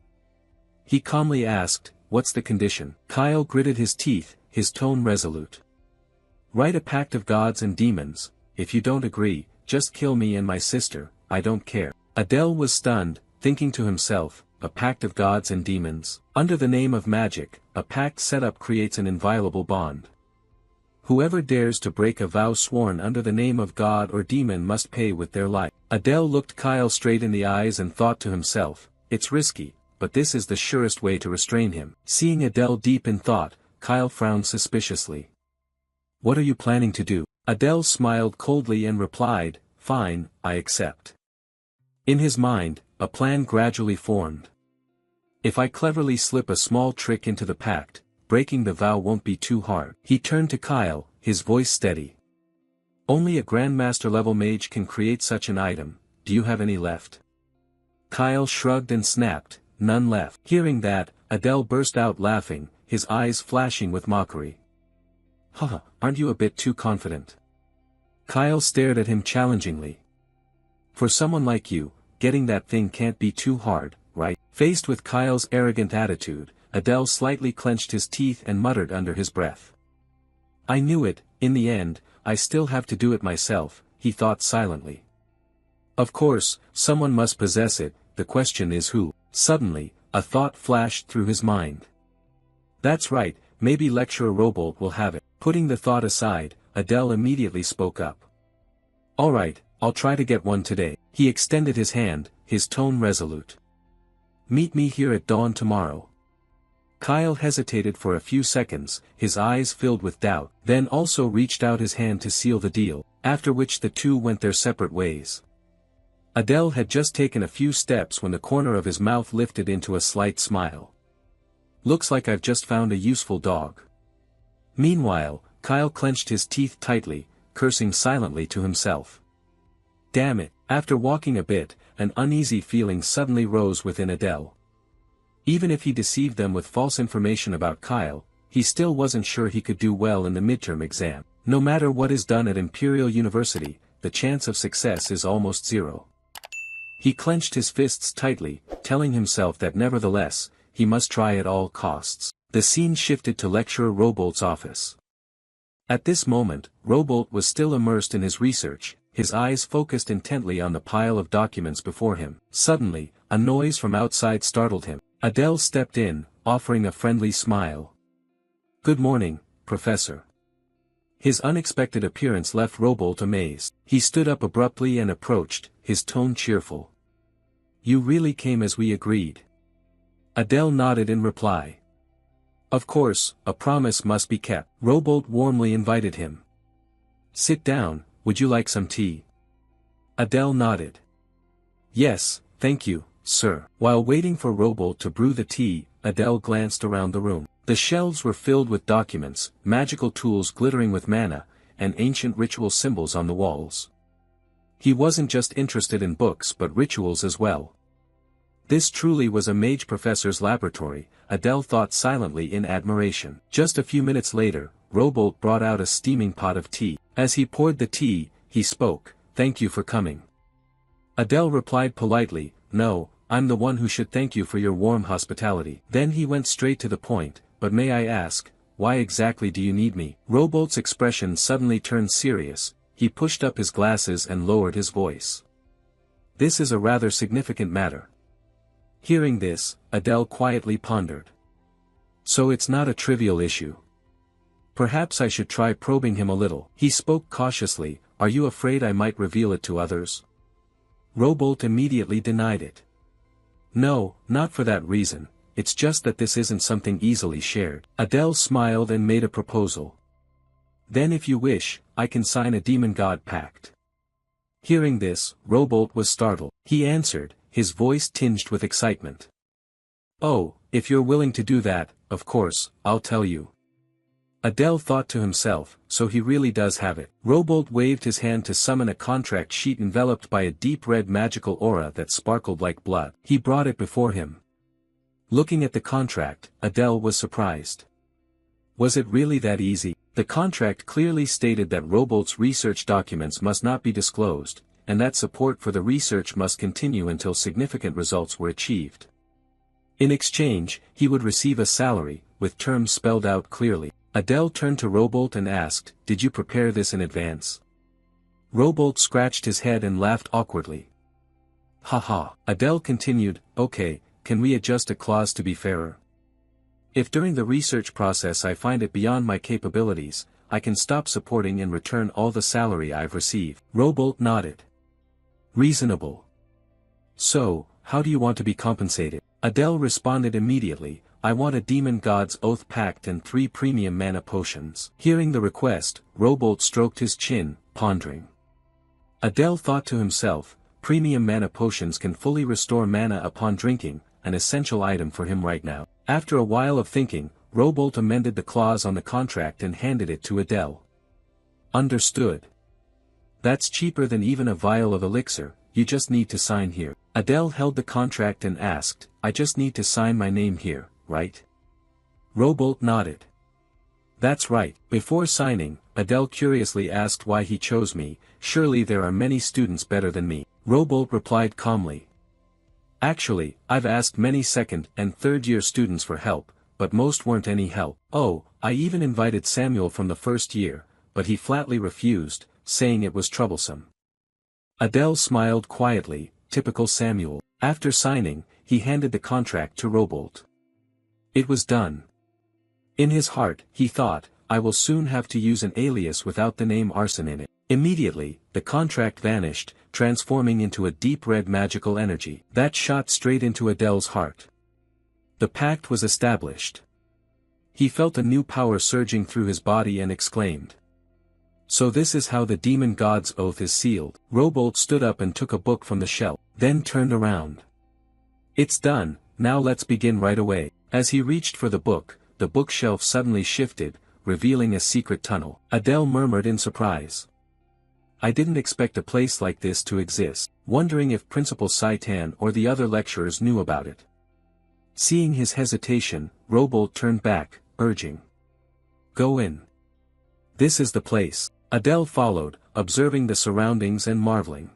He calmly asked, what's the condition? Kyle gritted his teeth, his tone resolute. Write a pact of gods and demons. If you don't agree, just kill me and my sister, I don't care. Adele was stunned, thinking to himself, a pact of gods and demons. Under the name of magic, a pact set up creates an inviolable bond. Whoever dares to break a vow sworn under the name of god or demon must pay with their life. Adele looked Kyle straight in the eyes and thought to himself, it's risky, but this is the surest way to restrain him. Seeing Adele deep in thought, Kyle frowned suspiciously. What are you planning to do? Adele smiled coldly and replied, fine, I accept. In his mind, a plan gradually formed. If I cleverly slip a small trick into the pact, breaking the vow won't be too hard. He turned to Kyle, his voice steady. Only a Grandmaster level mage can create such an item, do you have any left? Kyle shrugged and snapped, none left. Hearing that, Adele burst out laughing, his eyes flashing with mockery. Haha, aren't you a bit too confident? Kyle stared at him challengingly. For someone like you, getting that thing can't be too hard, right? Faced with Kyle's arrogant attitude, Adele slightly clenched his teeth and muttered under his breath. I knew it, in the end, I still have to do it myself, he thought silently. Of course, someone must possess it, the question is who. Suddenly, a thought flashed through his mind. That's right, maybe Lecturer Robolt will have it. Putting the thought aside, Adele immediately spoke up. All right, I'll try to get one today. He extended his hand, his tone resolute. Meet me here at dawn tomorrow. Kyle hesitated for a few seconds, his eyes filled with doubt, then also reached out his hand to seal the deal, after which the two went their separate ways. Adele had just taken a few steps when the corner of his mouth lifted into a slight smile. Looks like I've just found a useful dog. Meanwhile, Kyle clenched his teeth tightly, cursing silently to himself. Damn it, after walking a bit, an uneasy feeling suddenly rose within Adele. Even if he deceived them with false information about Kyle, he still wasn't sure he could do well in the midterm exam. No matter what is done at Imperial University, the chance of success is almost zero. He clenched his fists tightly, telling himself that nevertheless, he must try at all costs. The scene shifted to Lecturer Robolt's office. At this moment, Robolt was still immersed in his research, his eyes focused intently on the pile of documents before him. Suddenly, a noise from outside startled him. Adele stepped in, offering a friendly smile. Good morning, Professor. His unexpected appearance left Robolt amazed. He stood up abruptly and approached, his tone cheerful. You really came as we agreed. Adele nodded in reply. Of course, a promise must be kept. Robolt warmly invited him. Sit down, would you like some tea? Adele nodded. Yes, thank you, sir. While waiting for Robolt to brew the tea, Adele glanced around the room. The shelves were filled with documents, magical tools glittering with mana, and ancient ritual symbols on the walls. He wasn't just interested in books but rituals as well. This truly was a mage professor's laboratory, Adele thought silently in admiration. Just a few minutes later, Robolt brought out a steaming pot of tea. As he poured the tea, he spoke, "Thank you for coming." Adele replied politely, "No, I'm the one who should thank you for your warm hospitality." Then he went straight to the point, "But may I ask, why exactly do you need me?" Robolt's expression suddenly turned serious, he pushed up his glasses and lowered his voice. "This is a rather significant matter." Hearing this, Adele quietly pondered. "So it's not a trivial issue. Perhaps I should try probing him a little." He spoke cautiously, "Are you afraid I might reveal it to others?" Robolt immediately denied it. "No, not for that reason, it's just that this isn't something easily shared." Adele smiled and made a proposal. "Then if you wish, I can sign a demon god pact." Hearing this, Robolt was startled. He answered, his voice tinged with excitement. "Oh, if you're willing to do that, of course, I'll tell you." Adele thought to himself, so he really does have it. Robolt waved his hand to summon a contract sheet enveloped by a deep red magical aura that sparkled like blood. He brought it before him. Looking at the contract, Adele was surprised. Was it really that easy? The contract clearly stated that Robolt's research documents must not be disclosed, and that support for the research must continue until significant results were achieved. In exchange, he would receive a salary, with terms spelled out clearly. Adele turned to Robolt and asked, "Did you prepare this in advance?" Robolt scratched his head and laughed awkwardly. "Haha." Adele continued, "Okay, can we adjust a clause to be fairer? If during the research process I find it beyond my capabilities, I can stop supporting and return all the salary I've received." Robolt nodded. "Reasonable. So, how do you want to be compensated?" Adele responded immediately, "I want a demon god's oath pact and 3 premium mana potions." Hearing the request, Robolt stroked his chin, pondering. Adele thought to himself, premium mana potions can fully restore mana upon drinking, an essential item for him right now. After a while of thinking, Robolt amended the clause on the contract and handed it to Adele. "Understood. That's cheaper than even a vial of elixir, you just need to sign here." Adele held the contract and asked, "I just need to sign my name here, right?" Robolt nodded. "That's right." Before signing, Adele curiously asked why he chose me. "Surely there are many students better than me." Robolt replied calmly. "Actually, I've asked many second and third-year students for help, but most weren't any help. Oh, I even invited Samuel from the first year, but he flatly refused, saying it was troublesome." Adele smiled quietly, typical Samuel. After signing, he handed the contract to Robolt. It was done. In his heart, he thought, "I will soon have to use an alias without the name Arson in it." Immediately, the contract vanished, transforming into a deep red magical energy that shot straight into Adele's heart. The pact was established. He felt a new power surging through his body and exclaimed, "So this is how the demon god's oath is sealed." Robolt stood up and took a book from the shelf, then turned around. "It's done, now let's begin right away." As he reached for the bookshelf suddenly shifted, revealing a secret tunnel. Adele murmured in surprise. "I didn't expect a place like this to exist," wondering if Principal Saitan or the other lecturers knew about it. Seeing his hesitation, Robolt turned back, urging, "Go in. This is the place." Adele followed, observing the surroundings and marveling.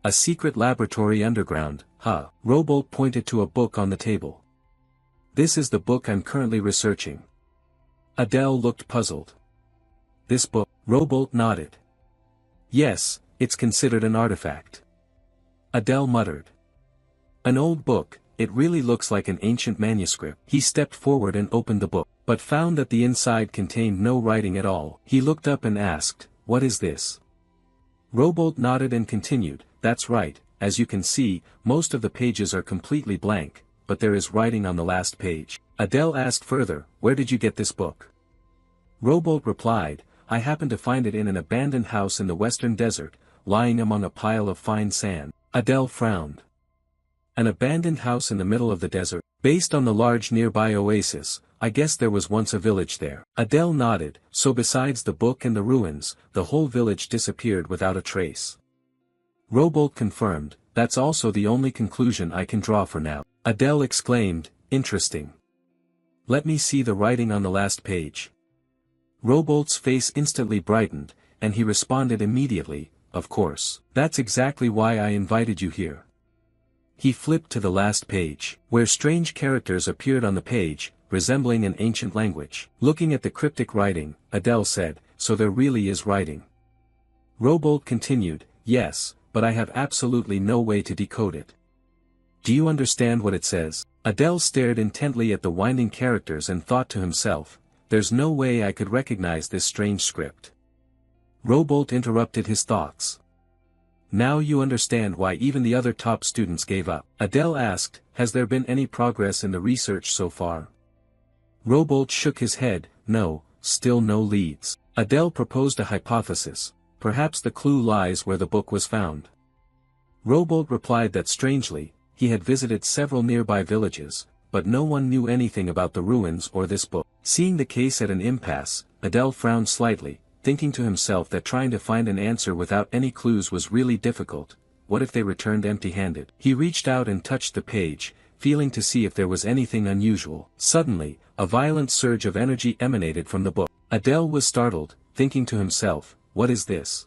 "A secret laboratory underground, huh?" Robolt pointed to a book on the table. "This is the book I'm currently researching." Adele looked puzzled. "This book?" Robolt nodded. "Yes, it's considered an artifact." Adele muttered. "An old book, it really looks like an ancient manuscript." He stepped forward and opened the book, but found that the inside contained no writing at all. He looked up and asked, "What is this?" Robolt nodded and continued, "That's right, as you can see, most of the pages are completely blank, but there is writing on the last page." Adele asked further, "Where did you get this book?" Robolt replied, "I happened to find it in an abandoned house in the western desert, lying among a pile of fine sand." Adele frowned. An abandoned house in the middle of the desert, based on the large nearby oasis, I guess there was once a village there. Adele nodded, "So besides the book and the ruins, the whole village disappeared without a trace." Robolt confirmed, that's also the only conclusion I can draw for now. Adele exclaimed, interesting. Let me see the writing on the last page. Robolt's face instantly brightened, and he responded immediately, of course. That's exactly why I invited you here. He flipped to the last page, where strange characters appeared on the page, resembling an ancient language. Looking at the cryptic writing, Adele said, so there really is writing. Robolt continued, yes, but I have absolutely no way to decode it. Do you understand what it says? Adele stared intently at the winding characters and thought to himself, there's no way I could recognize this strange script. Robolt interrupted his thoughts. Now you understand why even the other top students gave up. Adele asked, has there been any progress in the research so far? Robolt shook his head, no, still no leads. Adele proposed a hypothesis, perhaps the clue lies where the book was found. Robolt replied that strangely, he had visited several nearby villages, but no one knew anything about the ruins or this book. Seeing the case at an impasse, Adele frowned slightly, thinking to himself that trying to find an answer without any clues was really difficult. What if they returned empty-handed? He reached out and touched the page, feeling to see if there was anything unusual. Suddenly, a violent surge of energy emanated from the book. Adele was startled, thinking to himself, what is this?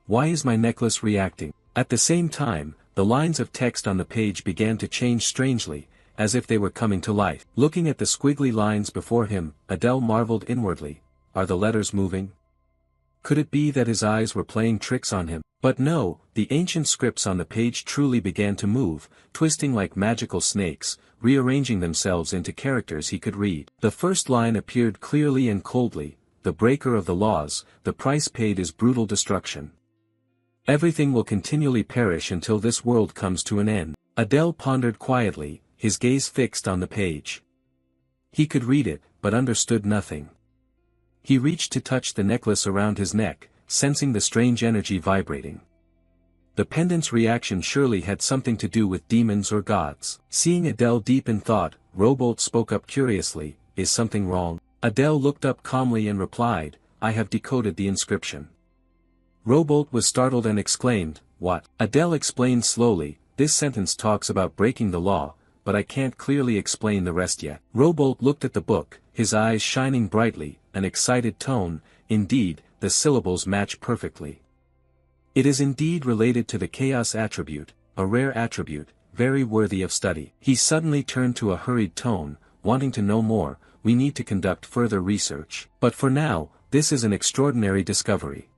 Why is my necklace reacting? At the same time, the lines of text on the page began to change strangely, as if they were coming to life. Looking at the squiggly lines before him, Adele marveled inwardly. Are the letters moving? Could it be that his eyes were playing tricks on him? But no, the ancient scripts on the page truly began to move, twisting like magical snakes, rearranging themselves into characters he could read. The first line appeared clearly and coldly, the breaker of the laws, the price paid is brutal destruction. Everything will continually perish until this world comes to an end. Adele pondered quietly, his gaze fixed on the page. He could read it, but understood nothing. He reached to touch the necklace around his neck, sensing the strange energy vibrating. The pendant's reaction surely had something to do with demons or gods. Seeing Adele deep in thought, Robolt spoke up curiously, is something wrong? Adele looked up calmly and replied, I have decoded the inscription. Robolt was startled and exclaimed, what? Adele explained slowly, this sentence talks about breaking the law, but I can't clearly explain the rest yet. Robolt looked at the book, his eyes shining brightly, an excited tone, indeed, the syllables match perfectly. It is indeed related to the chaos attribute, a rare attribute, very worthy of study. He suddenly turned to a hurried tone, wanting to know more, we need to conduct further research. But for now, this is an extraordinary discovery.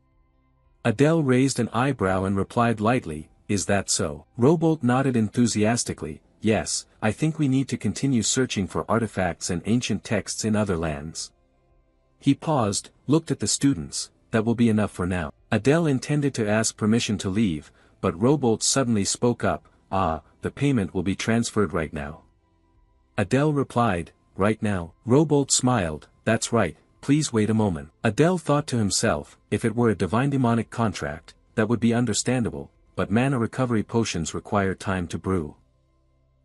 Adele raised an eyebrow and replied lightly, is that so? Robolt nodded enthusiastically, yes, I think we need to continue searching for artifacts and ancient texts in other lands. He paused, looked at the students, that will be enough for now. Adele intended to ask permission to leave, but Robolt suddenly spoke up, the payment will be transferred right now. Adele replied, right now? Robolt smiled, that's right, please wait a moment. Adele thought to himself, if it were a divine demonic contract, that would be understandable, but mana recovery potions require time to brew.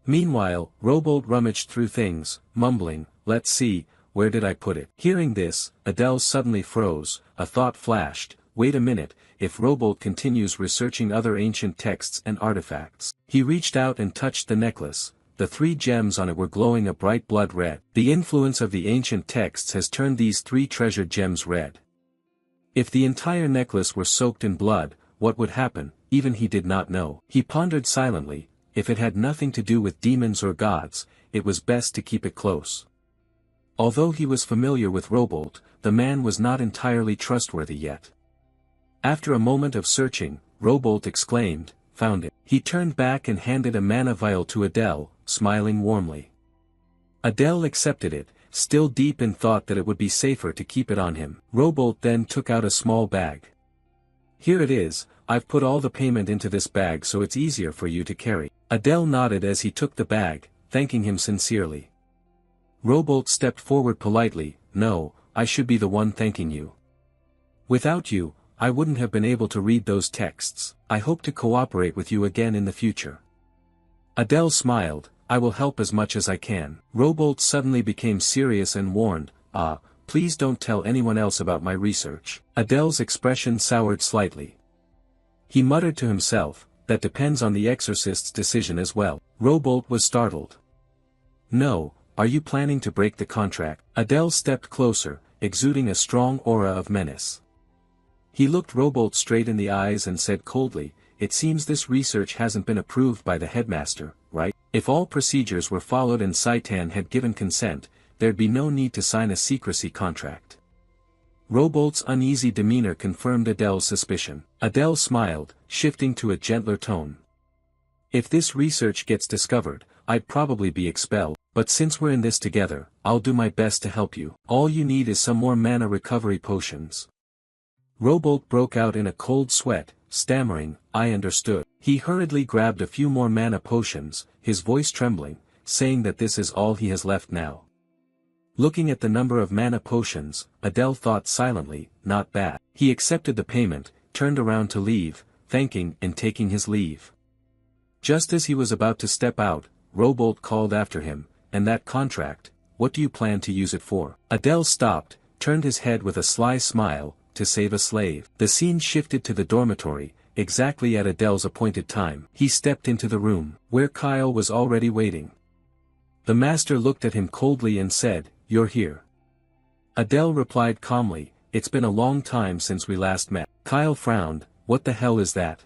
Meanwhile, Robolt rummaged through things, mumbling, let's see, where did I put it? Hearing this, Adele suddenly froze, a thought flashed, wait a minute, if Robolt continues researching other ancient texts and artifacts. He reached out and touched the necklace, the 3 gems on it were glowing a bright blood red. The influence of the ancient texts has turned these 3 treasured gems red. If the entire necklace were soaked in blood, what would happen? Even he did not know. He pondered silently, if it had nothing to do with demons or gods, it was best to keep it close. Although he was familiar with Robolt, the man was not entirely trustworthy yet. After a moment of searching, Robolt exclaimed, found it. He turned back and handed a mana vial to Adele, smiling warmly. Adele accepted it, still deep in thought that it would be safer to keep it on him. Robolt then took out a small bag. Here it is, I've put all the payment into this bag so it's easier for you to carry. Adele nodded as he took the bag, thanking him sincerely. Robolt stepped forward politely, no, I should be the one thanking you. Without you, I wouldn't have been able to read those texts. I hope to cooperate with you again in the future. Adele smiled, I will help as much as I can. Robolt suddenly became serious and warned, please don't tell anyone else about my research. Adele's expression soured slightly. He muttered to himself, that depends on the exorcist's decision as well. Robolt was startled. No, are you planning to break the contract? Adele stepped closer, exuding a strong aura of menace. He looked Robolt straight in the eyes and said coldly, it seems this research hasn't been approved by the headmaster, right? If all procedures were followed and Saitan had given consent, there'd be no need to sign a secrecy contract. Robolt's uneasy demeanor confirmed Adele's suspicion. Adele smiled, shifting to a gentler tone. If this research gets discovered, I'd probably be expelled, but since we're in this together, I'll do my best to help you. All you need is some more mana recovery potions. Robolt broke out in a cold sweat, stammering, I understood. He hurriedly grabbed a few more mana potions, his voice trembling, saying that this is all he has left now. Looking at the number of mana potions, Adele thought silently, not bad. He accepted the payment, turned around to leave, thanking and taking his leave. Just as he was about to step out, Robolt called after him, and that contract, what do you plan to use it for? Adele stopped, turned his head with a sly smile, to save a slave. The scene shifted to the dormitory, exactly at Adele's appointed time. He stepped into the room, where Kyle was already waiting. The master looked at him coldly and said, You're here. Adele replied calmly, It's been a long time since we last met. Kyle frowned, What the hell is that?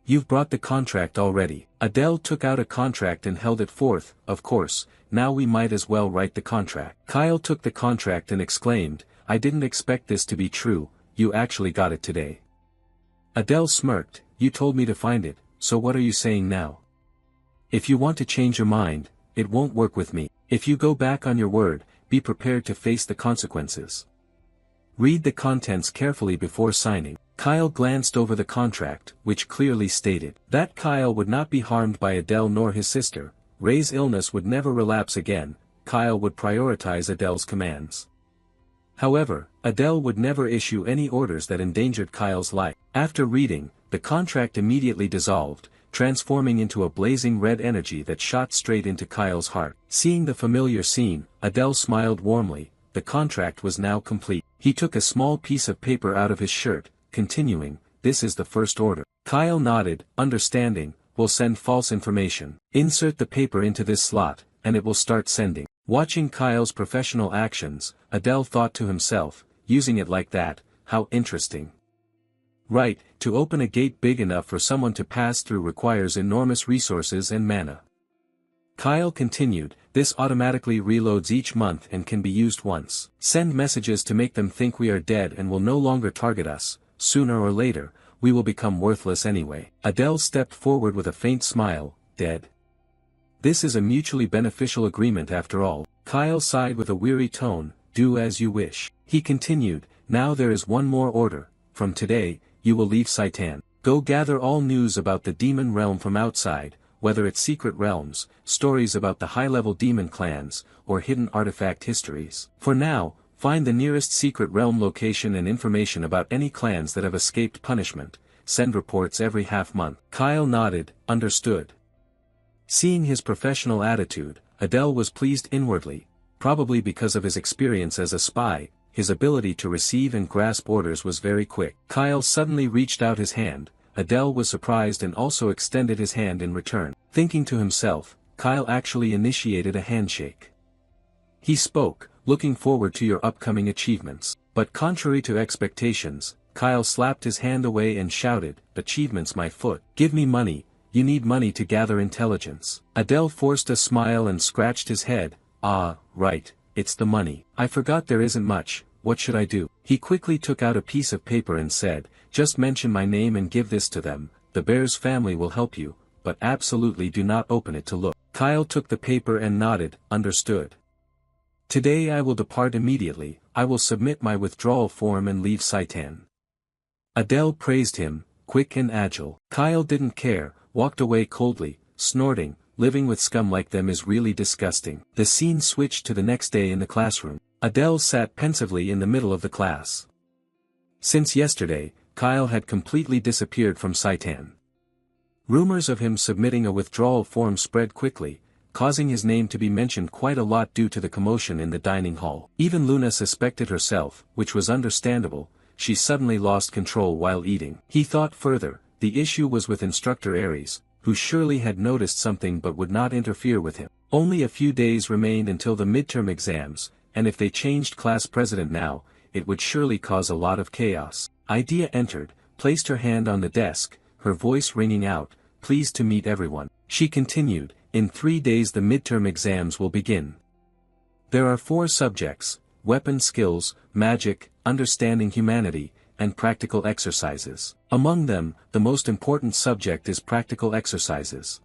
You've brought the contract already. Adele took out a contract and held it forth, Of course, now we might as well write the contract. Kyle took the contract and exclaimed, I didn't expect this to be true, you actually got it today. Adele smirked, You told me to find it, so what are you saying now? If you want to change your mind, it won't work with me. If you go back on your word, be prepared to face the consequences. Read the contents carefully before signing. Kyle glanced over the contract, which clearly stated that Kyle would not be harmed by Adele nor his sister, Ray's illness would never relapse again, Kyle would prioritize Adele's commands. However, Adele would never issue any orders that endangered Kyle's life. After reading, the contract immediately dissolved, transforming into a blazing red energy that shot straight into Kyle's heart. Seeing the familiar scene, Adele smiled warmly, the contract was now complete. He took a small piece of paper out of his shirt, continuing, This is the first order. Kyle nodded, understanding, We'll send false information. Insert the paper into this slot, and it will start sending. Watching Kyle's professional actions, Adele thought to himself, using it like that, how interesting. Right, to open a gate big enough for someone to pass through requires enormous resources and mana. Kyle continued, this automatically reloads each month and can be used once. Send messages to make them think we are dead and will no longer target us, sooner or later, we will become worthless anyway. Adele stepped forward with a faint smile, dead. This is a mutually beneficial agreement after all. Kyle sighed with a weary tone, do as you wish. He continued, now there is one more order, from today, you will leave Saitan. Go gather all news about the demon realm from outside, whether it's secret realms, stories about the high-level demon clans, or hidden artifact histories. For now, find the nearest secret realm location and information about any clans that have escaped punishment, send reports every half-month. Kyle nodded, understood. Seeing his professional attitude, Adele was pleased inwardly, probably because of his experience as a spy, his ability to receive and grasp orders was very quick. Kyle suddenly reached out his hand, Adele was surprised and also extended his hand in return. Thinking to himself, Kyle actually initiated a handshake. He spoke, looking forward to your upcoming achievements. But contrary to expectations, Kyle slapped his hand away and shouted, achievements my foot. Give me money, you need money to gather intelligence. Adele forced a smile and scratched his head, ah, right, it's the money. I forgot there isn't much, what should I do? He quickly took out a piece of paper and said, just mention my name and give this to them, the bear's family will help you, but absolutely do not open it to look. Kyle took the paper and nodded, understood. Today I will depart immediately, I will submit my withdrawal form and leave Saitan. Adele praised him, quick and agile. Kyle didn't care, walked away coldly, snorting, living with scum like them is really disgusting. The scene switched to the next day in the classroom. Adele sat pensively in the middle of the class. Since yesterday, Kyle had completely disappeared from Saitan. Rumors of him submitting a withdrawal form spread quickly, causing his name to be mentioned quite a lot due to the commotion in the dining hall. Even Luna suspected herself, which was understandable, she suddenly lost control while eating. He thought further, the issue was with Instructor Aries, who surely had noticed something but would not interfere with him. Only a few days remained until the midterm exams, and if they changed class president now, it would surely cause a lot of chaos. Idea entered, placed her hand on the desk, her voice ringing out, "Pleased to meet everyone." She continued, "In 3 days the midterm exams will begin. There are 4 subjects: weapon skills, magic, understanding humanity, and practical exercises. Among them, the most important subject is practical exercises.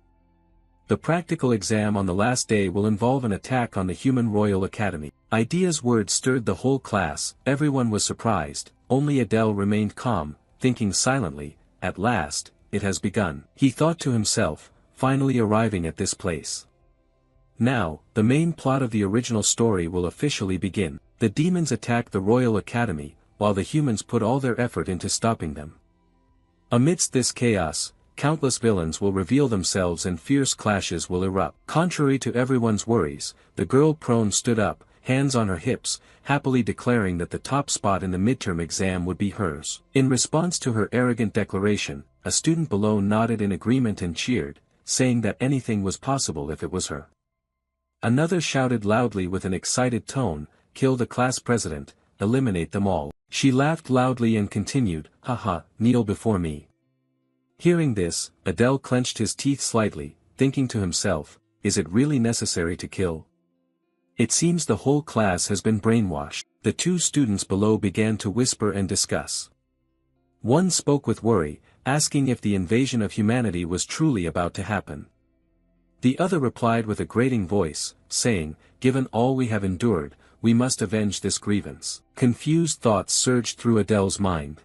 The practical exam on the last day will involve an attack on the Human Royal Academy." Idea's words stirred the whole class, everyone was surprised, only Adele remained calm, thinking silently, "At last, it has begun." He thought to himself, finally arriving at this place. Now, the main plot of the original story will officially begin. The demons attack the Royal Academy, while the humans put all their effort into stopping them. Amidst this chaos, countless villains will reveal themselves and fierce clashes will erupt. Contrary to everyone's worries, the girl prone stood up, hands on her hips, happily declaring that the top spot in the midterm exam would be hers. In response to her arrogant declaration, a student below nodded in agreement and cheered, saying that anything was possible if it was her. Another shouted loudly with an excited tone, "Kill the class president, eliminate them all." She laughed loudly and continued, "Haha, kneel before me." Hearing this, Adele clenched his teeth slightly, thinking to himself, "Is it really necessary to kill? It seems the whole class has been brainwashed." The 2 students below began to whisper and discuss. One spoke with worry, asking if the invasion of humanity was truly about to happen. The other replied with a grating voice, saying, "Given all we have endured, we must avenge this grievance." Confused thoughts surged through Adele's mind.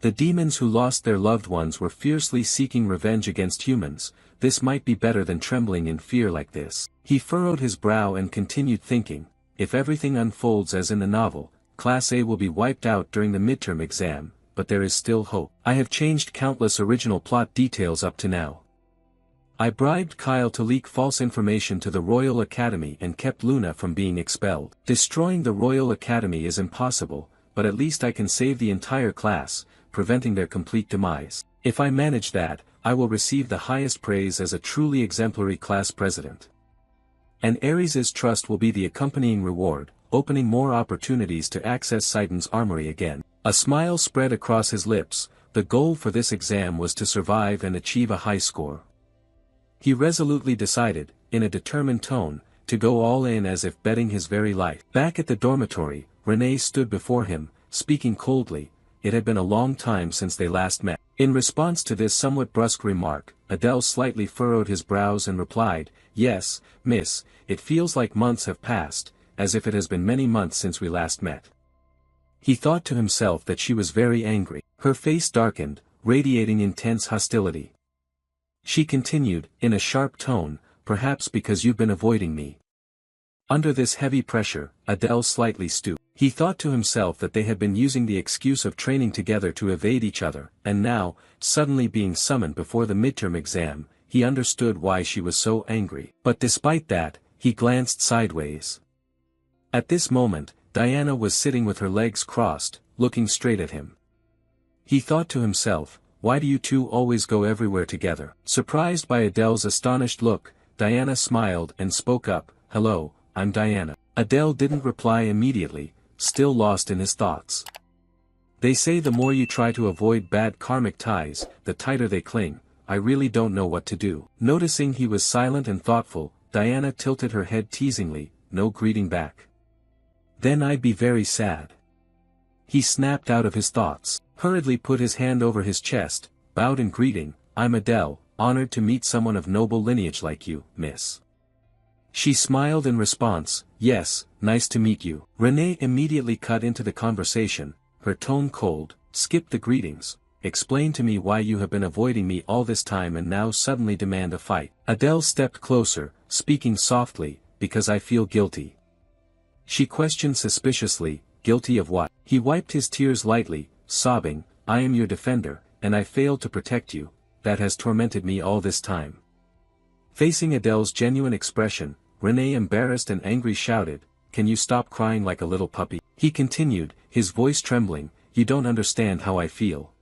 The demons who lost their loved ones were fiercely seeking revenge against humans. This might be better than trembling in fear like this. He furrowed his brow and continued thinking, "If everything unfolds as in the novel, Class A will be wiped out during the midterm exam, but there is still hope. I have changed countless original plot details up to now. I bribed Kyle to leak false information to the Royal Academy and kept Luna from being expelled. Destroying the Royal Academy is impossible, but at least I can save the entire class, preventing their complete demise. If I manage that, I will receive the highest praise as a truly exemplary class president. And Ares's trust will be the accompanying reward, opening more opportunities to access Sidon's armory again." A smile spread across his lips. The goal for this exam was to survive and achieve a high score. He resolutely decided, in a determined tone, to go all in as if betting his very life. Back at the dormitory, Renee stood before him, speaking coldly. It had been a long time since they last met. In response to this somewhat brusque remark, Adele slightly furrowed his brows and replied, "Yes, miss, it feels like months have passed, as if it has been many months since we last met." He thought to himself that she was very angry. Her face darkened, radiating intense hostility. She continued, in a sharp tone, "Perhaps because you've been avoiding me." Under this heavy pressure, Adele slightly stooped. He thought to himself that they had been using the excuse of training together to evade each other, and now, suddenly being summoned before the midterm exam, he understood why she was so angry. But despite that, he glanced sideways. At this moment, Diana was sitting with her legs crossed, looking straight at him. He thought to himself, "Why do you two always go everywhere together?" Surprised by Adele's astonished look, Diana smiled and spoke up, "Hello, I'm Diana." Adele didn't reply immediately, still lost in his thoughts. They say the more you try to avoid bad karmic ties, the tighter they cling. I really don't know what to do. Noticing he was silent and thoughtful, Diana tilted her head teasingly, no greeting back. Then I'd be very sad. He snapped out of his thoughts, hurriedly put his hand over his chest, bowed in greeting, "I'm Adele, honored to meet someone of noble lineage like you, miss." She smiled in response, "Yes, nice to meet you." Renee immediately cut into the conversation, her tone cold, "Skip the greetings, explain to me why you have been avoiding me all this time and now suddenly demand a fight." Adele stepped closer, speaking softly, "Because I feel guilty." She questioned suspiciously, "Guilty of what?" He wiped his tears lightly, sobbing, "I am your defender, and I failed to protect you. That has tormented me all this time." Facing Adele's genuine expression, Renee, embarrassed and angry, shouted, "Can you stop crying like a little puppy?" He continued, his voice trembling, "You don't understand how I feel."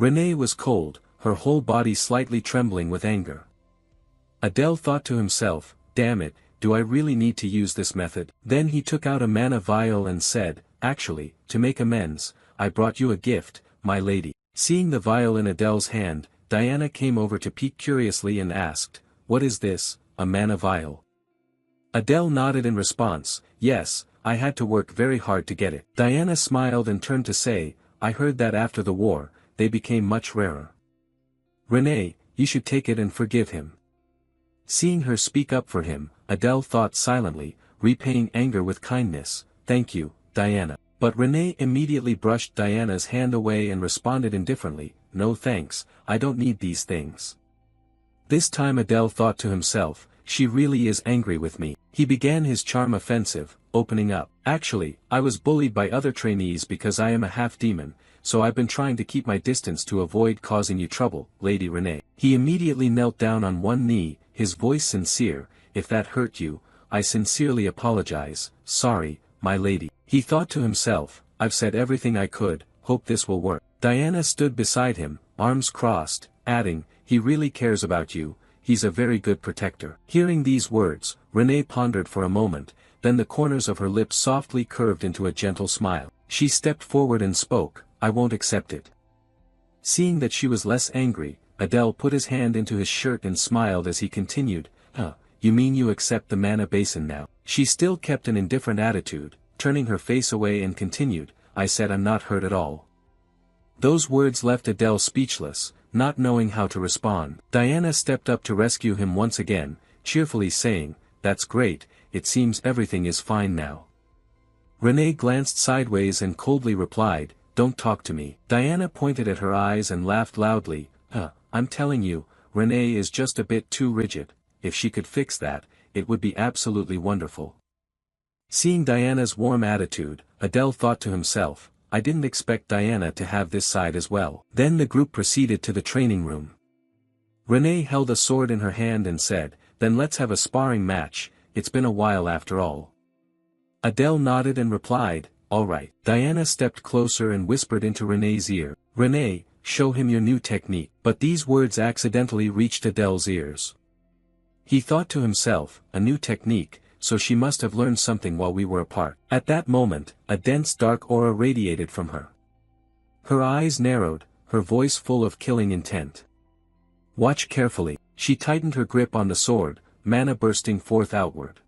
Renee was cold, her whole body slightly trembling with anger. Adele thought to himself, damn it, do I really need to use this method? Then he took out a mana vial and said, actually, to make amends, I brought you a gift, my lady. Seeing the vial in Adele's hand, Diana came over to peek curiously and asked, what is this, a mana vial? Adele nodded in response, yes, I had to work very hard to get it. Diana smiled and turned to say, I heard that after the war, they became much rarer. Renee, you should take it and forgive him. Seeing her speak up for him, Adele thought silently, repaying anger with kindness, thank you, Diana. But Renee immediately brushed Diana's hand away and responded indifferently, no thanks, I don't need these things. This time Adele thought to himself, she really is angry with me. He began his charm offensive, opening up. Actually, I was bullied by other trainees because I am a half-demon, so I've been trying to keep my distance to avoid causing you trouble, Lady Renee. He immediately knelt down on one knee, his voice sincere, if that hurt you, I sincerely apologize, sorry, my lady. He thought to himself, I've said everything I could, hope this will work. Diana stood beside him, arms crossed, adding, he really cares about you, he's a very good protector. Hearing these words, Renee pondered for a moment, then the corners of her lips softly curved into a gentle smile. She stepped forward and spoke, I won't accept it. Seeing that she was less angry, Adele put his hand into his shirt and smiled as he continued, you mean you accept the mana basin now? She still kept an indifferent attitude, turning her face away and continued, I said I'm not hurt at all. Those words left Adele speechless, not knowing how to respond. Diana stepped up to rescue him once again, cheerfully saying, that's great, it seems everything is fine now. Renee glanced sideways and coldly replied, don't talk to me. Diana pointed at her eyes and laughed loudly, I'm telling you, Renee is just a bit too rigid, if she could fix that, it would be absolutely wonderful. Seeing Diana's warm attitude, Adele thought to himself, I didn't expect Diana to have this side as well. Then the group proceeded to the training room. Renee held a sword in her hand and said, then let's have a sparring match, it's been a while after all. Adele nodded and replied, all right. Diana stepped closer and whispered into Renee's ear, Renee, show him your new technique. But these words accidentally reached Adele's ears. He thought to himself, a new technique, so she must have learned something while we were apart. At that moment, a dense dark aura radiated from her. Her eyes narrowed, her voice full of killing intent. Watch carefully. She tightened her grip on the sword, mana bursting forth outward.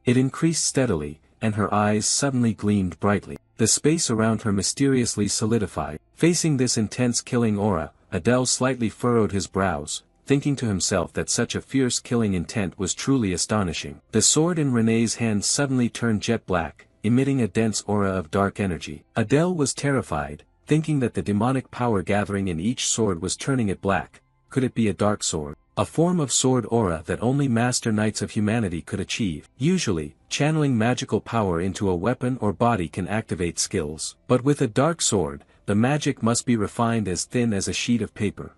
It increased steadily, and her eyes suddenly gleamed brightly. The space around her mysteriously solidified. Facing this intense killing aura, Adele slightly furrowed his brows, thinking to himself that such a fierce killing intent was truly astonishing. The sword in Renee's hand suddenly turned jet black, emitting a dense aura of dark energy. Adele was terrified, thinking that the demonic power gathering in each sword was turning it black. Could it be a dark sword? A form of sword aura that only master knights of humanity could achieve. Usually, channeling magical power into a weapon or body can activate skills. But with a dark sword, the magic must be refined as thin as a sheet of paper.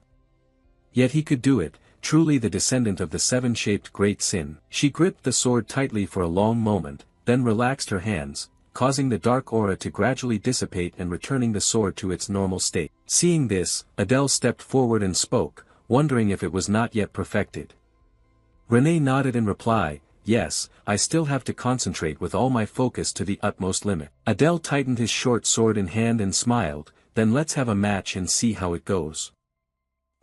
Yet he could do it, truly the descendant of the seven-shaped great sin. She gripped the sword tightly for a long moment, then relaxed her hands, causing the dark aura to gradually dissipate and returning the sword to its normal state. Seeing this, Adele stepped forward and spoke, wondering if it was not yet perfected. Renee nodded in reply, yes, I still have to concentrate with all my focus to the utmost limit. Adele tightened his short sword in hand and smiled, then let's have a match and see how it goes.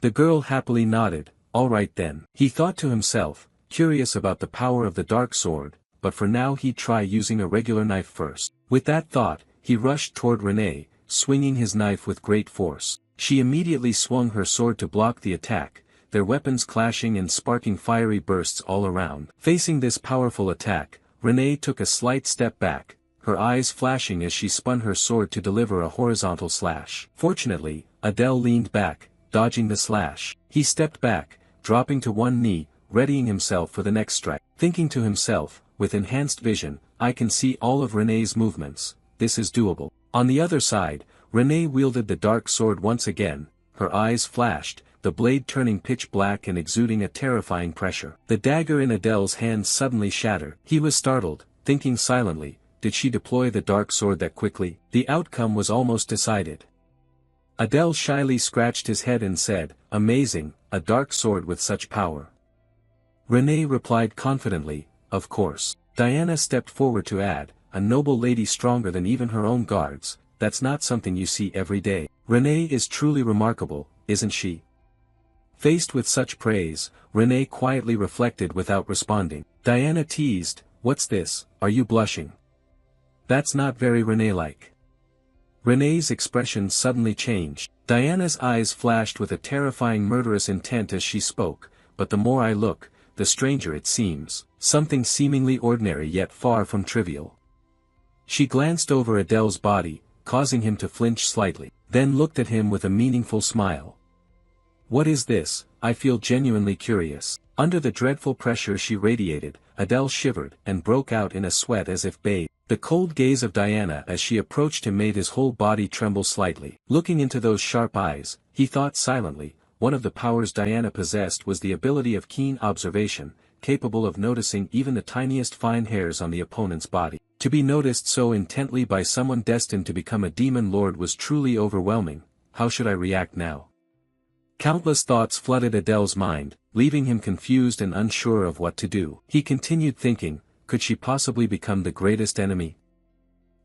The girl happily nodded, all right then. He thought to himself, curious about the power of the dark sword, but for now he'd try using a regular knife first. With that thought, he rushed toward Renee, swinging his knife with great force. She immediately swung her sword to block the attack, their weapons clashing and sparking fiery bursts all around. Facing this powerful attack, Renee took a slight step back, her eyes flashing as she spun her sword to deliver a horizontal slash. Fortunately, Adele leaned back, dodging the slash. He stepped back, dropping to one knee, readying himself for the next strike. Thinking to himself, with enhanced vision, I can see all of Renee's movements, this is doable. On the other side, Renee wielded the dark sword once again, her eyes flashed, the blade turning pitch black and exuding a terrifying pressure. The dagger in Adele's hand suddenly shattered. He was startled, thinking silently, did she deploy the dark sword that quickly? The outcome was almost decided. Adele shyly scratched his head and said, amazing, a dark sword with such power. Renee replied confidently, of course. Diana stepped forward to add, a noble lady stronger than even her own guards, that's not something you see every day. Renee is truly remarkable, isn't she? Faced with such praise, Renee quietly reflected without responding. Diana teased, what's this, are you blushing? That's not very Renee-like. Renee's expression suddenly changed. Diana's eyes flashed with a terrifying murderous intent as she spoke, but the more I look, the stranger it seems, something seemingly ordinary yet far from trivial. She glanced over Adele's body, causing him to flinch slightly, then looked at him with a meaningful smile. What is this? I feel genuinely curious. Under the dreadful pressure she radiated, Adele shivered and broke out in a sweat as if bathed. The cold gaze of Diana as she approached him made his whole body tremble slightly. Looking into those sharp eyes, he thought silently, one of the powers Diana possessed was the ability of keen observation, capable of noticing even the tiniest fine hairs on the opponent's body. To be noticed so intently by someone destined to become a demon lord was truly overwhelming. How should I react now? Countless thoughts flooded Adele's mind, leaving him confused and unsure of what to do. He continued thinking, could she possibly become the greatest enemy?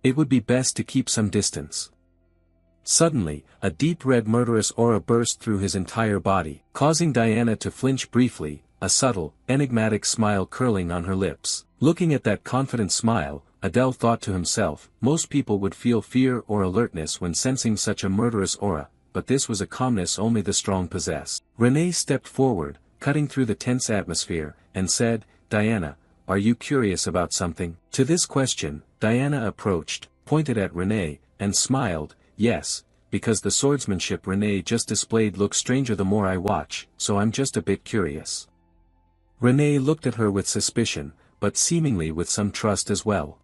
It would be best to keep some distance. Suddenly, a deep red murderous aura burst through his entire body, causing Diana to flinch briefly, a subtle, enigmatic smile curling on her lips. Looking at that confident smile, Adele thought to himself, most people would feel fear or alertness when sensing such a murderous aura, but this was a calmness only the strong possess. Renee stepped forward, cutting through the tense atmosphere, and said, Diana, are you curious about something? To this question, Diana approached, pointed at Renee, and smiled, yes, because the swordsmanship Renee just displayed looks stranger the more I watch, so I'm just a bit curious. Renee looked at her with suspicion, but seemingly with some trust as well.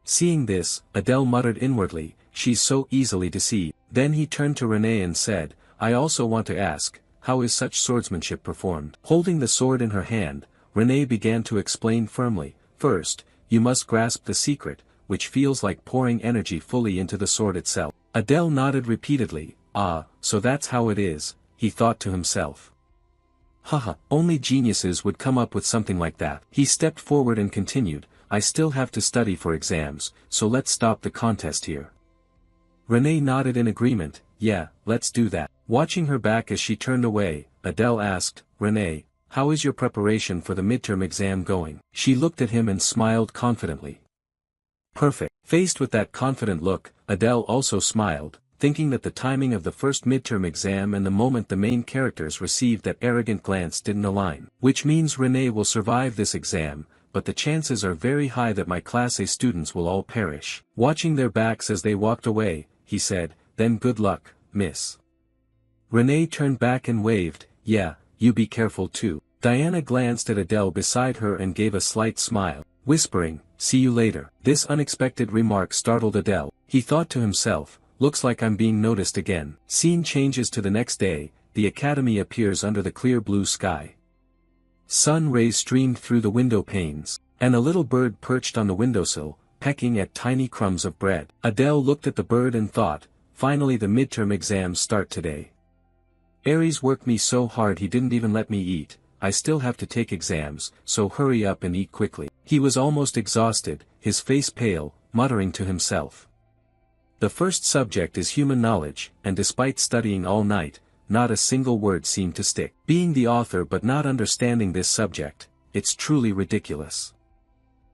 Seeing this, Adele muttered inwardly, she's so easily deceived. Then he turned to Renee and said, I also want to ask, how is such swordsmanship performed? Holding the sword in her hand, Renee began to explain firmly, first, you must grasp the secret, which feels like pouring energy fully into the sword itself. Adele nodded repeatedly, ah, so that's how it is, he thought to himself. Haha, only geniuses would come up with something like that. He stepped forward and continued, I still have to study for exams, so let's stop the contest here. Renee nodded in agreement, yeah, let's do that. Watching her back as she turned away, Adele asked, Renee, how is your preparation for the midterm exam going? She looked at him and smiled confidently. Perfect. Faced with that confident look, Adele also smiled, thinking that the timing of the first midterm exam and the moment the main characters received that arrogant glance didn't align. Which means Renee will survive this exam, but the chances are very high that my Class A students will all perish. Watching their backs as they walked away, he said, then good luck, miss. Renee turned back and waved, yeah, you be careful too. Diana glanced at Adele beside her and gave a slight smile, whispering, see you later. This unexpected remark startled Adele. He thought to himself, looks like I'm being noticed again. Scene changes to the next day, the academy appears under the clear blue sky. Sun rays streamed through the window panes, and a little bird perched on the windowsill, pecking at tiny crumbs of bread. Adele looked at the bird and thought, finally the midterm exams start today. Aries worked me so hard he didn't even let me eat, I still have to take exams, so hurry up and eat quickly. He was almost exhausted, his face pale, muttering to himself. The first subject is human knowledge, and despite studying all night, not a single word seemed to stick. Being the author but not understanding this subject, it's truly ridiculous.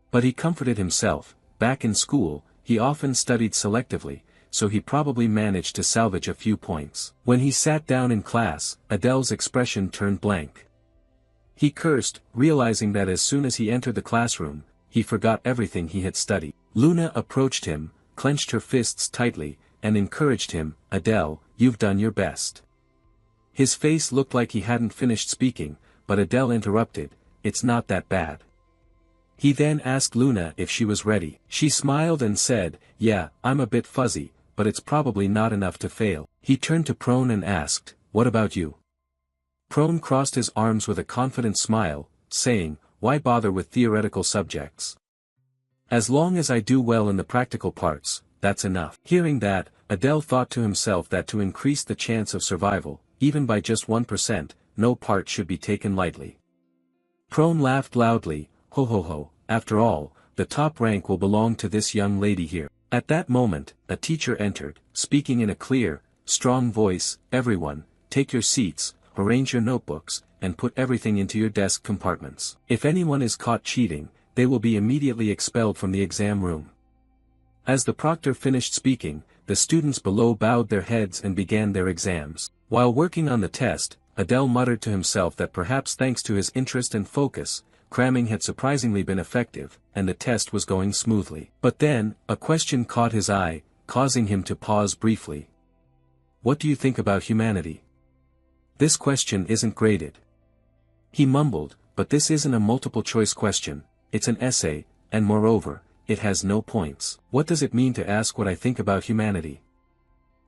But he comforted himself, back in school, he often studied selectively, so he probably managed to salvage a few points. When he sat down in class, Adele's expression turned blank. He cursed, realizing that as soon as he entered the classroom, he forgot everything he had studied. Luna approached him, clenched her fists tightly, and encouraged him, Adele, you've done your best. His face looked like he hadn't finished speaking, but Adele interrupted, it's not that bad. He then asked Luna if she was ready. She smiled and said, yeah, I'm a bit fuzzy, but it's probably not enough to fail. He turned to Prone and asked, what about you? Prone crossed his arms with a confident smile, saying, why bother with theoretical subjects? As long as I do well in the practical parts, that's enough. Hearing that, Adele thought to himself that to increase the chance of survival, even by just 1%, no part should be taken lightly. Prone laughed loudly, ho ho ho, after all, the top rank will belong to this young lady here. At that moment, a teacher entered, speaking in a clear, strong voice, everyone, take your seats, arrange your notebooks, and put everything into your desk compartments. If anyone is caught cheating, they will be immediately expelled from the exam room. As the proctor finished speaking, the students below bowed their heads and began their exams. While working on the test, Adele muttered to himself that perhaps thanks to his interest and focus, cramming had surprisingly been effective, and the test was going smoothly. But then, a question caught his eye, causing him to pause briefly. What do you think about humanity? This question isn't graded. He mumbled, but this isn't a multiple-choice question, it's an essay, and moreover, it has no points. What does it mean to ask what I think about humanity?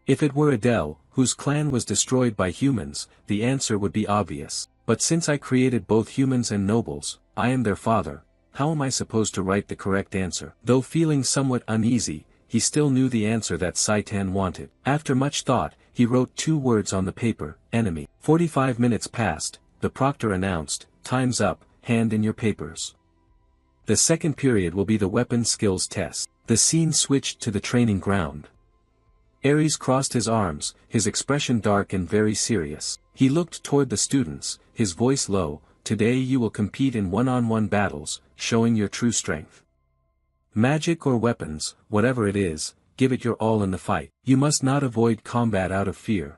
If it were Adele, whose clan was destroyed by humans, the answer would be obvious. But since I created both humans and nobles, I am their father, how am I supposed to write the correct answer? Though feeling somewhat uneasy, he still knew the answer that Saitan wanted. After much thought, he wrote 2 words on the paper, enemy. 45 minutes passed, the proctor announced, time's up, hand in your papers. The second period will be the weapon skills test. The scene switched to the training ground. Ares crossed his arms, his expression dark and very serious. He looked toward the students, his voice low, today you will compete in one-on-one battles, showing your true strength. Magic or weapons, whatever it is, give it your all in the fight. You must not avoid combat out of fear.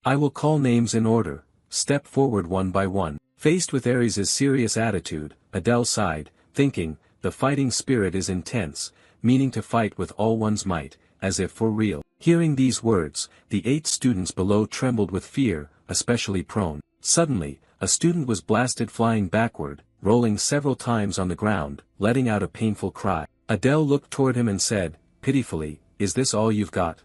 I will call names in order, step forward one by one. Faced with Ares' serious attitude, Adele sighed, thinking, the fighting spirit is intense, meaning to fight with all one's might, as if for real. Hearing these words, the 8 students below trembled with fear, especially Prone. Suddenly, a student was blasted flying backward, rolling several times on the ground, letting out a painful cry. Adele looked toward him and said, pitifully, is this all you've got?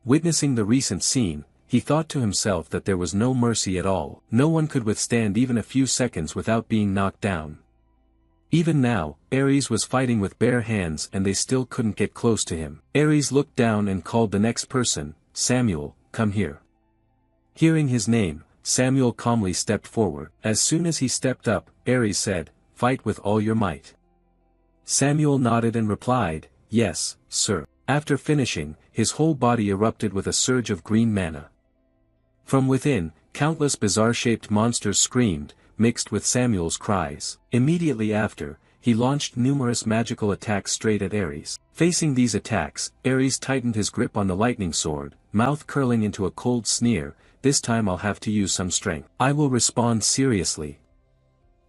Witnessing the recent scene, he thought to himself that there was no mercy at all. No one could withstand even a few seconds without being knocked down. Even now, Ares was fighting with bare hands and they still couldn't get close to him. Ares looked down and called the next person, Samuel, come here. Hearing his name, Samuel calmly stepped forward. As soon as he stepped up, Ares said, fight with all your might. Samuel nodded and replied, yes, sir. After finishing, his whole body erupted with a surge of green mana. From within, countless bizarre-shaped monsters screamed, mixed with Samuel's cries. Immediately after, he launched numerous magical attacks straight at Ares. Facing these attacks, Ares tightened his grip on the lightning sword, mouth curling into a cold sneer, this time I'll have to use some strength. I will respond seriously.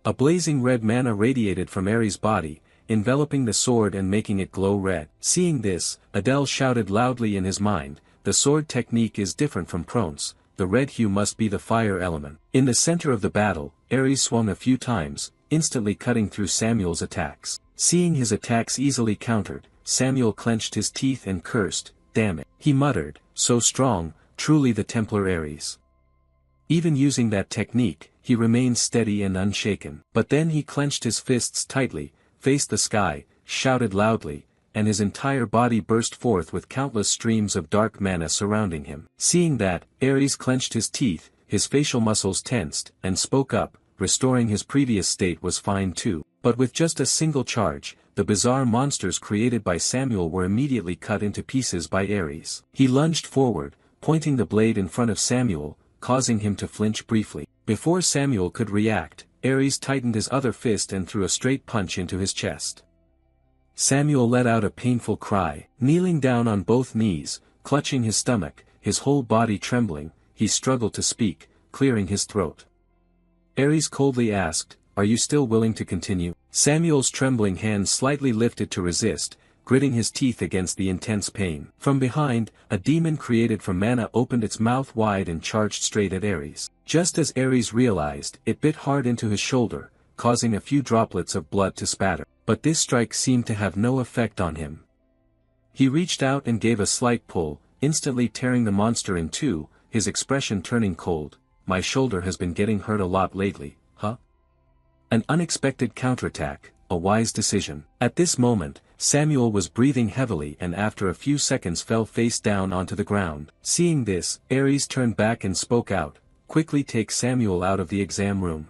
A blazing red mana radiated from Ares' body, enveloping the sword and making it glow red. Seeing this, Adele shouted loudly in his mind, the sword technique is different from Prone's, the red hue must be the fire element. In the center of the battle, Ares swung a few times, instantly cutting through Samuel's attacks. Seeing his attacks easily countered, Samuel clenched his teeth and cursed, damn it. He muttered, so strong, truly the Templar Ares. Even using that technique, he remained steady and unshaken. But then he clenched his fists tightly, faced the sky, shouted loudly, and his entire body burst forth with countless streams of dark mana surrounding him. Seeing that, Ares clenched his teeth, his facial muscles tensed, and spoke up, restoring his previous state was fine too. But with just a single charge, the bizarre monsters created by Samuel were immediately cut into pieces by Ares. He lunged forward, pointing the blade in front of Samuel, causing him to flinch briefly. Before Samuel could react, Ares tightened his other fist and threw a straight punch into his chest. Samuel let out a painful cry. Kneeling down on both knees, clutching his stomach, his whole body trembling, he struggled to speak, clearing his throat. Ares coldly asked, are you still willing to continue? Samuel's trembling hand slightly lifted to resist, gritting his teeth against the intense pain. From behind, a demon created from mana opened its mouth wide and charged straight at Ares. Just as Ares realized, it bit hard into his shoulder, causing a few droplets of blood to spatter. But this strike seemed to have no effect on him. He reached out and gave a slight pull, instantly tearing the monster in two, his expression turning cold. My shoulder has been getting hurt a lot lately, huh? An unexpected counterattack, a wise decision. At this moment, Samuel was breathing heavily and after a few seconds fell face down onto the ground. Seeing this, Aries turned back and spoke out, "Quickly take Samuel out of the exam room."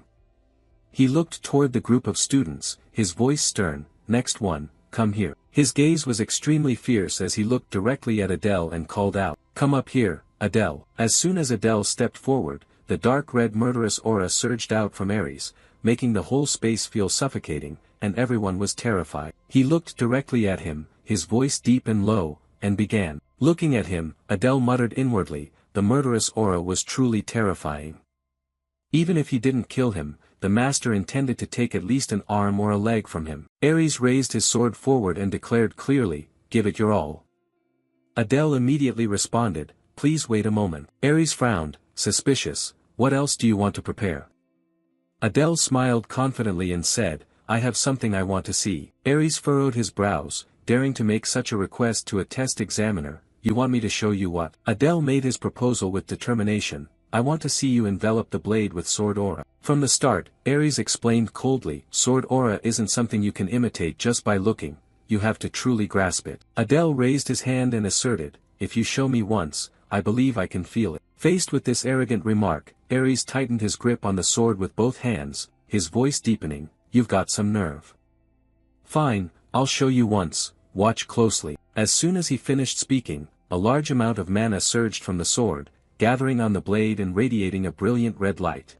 He looked toward the group of students, his voice stern, "Next one, come here." His gaze was extremely fierce as he looked directly at Adele and called out, "Come up here, Adele." As soon as Adele stepped forward, the dark red murderous aura surged out from Aries, making the whole space feel suffocating, and everyone was terrified. He looked directly at him, his voice deep and low, and began. Looking at him, Adele muttered inwardly, the murderous aura was truly terrifying. Even if he didn't kill him, the master intended to take at least an arm or a leg from him. Aries raised his sword forward and declared clearly, "Give it your all." Adele immediately responded, "Please wait a moment." Aries frowned, suspicious, "What else do you want to prepare?" Adele smiled confidently and said, "I have something I want to see." Aries furrowed his brows, daring to make such a request to a test examiner. "You want me to show you what?" Adele made his proposal with determination. "I want to see you envelop the blade with sword aura." From the start, Aries explained coldly, "Sword aura isn't something you can imitate just by looking, you have to truly grasp it." Adele raised his hand and asserted, "If you show me once, I believe I can feel it." Faced with this arrogant remark, Aries tightened his grip on the sword with both hands, his voice deepening, "You've got some nerve. Fine, I'll show you once, watch closely." As soon as he finished speaking, a large amount of mana surged from the sword, gathering on the blade and radiating a brilliant red light.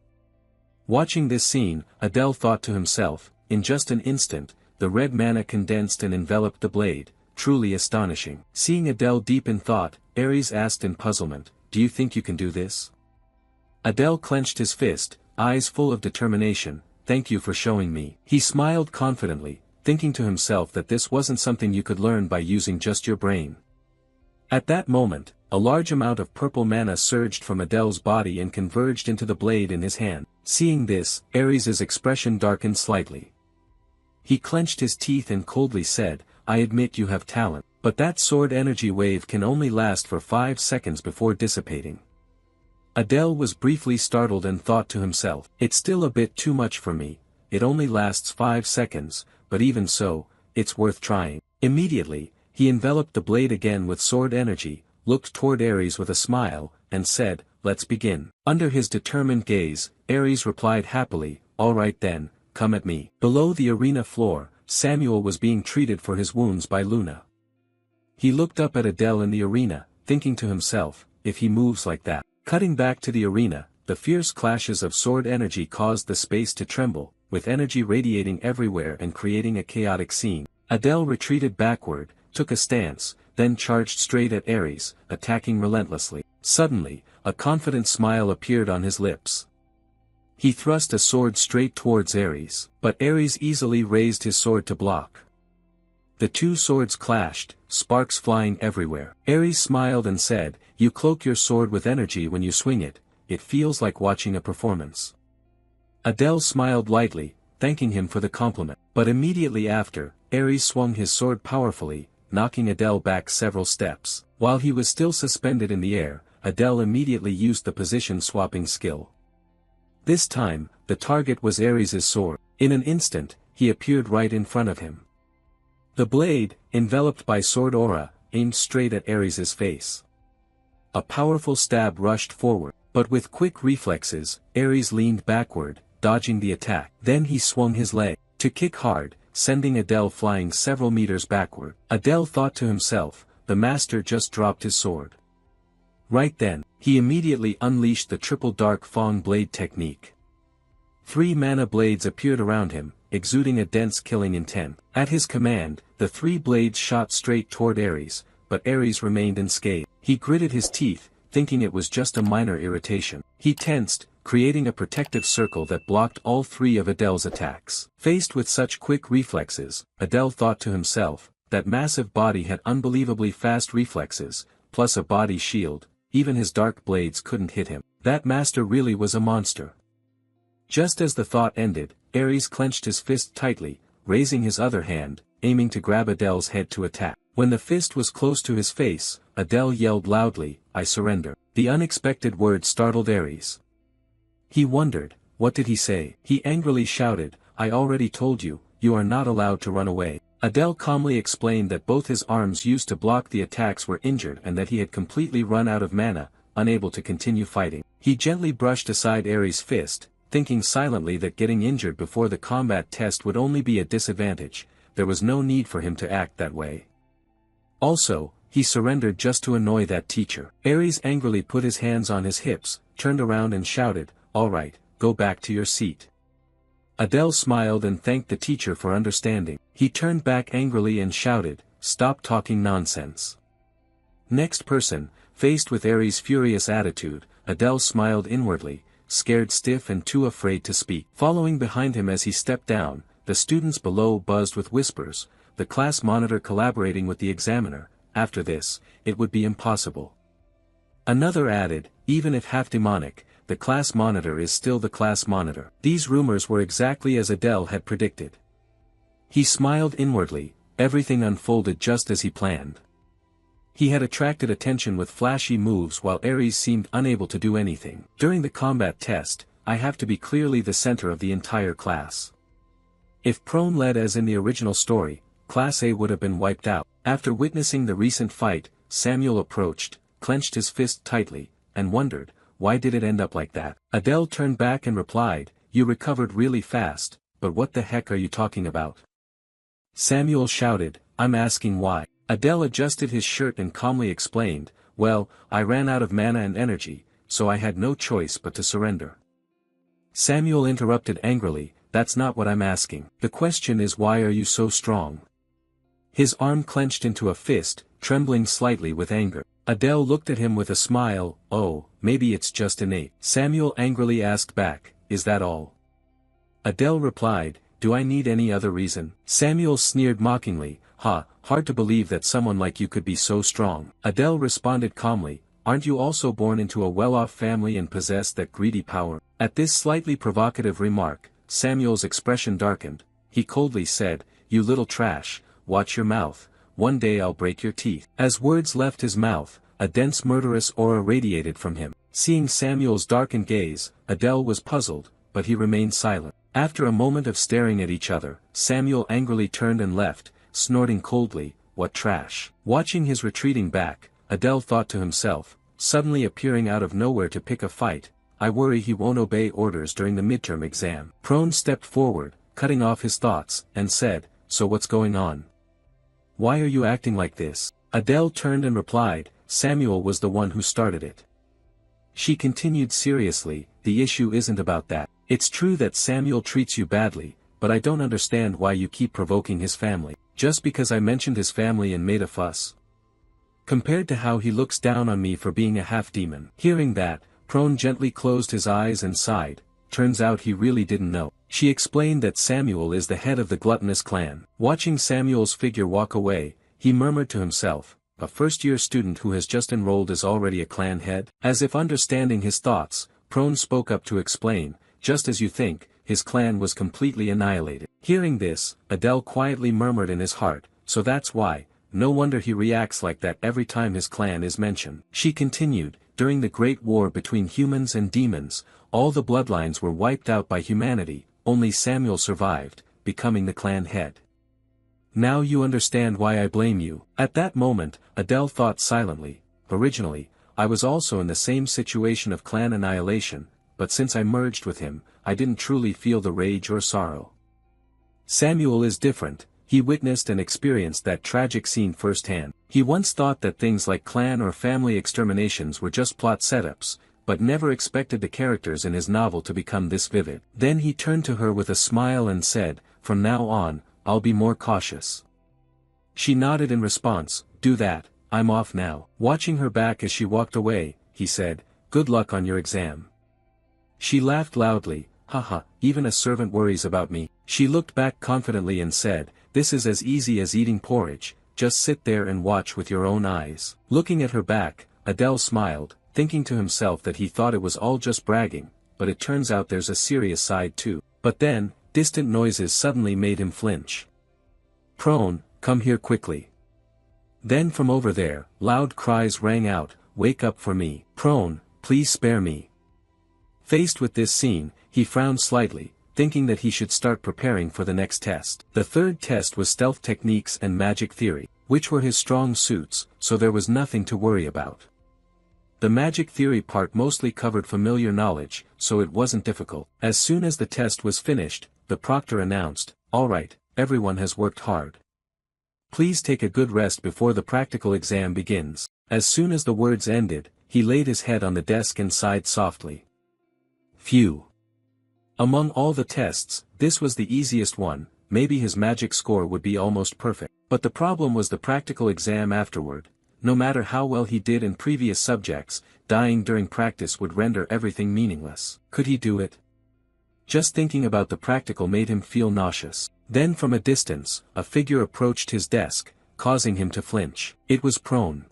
Watching this scene, Adele thought to himself, in just an instant, the red mana condensed and enveloped the blade, truly astonishing. Seeing Adele deep in thought, Aries asked in puzzlement, "Do you think you can do this?" Adele clenched his fist, eyes full of determination, "Thank you for showing me." He smiled confidently, thinking to himself that this wasn't something you could learn by using just your brain. At that moment, a large amount of purple mana surged from Adele's body and converged into the blade in his hand. Seeing this, Aries' expression darkened slightly. He clenched his teeth and coldly said, "I admit you have talent, but that sword energy wave can only last for 5 seconds before dissipating." Adele was briefly startled and thought to himself, "It's still a bit too much for me, it only lasts 5 seconds, but even so, it's worth trying." Immediately, he enveloped the blade again with sword energy, looked toward Aries with a smile, and said, "Let's begin." Under his determined gaze, Aries replied happily, "All right then, come at me." Below the arena floor, Samuel was being treated for his wounds by Luna. He looked up at Adele in the arena, thinking to himself, if he moves like that. Cutting back to the arena, the fierce clashes of sword energy caused the space to tremble, with energy radiating everywhere and creating a chaotic scene. Adele retreated backward, took a stance, then charged straight at Aries, attacking relentlessly. Suddenly, a confident smile appeared on his lips. He thrust a sword straight towards Aries, but Aries easily raised his sword to block. The two swords clashed, sparks flying everywhere. Aries smiled and said, "You cloak your sword with energy when you swing it, it feels like watching a performance." Adele smiled lightly, thanking him for the compliment. But immediately after, Aries swung his sword powerfully, knocking Adele back several steps. While he was still suspended in the air, Adele immediately used the position-swapping skill. This time, the target was Aries' sword. In an instant, he appeared right in front of him. The blade, enveloped by sword aura, aimed straight at Aries' face. A powerful stab rushed forward, but with quick reflexes, Aries leaned backward, dodging the attack. Then he swung his leg to kick hard, sending Adele flying several meters backward. Adele thought to himself, the master just dropped his sword. Right then, he immediately unleashed the triple dark Fong blade technique. 3 mana blades appeared around him, exuding a dense killing intent. At his command, the 3 blades shot straight toward Aries, but Aries remained unscathed. He gritted his teeth, thinking it was just a minor irritation. He tensed, creating a protective circle that blocked all 3 of Adele's attacks. Faced with such quick reflexes, Adele thought to himself, that massive body had unbelievably fast reflexes, plus a body shield, even his dark blades couldn't hit him. That master really was a monster. Just as the thought ended, Aries clenched his fist tightly, raising his other hand, aiming to grab Adele's head to attack. When the fist was close to his face, Adele yelled loudly, "I surrender." The unexpected word startled Aries. He wondered, what did he say? He angrily shouted, "I already told you, you are not allowed to run away. Adele calmly explained that both his arms used to block the attacks were injured and that he had completely run out of mana, unable to continue fighting. He gently brushed aside Ares' fist, thinking silently that getting injured before the combat test would only be a disadvantage. There was no need for him to act that way. Also, he surrendered just to annoy that teacher. Ares angrily put his hands on his hips, turned around and shouted, "All right, go back to your seat." Adele smiled and thanked the teacher for understanding. He turned back angrily and shouted, "Stop talking nonsense." Next person, faced with Ares' furious attitude, Adele smiled inwardly, scared stiff and too afraid to speak. Following behind him as he stepped down, the students below buzzed with whispers, the class monitor collaborating with the examiner. After this, it would be impossible. Another added, even if half demonic, the class monitor is still the class monitor. These rumors were exactly as Adele had predicted. He smiled inwardly, everything unfolded just as he planned. He had attracted attention with flashy moves while Ares seemed unable to do anything. During the combat test, I have to be clearly the center of the entire class. If Prone led as in the original story, Class A would have been wiped out. After witnessing the recent fight, Samuel approached, clenched his fist tightly, and wondered, why did it end up like that? Adele turned back and replied, "You recovered really fast, but what the heck are you talking about?" Samuel shouted, "I'm asking why." Adele adjusted his shirt and calmly explained, "Well, I ran out of mana and energy, so I had no choice but to surrender." Samuel interrupted angrily, "That's not what I'm asking. The question is, why are you so strong?" His arm clenched into a fist, trembling slightly with anger. Adele looked at him with a smile, "Oh, maybe it's just innate." Samuel angrily asked back, "Is that all?" Adele replied, "Do I need any other reason?" Samuel sneered mockingly, "Ha, hard to believe that someone like you could be so strong." Adele responded calmly, "Aren't you also born into a well-off family and possess that greedy power?" At this slightly provocative remark, Samuel's expression darkened. He coldly said, "You little trash, watch your mouth, one day I'll break your teeth." As words left his mouth, a dense murderous aura radiated from him. Seeing Samuel's darkened gaze, Adele was puzzled, but he remained silent. After a moment of staring at each other, Samuel angrily turned and left, snorting coldly, "What trash?" Watching his retreating back, Adele thought to himself, suddenly appearing out of nowhere to pick a fight, "I worry he won't obey orders during the midterm exam." Prone stepped forward, cutting off his thoughts, and said, "So what's going on? Why are you acting like this?" Adele turned and replied, "Samuel was the one who started it." She continued seriously, "The issue isn't about that. It's true that Samuel treats you badly, but I don't understand why you keep provoking his family. Just because I mentioned his family and made a fuss. Compared to how he looks down on me for being a half-demon." Hearing that, Prone gently closed his eyes and sighed, turns out he really didn't know. She explained that Samuel is the head of the gluttonous clan. Watching Samuel's figure walk away, he murmured to himself, "A first-year student who has just enrolled is already a clan head?" As if understanding his thoughts, Prone spoke up to explain, "Just as you think, his clan was completely annihilated." Hearing this, Adele quietly murmured in his heart, "So that's why, no wonder he reacts like that every time his clan is mentioned." She continued, "During the Great War between humans and demons, all the bloodlines were wiped out by humanity, only Samuel survived, becoming the clan head. Now you understand why I blame you." At that moment, Adele thought silently, "Originally, I was also in the same situation of clan annihilation, but since I merged with him, I didn't truly feel the rage or sorrow. Samuel is different. He witnessed and experienced that tragic scene firsthand. He once thought that things like clan or family exterminations were just plot setups, but never expected the characters in his novel to become this vivid." Then he turned to her with a smile and said, "From now on, I'll be more cautious." She nodded in response, "Do that, I'm off now." Watching her back as she walked away, he said, "Good luck on your exam." She laughed loudly, "Haha, even a servant worries about me." She looked back confidently and said, "This is as easy as eating porridge, just sit there and watch with your own eyes." Looking at her back, Adele smiled, thinking to himself that he thought it was all just bragging, but it turns out there's a serious side too. But then, distant noises suddenly made him flinch. "Prone, come here quickly." Then from over there, loud cries rang out, "Wake up for me. Prone, please spare me." Faced with this scene, he frowned slightly, thinking that he should start preparing for the next test. The third test was stealth techniques and magic theory, which were his strong suits, so there was nothing to worry about. The magic theory part mostly covered familiar knowledge, so it wasn't difficult. As soon as the test was finished, the proctor announced, "All right, everyone has worked hard. Please take a good rest before the practical exam begins." As soon as the words ended, he laid his head on the desk and sighed softly. Phew. Among all the tests, this was the easiest one. Maybe his magic score would be almost perfect. But the problem was the practical exam afterward. No matter how well he did in previous subjects, dying during practice would render everything meaningless. Could he do it? Just thinking about the practical made him feel nauseous. Then from a distance, a figure approached his desk, causing him to flinch. It was prone.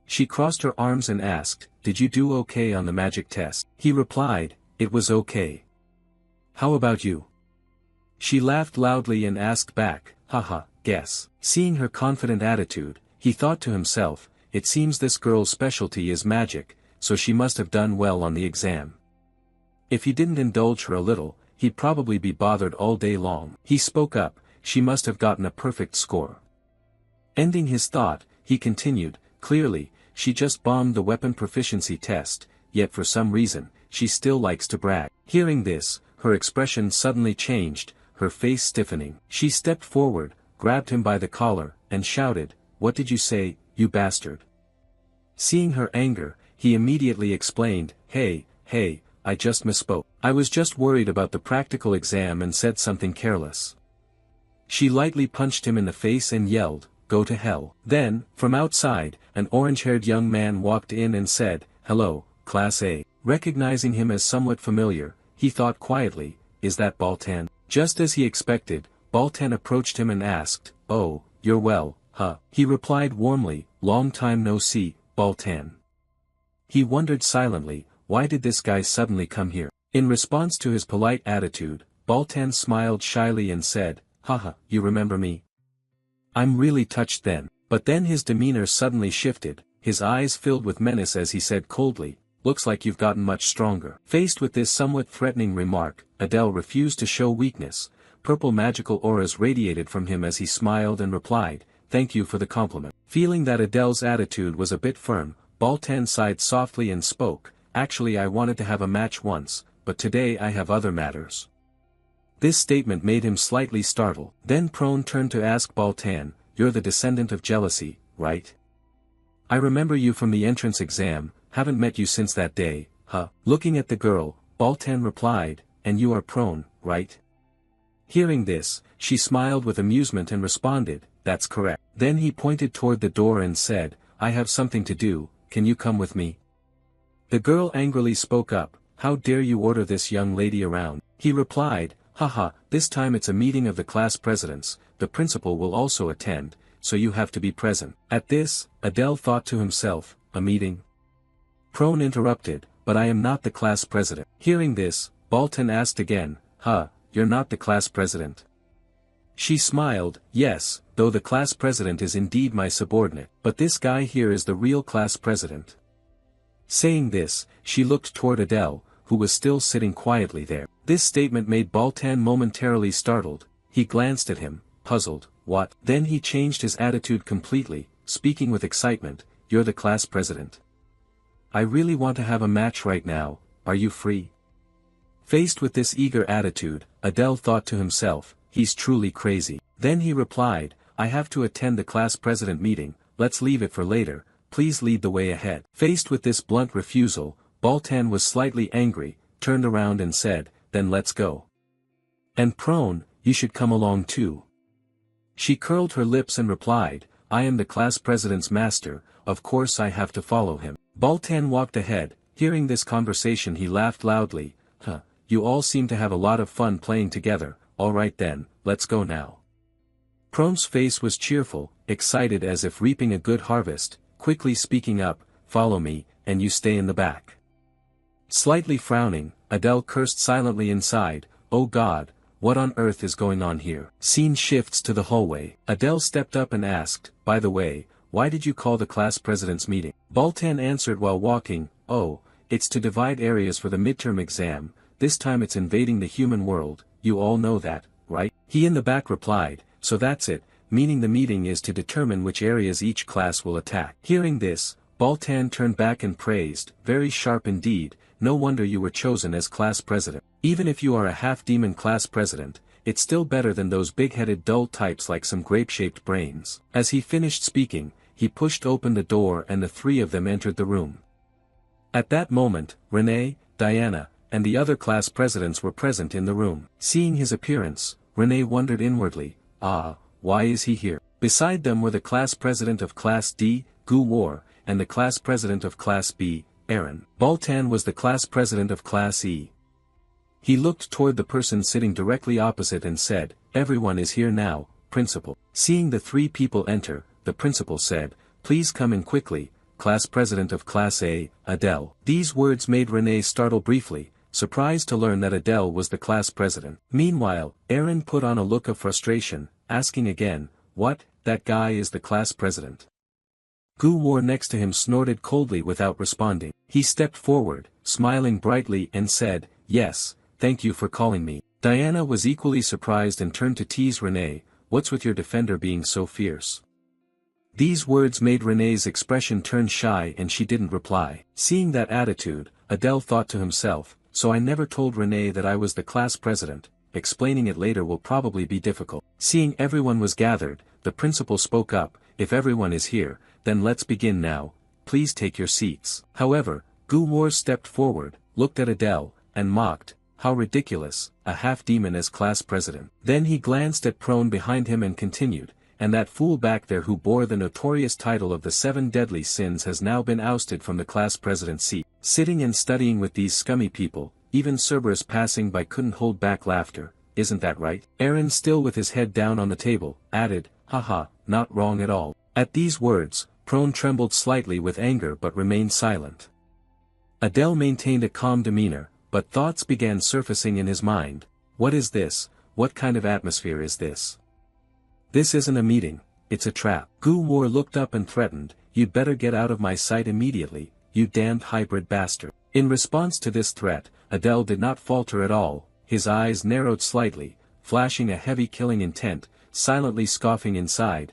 She crossed her arms and asked, "Did you do okay on the magic test?" He replied, "It was okay. How about you?" She laughed loudly and asked back, "Haha, guess." Seeing her confident attitude, he thought to himself, it seems this girl's specialty is magic, so she must have done well on the exam. If he didn't indulge her a little, he'd probably be bothered all day long. He spoke up, she must have gotten a perfect score. Ending his thought, he continued, clearly, she just bombed the weapon proficiency test, yet for some reason, she still likes to brag. Hearing this, her expression suddenly changed, her face stiffening. She stepped forward, grabbed him by the collar, and shouted, "What did you say, you bastard?" Seeing her anger, he immediately explained, Hey, I just misspoke. I was just worried about the practical exam and said something careless." She lightly punched him in the face and yelled, "Go to hell." Then, from outside, an orange-haired young man walked in and said, "Hello, Class A." Recognizing him as somewhat familiar, he thought quietly, "Is that Baltan?" Just as he expected, Baltan approached him and asked, "Oh, you're well, huh?" He replied warmly, "Long time no see, Baltan." He wondered silently, why did this guy suddenly come here? In response to his polite attitude, Baltan smiled shyly and said, "Haha, you remember me? I'm really touched then." But then his demeanor suddenly shifted, his eyes filled with menace as he said coldly, "Looks like you've gotten much stronger." Faced with this somewhat threatening remark, Adele refused to show weakness. Purple magical auras radiated from him as he smiled and replied, "Thank you for the compliment." Feeling that Adele's attitude was a bit firm, Baltan sighed softly and spoke, "Actually I wanted to have a match once, but today I have other matters." This statement made him slightly startled. Then Prone turned to ask Baltan, "You're the descendant of jealousy, right? I remember you from the entrance exam, haven't met you since that day, huh?" Looking at the girl, Baltan replied, "And you are Prone, right?" Hearing this, she smiled with amusement and responded, "That's correct." Then he pointed toward the door and said, "I have something to do, can you come with me?" The girl angrily spoke up, "How dare you order this young lady around?" He replied, "Haha, this time it's a meeting of the class presidents, the principal will also attend, so you have to be present." At this, Adele thought to himself, "A meeting?" Prone interrupted, "But I am not the class president." Hearing this, Baltan asked again, "You're not the class president?" She smiled, "Yes, though the class president is indeed my subordinate, but this guy here is the real class president." Saying this, she looked toward Adele, who was still sitting quietly there. This statement made Baltan momentarily startled. He glanced at him, puzzled, "What?" Then he changed his attitude completely, speaking with excitement, "You're the class president. I really want to have a match right now, are you free?" Faced with this eager attitude, Adele thought to himself, "He's truly crazy." Then he replied, "I have to attend the class president meeting, let's leave it for later, please lead the way ahead." Faced with this blunt refusal, Baltan was slightly angry, turned around and said, "Then let's go. And Prone, you should come along too." She curled her lips and replied, "I am the class president's master, of course I have to follow him." Baltan walked ahead. Hearing this conversation he laughed loudly, "You all seem to have a lot of fun playing together, alright then, let's go now." Prone's face was cheerful, excited as if reaping a good harvest, quickly speaking up, "Follow me, and you stay in the back." Slightly frowning, Adele cursed silently inside, "Oh God, what on earth is going on here?" Scene shifts to the hallway. Adele stepped up and asked, "By the way, why did you call the class president's meeting?" Baltan answered while walking, "Oh, it's to divide areas for the midterm exam, this time it's invading the human world, you all know that, right? He in the back replied, so that's it, meaning the meeting is to determine which areas each class will attack. Hearing this, Baltan turned back and praised, very sharp indeed, no wonder you were chosen as class president. Even if you are a half-demon class president, it's still better than those big-headed dull types like some grape-shaped brains. As he finished speaking, he pushed open the door and the three of them entered the room. At that moment, Renee, Diana, and the other class presidents were present in the room. Seeing his appearance, Renee wondered inwardly, why is he here? Beside them were the class president of Class D, Gu War, and the class president of Class B, Aaron. Baltan was the class president of Class E. He looked toward the person sitting directly opposite and said, everyone is here now, principal. Seeing the three people enter, the principal said, please come in quickly, class president of Class A, Adele. These words made Renee startle briefly, surprised to learn that Adele was the class president. Meanwhile, Aaron put on a look of frustration, asking again, what, that guy is the class president? Gu War next to him snorted coldly without responding. He stepped forward, smiling brightly and said, yes, thank you for calling me. Diana was equally surprised and turned to tease Renee, what's with your defender being so fierce? These words made Renee's expression turn shy and she didn't reply. Seeing that attitude, Adele thought to himself, so I never told Renee that I was the class president, explaining it later will probably be difficult. Seeing everyone was gathered, the principal spoke up, if everyone is here, then let's begin now, please take your seats. However, Gu War stepped forward, looked at Adele, and mocked, how ridiculous, a half-demon as class president. Then he glanced at Prone behind him and continued, and that fool back there who bore the notorious title of the 7 deadly sins has now been ousted from the class president seat. Sitting and studying with these scummy people, even Cerberus passing by couldn't hold back laughter, isn't that right? Aaron, still with his head down on the table, added, haha, not wrong at all. At these words, Prone trembled slightly with anger but remained silent. Adele maintained a calm demeanor, but thoughts began surfacing in his mind. What is this? What kind of atmosphere is this? This isn't a meeting, it's a trap. Gu War looked up and threatened, you'd better get out of my sight immediately, you damned hybrid bastard. In response to this threat, Adele did not falter at all, his eyes narrowed slightly, flashing a heavy killing intent, silently scoffing inside,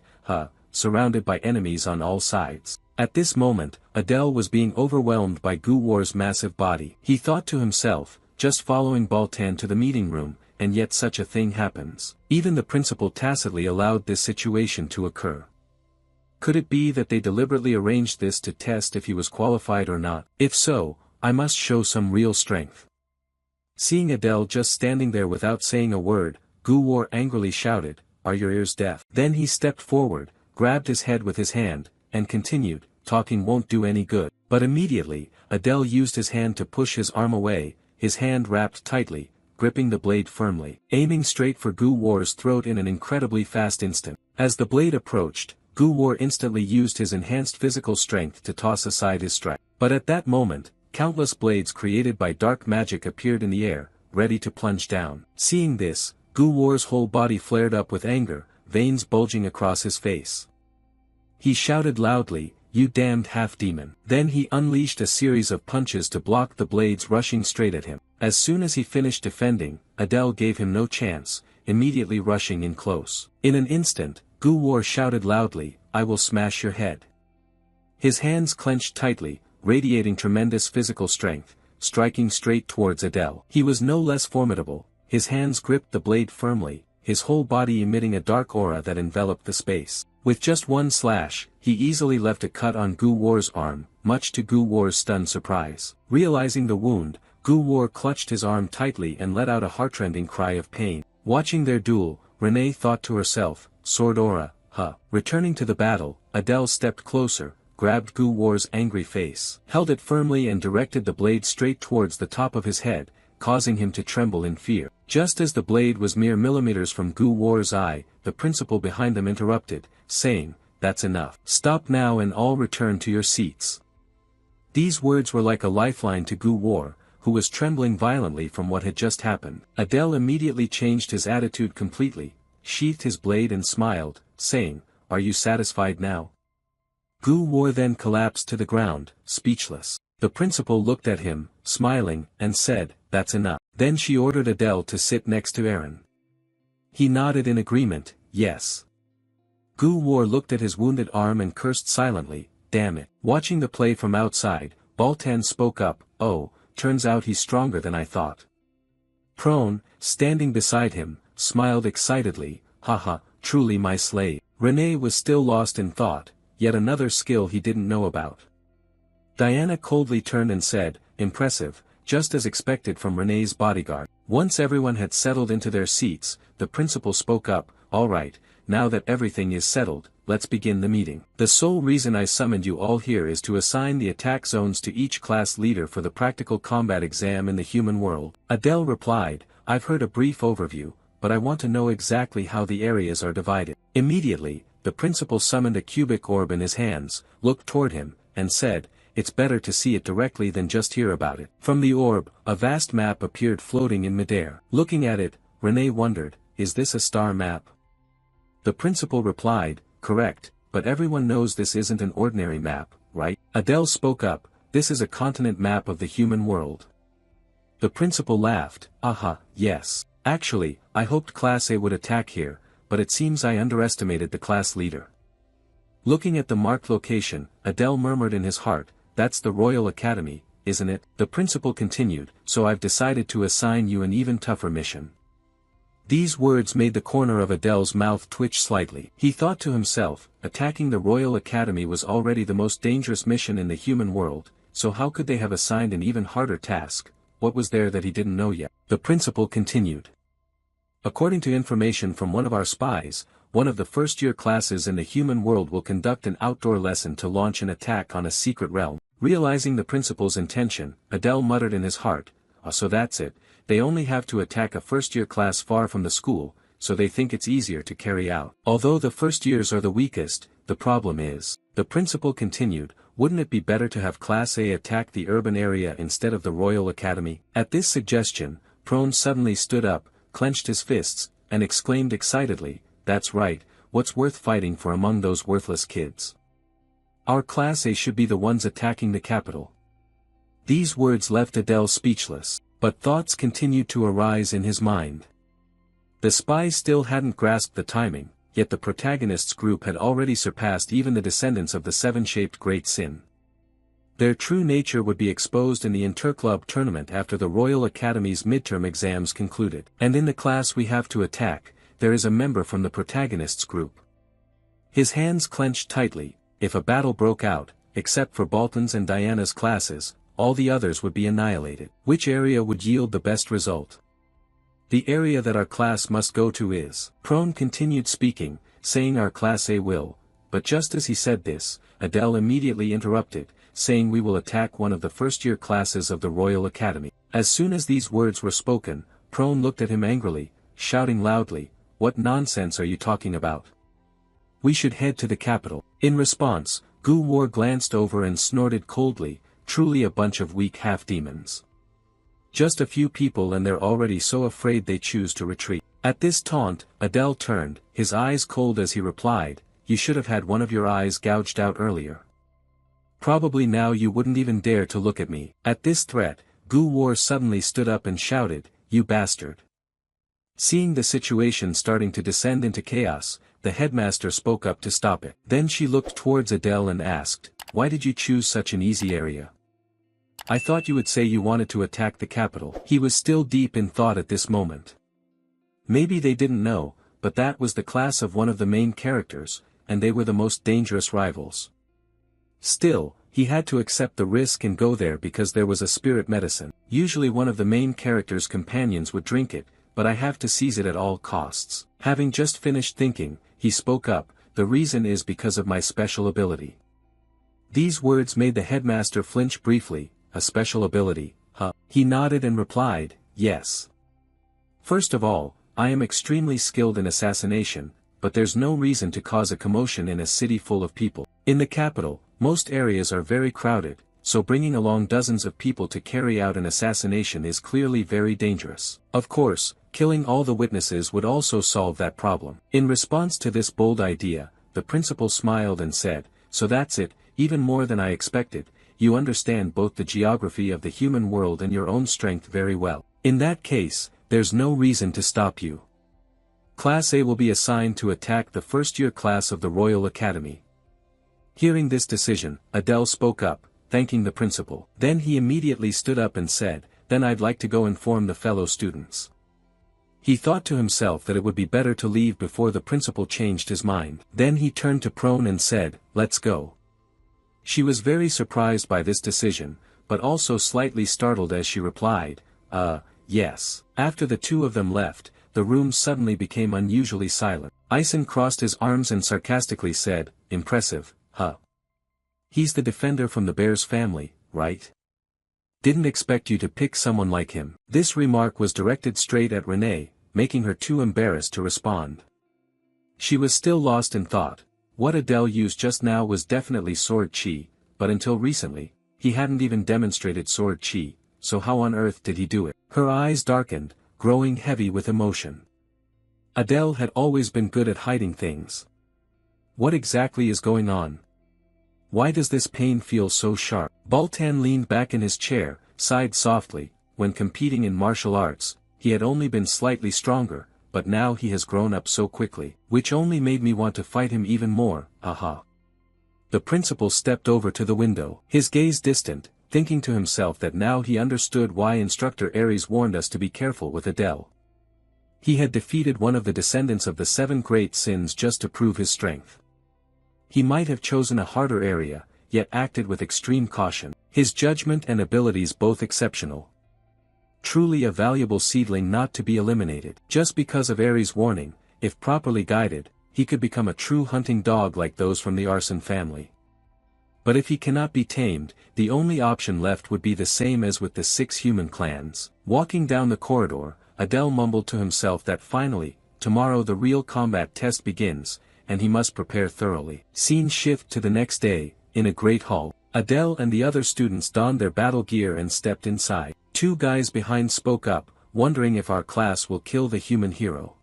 surrounded by enemies on all sides. At this moment, Adele was being overwhelmed by Gu War's massive body. He thought to himself, just following Baltan to the meeting room, and yet such a thing happens. Even the principal tacitly allowed this situation to occur. Could it be that they deliberately arranged this to test if he was qualified or not? If so, I must show some real strength. Seeing Adele just standing there without saying a word, Gu War angrily shouted, are your ears deaf? Then he stepped forward, grabbed his head with his hand, and continued, talking won't do any good. But immediately, Adele used his hand to push his arm away, his hand wrapped tightly, gripping the blade firmly, aiming straight for Gu War's throat in an incredibly fast instant. As the blade approached, Gu War instantly used his enhanced physical strength to toss aside his strike. But at that moment, countless blades created by dark magic appeared in the air, ready to plunge down. Seeing this, Gu War's whole body flared up with anger, veins bulging across his face. He shouted loudly, you damned half-demon. Then he unleashed a series of punches to block the blades rushing straight at him. As soon as he finished defending, Adele gave him no chance, immediately rushing in close. In an instant, Gu War shouted loudly, I will smash your head. His hands clenched tightly, radiating tremendous physical strength, striking straight towards Adele. He was no less formidable, his hands gripped the blade firmly, his whole body emitting a dark aura that enveloped the space. With just one slash, he easily left a cut on Gu War's arm, much to Gu War's stunned surprise. Realizing the wound, Gu War clutched his arm tightly and let out a heartrending cry of pain. Watching their duel, Renee thought to herself, sword aura, Returning to the battle, Adele stepped closer, grabbed Gu War's angry face, held it firmly and directed the blade straight towards the top of his head, causing him to tremble in fear. Just as the blade was mere millimeters from Gu War's eye, the principal behind them interrupted, saying, that's enough. Stop now and all return to your seats. These words were like a lifeline to Gu War, who was trembling violently from what had just happened. Adele immediately changed his attitude completely, sheathed his blade and smiled, saying, are you satisfied now? Gu War then collapsed to the ground, speechless. The principal looked at him, smiling, and said, "That's enough." Then she ordered Adele to sit next to Aaron. He nodded in agreement, yes. Gu-War looked at his wounded arm and cursed silently, "Damn it." Watching the play from outside, Baltan spoke up, "Oh, turns out he's stronger than I thought." Prone, standing beside him, smiled excitedly, "Haha, truly my slave." Renee was still lost in thought, yet another skill he didn't know about. Diana coldly turned and said, "Impressive," just as expected from Renee's bodyguard. Once everyone had settled into their seats, the principal spoke up, "All right, now that everything is settled, let's begin the meeting. The sole reason I summoned you all here is to assign the attack zones to each class leader for the practical combat exam in the human world." Adele replied, "I've heard a brief overview, but I want to know exactly how the areas are divided." Immediately, the principal summoned a cubic orb in his hands, looked toward him, and said, "It's better to see it directly than just hear about it." From the orb, a vast map appeared floating in midair. Looking at it, Renee wondered, "Is this a star map?" The principal replied, "Correct, but everyone knows this isn't an ordinary map, right?" Adele spoke up, "This is a continent map of the human world." The principal laughed, "Aha, yes. Actually, I hoped Class A would attack here, but it seems I underestimated the class leader." Looking at the marked location, Adele murmured in his heart, "That's the Royal Academy, isn't it?" The principal continued, "So I've decided to assign you an even tougher mission." These words made the corner of Adele's mouth twitch slightly. He thought to himself, attacking the Royal Academy was already the most dangerous mission in the human world, so how could they have assigned an even harder task? What was there that he didn't know yet? The principal continued. "According to information from one of our spies, one of the first-year classes in the human world will conduct an outdoor lesson to launch an attack on a secret realm." Realizing the principal's intention, Adele muttered in his heart, "Oh, so that's it, they only have to attack a first-year class far from the school, so they think it's easier to carry out. Although the first years are the weakest, the problem is," the principal continued, "wouldn't it be better to have Class A attack the urban area instead of the Royal Academy?" At this suggestion, Prone suddenly stood up, clenched his fists, and exclaimed excitedly, "That's right, what's worth fighting for among those worthless kids? Our Class A should be the ones attacking the capital." These words left Adele speechless, but thoughts continued to arise in his mind. The spies still hadn't grasped the timing, yet the protagonists' group had already surpassed even the descendants of the seven-shaped Great Sin. Their true nature would be exposed in the interclub tournament after the Royal Academy's midterm exams concluded. And in the class we have to attack, there is a member from the protagonists' group. His hands clenched tightly. If a battle broke out, except for Baltan's and Diana's classes, all the others would be annihilated. Which area would yield the best result? The area that our class must go to is. Prone continued speaking, saying our Class A will, but just as he said this, Adele immediately interrupted, saying we will attack one of the first-year classes of the Royal Academy. As soon as these words were spoken, Prone looked at him angrily, shouting loudly, "What nonsense are you talking about? We should head to the capital." In response, Gu-War glanced over and snorted coldly, "Truly a bunch of weak half-demons. Just a few people and they're already so afraid they choose to retreat." At this taunt, Adele turned, his eyes cold as he replied, "You should have had one of your eyes gouged out earlier. Probably now you wouldn't even dare to look at me." At this threat, Gu-War suddenly stood up and shouted, "You bastard." Seeing the situation starting to descend into chaos, the headmaster spoke up to stop it. Then she looked towards Adele and asked, "Why did you choose such an easy area? I thought you would say you wanted to attack the capital." He was still deep in thought at this moment. Maybe they didn't know, but that was the class of one of the main characters, and they were the most dangerous rivals. Still, he had to accept the risk and go there because there was a spirit medicine. Usually one of the main character's companions would drink it, but I have to seize it at all costs. Having just finished thinking, he spoke up, "The reason is because of my special ability." These words made the headmaster flinch briefly. "A special ability, huh?" He nodded and replied, "Yes. First of all, I am extremely skilled in assassination, but there's no reason to cause a commotion in a city full of people. In the capital, most areas are very crowded, so bringing along dozens of people to carry out an assassination is clearly very dangerous. Of course, killing all the witnesses would also solve that problem." In response to this bold idea, the principal smiled and said, "So that's it, even more than I expected. you understand both the geography of the human world and your own strength very well. In that case, there's no reason to stop you. Class A will be assigned to attack the first-year class of the Royal Academy. Hearing this decision, Adele spoke up, thanking the principal. Then he immediately stood up and said, "Then I'd like to go inform the fellow students." He thought to himself that it would be better to leave before the principal changed his mind. Then he turned to Prone and said, "Let's go." She was very surprised by this decision, but also slightly startled as she replied, yes." After the two of them left, the room suddenly became unusually silent. Ison crossed his arms and sarcastically said, "Impressive, huh? He's the defender from the bear's family, right? Didn't expect you to pick someone like him." This remark was directed straight at Renee, making her too embarrassed to respond. She was still lost in thought. What Adele used just now was definitely sword chi, but until recently, he hadn't even demonstrated sword chi, so how on earth did he do it? Her eyes darkened, growing heavy with emotion. Adele had always been good at hiding things. What exactly is going on? Why does this pain feel so sharp? Baltan leaned back in his chair, sighed softly. When competing in martial arts, he had only been slightly stronger, but now he has grown up so quickly, which only made me want to fight him even more, aha. The principal stepped over to the window, his gaze distant, thinking to himself that now he understood why Instructor Ares warned us to be careful with Adele. He had defeated one of the descendants of the 7 great sins just to prove his strength. He might have chosen a harder area, yet acted with extreme caution, his judgment and abilities both exceptional. Truly a valuable seedling not to be eliminated. Just because of Ares' warning, if properly guided, he could become a true hunting dog like those from the Arson family. But if he cannot be tamed, the only option left would be the same as with the 6 human clans. Walking down the corridor, Adele mumbled to himself that finally, tomorrow the real combat test begins, and he must prepare thoroughly. Scene shift to the next day, in a great hall. Adele and the other students donned their battle gear and stepped inside. 2 guys behind spoke up, wondering if our class will kill the human hero.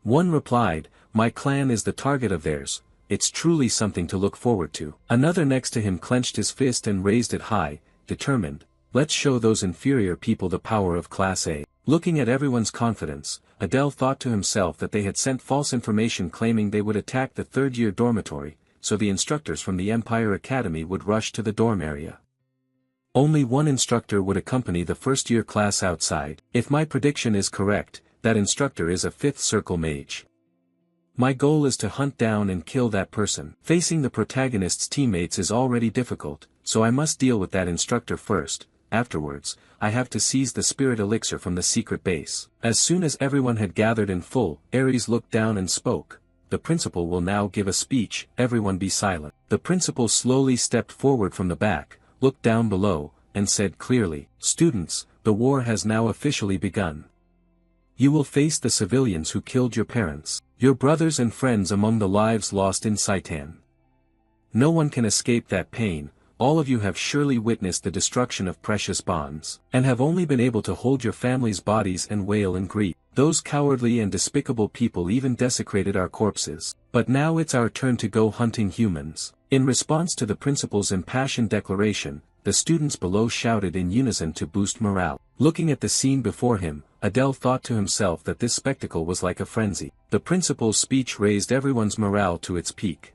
One replied, "My clan is the target of theirs, it's truly something to look forward to." Another next to him clenched his fist and raised it high, determined, "Let's show those inferior people the power of Class A." Looking at everyone's confidence, Adele thought to himself that they had sent false information claiming they would attack the 3rd-year dormitory, so the instructors from the Empire Academy would rush to the dorm area. Only one instructor would accompany the 1st-year class outside. If my prediction is correct, that instructor is a 5th circle mage. My goal is to hunt down and kill that person. Facing the protagonist's teammates is already difficult, so I must deal with that instructor first. Afterwards, I have to seize the spirit elixir from the secret base. As soon as everyone had gathered in full, Ares looked down and spoke. "The principal will now give a speech, everyone be silent." The principal slowly stepped forward from the back, looked down below, and said clearly, "Students, the war has now officially begun. You will face the civilians who killed your parents, your brothers and friends among the lives lost in Saitan. No one can escape that pain. All of you have surely witnessed the destruction of precious bonds, and have only been able to hold your families' bodies and wail in grief. Those cowardly and despicable people even desecrated our corpses. But now it's our turn to go hunting humans." In response to the principal's impassioned declaration, the students below shouted in unison to boost morale. Looking at the scene before him, Adele thought to himself that this spectacle was like a frenzy. The principal's speech raised everyone's morale to its peak.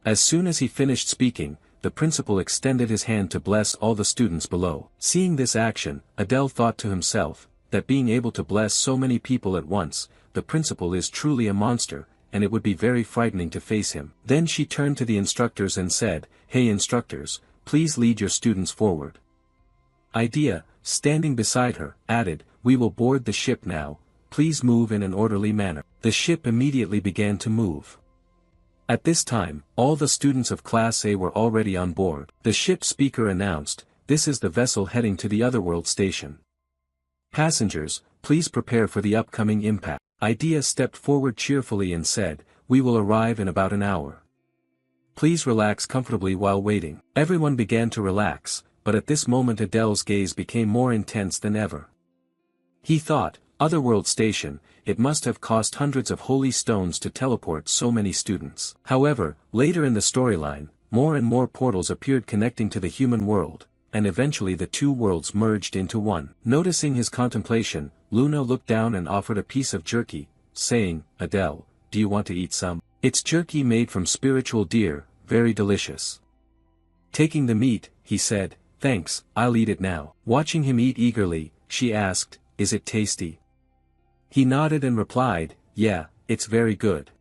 As soon as he finished speaking, the principal extended his hand to bless all the students below. Seeing this action, Adele thought to himself, that being able to bless so many people at once, the principal is truly a monster, and it would be very frightening to face him. Then she turned to the instructors and said, "Hey instructors, please lead your students forward." Idea, standing beside her, added, "We will board the ship now, please move in an orderly manner." The ship immediately began to move. At this time, all the students of Class A were already on board. The ship speaker announced, "This is the vessel heading to the Otherworld station. Passengers, please prepare for the upcoming impact." Idea stepped forward cheerfully and said, "We will arrive in about an hour. Please relax comfortably while waiting." Everyone began to relax, but at this moment Adele's gaze became more intense than ever. He thought, Otherworld station, it must have cost hundreds of holy stones to teleport so many students. However, later in the storyline, more and more portals appeared connecting to the human world, and eventually the two worlds merged into one. Noticing his contemplation, Luna looked down and offered a piece of jerky, saying, "Adele, do you want to eat some? It's jerky made from spiritual deer, very delicious." Taking the meat, he said, "Thanks, I'll eat it now." Watching him eat eagerly, she asked, "Is it tasty?" He nodded and replied, "Yeah, it's very good."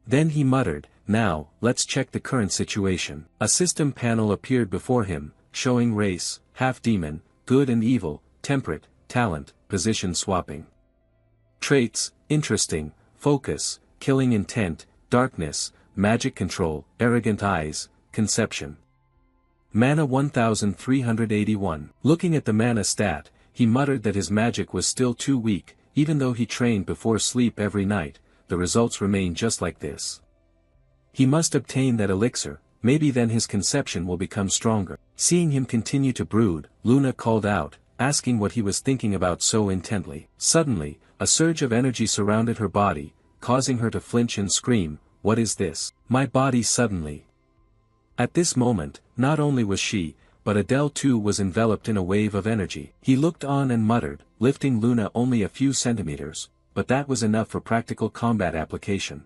Then he muttered, "Now, let's check the current situation." A system panel appeared before him, showing race, half-demon, good and evil, temperate, talent, position swapping. Traits, interesting, focus, killing intent, darkness, magic control, arrogant eyes, conception. Mana 1381. Looking at the mana stat, he muttered that his magic was still too weak, even though he trained before sleep every night, the results remain just like this. He must obtain that elixir, maybe then his conception will become stronger. Seeing him continue to brood, Luna called out, asking what he was thinking about so intently. Suddenly, a surge of energy surrounded her body, causing her to flinch and scream, "What is this? My body suddenly." At this moment, not only was she, but Adele too was enveloped in a wave of energy. He looked on and muttered, lifting Luna only a few centimeters, but that was enough for practical combat application.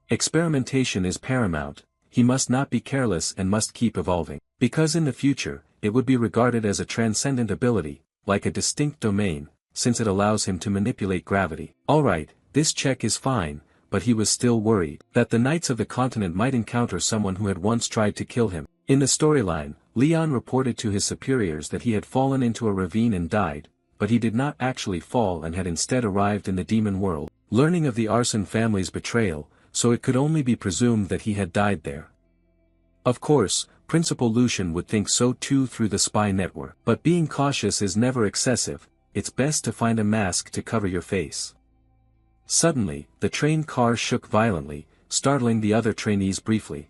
Experimentation is paramount, he must not be careless and must keep evolving. Because in the future, it would be regarded as a transcendent ability, like a distinct domain, since it allows him to manipulate gravity. Alright, this check is fine, but he was still worried that the Knights of the Continent might encounter someone who had once tried to kill him. In the storyline, Leon reported to his superiors that he had fallen into a ravine and died, but he did not actually fall and had instead arrived in the demon world, learning of the Arson family's betrayal, so it could only be presumed that he had died there. Of course, Principal Lucian would think so too through the spy network. But being cautious is never excessive, it's best to find a mask to cover your face. Suddenly, the train car shook violently, startling the other trainees briefly.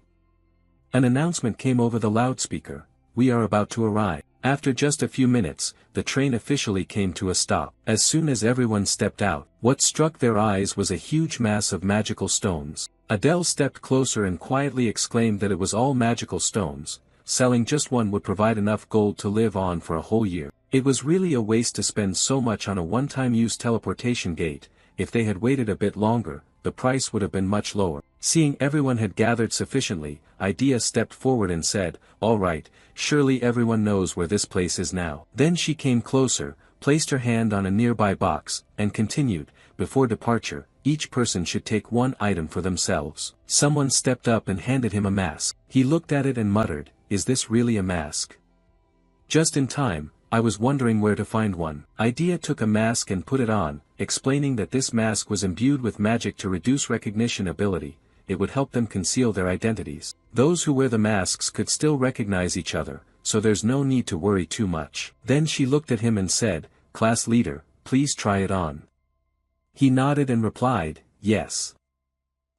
An announcement came over the loudspeaker, "We are about to arrive." After just a few minutes, the train officially came to a stop. As soon as everyone stepped out, what struck their eyes was a huge mass of magical stones. Adele stepped closer and quietly exclaimed that it was all magical stones, selling just one would provide enough gold to live on for a whole year. It was really a waste to spend so much on a one-time use teleportation gate. If they had waited a bit longer, the price would have been much lower. Seeing everyone had gathered sufficiently, Idea stepped forward and said, "All right, surely everyone knows where this place is now." Then she came closer, placed her hand on a nearby box, and continued, "Before departure, each person should take one item for themselves." Someone stepped up and handed him a mask. He looked at it and muttered, "Is this really a mask?" Just in time, I was wondering where to find one. Idea took a mask and put it on, explaining that this mask was imbued with magic to reduce recognition ability. It would help them conceal their identities. Those who wear the masks could still recognize each other, so there's no need to worry too much. Then she looked at him and said, "Class leader, please try it on." He nodded and replied, "Yes."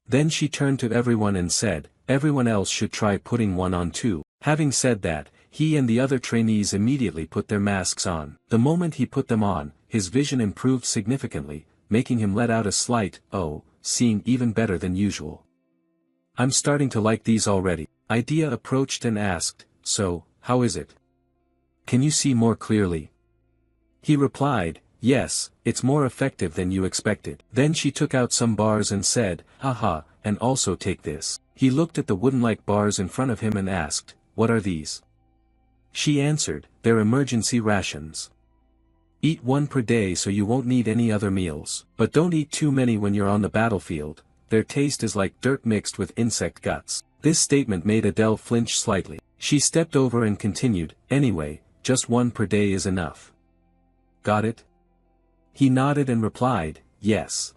Then she turned to everyone and said, "Everyone else should try putting one on too." Having said that, he and the other trainees immediately put their masks on. The moment he put them on, his vision improved significantly, making him let out a slight, "Oh," seeing even better than usual. "I'm starting to like these already." Idea approached and asked, "So, how is it? Can you see more clearly?" He replied, "Yes, it's more effective than you expected." Then she took out some bars and said, "Haha, and also take this." He looked at the wooden-like bars in front of him and asked, "What are these?" She answered, "They're emergency rations. Eat one per day so you won't need any other meals. But don't eat too many when you're on the battlefield, their taste is like dirt mixed with insect guts." This statement made Adele flinch slightly. She stepped over and continued, "Anyway, just one per day is enough. Got it?" He nodded and replied, "Yes."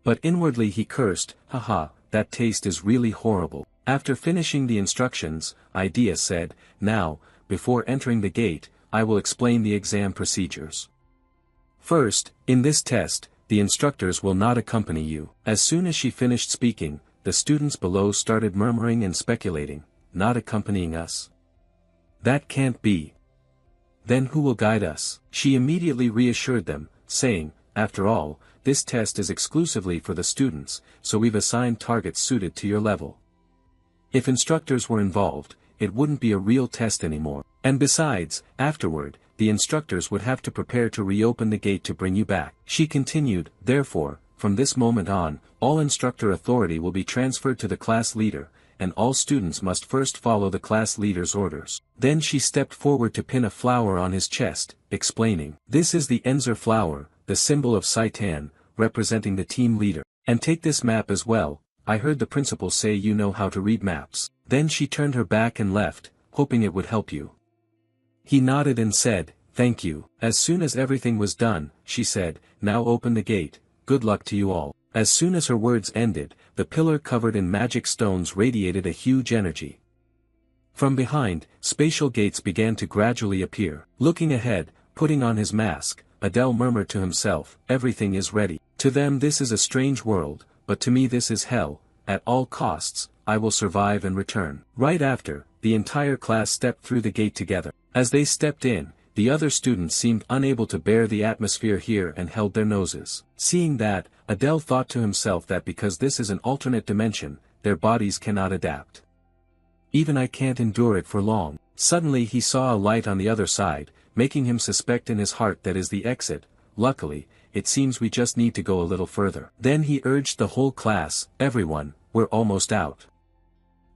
But inwardly he cursed, "Haha, that taste is really horrible." After finishing the instructions, Idea said, "Now, before entering the gate, I will explain the exam procedures. First, in this test, the instructors will not accompany you." As soon as she finished speaking, the students below started murmuring and speculating, "Not accompanying us? That can't be. Then who will guide us?" She immediately reassured them, saying, "After all, this test is exclusively for the students, so we've assigned targets suited to your level." If instructors were involved, it wouldn't be a real test anymore. And besides, afterward, the instructors would have to prepare to reopen the gate to bring you back. She continued, therefore, from this moment on, all instructor authority will be transferred to the class leader, and all students must first follow the class leader's orders. Then she stepped forward to pin a flower on his chest, explaining, "This is the Enzer flower, the symbol of Saitan, representing the team leader. And take this map as well, I heard the principal say you know how to read maps." Then she turned her back and left, hoping it would help you. He nodded and said, "Thank you." As soon as everything was done, she said, "Now open the gate, good luck to you all." As soon as her words ended, the pillar covered in magic stones radiated a huge energy. From behind, spatial gates began to gradually appear. Looking ahead, putting on his mask, Adele murmured to himself, "Everything is ready. To them this is a strange world, but to me this is hell. At all costs, I will survive and return." Right after, the entire class stepped through the gate together. As they stepped in, the other students seemed unable to bear the atmosphere here and held their noses. Seeing that, Adele thought to himself that because this is an alternate dimension, their bodies cannot adapt. Even I can't endure it for long. Suddenly he saw a light on the other side, making him suspect in his heart that is the exit. Luckily, it seems we just need to go a little further. Then he urged the whole class, "Everyone, we're almost out.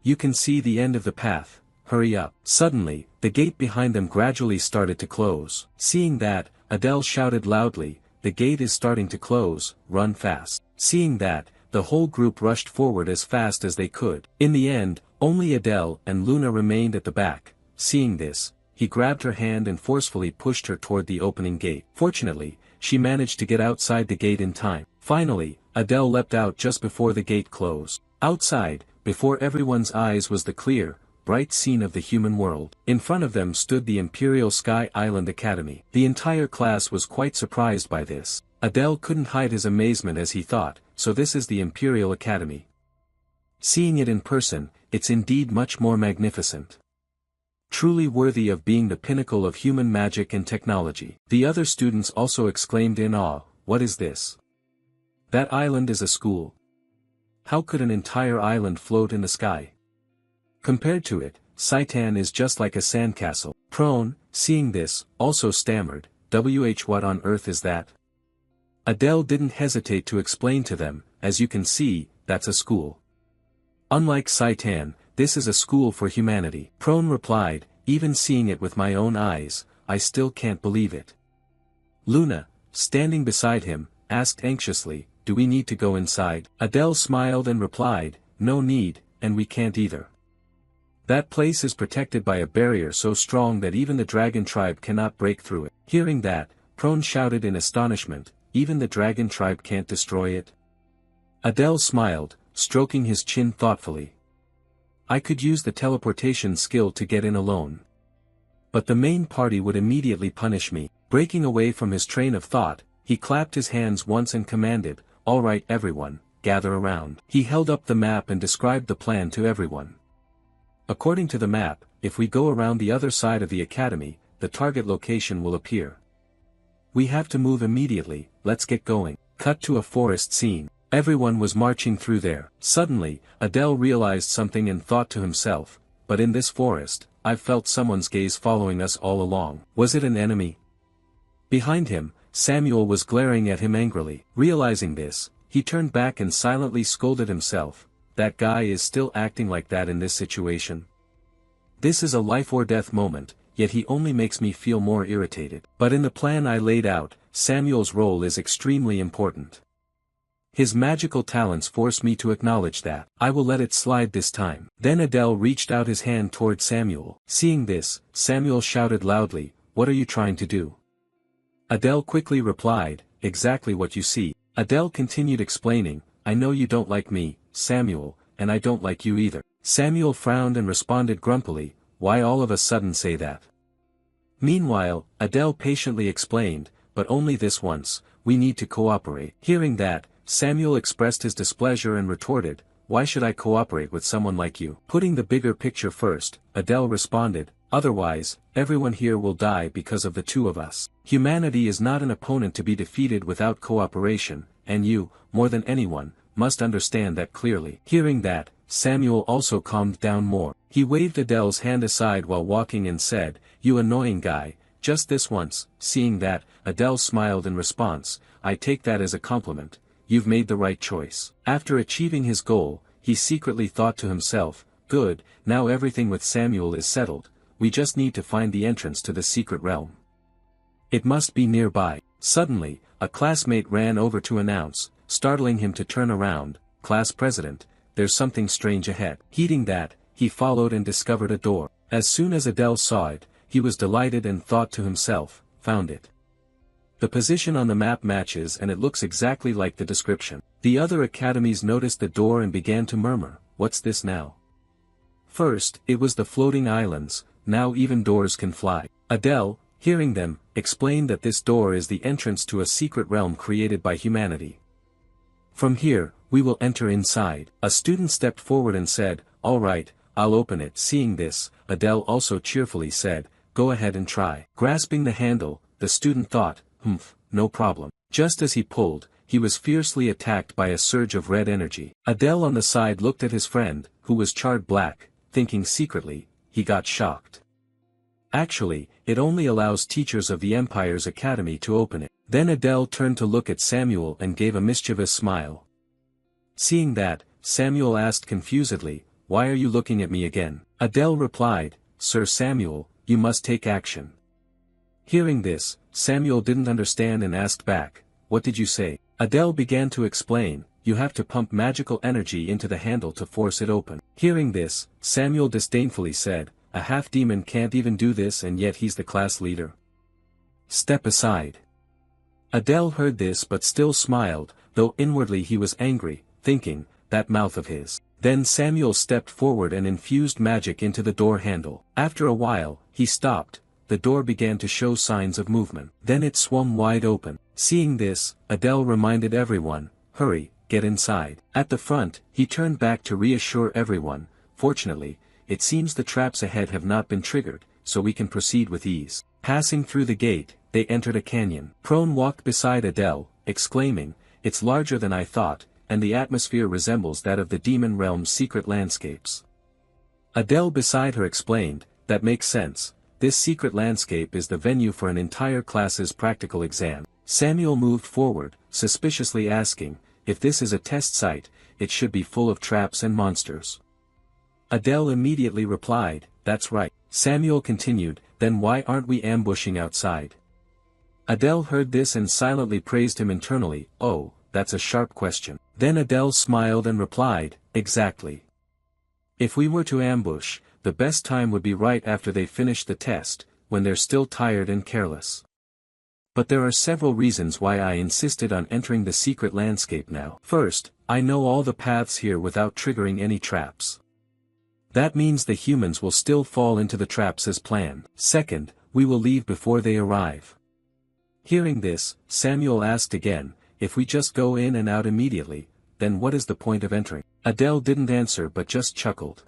You can see the end of the path, hurry up." Suddenly, the gate behind them gradually started to close. Seeing that, Adele shouted loudly, "The gate is starting to close, run fast." Seeing that, the whole group rushed forward as fast as they could. In the end, only Adele and Luna remained at the back. Seeing this, he grabbed her hand and forcefully pushed her toward the opening gate. Fortunately, she managed to get outside the gate in time. Finally, Adele leapt out just before the gate closed. Outside, before everyone's eyes was the clear, bright scene of the human world. In front of them stood the Imperial Sky Island Academy. The entire class was quite surprised by this. Adele couldn't hide his amazement as he thought, so this is the Imperial Academy. Seeing it in person, it's indeed much more magnificent. Truly worthy of being the pinnacle of human magic and technology. The other students also exclaimed in awe, "What is this? That island is a school. How could an entire island float in the sky? Compared to it, Saitan is just like a sandcastle." Prone, seeing this, also stammered, "What on earth is that?" Adele didn't hesitate to explain to them, "As you can see, that's a school. Unlike Saitan, this is a school for humanity." Prone replied, "Even seeing it with my own eyes, I still can't believe it." Luna, standing beside him, asked anxiously, "Do we need to go inside?" Adele smiled and replied, "No need, and we can't either. That place is protected by a barrier so strong that even the dragon tribe cannot break through it." Hearing that, Prone shouted in astonishment, "Even the dragon tribe can't destroy it?" Adele smiled, stroking his chin thoughtfully. "I could use the teleportation skill to get in alone. But the main party would immediately punish me." Breaking away from his train of thought, he clapped his hands once and commanded, "All right everyone, gather around." He held up the map and described the plan to everyone. "According to the map, if we go around the other side of the academy, the target location will appear. We have to move immediately, let's get going." Cut to a forest scene. Everyone was marching through there. Suddenly, Adele realized something and thought to himself, "But in this forest, I've felt someone's gaze following us all along. Was it an enemy?" Behind him, Samuel was glaring at him angrily. Realizing this, he turned back and silently scolded himself, "That guy is still acting like that in this situation. This is a life-or-death moment, yet he only makes me feel more irritated." But in the plan I laid out, Samuel's role is extremely important. His magical talents force me to acknowledge that. I will let it slide this time. Then Adele reached out his hand toward Samuel. Seeing this, Samuel shouted loudly, "What are you trying to do?" Adele quickly replied, "Exactly what you see." Adele continued explaining, "I know you don't like me, Samuel, and I don't like you either." Samuel frowned and responded grumpily, "Why all of a sudden say that?" Meanwhile, Adele patiently explained, "But only this once, we need to cooperate." Hearing that, Samuel expressed his displeasure and retorted, "Why should I cooperate with someone like you?" Putting the bigger picture first, Adele responded, "Otherwise, everyone here will die because of the two of us. Humanity is not an opponent to be defeated without cooperation, and you, more than anyone, must understand that clearly." Hearing that, Samuel also calmed down more. He waved Adele's hand aside while walking and said, "You annoying guy, just this once." Seeing that, Adele smiled in response, "I take that as a compliment, you've made the right choice." After achieving his goal, he secretly thought to himself, "Good, now everything with Samuel is settled, we just need to find the entrance to the secret realm. It must be nearby." Suddenly, a classmate ran over to announce, startling him to turn around, "Class president, there's something strange ahead." Heeding that, he followed and discovered a door. As soon as Adele saw it, he was delighted and thought to himself, "Found it. The position on the map matches and it looks exactly like the description." The other academies noticed the door and began to murmur, "What's this now?" First, it was the floating islands, now even doors can fly. Adele, hearing them, explained that this door is the entrance to a secret realm created by humanity. "From here, we will enter inside." A student stepped forward and said, "All right, I'll open it." Seeing this, Adele also cheerfully said, "Go ahead and try." Grasping the handle, the student thought, no problem." Just as he pulled, he was fiercely attacked by a surge of red energy. Adele on the side looked at his friend, who was charred black, thinking secretly, he got shocked. Actually, it only allows teachers of the Empire's Academy to open it. Then Adele turned to look at Samuel and gave a mischievous smile. Seeing that, Samuel asked confusedly, "Why are you looking at me again?" Adele replied, "Sir Samuel, you must take action." Hearing this, Samuel didn't understand and asked back, "What did you say?" Adele began to explain, "You have to pump magical energy into the handle to force it open." Hearing this, Samuel disdainfully said, "A half-demon can't even do this and yet he's the class leader. Step aside." Adele heard this but still smiled, though inwardly he was angry, thinking, "That mouth of his." Then Samuel stepped forward and infused magic into the door handle. After a while, he stopped. The door began to show signs of movement. Then it swung wide open. Seeing this, Adele reminded everyone, "Hurry, get inside." At the front, he turned back to reassure everyone, "Fortunately, it seems the traps ahead have not been triggered, so we can proceed with ease." Passing through the gate, they entered a canyon. Prone walked beside Adele, exclaiming, "It's larger than I thought, and the atmosphere resembles that of the demon realm's secret landscapes." Adele beside her explained, "That makes sense. This secret landscape is the venue for an entire class's practical exam." Samuel moved forward, suspiciously asking, "If this is a test site, it should be full of traps and monsters." Adele immediately replied, "That's right." Samuel continued, "Then why aren't we ambushing outside?" Adele heard this and silently praised him internally, "Oh, that's a sharp question." Then Adele smiled and replied, "Exactly. If we were to ambush, the best time would be right after they finish the test, when they're still tired and careless. But there are several reasons why I insisted on entering the secret landscape now. First, I know all the paths here without triggering any traps. That means the humans will still fall into the traps as planned. Second, we will leave before they arrive." Hearing this, Samuel asked again, "If we just go in and out immediately, then what is the point of entering?" Adele didn't answer but just chuckled.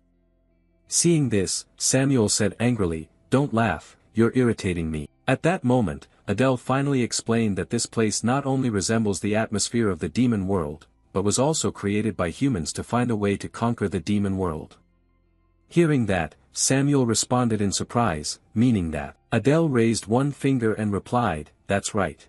Seeing this, Samuel said angrily, "Don't laugh, you're irritating me." At that moment, Adele finally explained that this place not only resembles the atmosphere of the demon world, but was also created by humans to find a way to conquer the demon world. Hearing that, Samuel responded in surprise, meaning that. Adele raised one finger and replied, "That's right.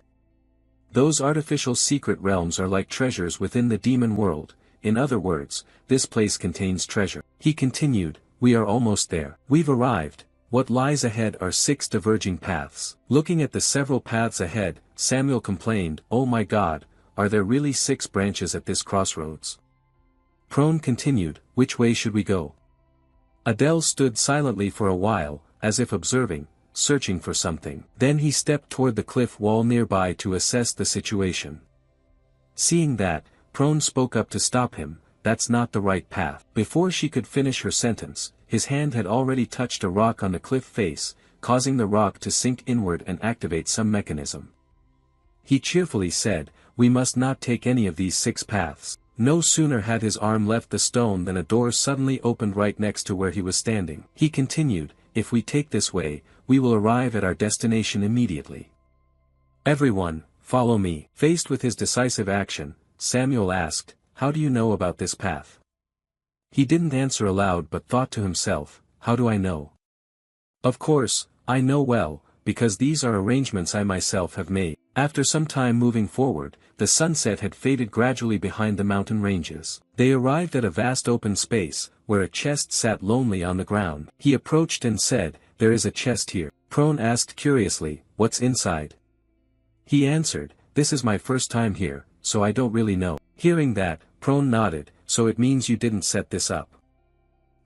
Those artificial secret realms are like treasures within the demon world. In other words, this place contains treasure." He continued, "We are almost there. We've arrived. What lies ahead are 6 diverging paths." Looking at the several paths ahead, Samuel complained, "Oh my God, are there really 6 branches at this crossroads?" Prone continued, "Which way should we go?" Adele stood silently for a while, as if observing, searching for something. Then he stepped toward the cliff wall nearby to assess the situation. Seeing that, Prone spoke up to stop him, "That's not the right path." Before she could finish her sentence, his hand had already touched a rock on the cliff face, causing the rock to sink inward and activate some mechanism. He cheerfully said, "We must not take any of these 6 paths." No sooner had his arm left the stone than a door suddenly opened right next to where he was standing. He continued, "If we take this way, we will arrive at our destination immediately. Everyone, follow me." Faced with his decisive action, Samuel asked, "How do you know about this path?" He didn't answer aloud but thought to himself, how do I know? Of course, I know well, because these are arrangements I myself have made. After some time moving forward, the sunset had faded gradually behind the mountain ranges. They arrived at a vast open space, where a chest sat lonely on the ground. He approached and said, there is a chest here. Prone asked curiously, what's inside? He answered, this is my first time here, so I don't really know. Hearing that, Prone nodded, so it means you didn't set this up.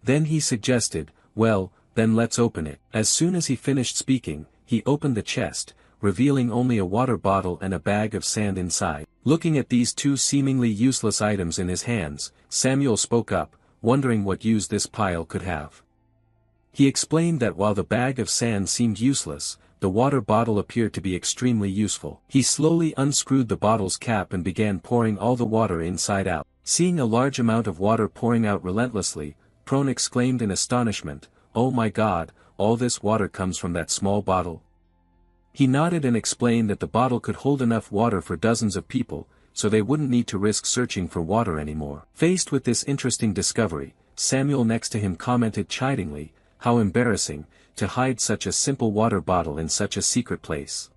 Then he suggested, well, then let's open it. As soon as he finished speaking, he opened the chest, revealing only a water bottle and a bag of sand inside. Looking at these two seemingly useless items in his hands, Samuel spoke up, wondering what use this pile could have. He explained that while the bag of sand seemed useless, the water bottle appeared to be extremely useful. He slowly unscrewed the bottle's cap and began pouring all the water inside out. Seeing a large amount of water pouring out relentlessly, Prone exclaimed in astonishment, oh my God, all this water comes from that small bottle? He nodded and explained that the bottle could hold enough water for dozens of people, so they wouldn't need to risk searching for water anymore. Faced with this interesting discovery, Samuel next to him commented chidingly, how embarrassing, to hide such a simple water bottle in such a secret place.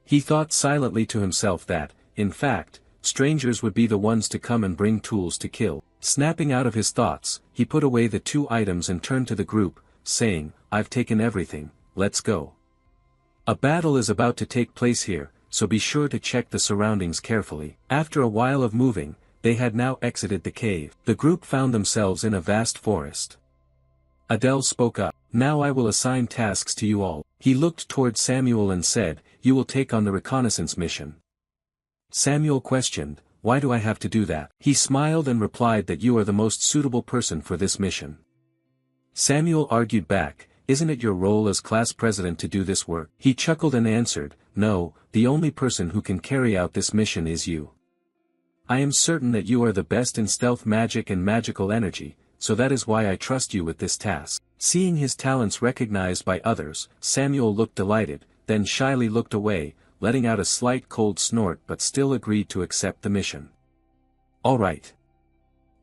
He thought silently to himself that, in fact, strangers would be the ones to come and bring tools to kill. Snapping out of his thoughts, he put away the two items and turned to the group, saying, I've taken everything, let's go. A battle is about to take place here, so be sure to check the surroundings carefully. After a while of moving, they had now exited the cave. The group found themselves in a vast forest. Adele spoke up, now I will assign tasks to you all. He looked toward Samuel and said, you will take on the reconnaissance mission. Samuel questioned, why do I have to do that? He smiled and replied that you are the most suitable person for this mission. Samuel argued back, isn't it your role as class president to do this work? He chuckled and answered, no, the only person who can carry out this mission is you. I am certain that you are the best in stealth magic and magical energy, so that is why I trust you with this task. Seeing his talents recognized by others, Samuel looked delighted, then shyly looked away, letting out a slight cold snort but still agreed to accept the mission. All right.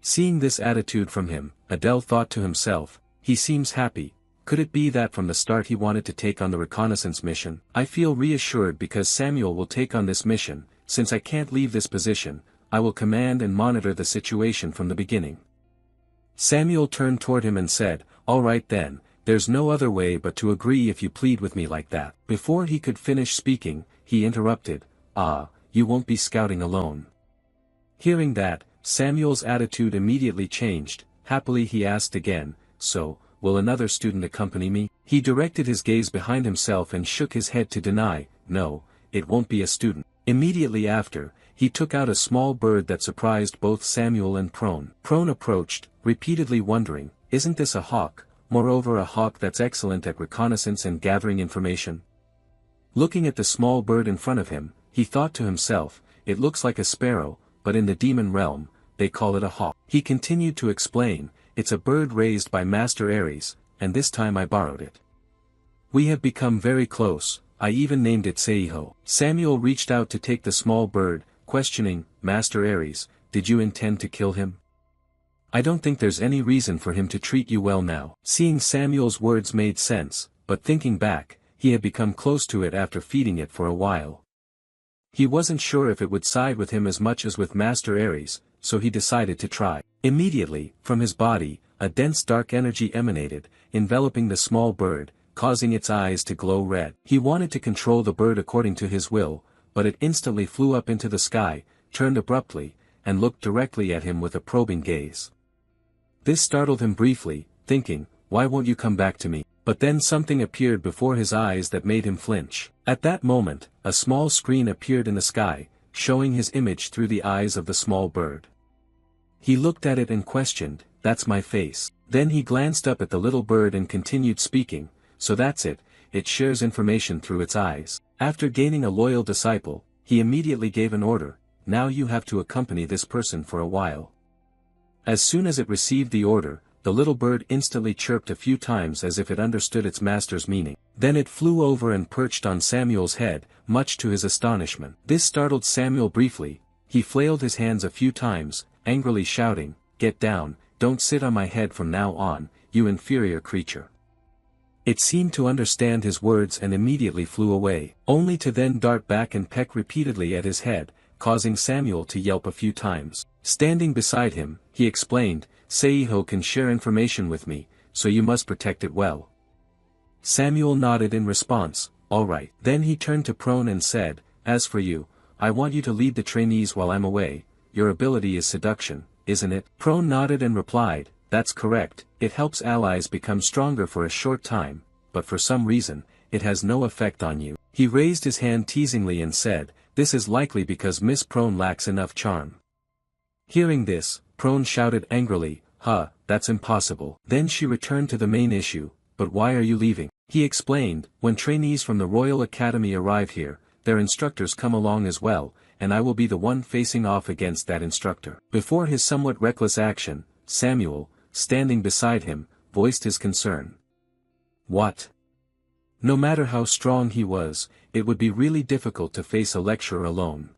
Seeing this attitude from him, Adele thought to himself, he seems happy. Could it be that from the start he wanted to take on the reconnaissance mission? I feel reassured because Samuel will take on this mission. Since I can't leave this position, I will command and monitor the situation from the beginning. Samuel turned toward him and said, all right then, there's no other way but to agree if you plead with me like that. Before he could finish speaking, he interrupted, you won't be scouting alone. Hearing that, Samuel's attitude immediately changed. Happily he asked again, so, will another student accompany me? He directed his gaze behind himself and shook his head to deny, no, it won't be a student. Immediately after, he took out a small bird that surprised both Samuel and Prone. Prone approached, repeatedly wondering, isn't this a hawk, moreover a hawk that's excellent at reconnaissance and gathering information? Looking at the small bird in front of him, he thought to himself, it looks like a sparrow, but in the demon realm, they call it a hawk. He continued to explain, it's a bird raised by Master Ares, and this time I borrowed it. We have become very close, I even named it Seiho. Samuel reached out to take the small bird, questioning, Master Ares, did you intend to kill him? I don't think there's any reason for him to treat you well now. Seeing Samuel's words made sense, but thinking back, he had become close to it after feeding it for a while. He wasn't sure if it would side with him as much as with Master Ares, so he decided to try. Immediately, from his body, a dense dark energy emanated, enveloping the small bird, causing its eyes to glow red. He wanted to control the bird according to his will, but it instantly flew up into the sky, turned abruptly, and looked directly at him with a probing gaze. This startled him briefly, thinking, why won't you come back to me? But then something appeared before his eyes that made him flinch. At that moment, a small screen appeared in the sky, showing his image through the eyes of the small bird. He looked at it and questioned, that's my face. Then he glanced up at the little bird and continued speaking, so that's it, it shares information through its eyes. After gaining a loyal disciple, he immediately gave an order, now you have to accompany this person for a while. As soon as it received the order, the little bird instantly chirped a few times as if it understood its master's meaning. Then it flew over and perched on Samuel's head, much to his astonishment. This startled Samuel briefly, he flailed his hands a few times, angrily shouting, get down, don't sit on my head from now on, you inferior creature. It seemed to understand his words and immediately flew away, only to then dart back and peck repeatedly at his head, causing Samuel to yelp a few times. Standing beside him, he explained, Seiho can share information with me, so you must protect it well. Samuel nodded in response, all right. Then he turned to Prone and said, as for you, I want you to lead the trainees while I'm away. Your ability is seduction, isn't it? Prone nodded and replied, that's correct, it helps allies become stronger for a short time, but for some reason, it has no effect on you. He raised his hand teasingly and said, this is likely because Miss Prone lacks enough charm. Hearing this, Prone shouted angrily, that's impossible. Then she returned to the main issue, but why are you leaving? He explained, when trainees from the Royal Academy arrive here, their instructors come along as well, and I will be the one facing off against that instructor. Before his somewhat reckless action, Samuel, standing beside him, voiced his concern. What? No matter how strong he was, it would be really difficult to face a lecturer alone.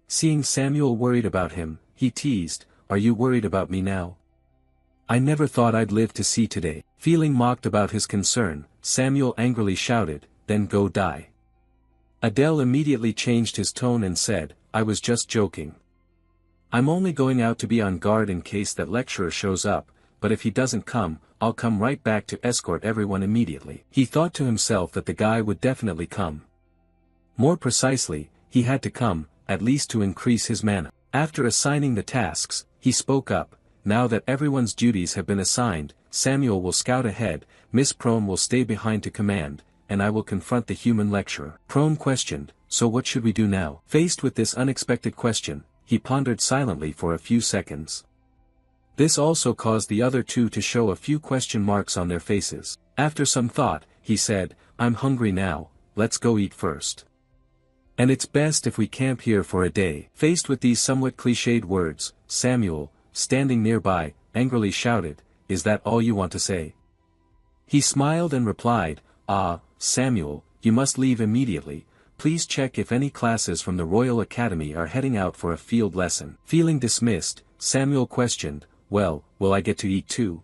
Seeing Samuel worried about him, he teased, are you worried about me now? I never thought I'd live to see today. Feeling mocked about his concern, Samuel angrily shouted, then go die. Adele immediately changed his tone and said, I was just joking. I'm only going out to be on guard in case that lecturer shows up, but if he doesn't come, I'll come right back to escort everyone immediately. He thought to himself that the guy would definitely come. More precisely, he had to come, at least to increase his mana. After assigning the tasks, he spoke up, now that everyone's duties have been assigned, Samuel will scout ahead, Miss Prone will stay behind to command, and I will confront the human lecturer. Prone questioned, so what should we do now? Faced with this unexpected question, he pondered silently for a few seconds. This also caused the other two to show a few question marks on their faces. After some thought, he said, I'm hungry now, let's go eat first. And it's best if we camp here for a day. Faced with these somewhat cliched words, Samuel, standing nearby, angrily shouted, is that all you want to say? He smiled and replied, Samuel, you must leave immediately, please check if any classes from the Royal Academy are heading out for a field lesson. Feeling dismissed, Samuel questioned, well, will I get to eat too?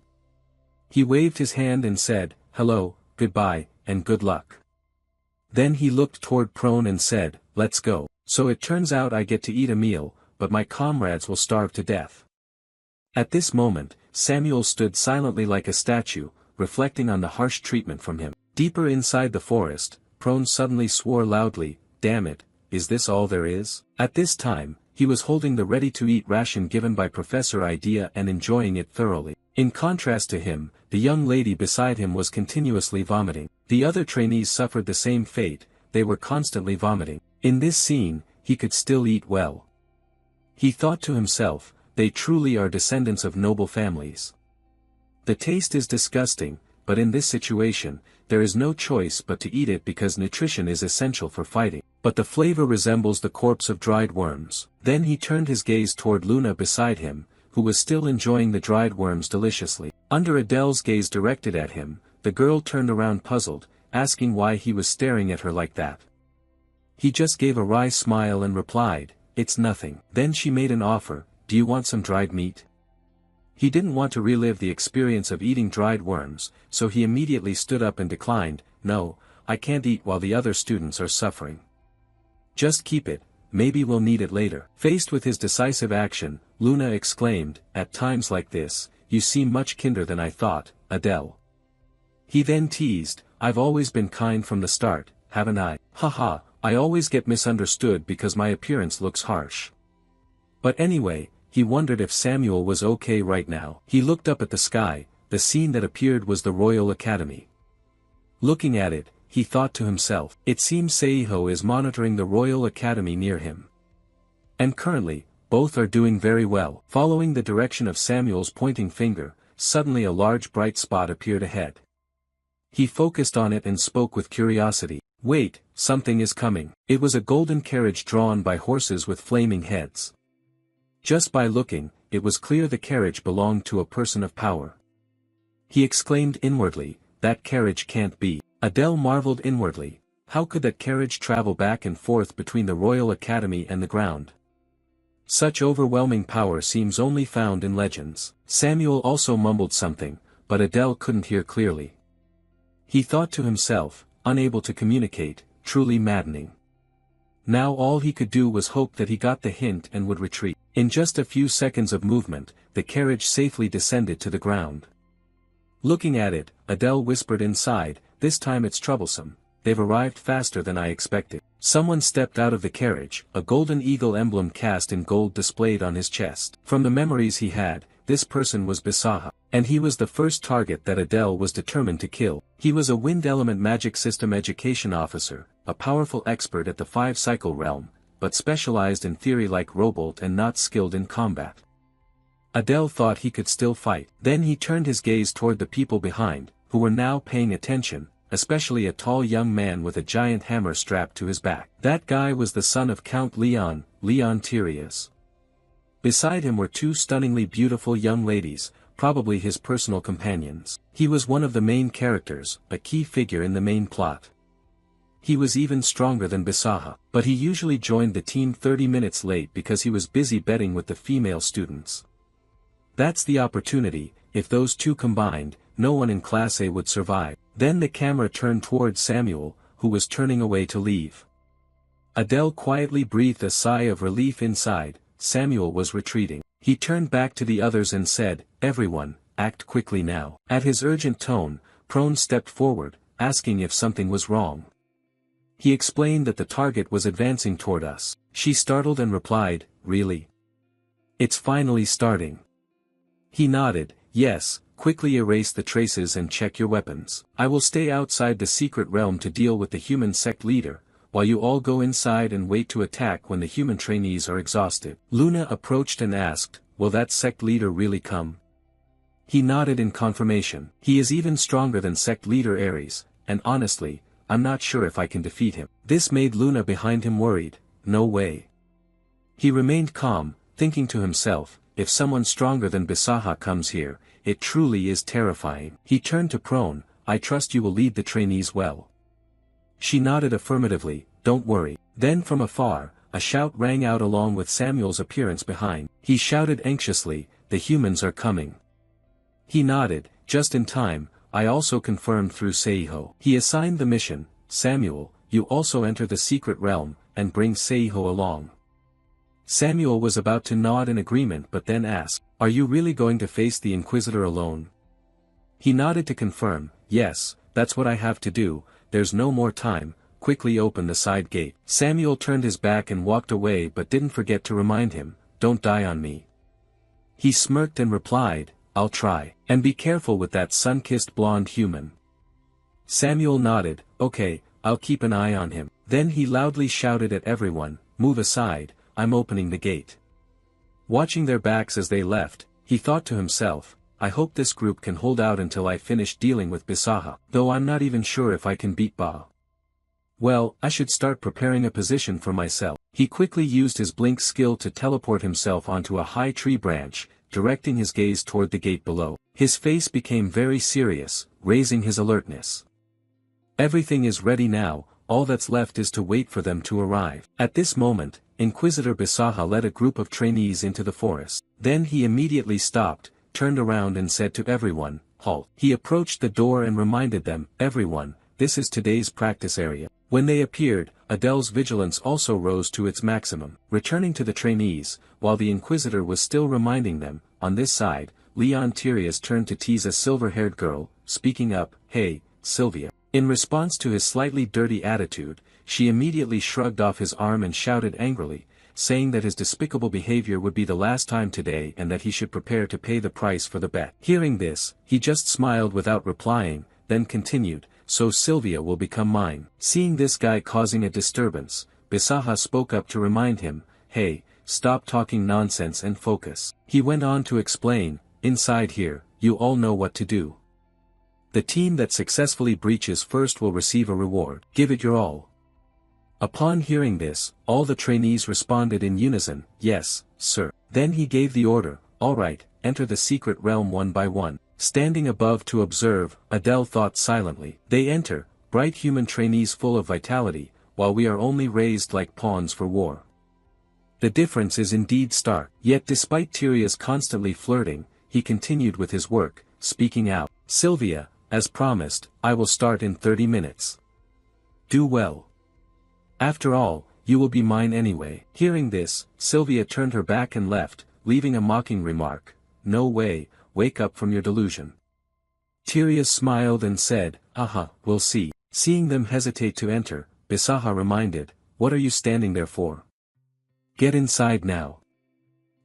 He waved his hand and said, hello, goodbye, and good luck. Then he looked toward Prone and said, let's go. So it turns out I get to eat a meal, but my comrades will starve to death. At this moment, Samuel stood silently like a statue, reflecting on the harsh treatment from him. Deeper inside the forest, Prone suddenly swore loudly, damn it, is this all there is? At this time, he was holding the ready-to-eat ration given by Professor Idea and enjoying it thoroughly. In contrast to him, the young lady beside him was continuously vomiting. The other trainees suffered the same fate, they were constantly vomiting. In this scene, he could still eat well. He thought to himself, they truly are descendants of noble families. The taste is disgusting, but in this situation, there is no choice but to eat it because nutrition is essential for fighting. But the flavor resembles the corpse of dried worms. Then he turned his gaze toward Luna beside him, who was still enjoying the dried worms deliciously. Under Adele's gaze directed at him, the girl turned around puzzled, asking why he was staring at her like that. He just gave a wry smile and replied, it's nothing. Then she made an offer, do you want some dried meat? He didn't want to relive the experience of eating dried worms, so he immediately stood up and declined, no, I can't eat while the other students are suffering. Just keep it, maybe we'll need it later. Faced with his decisive action, Luna exclaimed, at times like this, you seem much kinder than I thought, Adele. He then teased, I've always been kind from the start, haven't I? Haha, I always get misunderstood because my appearance looks harsh. But anyway, he wondered if Samuel was okay right now. He looked up at the sky, the scene that appeared was the Royal Academy. Looking at it, he thought to himself, it seems Seiho is monitoring the Royal Academy near him. And currently, both are doing very well. Following the direction of Samuel's pointing finger, suddenly a large bright spot appeared ahead. He focused on it and spoke with curiosity. Wait, something is coming. It was a golden carriage drawn by horses with flaming heads. Just by looking, it was clear the carriage belonged to a person of power. He exclaimed inwardly, that carriage can't be. Adele marveled inwardly, how could that carriage travel back and forth between the Royal Academy and the ground? Such overwhelming power seems only found in legends. Samuel also mumbled something, but Adele couldn't hear clearly. He thought to himself, unable to communicate, truly maddening. Now all he could do was hope that he got the hint and would retreat. In just a few seconds of movement, the carriage safely descended to the ground. Looking at it, Adele whispered inside, "This time it's troublesome. They've arrived faster than I expected." Someone stepped out of the carriage, a golden eagle emblem cast in gold displayed on his chest. From the memories he had, this person was Bisaha, and he was the first target that Adele was determined to kill. He was a Wind Element Magic System Education Officer, a powerful expert at the 5-cycle realm, but specialized in theory like Robolt and not skilled in combat. Adele thought he could still fight. Then he turned his gaze toward the people behind, who were now paying attention, especially a tall young man with a giant hammer strapped to his back. That guy was the son of Count Leon Tyrius. Beside him were two stunningly beautiful young ladies, probably his personal companions. He was one of the main characters, a key figure in the main plot. He was even stronger than Bisaha, but he usually joined the team 30 minutes late because he was busy betting with the female students. That's the opportunity. If those two combined, no one in Class A would survive. Then the camera turned towards Samuel, who was turning away to leave. Adele quietly breathed a sigh of relief inside. Samuel was retreating. He turned back to the others and said, "Everyone, act quickly now." At his urgent tone, Prone stepped forward, asking if something was wrong. He explained that the target was advancing toward us. She startled and replied, "Really? It's finally starting." He nodded, "Yes, quickly erase the traces and check your weapons. I will stay outside the secret realm to deal with the human sect leader, while you all go inside and wait to attack when the human trainees are exhausted." Luna approached and asked, "Will that sect leader really come?" He nodded in confirmation. "He is even stronger than sect leader Ares, and honestly, I'm not sure if I can defeat him." This made Luna behind him worried. "No way." He remained calm, thinking to himself, if someone stronger than Bisaha comes here, it truly is terrifying. He turned to Prone, "I trust you will lead the trainees well." She nodded affirmatively, "Don't worry." Then from afar, a shout rang out along with Samuel's appearance behind. He shouted anxiously, "The humans are coming." He nodded, just in time. I also confirmed through Seiho. He assigned the mission, "Samuel, you also enter the secret realm, and bring Seiho along." Samuel was about to nod in agreement but then asked, "Are you really going to face the Inquisitor alone?" He nodded to confirm, "Yes, that's what I have to do. There's no more time, quickly open the side gate." Samuel turned his back and walked away but didn't forget to remind him, "Don't die on me." He smirked and replied, "I'll try. And be careful with that sun-kissed blonde human." Samuel nodded, "Okay, I'll keep an eye on him." Then he loudly shouted at everyone, "Move aside, I'm opening the gate." Watching their backs as they left, he thought to himself, "I hope this group can hold out until I finish dealing with Bisaha, though I'm not even sure if I can beat Ba. Well, I should start preparing a position for myself." He quickly used his blink skill to teleport himself onto a high tree branch, directing his gaze toward the gate below. His face became very serious, raising his alertness. "Everything is ready now, all that's left is to wait for them to arrive." At this moment, Inquisitor Bisaha led a group of trainees into the forest. Then he immediately stopped, turned around and said to everyone, "Halt." He approached the door and reminded them, "Everyone, this is today's practice area." When they appeared, Adele's vigilance also rose to its maximum. Returning to the trainees, while the Inquisitor was still reminding them, on this side, Leon Tyrius turned to tease a silver-haired girl, speaking up, "Hey, Sylvia." In response to his slightly dirty attitude, she immediately shrugged off his arm and shouted angrily, saying that his despicable behavior would be the last time today and that he should prepare to pay the price for the bet. Hearing this, he just smiled without replying, then continued, "So Sylvia will become mine." Seeing this guy causing a disturbance, Bisaha spoke up to remind him, "Hey, stop talking nonsense and focus." He went on to explain, "Inside here, you all know what to do. The team that successfully breaches first will receive a reward. Give it your all." Upon hearing this, all the trainees responded in unison, "Yes, sir." Then he gave the order, "All right, enter the secret realm one by one." Standing above to observe, Adele thought silently, "They enter, bright human trainees full of vitality, while we are only raised like pawns for war. The difference is indeed stark. Yet despite Tyria's constantly flirting, he continued with his work, speaking out. Sylvia, as promised, I will start in 30 minutes. Do well. After all, you will be mine anyway. Hearing this, Sylvia turned her back and left, leaving a mocking remark. No way, wake up from your delusion. Tyria smiled and said, aha, we'll see. Seeing them hesitate to enter, Bisaha reminded, what are you standing there for? Get inside now.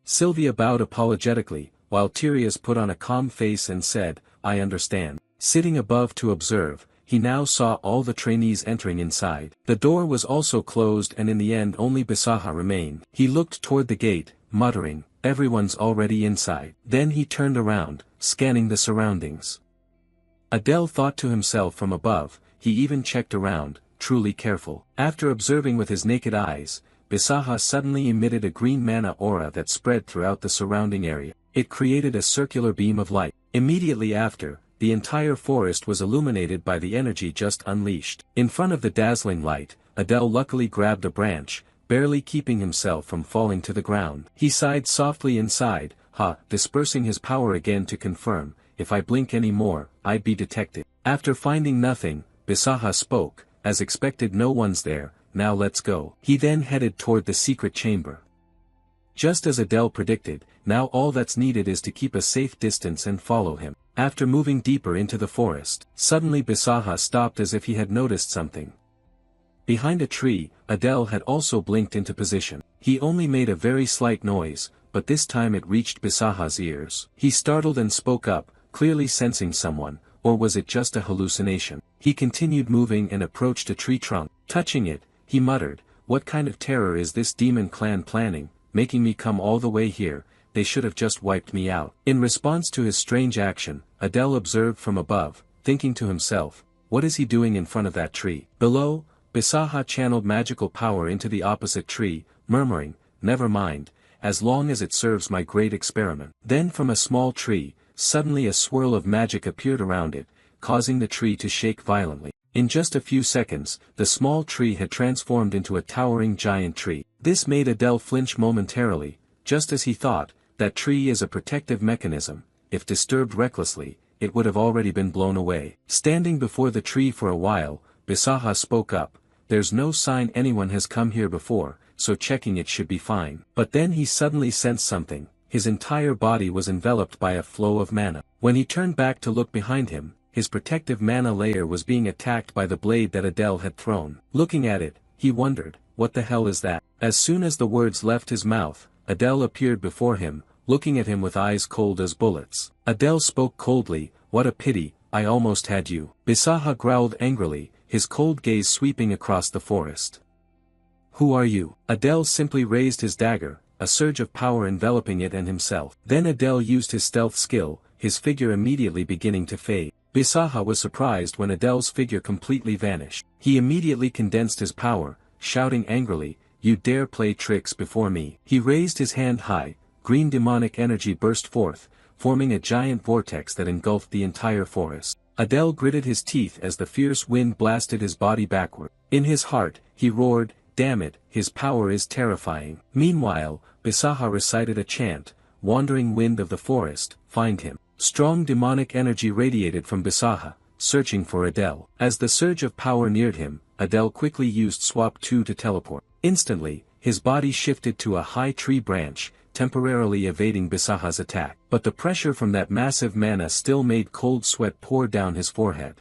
Sylvia bowed apologetically, while Tyria's put on a calm face and said, I understand. Sitting above to observe, he now saw all the trainees entering inside. The door was also closed and in the end only Bisaha remained. He looked toward the gate, muttering, everyone's already inside. Then he turned around, scanning the surroundings. Adele thought to himself from above, he even checked around, truly careful. After observing with his naked eyes, Bisaha suddenly emitted a green mana aura that spread throughout the surrounding area. It created a circular beam of light. Immediately after, the entire forest was illuminated by the energy just unleashed. In front of the dazzling light, Adele luckily grabbed a branch, barely keeping himself from falling to the ground. He sighed softly inside, dispersing his power again to confirm, if I blink any more, I'd be detected. After finding nothing, Bisaha spoke, as expected no one's there, now let's go. He then headed toward the secret chamber. Just as Adele predicted, now all that's needed is to keep a safe distance and follow him. After moving deeper into the forest, suddenly Bisaha stopped as if he had noticed something. Behind a tree, Adele had also blinked into position. He only made a very slight noise, but this time it reached Bisaha's ears. He startled and spoke up, clearly sensing someone, or was it just a hallucination? He continued moving and approached a tree trunk. Touching it, he muttered, what kind of terror is this demon clan planning, making me come all the way here? They should have just wiped me out. In response to his strange action, Adele observed from above, thinking to himself, what is he doing in front of that tree? Below, Bisaha channeled magical power into the opposite tree, murmuring, never mind, as long as it serves my great experiment. Then from a small tree, suddenly a swirl of magic appeared around it, causing the tree to shake violently. In just a few seconds, the small tree had transformed into a towering giant tree. This made Adele flinch momentarily, just as he thought, that tree is a protective mechanism, if disturbed recklessly, it would have already been blown away. Standing before the tree for a while, Bisaha spoke up, there's no sign anyone has come here before, so checking it should be fine. But then he suddenly sensed something, his entire body was enveloped by a flow of mana. When he turned back to look behind him, his protective mana layer was being attacked by the blade that Adele had thrown. Looking at it, he wondered, what the hell is that? As soon as the words left his mouth, Adele appeared before him, looking at him with eyes cold as bullets. Adele spoke coldly, what a pity, I almost had you. Bisaha growled angrily, his cold gaze sweeping across the forest. Who are you? Adele simply raised his dagger, a surge of power enveloping it and himself. Then Adele used his stealth skill, his figure immediately beginning to fade. Bisaha was surprised when Adele's figure completely vanished. He immediately condensed his power, shouting angrily, you dare play tricks before me. He raised his hand high, green demonic energy burst forth, forming a giant vortex that engulfed the entire forest. Adele gritted his teeth as the fierce wind blasted his body backward. In his heart, he roared, damn it, his power is terrifying. Meanwhile, Bisaha recited a chant, wandering wind of the forest, find him. Strong demonic energy radiated from Bisaha, searching for Adele. As the surge of power neared him, Adele quickly used Swap 2 to teleport. Instantly, his body shifted to a high tree branch, temporarily evading Bisaha's attack. But the pressure from that massive mana still made cold sweat pour down his forehead.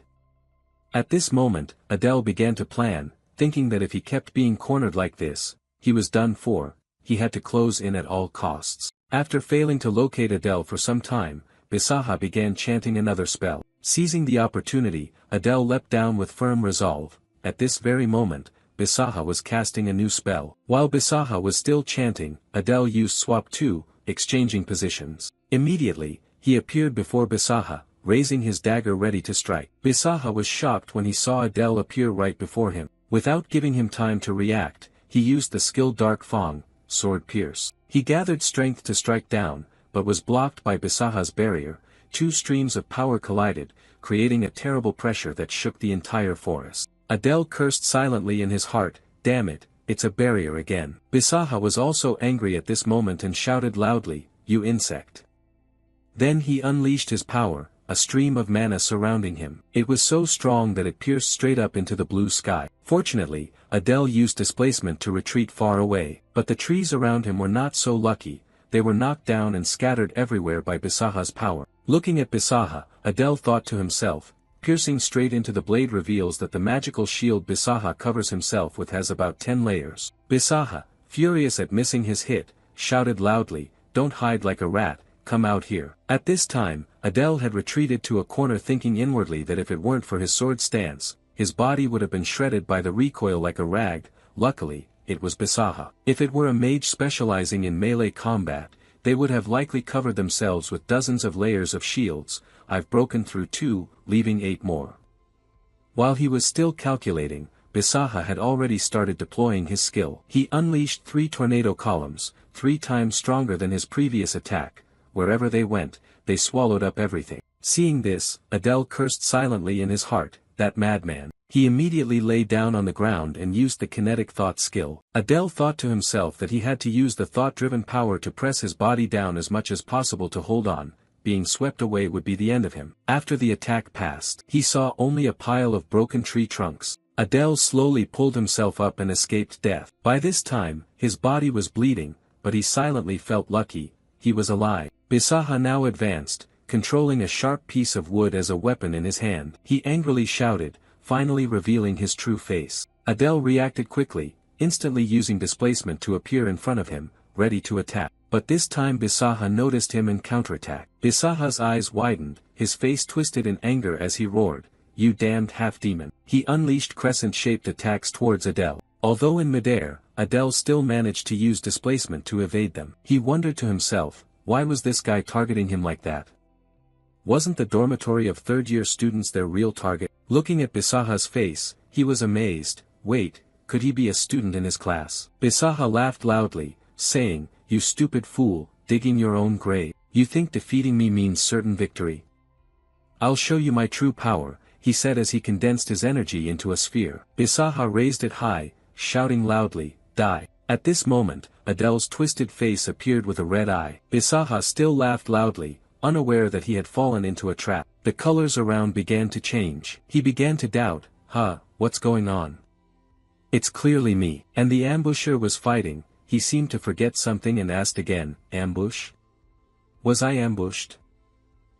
At this moment, Adele began to plan, thinking that if he kept being cornered like this, he was done for, he had to close in at all costs. After failing to locate Adele for some time, Bisaha began chanting another spell. Seizing the opportunity, Adele leapt down with firm resolve. At this very moment, Bisaha was casting a new spell. While Bisaha was still chanting, Adele used Swap 2, exchanging positions. Immediately, he appeared before Bisaha, raising his dagger ready to strike. Bisaha was shocked when he saw Adele appear right before him. Without giving him time to react, he used the skill Dark Fang, Sword Pierce. He gathered strength to strike down, but was blocked by Bisaha's barrier. Two streams of power collided, creating a terrible pressure that shook the entire forest. Adele cursed silently in his heart, damn it, it's a barrier again. Bisaha was also angry at this moment and shouted loudly, "You insect." Then he unleashed his power, a stream of mana surrounding him. It was so strong that it pierced straight up into the blue sky. Fortunately, Adele used displacement to retreat far away, but the trees around him were not so lucky. They were knocked down and scattered everywhere by Bisaha's power. Looking at Bisaha, Adele thought to himself, piercing straight into the blade reveals that the magical shield Bisaha covers himself with has about 10 layers. Bisaha, furious at missing his hit, shouted loudly, "Don't hide like a rat, come out here." At this time, Adele had retreated to a corner thinking inwardly that if it weren't for his sword stance, his body would have been shredded by the recoil like a rag. Luckily, it was Bisaha. If it were a mage specializing in melee combat, they would have likely covered themselves with dozens of layers of shields. I've broken through 2, leaving 8 more. While he was still calculating, Bisaha had already started deploying his skill. He unleashed 3 tornado columns, 3 times stronger than his previous attack. Wherever they went, they swallowed up everything. Seeing this, Adele cursed silently in his heart, "That madman." He immediately lay down on the ground and used the kinetic thought skill. Adele thought to himself that he had to use the thought-driven power to press his body down as much as possible to hold on. Being swept away would be the end of him. After the attack passed, he saw only a pile of broken tree trunks. Adele slowly pulled himself up and escaped death. By this time, his body was bleeding, but he silently felt lucky. He was alive. Bisaha now advanced, controlling a sharp piece of wood as a weapon in his hand. He angrily shouted, finally revealing his true face. Adele reacted quickly, instantly using displacement to appear in front of him, ready to attack. But this time Bisaha noticed him and counterattacked. Bisaha's eyes widened, his face twisted in anger as he roared, "You damned half-demon." He unleashed crescent-shaped attacks towards Adele. Although in midair, Adele still managed to use displacement to evade them. He wondered to himself, why was this guy targeting him like that? Wasn't the dormitory of third-year students their real target? Looking at Bisaha's face, he was amazed. Wait, could he be a student in his class? Bisaha laughed loudly, saying, "You stupid fool, digging your own grave. You think defeating me means certain victory? I'll show you my true power," he said as he condensed his energy into a sphere. Bisaha raised it high, shouting loudly, "Die." At this moment, Adele's twisted face appeared with a red eye. Bisaha still laughed loudly, unaware that he had fallen into a trap. The colors around began to change. He began to doubt, what's going on? It's clearly me. And the ambusher was fighting. He seemed to forget something and asked again, "Ambush? Was I ambushed?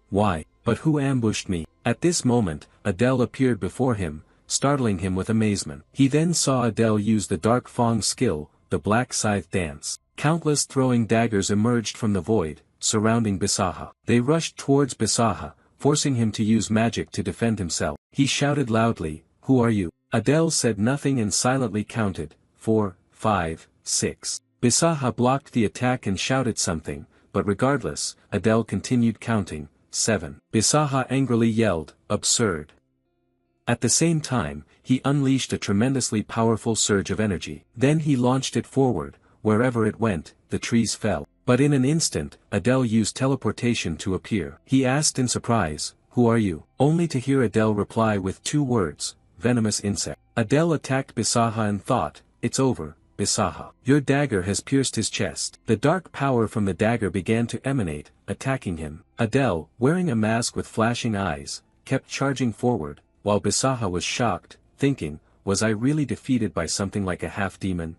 Why, but who ambushed me?" At this moment, Adele appeared before him, startling him with amazement. He then saw Adele use the Dark Fong skill, the Black Scythe Dance. Countless throwing daggers emerged from the void, surrounding Bisaha. They rushed towards Bisaha, forcing him to use magic to defend himself. He shouted loudly, "Who are you?" Adele said nothing and silently counted, 4, 5, 6. Bisaha blocked the attack and shouted something, but regardless, Adele continued counting, 7. Bisaha angrily yelled, "Absurd." At the same time, he unleashed a tremendously powerful surge of energy. Then he launched it forward. Wherever it went, the trees fell. But in an instant, Adele used teleportation to appear. He asked in surprise, "Who are you?" Only to hear Adele reply with 2 words, "Venomous insect." Adele attacked Bisaha and thought, "It's over, Bisaha. Your dagger has pierced his chest." The dark power from the dagger began to emanate, attacking him. Adele, wearing a mask with flashing eyes, kept charging forward, while Bisaha was shocked, thinking, was I really defeated by something like a half-demon?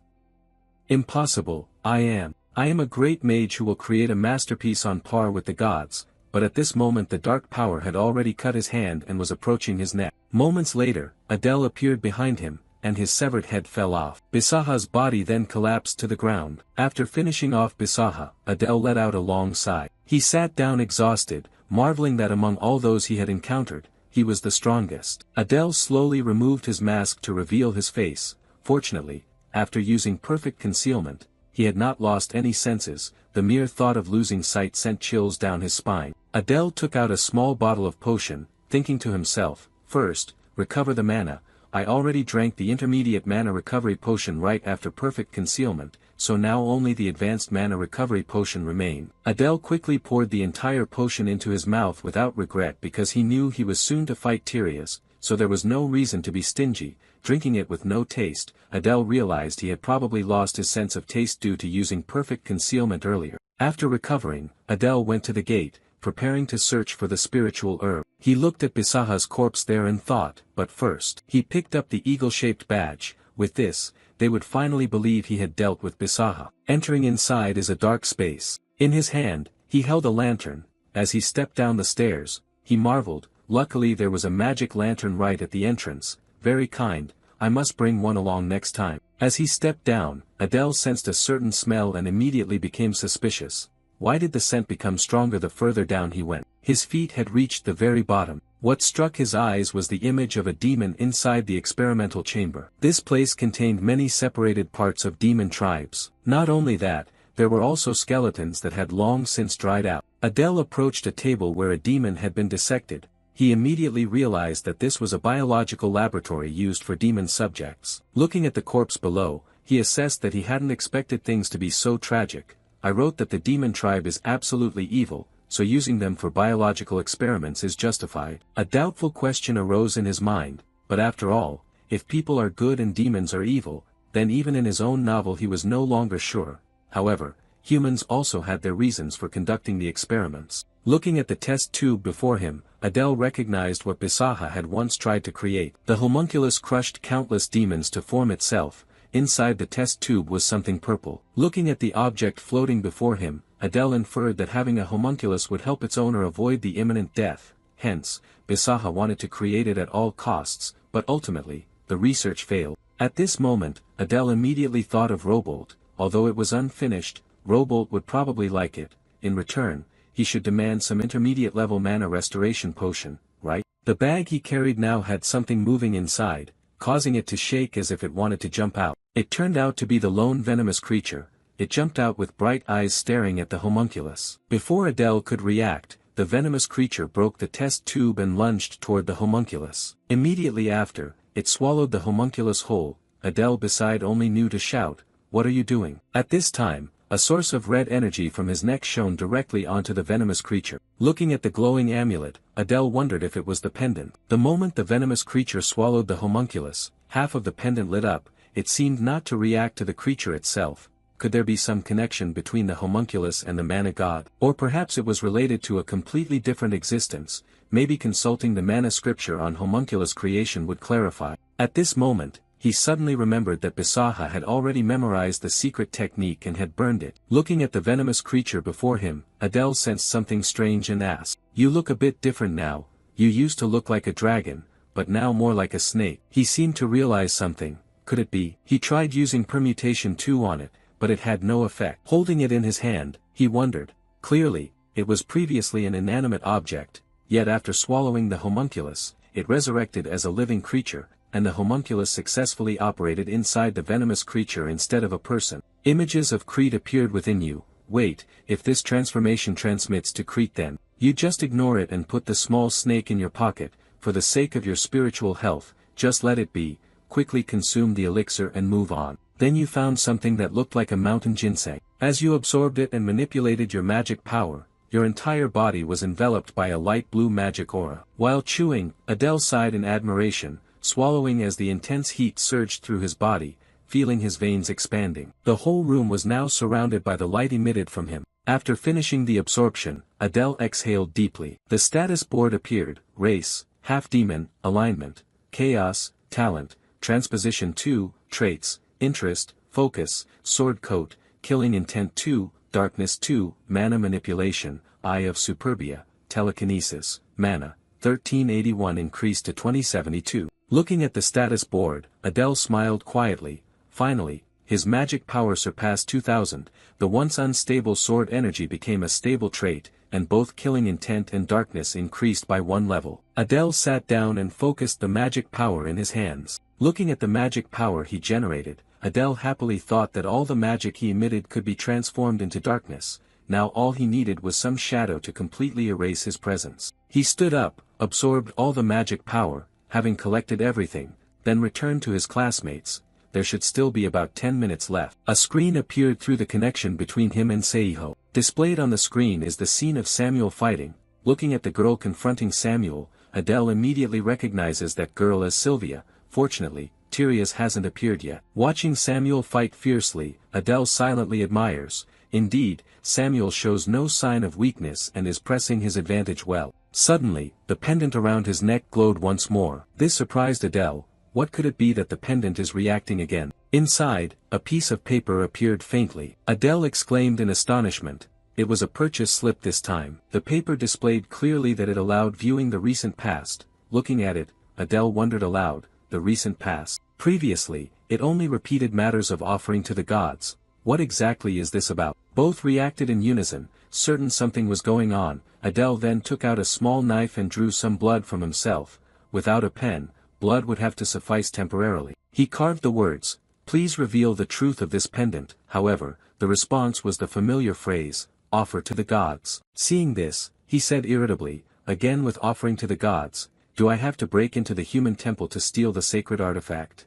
Impossible. I am a great mage who will create a masterpiece on par with the gods, but at this moment the dark power had already cut his hand and was approaching his neck. Moments later, Adele appeared behind him, and his severed head fell off. Bisaha's body then collapsed to the ground. After finishing off Bisaha, Adele let out a long sigh. He sat down exhausted, marveling that among all those he had encountered, he was the strongest. Adele slowly removed his mask to reveal his face. Fortunately, after using perfect concealment, he had not lost any senses. The mere thought of losing sight sent chills down his spine. Adele took out a small bottle of potion, thinking to himself, "First, recover the mana. I already drank the intermediate mana recovery potion right after perfect concealment, so now only the advanced mana recovery potion remain." Adele quickly poured the entire potion into his mouth without regret because he knew he was soon to fight Tyrius, so there was no reason to be stingy. drinking it with no taste. Adele realized he had probably lost his sense of taste due to using perfect concealment earlier. After recovering, Adele went to the gate, preparing to search for the spiritual herb. He looked at Bisaha's corpse there and thought, but first, he picked up the eagle-shaped badge. With this, they would finally believe he had dealt with Bisaha. Entering inside is a dark space. In his hand, he held a lantern. As he stepped down the stairs, he marveled. Luckily there was a magic lantern right at the entrance. Very kind, I must bring one along next time. As he stepped down, Adele sensed a certain smell and immediately became suspicious. Why did the scent become stronger the further down he went? His feet had reached the very bottom. What struck his eyes was the image of a demon inside the experimental chamber. This place contained many separated parts of demon tribes. Not only that, there were also skeletons that had long since dried out. Adele approached a table where a demon had been dissected. He immediately realized that this was a biological laboratory used for demon subjects. Looking at the corpse below, he assessed that he hadn't expected things to be so tragic. I wrote that the demon tribe is absolutely evil, so using them for biological experiments is justified. A doubtful question arose in his mind, but after all, if people are good and demons are evil, then even in his own novel he was no longer sure. However, humans also had their reasons for conducting the experiments. Looking at the test tube before him, Adele recognized what Bisaha had once tried to create. The homunculus crushed countless demons to form itself. Inside the test tube was something purple. Looking at the object floating before him, Adele inferred that having a homunculus would help its owner avoid the imminent death. Hence, Bisaha wanted to create it at all costs, but ultimately, the research failed. At this moment, Adele immediately thought of Robolt. Although it was unfinished, Robolt would probably like it. In return, he should demand some intermediate-level mana restoration potion, right? The bag he carried now had something moving inside, causing it to shake as if it wanted to jump out. It turned out to be the lone venomous creature. It jumped out with bright eyes staring at the homunculus. Before Adele could react, the venomous creature broke the test tube and lunged toward the homunculus. Immediately after, it swallowed the homunculus whole. Adele beside only knew to shout, "What are you doing?" At this time, a source of red energy from his neck shone directly onto the venomous creature. Looking at the glowing amulet, Adele wondered if it was the pendant. The moment the venomous creature swallowed the homunculus, half of the pendant lit up. It seemed not to react to the creature itself. Could there be some connection between the homunculus and the mana god? Or perhaps it was related to a completely different existence. Maybe consulting the mana scripture on homunculus creation would clarify. At this moment, he suddenly remembered that Bisaha had already memorized the secret technique and had burned it. Looking at the venomous creature before him, Adele sensed something strange and asked, "You look a bit different now. You used to look like a dragon, but now more like a snake." He seemed to realize something. Could it be? He tried using permutation 2 on it, but it had no effect. Holding it in his hand, he wondered. Clearly, it was previously an inanimate object, yet after swallowing the homunculus, it resurrected as a living creature, and the homunculus successfully operated inside the venomous creature instead of a person. Images of Crete appeared within you. Wait, if this transformation transmits to Crete, then you just ignore it and put the small snake in your pocket. For the sake of your spiritual health, just let it be. Quickly consume the elixir and move on. Then you found something that looked like a mountain ginseng. As you absorbed it and manipulated your magic power, your entire body was enveloped by a light blue magic aura. While chewing, Adele sighed in admiration, swallowing as the intense heat surged through his body, feeling his veins expanding. The whole room was now surrounded by the light emitted from him. After finishing the absorption, Adele exhaled deeply. The status board appeared: race, half-demon, alignment, chaos, talent, transposition 2, traits, interest, focus, sword coat, killing intent 2, darkness 2, mana manipulation, eye of superbia, telekinesis, mana, 1381 increased to 2072. Looking at the status board, Adele smiled quietly. Finally, his magic power surpassed 2000, the once unstable sword energy became a stable trait, and both killing intent and darkness increased by 1 level. Adele sat down and focused the magic power in his hands. Looking at the magic power he generated, Adele happily thought that all the magic he emitted could be transformed into darkness. Now all he needed was some shadow to completely erase his presence. He stood up, absorbed all the magic power, having collected everything, then returned to his classmates. There should still be about 10 minutes left. A screen appeared through the connection between him and Seiho. Displayed on the screen is the scene of Samuel fighting. Looking at the girl confronting Samuel, Adele immediately recognizes that girl as Sylvia. Fortunately, Tyrius hasn't appeared yet. Watching Samuel fight fiercely, Adele silently admires. Indeed, Samuel shows no sign of weakness and is pressing his advantage well. Suddenly, the pendant around his neck glowed once more. This surprised Adele. What could it be that the pendant is reacting again? Inside, a piece of paper appeared faintly. Adele exclaimed in astonishment. It was a purchase slip this time. The paper displayed clearly that it allowed viewing the recent past. Looking at it, Adele wondered aloud, the recent past. Previously, it only repeated matters of offering to the gods. What exactly is this about? Both reacted in unison, certain something was going on. Adele then took out a small knife and drew some blood from himself. Without a pen, blood would have to suffice temporarily. He carved the words, "Please reveal the truth of this pendant." However, the response was the familiar phrase, "Offer to the gods." Seeing this, he said irritably, "Again with offering to the gods, do I have to break into the human temple to steal the sacred artifact?"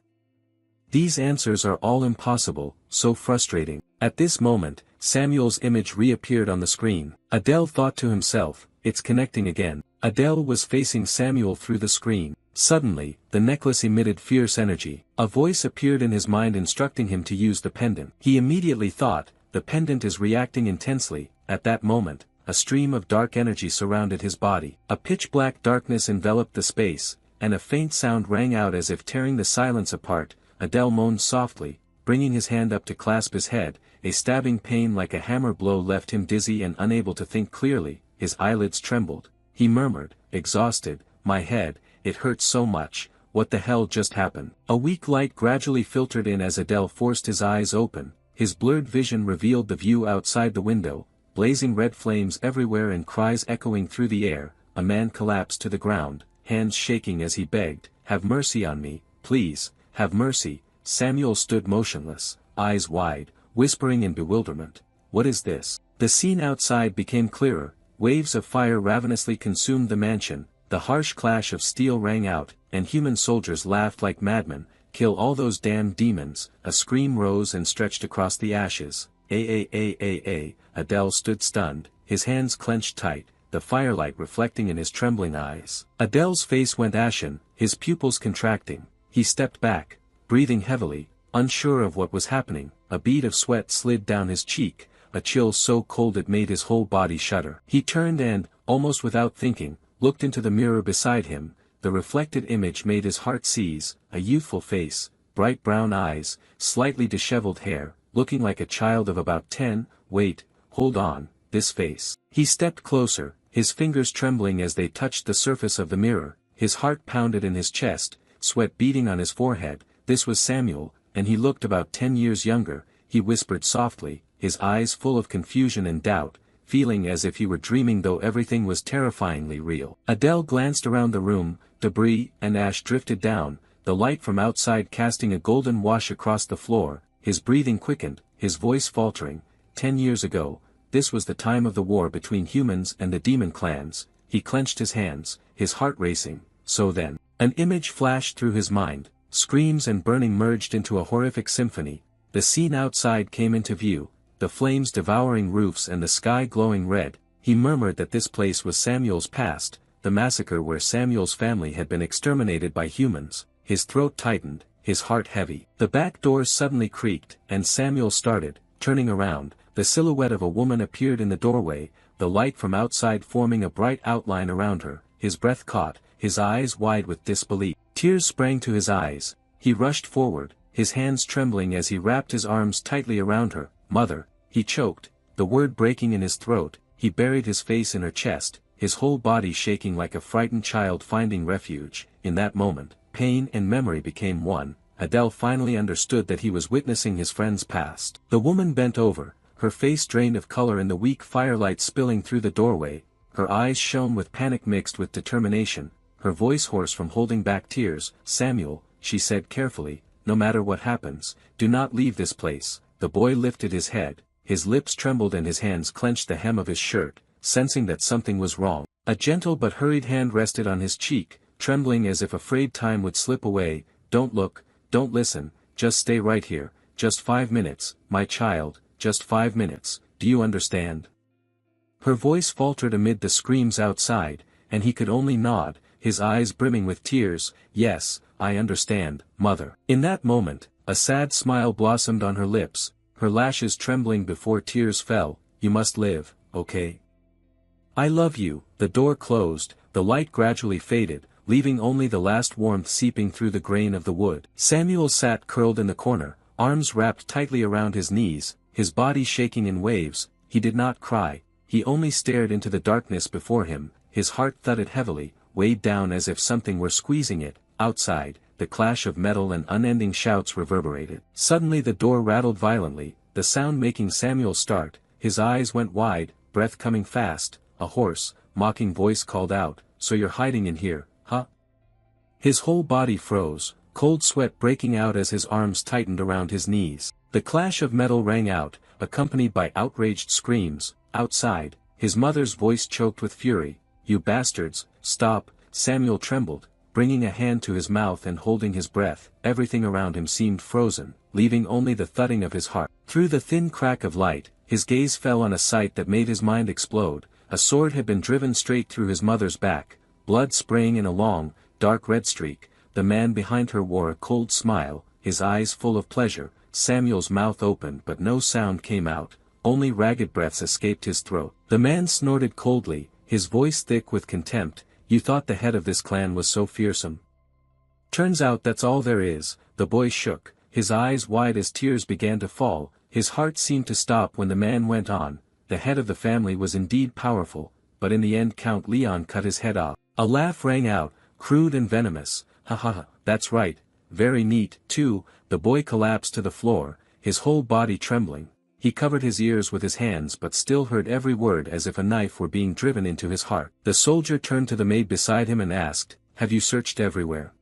These answers are all impossible, so frustrating. At this moment, Samuel's image reappeared on the screen. Adele thought to himself, "It's connecting again." Adele was facing Samuel through the screen. Suddenly, the necklace emitted fierce energy. A voice appeared in his mind instructing him to use the pendant. He immediately thought, the pendant is reacting intensely. At that moment, a stream of dark energy surrounded his body. A pitch-black darkness enveloped the space, and a faint sound rang out as if tearing the silence apart. Adele moaned softly, bringing his hand up to clasp his head. A stabbing pain like a hammer blow left him dizzy and unable to think clearly. His eyelids trembled. He murmured, exhausted, "My head, it hurts so much, what the hell just happened?" A weak light gradually filtered in as Adele forced his eyes open. His blurred vision revealed the view outside the window, blazing red flames everywhere and cries echoing through the air. A man collapsed to the ground, hands shaking as he begged, "Have mercy on me, please, have mercy." Samuel stood motionless, eyes wide, whispering in bewilderment, "What is this?" The scene outside became clearer. Waves of fire ravenously consumed the mansion. The harsh clash of steel rang out, and human soldiers laughed like madmen. "Kill all those damned demons." A scream rose and stretched across the ashes. Adele stood stunned, his hands clenched tight, the firelight reflecting in his trembling eyes. Adele's face went ashen, his pupils contracting. He stepped back, breathing heavily, unsure of what was happening. A bead of sweat slid down his cheek, a chill so cold it made his whole body shudder. He turned and, almost without thinking, looked into the mirror beside him. The reflected image made his heart seize. A youthful face, bright brown eyes, slightly disheveled hair, looking like a child of about 10. Wait, hold on, this face. He stepped closer, his fingers trembling as they touched the surface of the mirror. His heart pounded in his chest, sweat beading on his forehead. This was Samuel, and he looked about 10 years younger. He whispered softly, his eyes full of confusion and doubt, feeling as if he were dreaming though everything was terrifyingly real. Adele glanced around the room, debris and ash drifted down, the light from outside casting a golden wash across the floor. His breathing quickened, his voice faltering. 10 years ago, this was the time of the war between humans and the demon clans. He clenched his hands, his heart racing. So then, an image flashed through his mind. Screams and burning merged into a horrific symphony. The scene outside came into view, the flames devouring roofs and the sky glowing red. He murmured that this place was Samuel's past, the massacre where Samuel's family had been exterminated by humans. His throat tightened, his heart heavy. The back doors suddenly creaked, and Samuel started, turning around. The silhouette of a woman appeared in the doorway, the light from outside forming a bright outline around her. His breath caught, his eyes wide with disbelief. Tears sprang to his eyes. He rushed forward, his hands trembling as he wrapped his arms tightly around her. "Mother," he choked, the word breaking in his throat. He buried his face in her chest, his whole body shaking like a frightened child finding refuge. In that moment, pain and memory became one. Adele finally understood that he was witnessing his friend's past. The woman bent over, her face drained of color in the weak firelight spilling through the doorway. Her eyes shone with panic mixed with determination, her voice hoarse from holding back tears. "Samuel," she said carefully, "no matter what happens, do not leave this place." The boy lifted his head, his lips trembled and his hands clenched the hem of his shirt, sensing that something was wrong. A gentle but hurried hand rested on his cheek, trembling as if afraid time would slip away. "Don't look, don't listen, just stay right here, just 5 minutes, my child, just 5 minutes, do you understand?" Her voice faltered amid the screams outside, and he could only nod. his eyes brimming with tears. "Yes, I understand, mother." In that moment, a sad smile blossomed on her lips, her lashes trembling before tears fell. "You must live, okay? I love you." The door closed, the light gradually faded, leaving only the last warmth seeping through the grain of the wood. Samuel sat curled in the corner, arms wrapped tightly around his knees, his body shaking in waves. He did not cry, he only stared into the darkness before him, his heart thudded heavily, weighed down as if something were squeezing it. Outside, the clash of metal and unending shouts reverberated. Suddenly the door rattled violently, the sound making Samuel start. His eyes went wide, breath coming fast. A hoarse, mocking voice called out, "So you're hiding in here, huh?" His whole body froze, cold sweat breaking out as his arms tightened around his knees. The clash of metal rang out, accompanied by outraged screams. Outside, his mother's voice choked with fury. "You bastards, stop!" Samuel trembled, bringing a hand to his mouth and holding his breath. Everything around him seemed frozen, leaving only the thudding of his heart. Through the thin crack of light, his gaze fell on a sight that made his mind explode. A sword had been driven straight through his mother's back, blood spraying in a long, dark red streak. The man behind her wore a cold smile, his eyes full of pleasure. Samuel's mouth opened but no sound came out, only ragged breaths escaped his throat. The man snorted coldly, his voice thick with contempt. "You thought the head of this clan was so fearsome? Turns out that's all there is." The boy shook, his eyes wide as tears began to fall. His heart seemed to stop when the man went on. The head of the family was indeed powerful, but in the end Count Leon cut his head off. A laugh rang out, crude and venomous. "Ha ha ha, that's right, very neat, too." The boy collapsed to the floor, his whole body trembling. He covered his ears with his hands but still heard every word as if a knife were being driven into his heart. The soldier turned to the maid beside him and asked, "Have you searched everywhere?"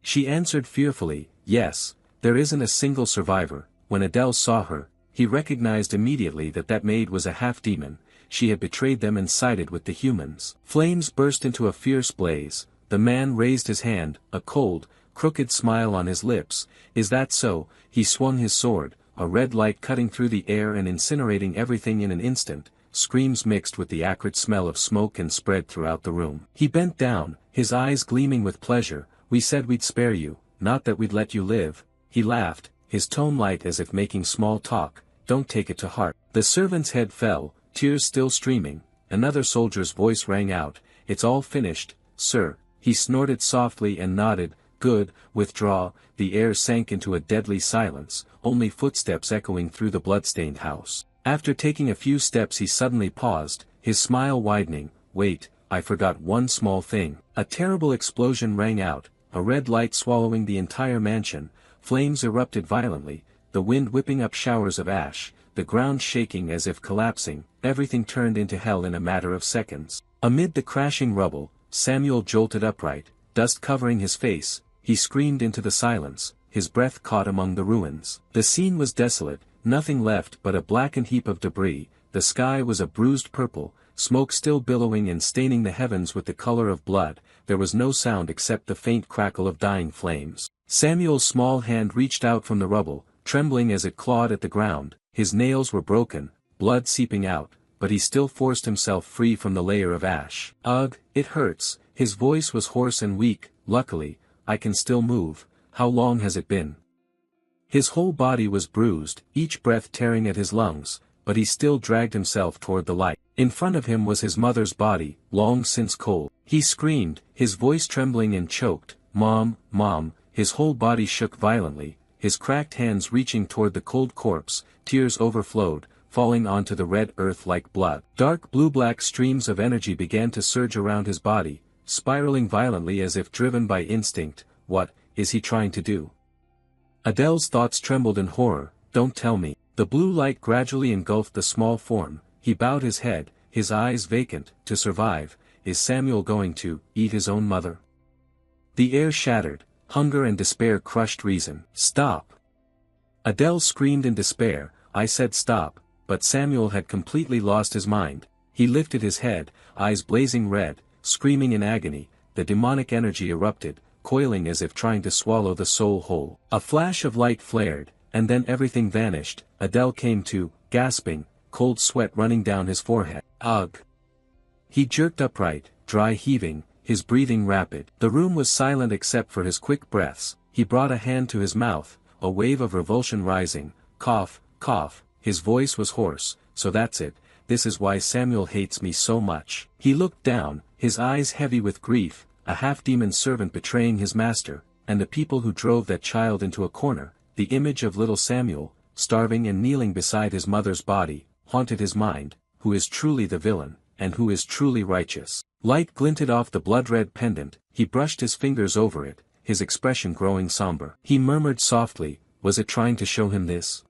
She answered fearfully, "Yes, there isn't a single survivor." When Adele saw her, he recognized immediately that that maid was a half-demon. She had betrayed them and sided with the humans. Flames burst into a fierce blaze. The man raised his hand, a cold, crooked smile on his lips. "Is that so?" He swung his sword, a red light cutting through the air and incinerating everything in an instant. Screams mixed with the acrid smell of smoke and spread throughout the room. He bent down, his eyes gleaming with pleasure. "We said we'd spare you, not that we'd let you live." He laughed, his tone light as if making small talk. "Don't take it to heart." The servant's head fell, tears still streaming. Another soldier's voice rang out, "It's all finished, sir." He snorted softly and nodded. "Good, withdraw." The air sank into a deadly silence, only footsteps echoing through the bloodstained house. After taking a few steps he suddenly paused, his smile widening. "Wait, I forgot one small thing." A terrible explosion rang out, a red light swallowing the entire mansion. Flames erupted violently, the wind whipping up showers of ash, the ground shaking as if collapsing. Everything turned into hell in a matter of seconds. Amid the crashing rubble, Samuel jolted upright, dust covering his face. He screamed into the silence, his breath caught among the ruins. The scene was desolate, nothing left but a blackened heap of debris. The sky was a bruised purple, smoke still billowing and staining the heavens with the color of blood. There was no sound except the faint crackle of dying flames. Samuel's small hand reached out from the rubble, trembling as it clawed at the ground. His nails were broken, blood seeping out, but he still forced himself free from the layer of ash. "Ugh, it hurts." His voice was hoarse and weak. "Luckily, I can still move." "How long has it been?" His whole body was bruised, each breath tearing at his lungs, but he still dragged himself toward the light. In front of him was his mother's body, long since cold. He screamed, his voice trembling and choked, "Mom, Mom." His whole body shook violently, his cracked hands reaching toward the cold corpse. Tears overflowed, falling onto the red earth like blood. Dark blue-black streams of energy began to surge around his body, spiraling violently as if driven by instinct. What is he trying to do? Adele's thoughts trembled in horror. "Don't tell me." The blue light gradually engulfed the small form. He bowed his head, his eyes vacant. "To survive, is Samuel going to eat his own mother?" The air shattered, hunger and despair crushed reason. "Stop!" Adele screamed in despair. "I said stop," but Samuel had completely lost his mind. He lifted his head, eyes blazing red, screaming in agony. The demonic energy erupted, coiling as if trying to swallow the soul whole. A flash of light flared, and then everything vanished. Adele came to, gasping, cold sweat running down his forehead. "Ugh!" He jerked upright, dry heaving, his breathing rapid. The room was silent except for his quick breaths. He brought a hand to his mouth, a wave of revulsion rising. Cough, cough, his voice was hoarse. So that's it, this is why Samuel hates me so much. He looked down, his eyes heavy with grief, a half-demon servant betraying his master, and the people who drove that child into a corner. The image of little Samuel, starving and kneeling beside his mother's body, haunted his mind. Who is truly the villain, and who is truly righteous? Light glinted off the blood-red pendant. He brushed his fingers over it, his expression growing somber. He murmured softly, was it trying to show him this?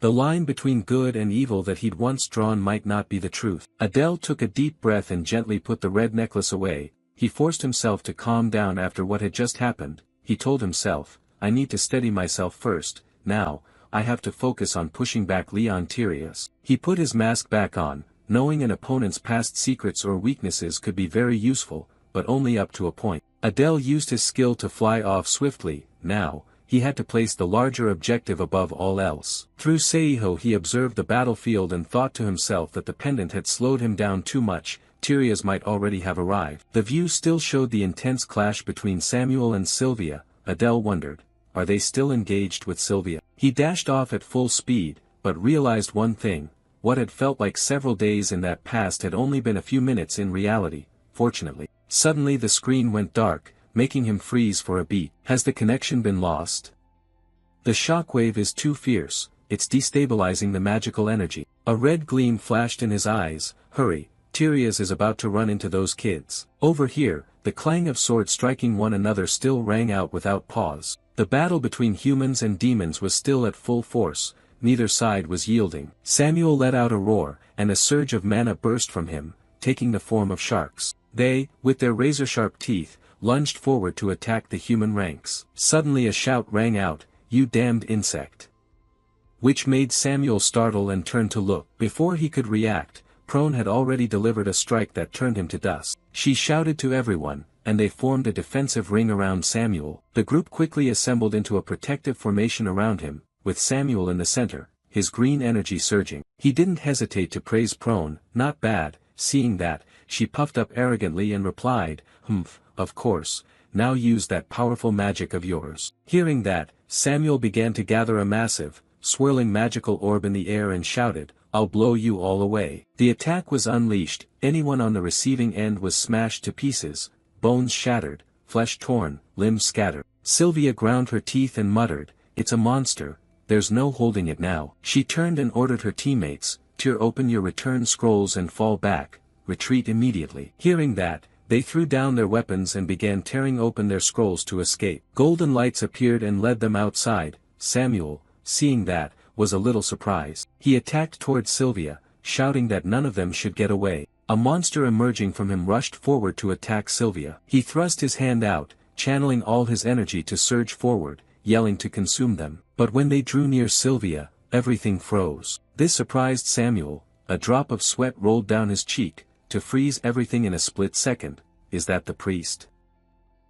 The line between good and evil that he'd once drawn might not be the truth. Adele took a deep breath and gently put the red necklace away. He forced himself to calm down after what had just happened. He told himself, I need to steady myself first. Now, I have to focus on pushing back Leon Tyrius. He put his mask back on, knowing an opponent's past secrets or weaknesses could be very useful, but only up to a point. Adele used his skill to fly off swiftly. Now, he had to place the larger objective above all else. Through Seiho he observed the battlefield and thought to himself that the pendant had slowed him down too much. Tyrius might already have arrived. The view still showed the intense clash between Samuel and Sylvia. Adele wondered, are they still engaged with Sylvia? He dashed off at full speed, but realized one thing. What had felt like several days in that past had only been a few minutes in reality, fortunately. Suddenly the screen went dark, making him freeze for a beat. Has the connection been lost? The shockwave is too fierce, it's destabilizing the magical energy. A red gleam flashed in his eyes. Hurry, Tyrius is about to run into those kids. Over here, the clang of swords striking one another still rang out without pause. The battle between humans and demons was still at full force. Neither side was yielding. Samuel let out a roar, and a surge of mana burst from him, taking the form of sharks. They, with their razor-sharp teeth, lunged forward to attack the human ranks. Suddenly a shout rang out, "You damned insect!" Which made Samuel startle and turn to look. Before he could react, Prone had already delivered a strike that turned him to dust. She shouted to everyone, and they formed a defensive ring around Samuel. The group quickly assembled into a protective formation around him, with Samuel in the center, his green energy surging. He didn't hesitate to praise Prone. Not bad. Seeing that, she puffed up arrogantly and replied, "Humph, of course, now use that powerful magic of yours." Hearing that, Samuel began to gather a massive, swirling magical orb in the air and shouted, "I'll blow you all away." The attack was unleashed. Anyone on the receiving end was smashed to pieces, bones shattered, flesh torn, limbs scattered. Sylvia ground her teeth and muttered, "It's a monster, there's no holding it now." She turned and ordered her teammates, "Tear open your return scrolls and fall back, retreat immediately." Hearing that, they threw down their weapons and began tearing open their scrolls to escape. Golden lights appeared and led them outside. Samuel, seeing that, was a little surprised. He attacked towards Sylvia, shouting that none of them should get away. A monster emerging from him rushed forward to attack Sylvia. He thrust his hand out, channeling all his energy to surge forward, yelling to consume them. But when they drew near Sylvia, everything froze. This surprised Samuel. A drop of sweat rolled down his cheek, to freeze everything in a split second. Is that the priest?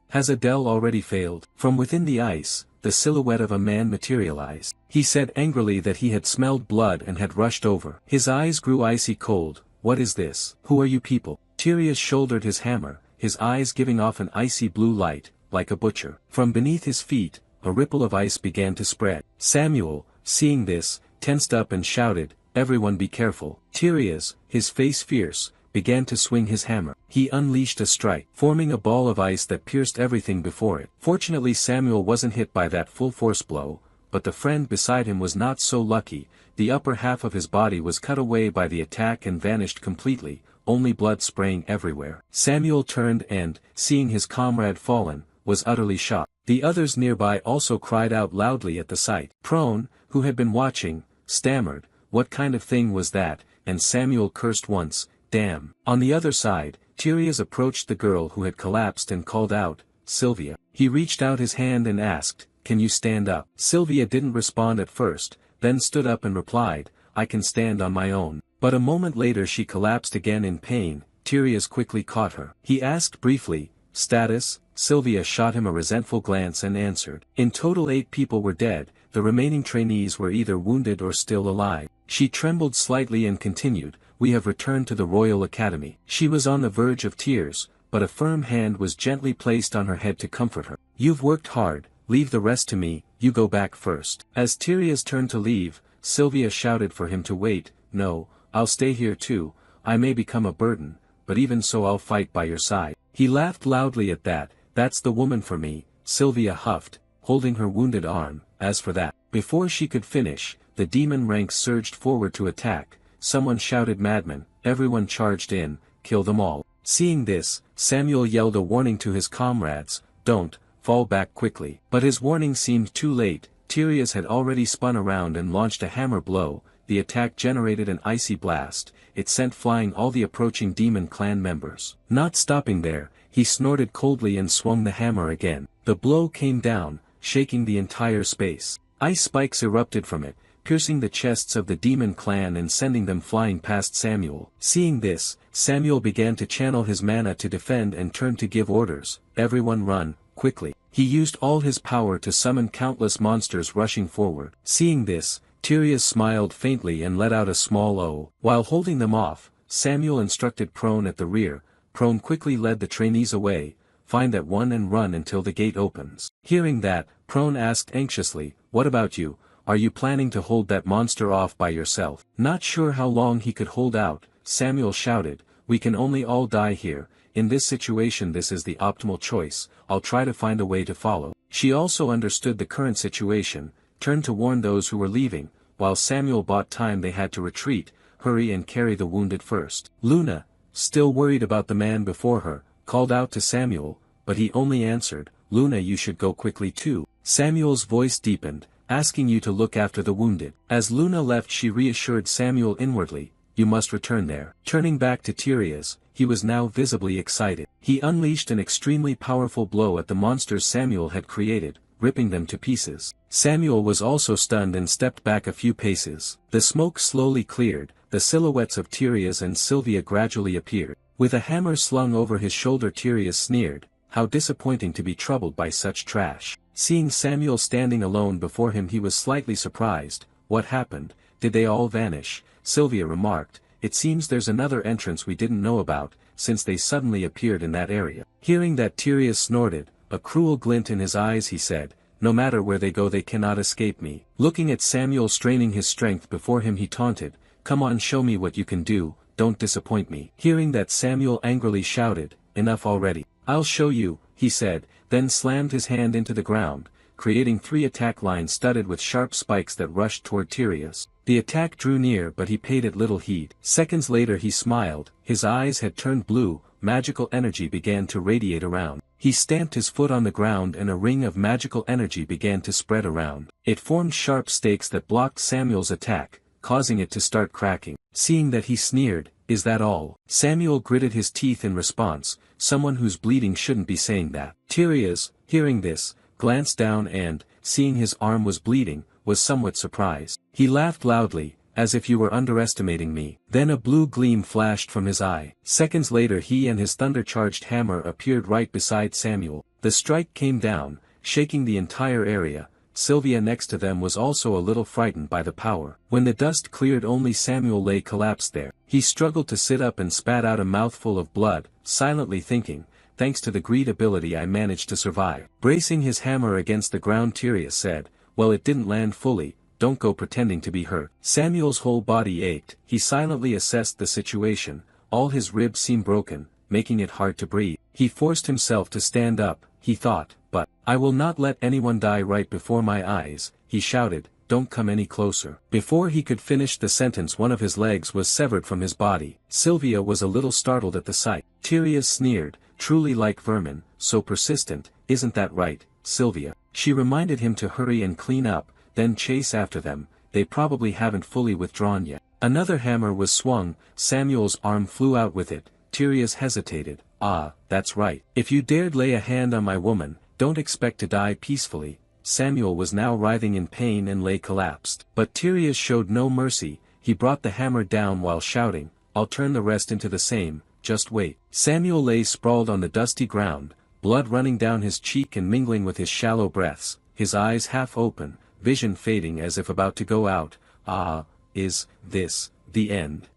Has Adele already failed? From within the ice, the silhouette of a man materialized. He said angrily that he had smelled blood and had rushed over. His eyes grew icy cold. "What is this? Who are you people?" Tyrius shouldered his hammer, his eyes giving off an icy blue light, like a butcher. From beneath his feet, a ripple of ice began to spread. Samuel, seeing this, tensed up and shouted, "Everyone be careful." Tyrius, his face fierce, began to swing his hammer. He unleashed a strike, forming a ball of ice that pierced everything before it. Fortunately Samuel wasn't hit by that full-force blow, but the friend beside him was not so lucky. The upper half of his body was cut away by the attack and vanished completely, only blood spraying everywhere. Samuel turned and, seeing his comrade fallen, was utterly shocked. The others nearby also cried out loudly at the sight. Prone, who had been watching, stammered, "What kind of thing was that?" and Samuel cursed once, "Damn." On the other side, Tyrius approached the girl who had collapsed and called out, "Sylvia." He reached out his hand and asked, "Can you stand up?" Sylvia didn't respond at first, then stood up and replied, "I can stand on my own." But a moment later she collapsed again in pain. Tyrius quickly caught her. He asked briefly, "Status?" Sylvia shot him a resentful glance and answered. In total 8 people were dead, the remaining trainees were either wounded or still alive. She trembled slightly and continued, "We have returned to the Royal Academy." She was on the verge of tears, but a firm hand was gently placed on her head to comfort her. "You've worked hard, leave the rest to me, you go back first." As Tyria's turned to leave, Sylvia shouted for him to wait. "No, I'll stay here too, I may become a burden, but even so I'll fight by your side." He laughed loudly at that. "That's the woman for me," Sylvia huffed, holding her wounded arm. "As for that." Before she could finish, the demon ranks surged forward to attack. Someone shouted, "Madman!" Everyone charged in, "Kill them all." Seeing this, Samuel yelled a warning to his comrades, "Don't, fall back quickly." But his warning seemed too late. Tyria's had already spun around and launched a hammer blow. The attack generated an icy blast. It sent flying all the approaching demon clan members. Not stopping there, he snorted coldly and swung the hammer again. The blow came down, shaking the entire space. Ice spikes erupted from it, piercing the chests of the demon clan and sending them flying past Samuel. Seeing this, Samuel began to channel his mana to defend and turned to give orders. "Everyone run, quickly." He used all his power to summon countless monsters rushing forward. Seeing this, Tyria smiled faintly and let out a small "oh." While holding them off, Samuel instructed Prone at the rear. Prone quickly led the trainees away. "Find that one and run until the gate opens." Hearing that, Prone asked anxiously, "What about you? Are you planning to hold that monster off by yourself?" Not sure how long he could hold out, Samuel shouted, "We can only all die here. In this situation this is the optimal choice. I'll try to find a way to follow." She also understood the current situation, turned to warn those who were leaving. While Samuel bought time they had to retreat, hurry and carry the wounded first. Luna, still worried about the man before her, called out to Samuel, but he only answered, "Luna, you should go quickly too." Samuel's voice deepened, "Asking you to look after the wounded." As Luna left she reassured Samuel inwardly, "You must return there." Turning back to Tyria's, he was now visibly excited. He unleashed an extremely powerful blow at the monsters Samuel had created, ripping them to pieces. Samuel was also stunned and stepped back a few paces. The smoke slowly cleared, the silhouettes of Tyria's and Sylvia gradually appeared. With a hammer slung over his shoulder Tyria sneered, "How disappointing to be troubled by such trash." Seeing Samuel standing alone before him he was slightly surprised. "What happened? Did they all vanish?" Sylvia remarked, "It seems there's another entrance we didn't know about, since they suddenly appeared in that area." Hearing that Tyria snorted, a cruel glint in his eyes he said, "No matter where they go they cannot escape me." Looking at Samuel straining his strength before him he taunted, "Come on, show me what you can do, don't disappoint me." Hearing that Samuel angrily shouted, "Enough already." "I'll show you," he said, then slammed his hand into the ground, creating 3 attack lines studded with sharp spikes that rushed toward Tyria's. The attack drew near but he paid it little heed. Seconds later he smiled, his eyes had turned blue, magical energy began to radiate around. He stamped his foot on the ground and a ring of magical energy began to spread around. It formed sharp stakes that blocked Samuel's attack, causing it to start cracking. Seeing that he sneered, "Is that all?" Samuel gritted his teeth in response, "Someone who's bleeding shouldn't be saying that." Tyria's, hearing this, glanced down and, seeing his arm was bleeding, was somewhat surprised. He laughed loudly, "As if you were underestimating me." Then a blue gleam flashed from his eye. Seconds later he and his thunder-charged hammer appeared right beside Samuel. The strike came down, shaking the entire area. Sylvia next to them was also a little frightened by the power. When the dust cleared only Samuel lay collapsed there. He struggled to sit up and spat out a mouthful of blood, silently thinking, "Thanks to the greed ability I managed to survive." Bracing his hammer against the ground Tyria said, "Well, it didn't land fully, don't go pretending to be hurt." Samuel's whole body ached. He silently assessed the situation, all his ribs seemed broken, making it hard to breathe. He forced himself to stand up, he thought, "But, I will not let anyone die right before my eyes," he shouted, "Don't come any closer." Before he could finish the sentence one of his legs was severed from his body. Sylvia was a little startled at the sight. Tyria sneered, "Truly like vermin, so persistent, isn't that right, Sylvia?" She reminded him to hurry and clean up, then chase after them, they probably haven't fully withdrawn yet. Another hammer was swung, Samuel's arm flew out with it. Tyria's hesitated, "Ah, that's right. If you dared lay a hand on my woman, don't expect to die peacefully." Samuel was now writhing in pain and lay collapsed. But Tyria showed no mercy, he brought the hammer down while shouting, "I'll turn the rest into the same, just wait." Samuel lay sprawled on the dusty ground, blood running down his cheek and mingling with his shallow breaths, his eyes half open, vision fading as if about to go out. "Ah, is this the end?"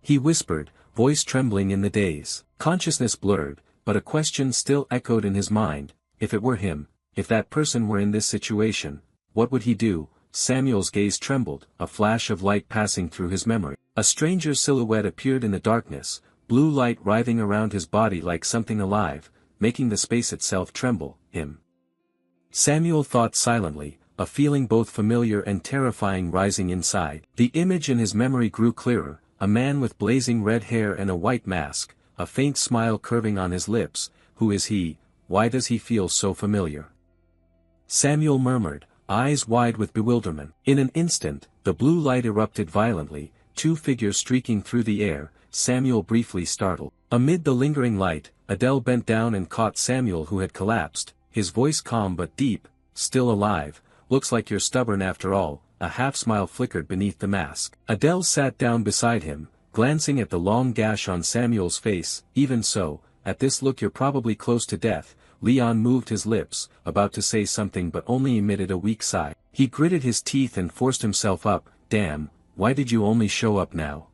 he whispered, voice trembling in the daze. Consciousness blurred, but a question still echoed in his mind: if it were him, if that person were in this situation, what would he do? Samuel's gaze trembled, a flash of light passing through his memory. A stranger's silhouette appeared in the darkness, blue light writhing around his body like something alive, making the space itself tremble. Him. Samuel thought silently, a feeling both familiar and terrifying rising inside. The image in his memory grew clearer, a man with blazing red hair and a white mask, a faint smile curving on his lips. Who is he? Why does he feel so familiar? Samuel murmured, eyes wide with bewilderment. In an instant, the blue light erupted violently, two figures streaking through the air. Samuel briefly startled. Amid the lingering light, Adele bent down and caught Samuel, who had collapsed, his voice calm but deep. Still alive, looks like you're stubborn after all. A half-smile flickered beneath the mask. Adele sat down beside him, glancing at the long gash on Samuel's face. Even so, at this look you're probably close to death. Leon moved his lips, about to say something but only emitted a weak sigh. He gritted his teeth and forced himself up. Damn, why did you only show up now?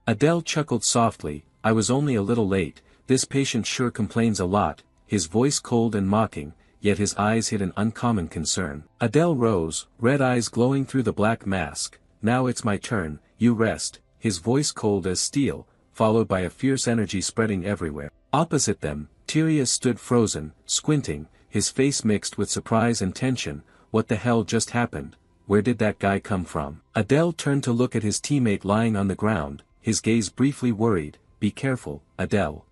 Adele chuckled softly, I was only a little late. This patient sure complains a lot, his voice cold and mocking, yet his eyes hid an uncommon concern. Adele rose, red eyes glowing through the black mask. Now it's my turn, you rest, his voice cold as steel, followed by a fierce energy spreading everywhere. Opposite them, Tyrius stood frozen, squinting, his face mixed with surprise and tension. What the hell just happened? Where did that guy come from? Adele turned to look at his teammate lying on the ground, his gaze briefly worried. Be careful, Adele.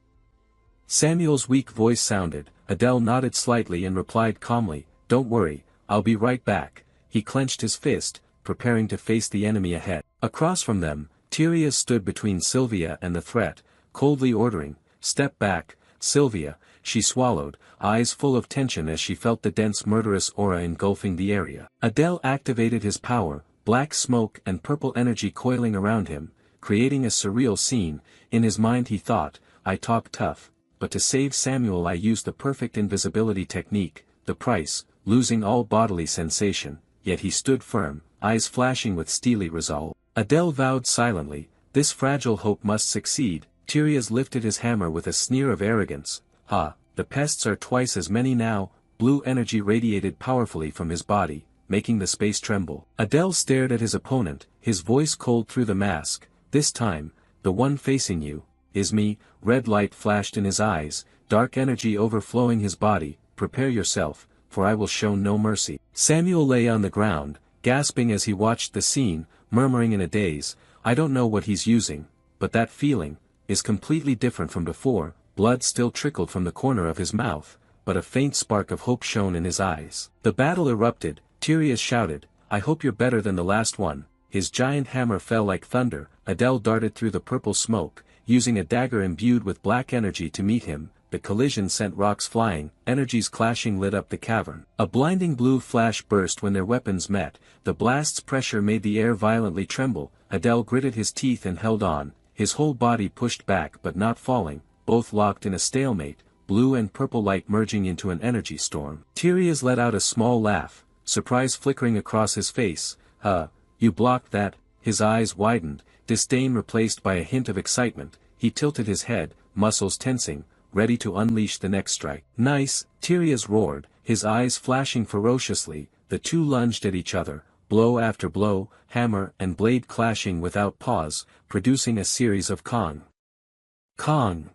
Samuel's weak voice sounded. Adele nodded slightly and replied calmly, don't worry, I'll be right back. He clenched his fist, preparing to face the enemy ahead. Across from them, Tyrius stood between Sylvia and the threat, coldly ordering, step back. Sylvia, she swallowed, eyes full of tension as she felt the dense murderous aura engulfing the area. Adele activated his power, black smoke and purple energy coiling around him, creating a surreal scene. In his mind he thought, I talk tough, but to save Samuel I used the perfect invisibility technique. The price, losing all bodily sensation, yet he stood firm, eyes flashing with steely resolve. Adele vowed silently, this fragile hope must succeed. Tyrius lifted his hammer with a sneer of arrogance. Ha, the pests are twice as many now. Blue energy radiated powerfully from his body, making the space tremble. Adele stared at his opponent, his voice cold through the mask. This time, the one facing you, is me. Red light flashed in his eyes, dark energy overflowing his body. Prepare yourself, for I will show no mercy. Samuel lay on the ground, gasping as he watched the scene, murmuring in a daze, I don't know what he's using, but that feeling is completely different from before. Blood still trickled from the corner of his mouth, but a faint spark of hope shone in his eyes. The battle erupted. Tyrius shouted, I hope you're better than the last one. His giant hammer fell like thunder. Adele darted through the purple smoke, using a dagger imbued with black energy to meet him. The collision sent rocks flying, energies clashing lit up the cavern. A blinding blue flash burst when their weapons met. The blast's pressure made the air violently tremble. Adele gritted his teeth and held on, his whole body pushed back but not falling, both locked in a stalemate, blue and purple light merging into an energy storm. Tyrius let out a small laugh, surprise flickering across his face. You blocked that? His eyes widened, disdain replaced by a hint of excitement. He tilted his head, muscles tensing, ready to unleash the next strike. Nice, Tyrius roared, his eyes flashing ferociously. The two lunged at each other, blow after blow, hammer and blade clashing without pause, producing a series of Kong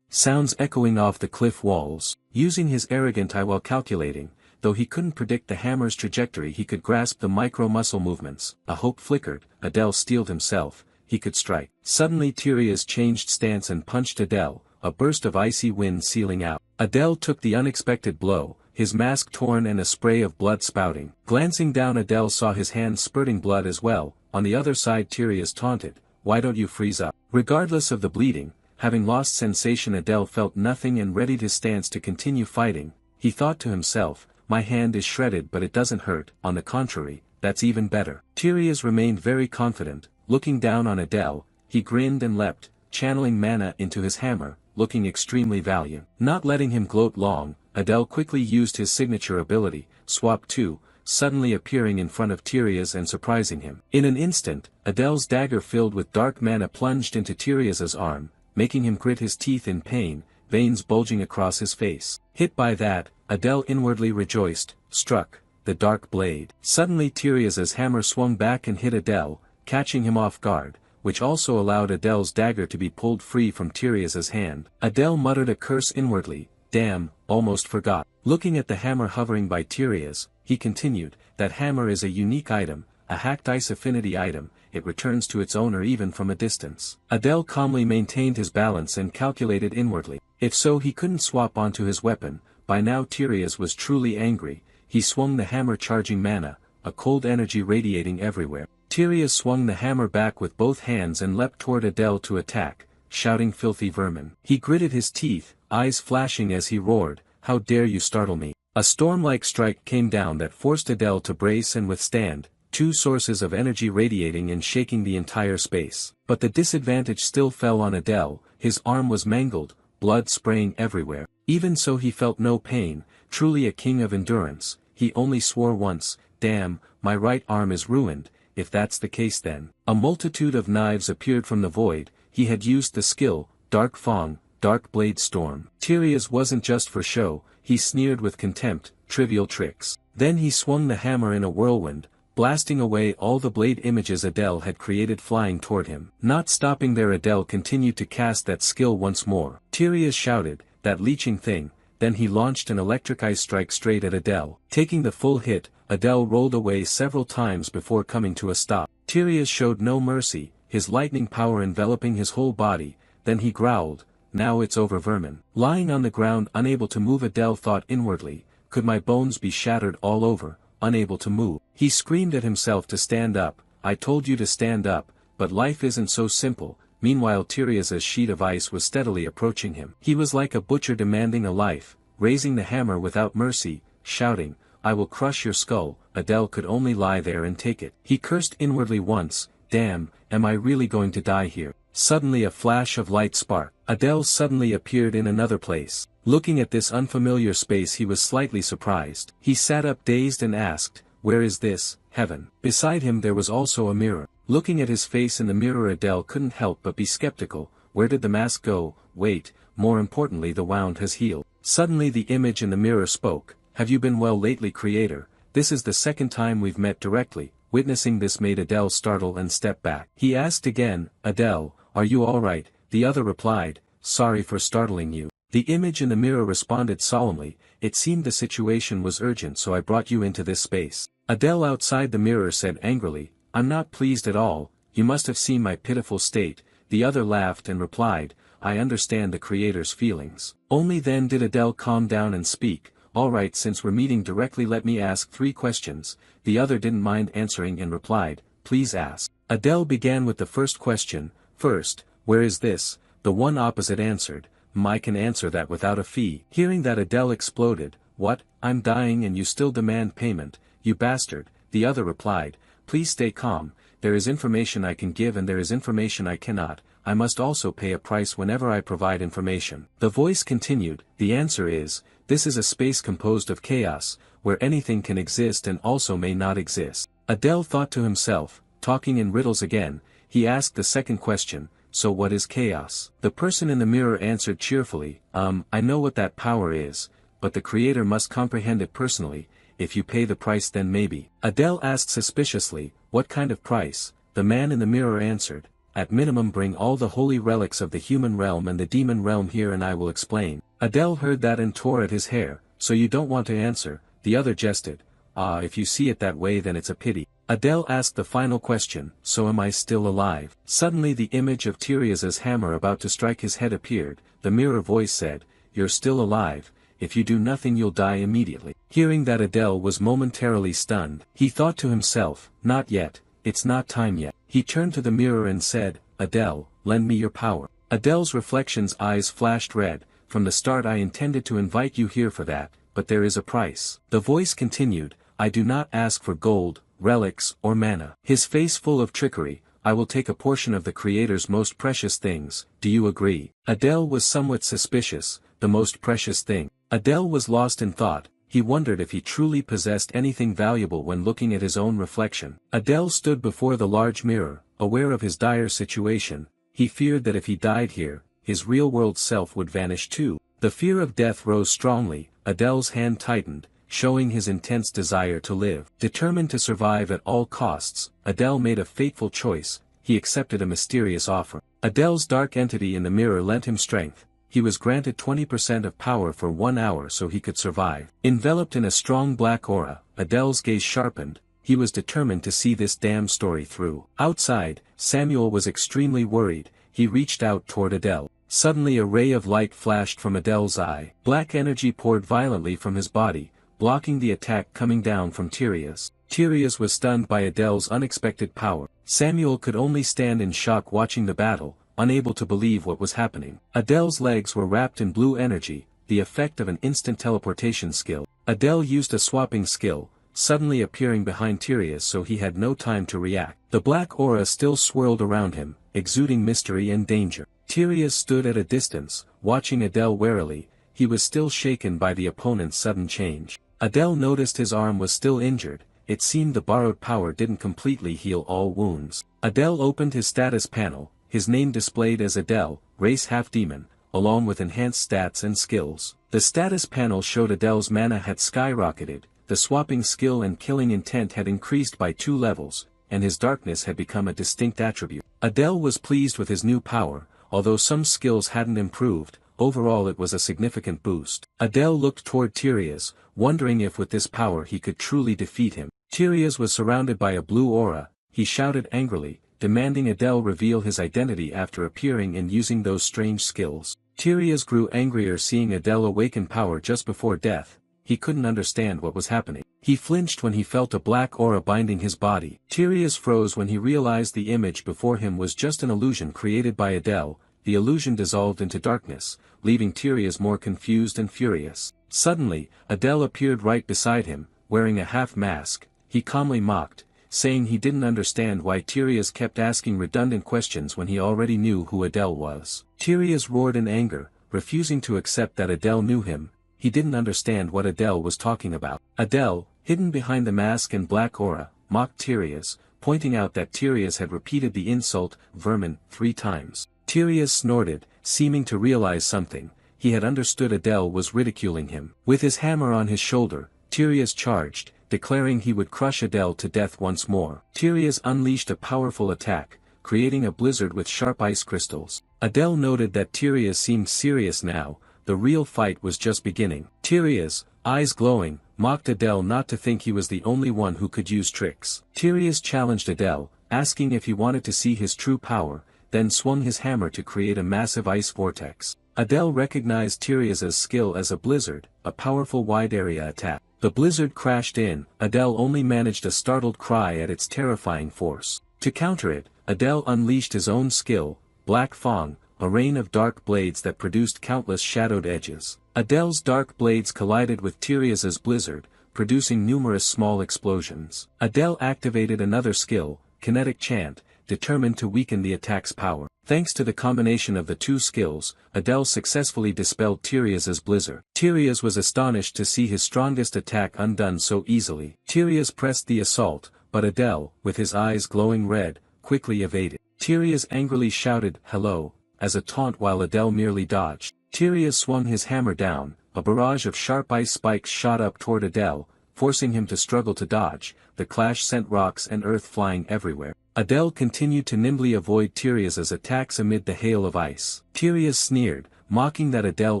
sounds echoing off the cliff walls. Using his arrogant eye while calculating, though he couldn't predict the hammer's trajectory, he could grasp the micro-muscle movements. A hope flickered. Adele steeled himself, he could strike. Suddenly Tyrius changed stance and punched Adele, a burst of icy wind sealing out. Adele took the unexpected blow, his mask torn and a spray of blood spouting. Glancing down, Adele saw his hand spurting blood as well. On the other side Tyrius taunted, why don't you freeze up? Regardless of the bleeding, having lost sensation, Adele felt nothing and readied his stance to continue fighting. He thought to himself, my hand is shredded but it doesn't hurt. On the contrary, that's even better. Tyrius remained very confident. Looking down on Adele, he grinned and leapt, channeling mana into his hammer, looking extremely valiant. Not letting him gloat long, Adele quickly used his signature ability, Swap 2, suddenly appearing in front of Tyrius and surprising him. In an instant, Adele's dagger filled with dark mana plunged into Tyrius's arm, making him grit his teeth in pain. veins bulging across his face. Hit by that, Adele inwardly rejoiced, struck, the dark blade. Suddenly Tyrio's hammer swung back and hit Adele, catching him off guard, which also allowed Adele's dagger to be pulled free from Tyrio's hand. Adele muttered a curse inwardly, damn, almost forgot. Looking at the hammer hovering by Tyrio's, he continued, that hammer is a unique item, a hacked ice affinity item, it returns to its owner even from a distance. Adele calmly maintained his balance and calculated inwardly. If so he couldn't swap onto his weapon. By now Tyrio's was truly angry, he swung the hammer charging mana, a cold energy radiating everywhere. Tyrio's swung the hammer back with both hands and leapt toward Adele to attack, shouting filthy vermin. He gritted his teeth, eyes flashing as he roared, how dare you startle me. A storm-like strike came down that forced Adele to brace and withstand, two sources of energy radiating and shaking the entire space. But the disadvantage still fell on Adele, his arm was mangled, blood spraying everywhere. Even so he felt no pain, truly a king of endurance. He only swore once, damn, my right arm is ruined. If that's the case then. A multitude of knives appeared from the void. He had used the skill, Dark Fong, Dark Blade Storm. Tyrio's wasn't just for show, he sneered with contempt, trivial tricks. Then he swung the hammer in a whirlwind, blasting away all the blade images Adele had created flying toward him. Not stopping there Adele continued to cast that skill once more. Tyrio's shouted, that leeching thing, then he launched an electric ice strike straight at Adele. Taking the full hit, Adele rolled away several times before coming to a stop. Tyrio's showed no mercy, his lightning power enveloping his whole body, then he growled, now it's over vermin. Lying on the ground unable to move Adele thought inwardly, could my bones be shattered all over, unable to move. He screamed at himself to stand up, I told you to stand up, but life isn't so simple. Meanwhile Tyrio's sheet of ice was steadily approaching him. He was like a butcher demanding a life, raising the hammer without mercy, shouting, I will crush your skull. Adele could only lie there and take it. He cursed inwardly once, damn, am I really going to die here? Suddenly a flash of light sparked. Adele suddenly appeared in another place. Looking at this unfamiliar space he was slightly surprised. He sat up dazed and asked, where is this, heaven? Beside him there was also a mirror. Looking at his face in the mirror Adele couldn't help but be skeptical, where did the mask go? Wait, more importantly the wound has healed. Suddenly the image in the mirror spoke, have you been well lately creator? This is the second time we've met directly. Witnessing this made Adele startle and step back. He asked again, Adele, are you alright? The other replied, sorry for startling you. The image in the mirror responded solemnly, it seemed the situation was urgent so I brought you into this space. Adele outside the mirror said angrily, I'm not pleased at all, you must have seen my pitiful state. The other laughed and replied, I understand the creator's feelings. Only then did Adele calm down and speak, alright since we're meeting directly let me ask 3 questions. The other didn't mind answering and replied, please ask. Adele began with the first question, first, where is this? The one opposite answered, I can answer that without a fee. Hearing that Adele exploded, what, I'm dying and you still demand payment, you bastard. The other replied, please stay calm, there is information I can give and there is information I cannot, I must also pay a price whenever I provide information. The voice continued, the answer is, this is a space composed of chaos, where anything can exist and also may not exist. Adele thought to himself, talking in riddles again, he asked the second question, so what is chaos? The person in the mirror answered cheerfully, I know what that power is, but the creator must comprehend it personally, if you pay the price then maybe. Adele asked suspiciously, what kind of price? The man in the mirror answered, at minimum bring all the holy relics of the human realm and the demon realm here and I will explain. Adele heard that and tore at his hair, so you don't want to answer, the other jested, if you see it that way then it's a pity. Adele asked the final question, so am I still alive? Suddenly the image of Tyrio's hammer about to strike his head appeared, the mirror voice said, you're still alive, if you do nothing you'll die immediately. Hearing that Adele was momentarily stunned, he thought to himself, not yet, it's not time yet. He turned to the mirror and said, Adele, lend me your power. Adele's reflection's eyes flashed red, from the start I intended to invite you here for that, but there is a price. The voice continued, I do not ask for gold, relics, or mana. His face full of trickery, I will take a portion of the creator's most precious things, do you agree? Adele was somewhat suspicious, the most precious thing. Adele was lost in thought, he wondered if he truly possessed anything valuable when looking at his own reflection. Adele stood before the large mirror, aware of his dire situation, he feared that if he died here, his real-world self would vanish too. The fear of death rose strongly, Adele's hand tightened, showing his intense desire to live. Determined to survive at all costs, Adele made a fateful choice. He accepted a mysterious offer. Adele's dark entity in the mirror lent him strength. He was granted 20% of power for 1 hour so he could survive. Enveloped in a strong black aura, Adele's gaze sharpened. He was determined to see this damn story through. Outside, Samuel was extremely worried. He reached out toward Adele. Suddenly a ray of light flashed from Adele's eye. Black energy poured violently from his body, blocking the attack coming down from Tyrius. Tyrius was stunned by Adele's unexpected power. Samuel could only stand in shock watching the battle, unable to believe what was happening. Adele's legs were wrapped in blue energy, the effect of an instant teleportation skill. Adele used a swapping skill, suddenly appearing behind Tyrius so he had no time to react. The black aura still swirled around him, exuding mystery and danger. Tyrius stood at a distance, watching Adele warily. He was still shaken by the opponent's sudden change. Adele noticed his arm was still injured. It seemed the borrowed power didn't completely heal all wounds. Adele opened his status panel, his name displayed as Adele, race half-demon, along with enhanced stats and skills. The status panel showed Adele's mana had skyrocketed, the swapping skill and killing intent had increased by 2 levels, and his darkness had become a distinct attribute. Adele was pleased with his new power, although some skills hadn't improved. Overall it was a significant boost. Adele looked toward Tyrius, wondering if with this power he could truly defeat him. Tyrius was surrounded by a blue aura. He shouted angrily, demanding Adele reveal his identity after appearing and using those strange skills. Tyrius grew angrier seeing Adele awaken power just before death. He couldn't understand what was happening. He flinched when he felt a black aura binding his body. Tyrius froze when he realized the image before him was just an illusion created by Adele. The illusion dissolved into darkness, leaving Tyrius more confused and furious. Suddenly, Adele appeared right beside him, wearing a half-mask. He calmly mocked, saying he didn't understand why Tyrius kept asking redundant questions when he already knew who Adele was. Tyrius roared in anger, refusing to accept that Adele knew him. He didn't understand what Adele was talking about. Adele, hidden behind the mask and black aura, mocked Tyrius, pointing out that Tyrius had repeated the insult, vermin, 3 times. Tyrius snorted, seeming to realize something. He had understood Adele was ridiculing him. With his hammer on his shoulder, Tyrius charged, declaring he would crush Adele to death once more. Tyrius unleashed a powerful attack, creating a blizzard with sharp ice crystals. Adele noted that Tyrius seemed serious now. The real fight was just beginning. Tyrius, eyes glowing, mocked Adele not to think he was the only one who could use tricks. Tyrius challenged Adele, asking if he wanted to see his true power, then swung his hammer to create a massive ice vortex. Adele recognized Tyrius's skill as a blizzard, a powerful wide-area attack. The blizzard crashed in. Adele only managed a startled cry at its terrifying force. To counter it, Adele unleashed his own skill, Black Fang, a rain of dark blades that produced countless shadowed edges. Adele's dark blades collided with Tyrius's blizzard, producing numerous small explosions. Adele activated another skill, Kinetic Chant, determined to weaken the attack's power. Thanks to the combination of the 2 skills, Adele successfully dispelled Tyrius's blizzard. Tyrius was astonished to see his strongest attack undone so easily. Tyrius pressed the assault, but Adele, with his eyes glowing red, quickly evaded. Tyrius angrily shouted, "Hello," as a taunt while Adele merely dodged. Tyrius swung his hammer down. A barrage of sharp ice spikes shot up toward Adele, forcing him to struggle to dodge. The clash sent rocks and earth flying everywhere. Adele continued to nimbly avoid Tyrius's attacks amid the hail of ice. Tyrius sneered, mocking that Adele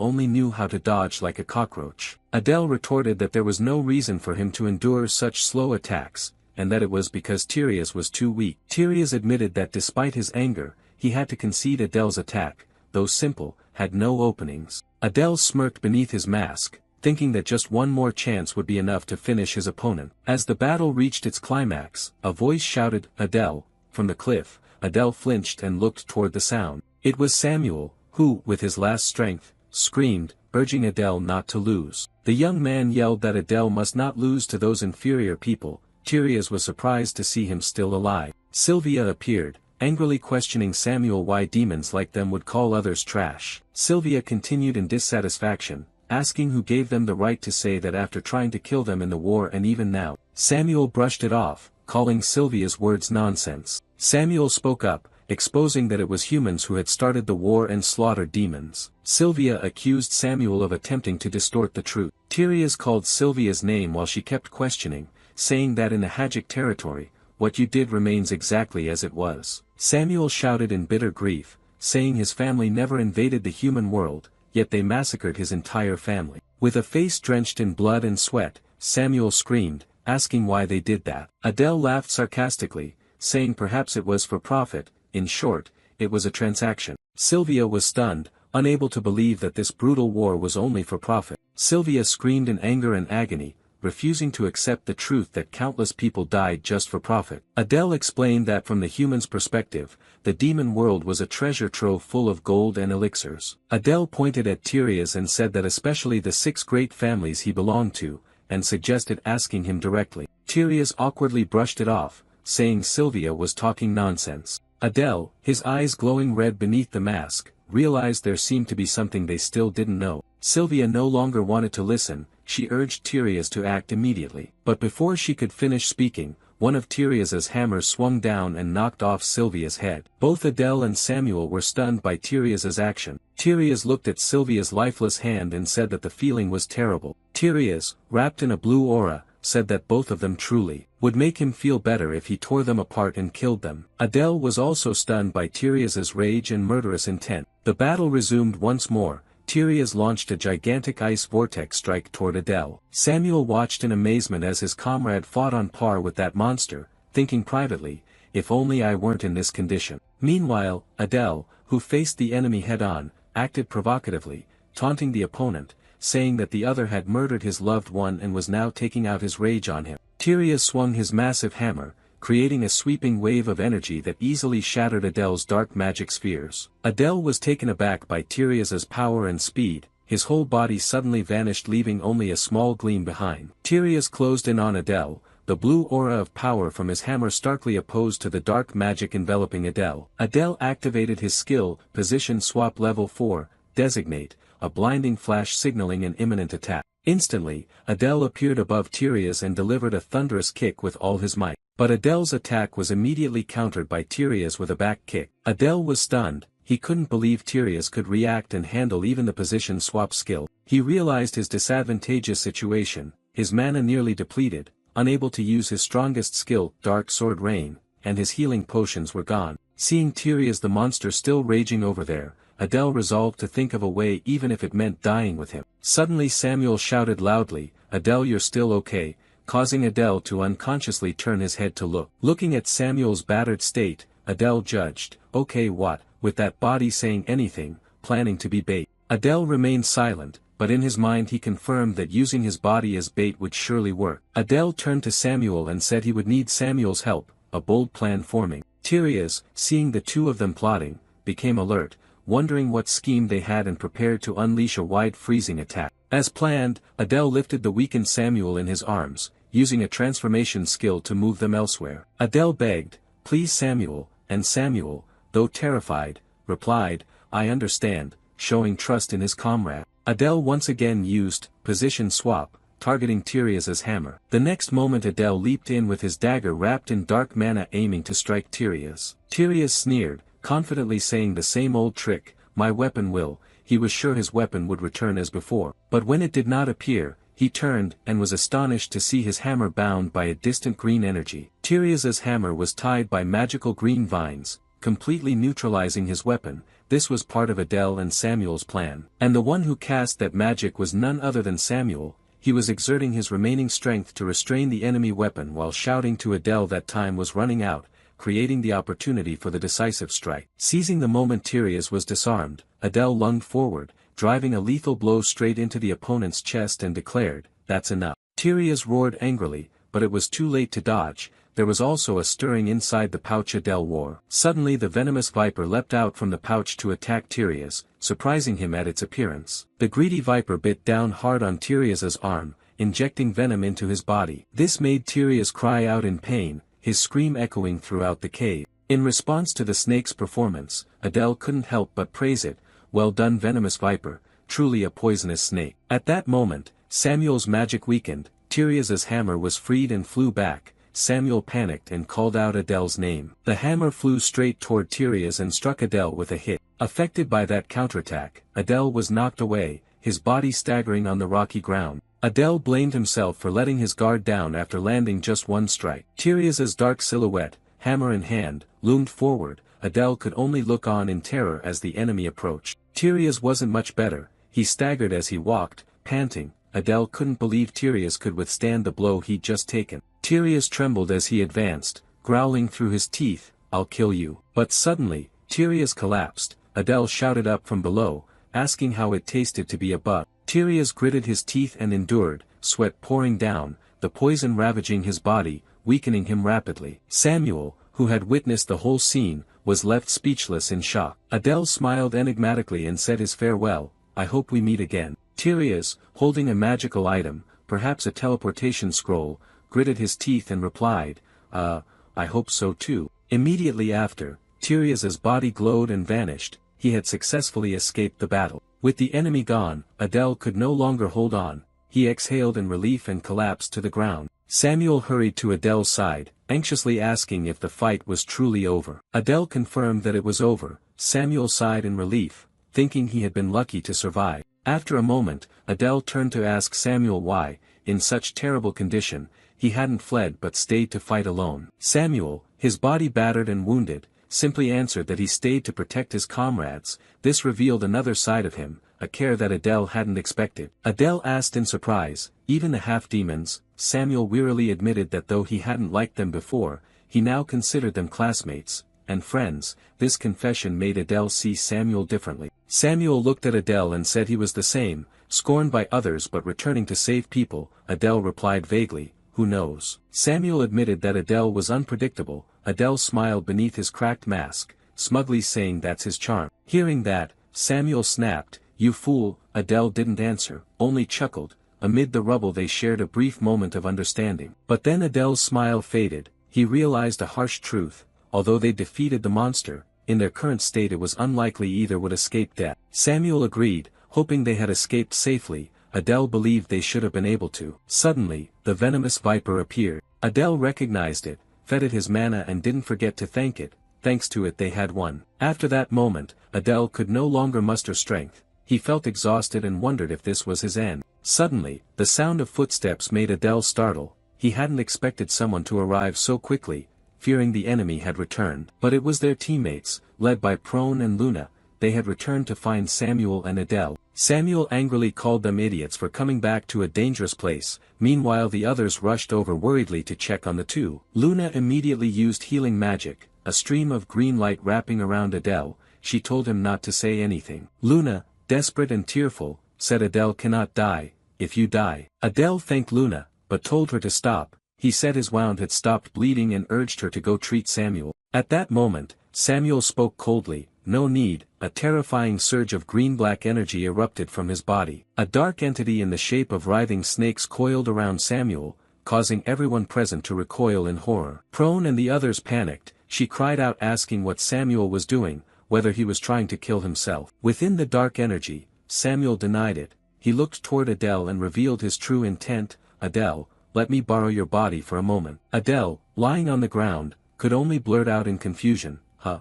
only knew how to dodge like a cockroach. Adele retorted that there was no reason for him to endure such slow attacks, and that it was because Tyrius was too weak. Tyrius admitted that despite his anger, he had to concede Adele's attack, though simple, had no openings. Adele smirked beneath his mask, thinking that just one more chance would be enough to finish his opponent. As the battle reached its climax, a voice shouted, "Adele," from the cliff. Adele flinched and looked toward the sound. It was Samuel, who, with his last strength, screamed, urging Adele not to lose. The young man yelled that Adele must not lose to those inferior people. Tyrius was surprised to see him still alive. Sylvia appeared, angrily questioning Samuel why demons like them would call others trash. Sylvia continued in dissatisfaction, asking who gave them the right to say that after trying to kill them in the war and even now. Samuel brushed it off, calling Sylvia's words nonsense. Samuel spoke up, exposing that it was humans who had started the war and slaughtered demons. Sylvia accused Samuel of attempting to distort the truth. Tyrius called Sylvia's name while she kept questioning, saying that in the Hagic territory, what you did remains exactly as it was. Samuel shouted in bitter grief, saying his family never invaded the human world, yet they massacred his entire family. With a face drenched in blood and sweat, Samuel screamed, asking why they did that. Adele laughed sarcastically, saying perhaps it was for profit. In short, it was a transaction. Sylvia was stunned, unable to believe that this brutal war was only for profit. Sylvia screamed in anger and agony, refusing to accept the truth that countless people died just for profit. Adele explained that from the human's perspective, the demon world was a treasure trove full of gold and elixirs. Adele pointed at Tyrius and said that especially the 6 great families he belonged to, and suggested asking him directly. Tyrius awkwardly brushed it off, saying Sylvia was talking nonsense. Adele, his eyes glowing red beneath the mask, realized there seemed to be something they still didn't know. Sylvia no longer wanted to listen, she urged Tyrius to act immediately. But before she could finish speaking, one of Tyrius's hammers swung down and knocked off Sylvia's head. Both Adele and Samuel were stunned by Tyrius's action. Tyrius looked at Sylvia's lifeless hand and said that the feeling was terrible. Tyrius, wrapped in a blue aura, said that both of them truly would make him feel better if he tore them apart and killed them. Adele was also stunned by Tyrius's rage and murderous intent. The battle resumed once more. Tyrius launched a gigantic ice vortex strike toward Adele. Samuel watched in amazement as his comrade fought on par with that monster, thinking privately, if only I weren't in this condition. Meanwhile, Adele, who faced the enemy head-on, acted provocatively, taunting the opponent, saying that the other had murdered his loved one and was now taking out his rage on him. Tyrius swung his massive hammer, creating a sweeping wave of energy that easily shattered Adele's dark magic spheres. Adele was taken aback by Tyrius's power and speed, his whole body suddenly vanished leaving only a small gleam behind. Tyrius closed in on Adele, the blue aura of power from his hammer starkly opposed to the dark magic enveloping Adele. Adele activated his skill, Position Swap Level 4, Designate, a blinding flash signaling an imminent attack. Instantly, Adele appeared above Tyrius and delivered a thunderous kick with all his might. But Adele's attack was immediately countered by Tyrius with a back kick. Adele was stunned, he couldn't believe Tyrius could react and handle even the position swap skill. He realized his disadvantageous situation, his mana nearly depleted, unable to use his strongest skill, Dark Sword Rain, and his healing potions were gone. Seeing Tyrius the monster still raging over there, Adele resolved to think of a way even if it meant dying with him. Suddenly Samuel shouted loudly, "Adele, you're still okay," causing Adele to unconsciously turn his head to look. Looking at Samuel's battered state, Adele judged, okay what, with that body saying anything, planning to be bait. Adele remained silent, but in his mind he confirmed that using his body as bait would surely work. Adele turned to Samuel and said he would need Samuel's help, a bold plan forming. Tyrius, seeing the two of them plotting, became alert, wondering what scheme they had and prepared to unleash a wide freezing attack. As planned, Adele lifted the weakened Samuel in his arms, using a transformation skill to move them elsewhere. Adele begged, "Please Samuel," and Samuel, though terrified, replied, "I understand," showing trust in his comrade. Adele once again used Position Swap, targeting Tyrius's hammer. The next moment Adele leaped in with his dagger wrapped in dark mana aiming to strike Tyrius. Tyrius sneered, confidently saying the same old trick, "My weapon will." He was sure his weapon would return as before. But when it did not appear, he turned and was astonished to see his hammer bound by a distant green energy. Tyrius's hammer was tied by magical green vines, completely neutralizing his weapon. This was part of Adele and Samuel's plan. And the one who cast that magic was none other than Samuel. He was exerting his remaining strength to restrain the enemy weapon while shouting to Adele that time was running out, creating the opportunity for the decisive strike. Seizing the moment Tyrius was disarmed, Adele lunged forward, driving a lethal blow straight into the opponent's chest and declared, "That's enough." Tyrius roared angrily, but it was too late to dodge. There was also a stirring inside the pouch Adele wore. Suddenly the venomous viper leapt out from the pouch to attack Tyrius, surprising him at its appearance. The greedy viper bit down hard on Tyrius's arm, injecting venom into his body. This made Tyrius cry out in pain, his scream echoing throughout the cave. In response to the snake's performance, Adele couldn't help but praise it, "Well done venomous viper, truly a poisonous snake." At that moment, Samuel's magic weakened, Tyrius's hammer was freed and flew back, Samuel panicked and called out Adele's name. The hammer flew straight toward Tyrius and struck Adele with a hit. Affected by that counterattack, Adele was knocked away, his body staggering on the rocky ground. Adele blamed himself for letting his guard down after landing just one strike. Tyrius's dark silhouette, hammer in hand, loomed forward. Adele could only look on in terror as the enemy approached. Tyrius wasn't much better, he staggered as he walked, panting. Adele couldn't believe Tyrius could withstand the blow he'd just taken. Tyrius trembled as he advanced, growling through his teeth, "I'll kill you." But suddenly, Tyrius collapsed. Adele shouted up from below, asking how it tasted to be a bug. Tyrius gritted his teeth and endured, sweat pouring down, the poison ravaging his body, weakening him rapidly. Samuel, who had witnessed the whole scene, was left speechless in shock. Adele smiled enigmatically and said his farewell, "I hope we meet again." Tyrius, holding a magical item, perhaps a teleportation scroll, gritted his teeth and replied, I hope so too." Immediately after, Tyrius's body glowed and vanished. He had successfully escaped the battle. With the enemy gone, Adele could no longer hold on. He exhaled in relief and collapsed to the ground. Samuel hurried to Adele's side, anxiously asking if the fight was truly over. Adele confirmed that it was over. Samuel sighed in relief, thinking he had been lucky to survive. After a moment, Adele turned to ask Samuel why, in such terrible condition, he hadn't fled but stayed to fight alone. Samuel, his body battered and wounded, simply answered that he stayed to protect his comrades. This revealed another side of him, a care that Adele hadn't expected. Adele asked in surprise, "Even the half-demons?" Samuel wearily admitted that though he hadn't liked them before, he now considered them classmates and friends. This confession made Adele see Samuel differently. Samuel looked at Adele and said he was the same, scorned by others but returning to save people. Adele replied vaguely, "Who knows?" Samuel admitted that Adele was unpredictable. Adele smiled beneath his cracked mask, smugly saying that's his charm. Hearing that, Samuel snapped, "You fool." Adele didn't answer, only chuckled. Amid the rubble they shared a brief moment of understanding. But then Adele's smile faded. He realized a harsh truth. Although they defeated the monster, in their current state it was unlikely either would escape death. Samuel agreed, hoping they had escaped safely. Adele believed they should have been able to. Suddenly, the venomous viper appeared. Adele recognized it, fed it his mana and didn't forget to thank it. Thanks to it they had won. After that moment, Adele could no longer muster strength. He felt exhausted and wondered if this was his end. Suddenly, the sound of footsteps made Adele startle. He hadn't expected someone to arrive so quickly, fearing the enemy had returned. But it was their teammates, led by Prone and Luna. They had returned to find Samuel and Adele. Samuel angrily called them idiots for coming back to a dangerous place. Meanwhile the others rushed over worriedly to check on the two. Luna immediately used healing magic, a stream of green light wrapping around Adele. She told him not to say anything. Luna, desperate and tearful, said Adele cannot die. If you die. Adele thanked Luna, but told her to stop. He said his wound had stopped bleeding and urged her to go treat Samuel. At that moment, Samuel spoke coldly, "No need." A terrifying surge of green-black energy erupted from his body. A dark entity in the shape of writhing snakes coiled around Samuel, causing everyone present to recoil in horror. Prone and the others panicked. She cried out asking what Samuel was doing, whether he was trying to kill himself. Within the dark energy, Samuel denied it. He looked toward Adele and revealed his true intent. "Adele, let me borrow your body for a moment." Adele, lying on the ground, could only blurt out in confusion, "Huh?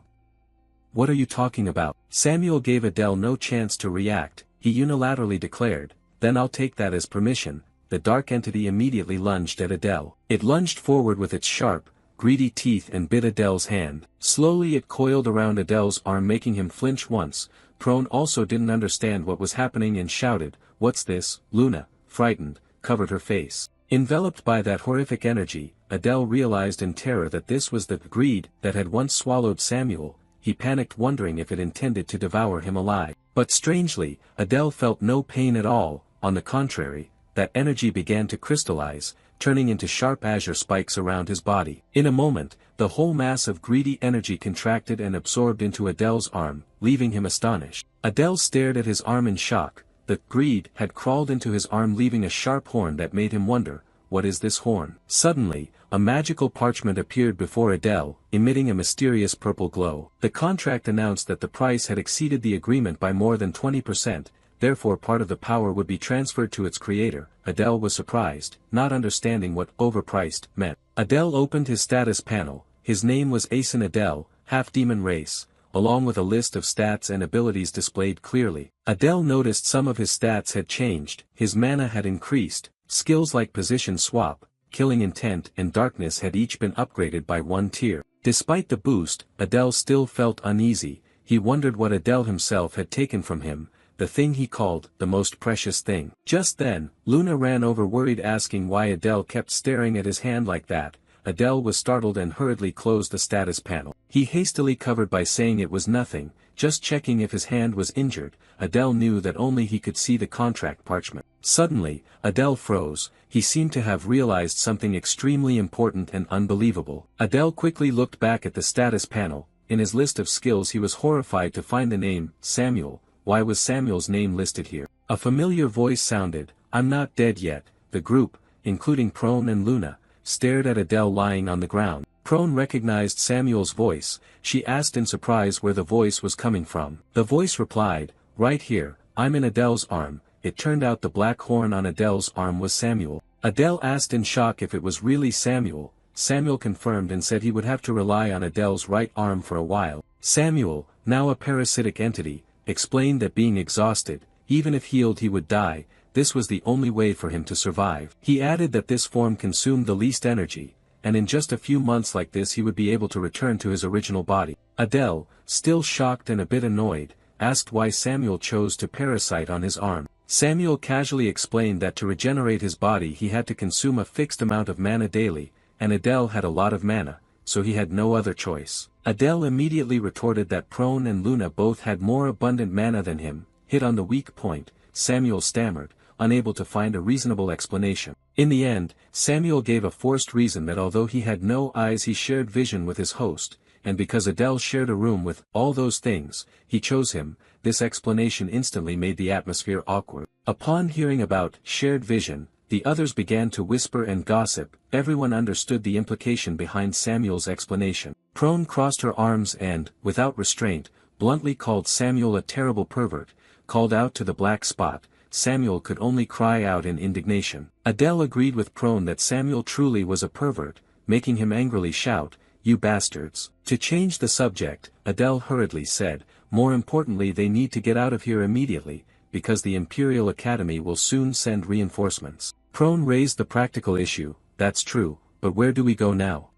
What are you talking about?" Samuel gave Adele no chance to react. He unilaterally declared, "Then I'll take that as permission." The dark entity immediately lunged at Adele. It lunged forward with its sharp, greedy teeth and bit Adele's hand. Slowly it coiled around Adele's arm making him flinch once. Prone also didn't understand what was happening and shouted, "What's this?" Luna, frightened, covered her face. Enveloped by that horrific energy, Adele realized in terror that this was the greed that had once swallowed Samuel. He panicked wondering if it intended to devour him alive. But strangely, Adele felt no pain at all. On the contrary, that energy began to crystallize, turning into sharp azure spikes around his body. In a moment, the whole mass of greedy energy contracted and absorbed into Adele's arm, leaving him astonished. Adele stared at his arm in shock. The greed had crawled into his arm leaving a sharp horn that made him wonder, what is this horn? Suddenly, a magical parchment appeared before Adele, emitting a mysterious purple glow. The contract announced that the price had exceeded the agreement by more than 20%, therefore part of the power would be transferred to its creator. Adele was surprised, not understanding what overpriced meant. Adele opened his status panel. His name was Asen Adele, half-demon race, along with a list of stats and abilities displayed clearly. Adele noticed some of his stats had changed, his mana had increased, skills like position swap, killing intent and darkness had each been upgraded by 1 tier. Despite the boost, Adele still felt uneasy. He wondered what Adele himself had taken from him, the thing he called the most precious thing. Just then, Luna ran over worried asking why Adele kept staring at his hand like that. Adele was startled and hurriedly closed the status panel. He hastily covered by saying it was nothing, just checking if his hand was injured. Adele knew that only he could see the contract parchment. Suddenly, Adele froze. He seemed to have realized something extremely important and unbelievable. Adele quickly looked back at the status panel. In his list of skills he was horrified to find the name, Samuel. Why was Samuel's name listed here? A familiar voice sounded. I'm not dead yet. The group, including Prone and Luna, stared at Adele lying on the ground. Prone recognized Samuel's voice. She asked in surprise where the voice was coming from. The voice replied, right here, I'm in Adele's arm. It turned out the black horn on Adele's arm was Samuel. Adele asked in shock if it was really Samuel. Samuel confirmed and said he would have to rely on Adele's right arm for a while. Samuel, now a parasitic entity, explained that being exhausted, even if healed he would die. This was the only way for him to survive. He added that this form consumed the least energy, and in just a few months like this he would be able to return to his original body. Adele, still shocked and a bit annoyed, asked why Samuel chose to parasite on his arm. Samuel casually explained that to regenerate his body he had to consume a fixed amount of mana daily, and Adele had a lot of mana, so he had no other choice. Adele immediately retorted that Prone and Luna both had more abundant mana than him. Hit on the weak point, Samuel stammered, unable to find a reasonable explanation. In the end, Samuel gave a forced reason that although he had no eyes he shared vision with his host, and because Adele shared a room with all those things, he chose him. This explanation instantly made the atmosphere awkward. Upon hearing about shared vision, the others began to whisper and gossip. Everyone understood the implication behind Samuel's explanation. Prone crossed her arms and, without restraint, bluntly called Samuel a terrible pervert, called out to the black spot. Samuel could only cry out in indignation. Adele agreed with Prone that Samuel truly was a pervert, making him angrily shout, "You bastards." To change the subject, Adele hurriedly said, more importantly they need to get out of here immediately, because the Imperial Academy will soon send reinforcements. Prone raised the practical issue. That's true, but where do we go now?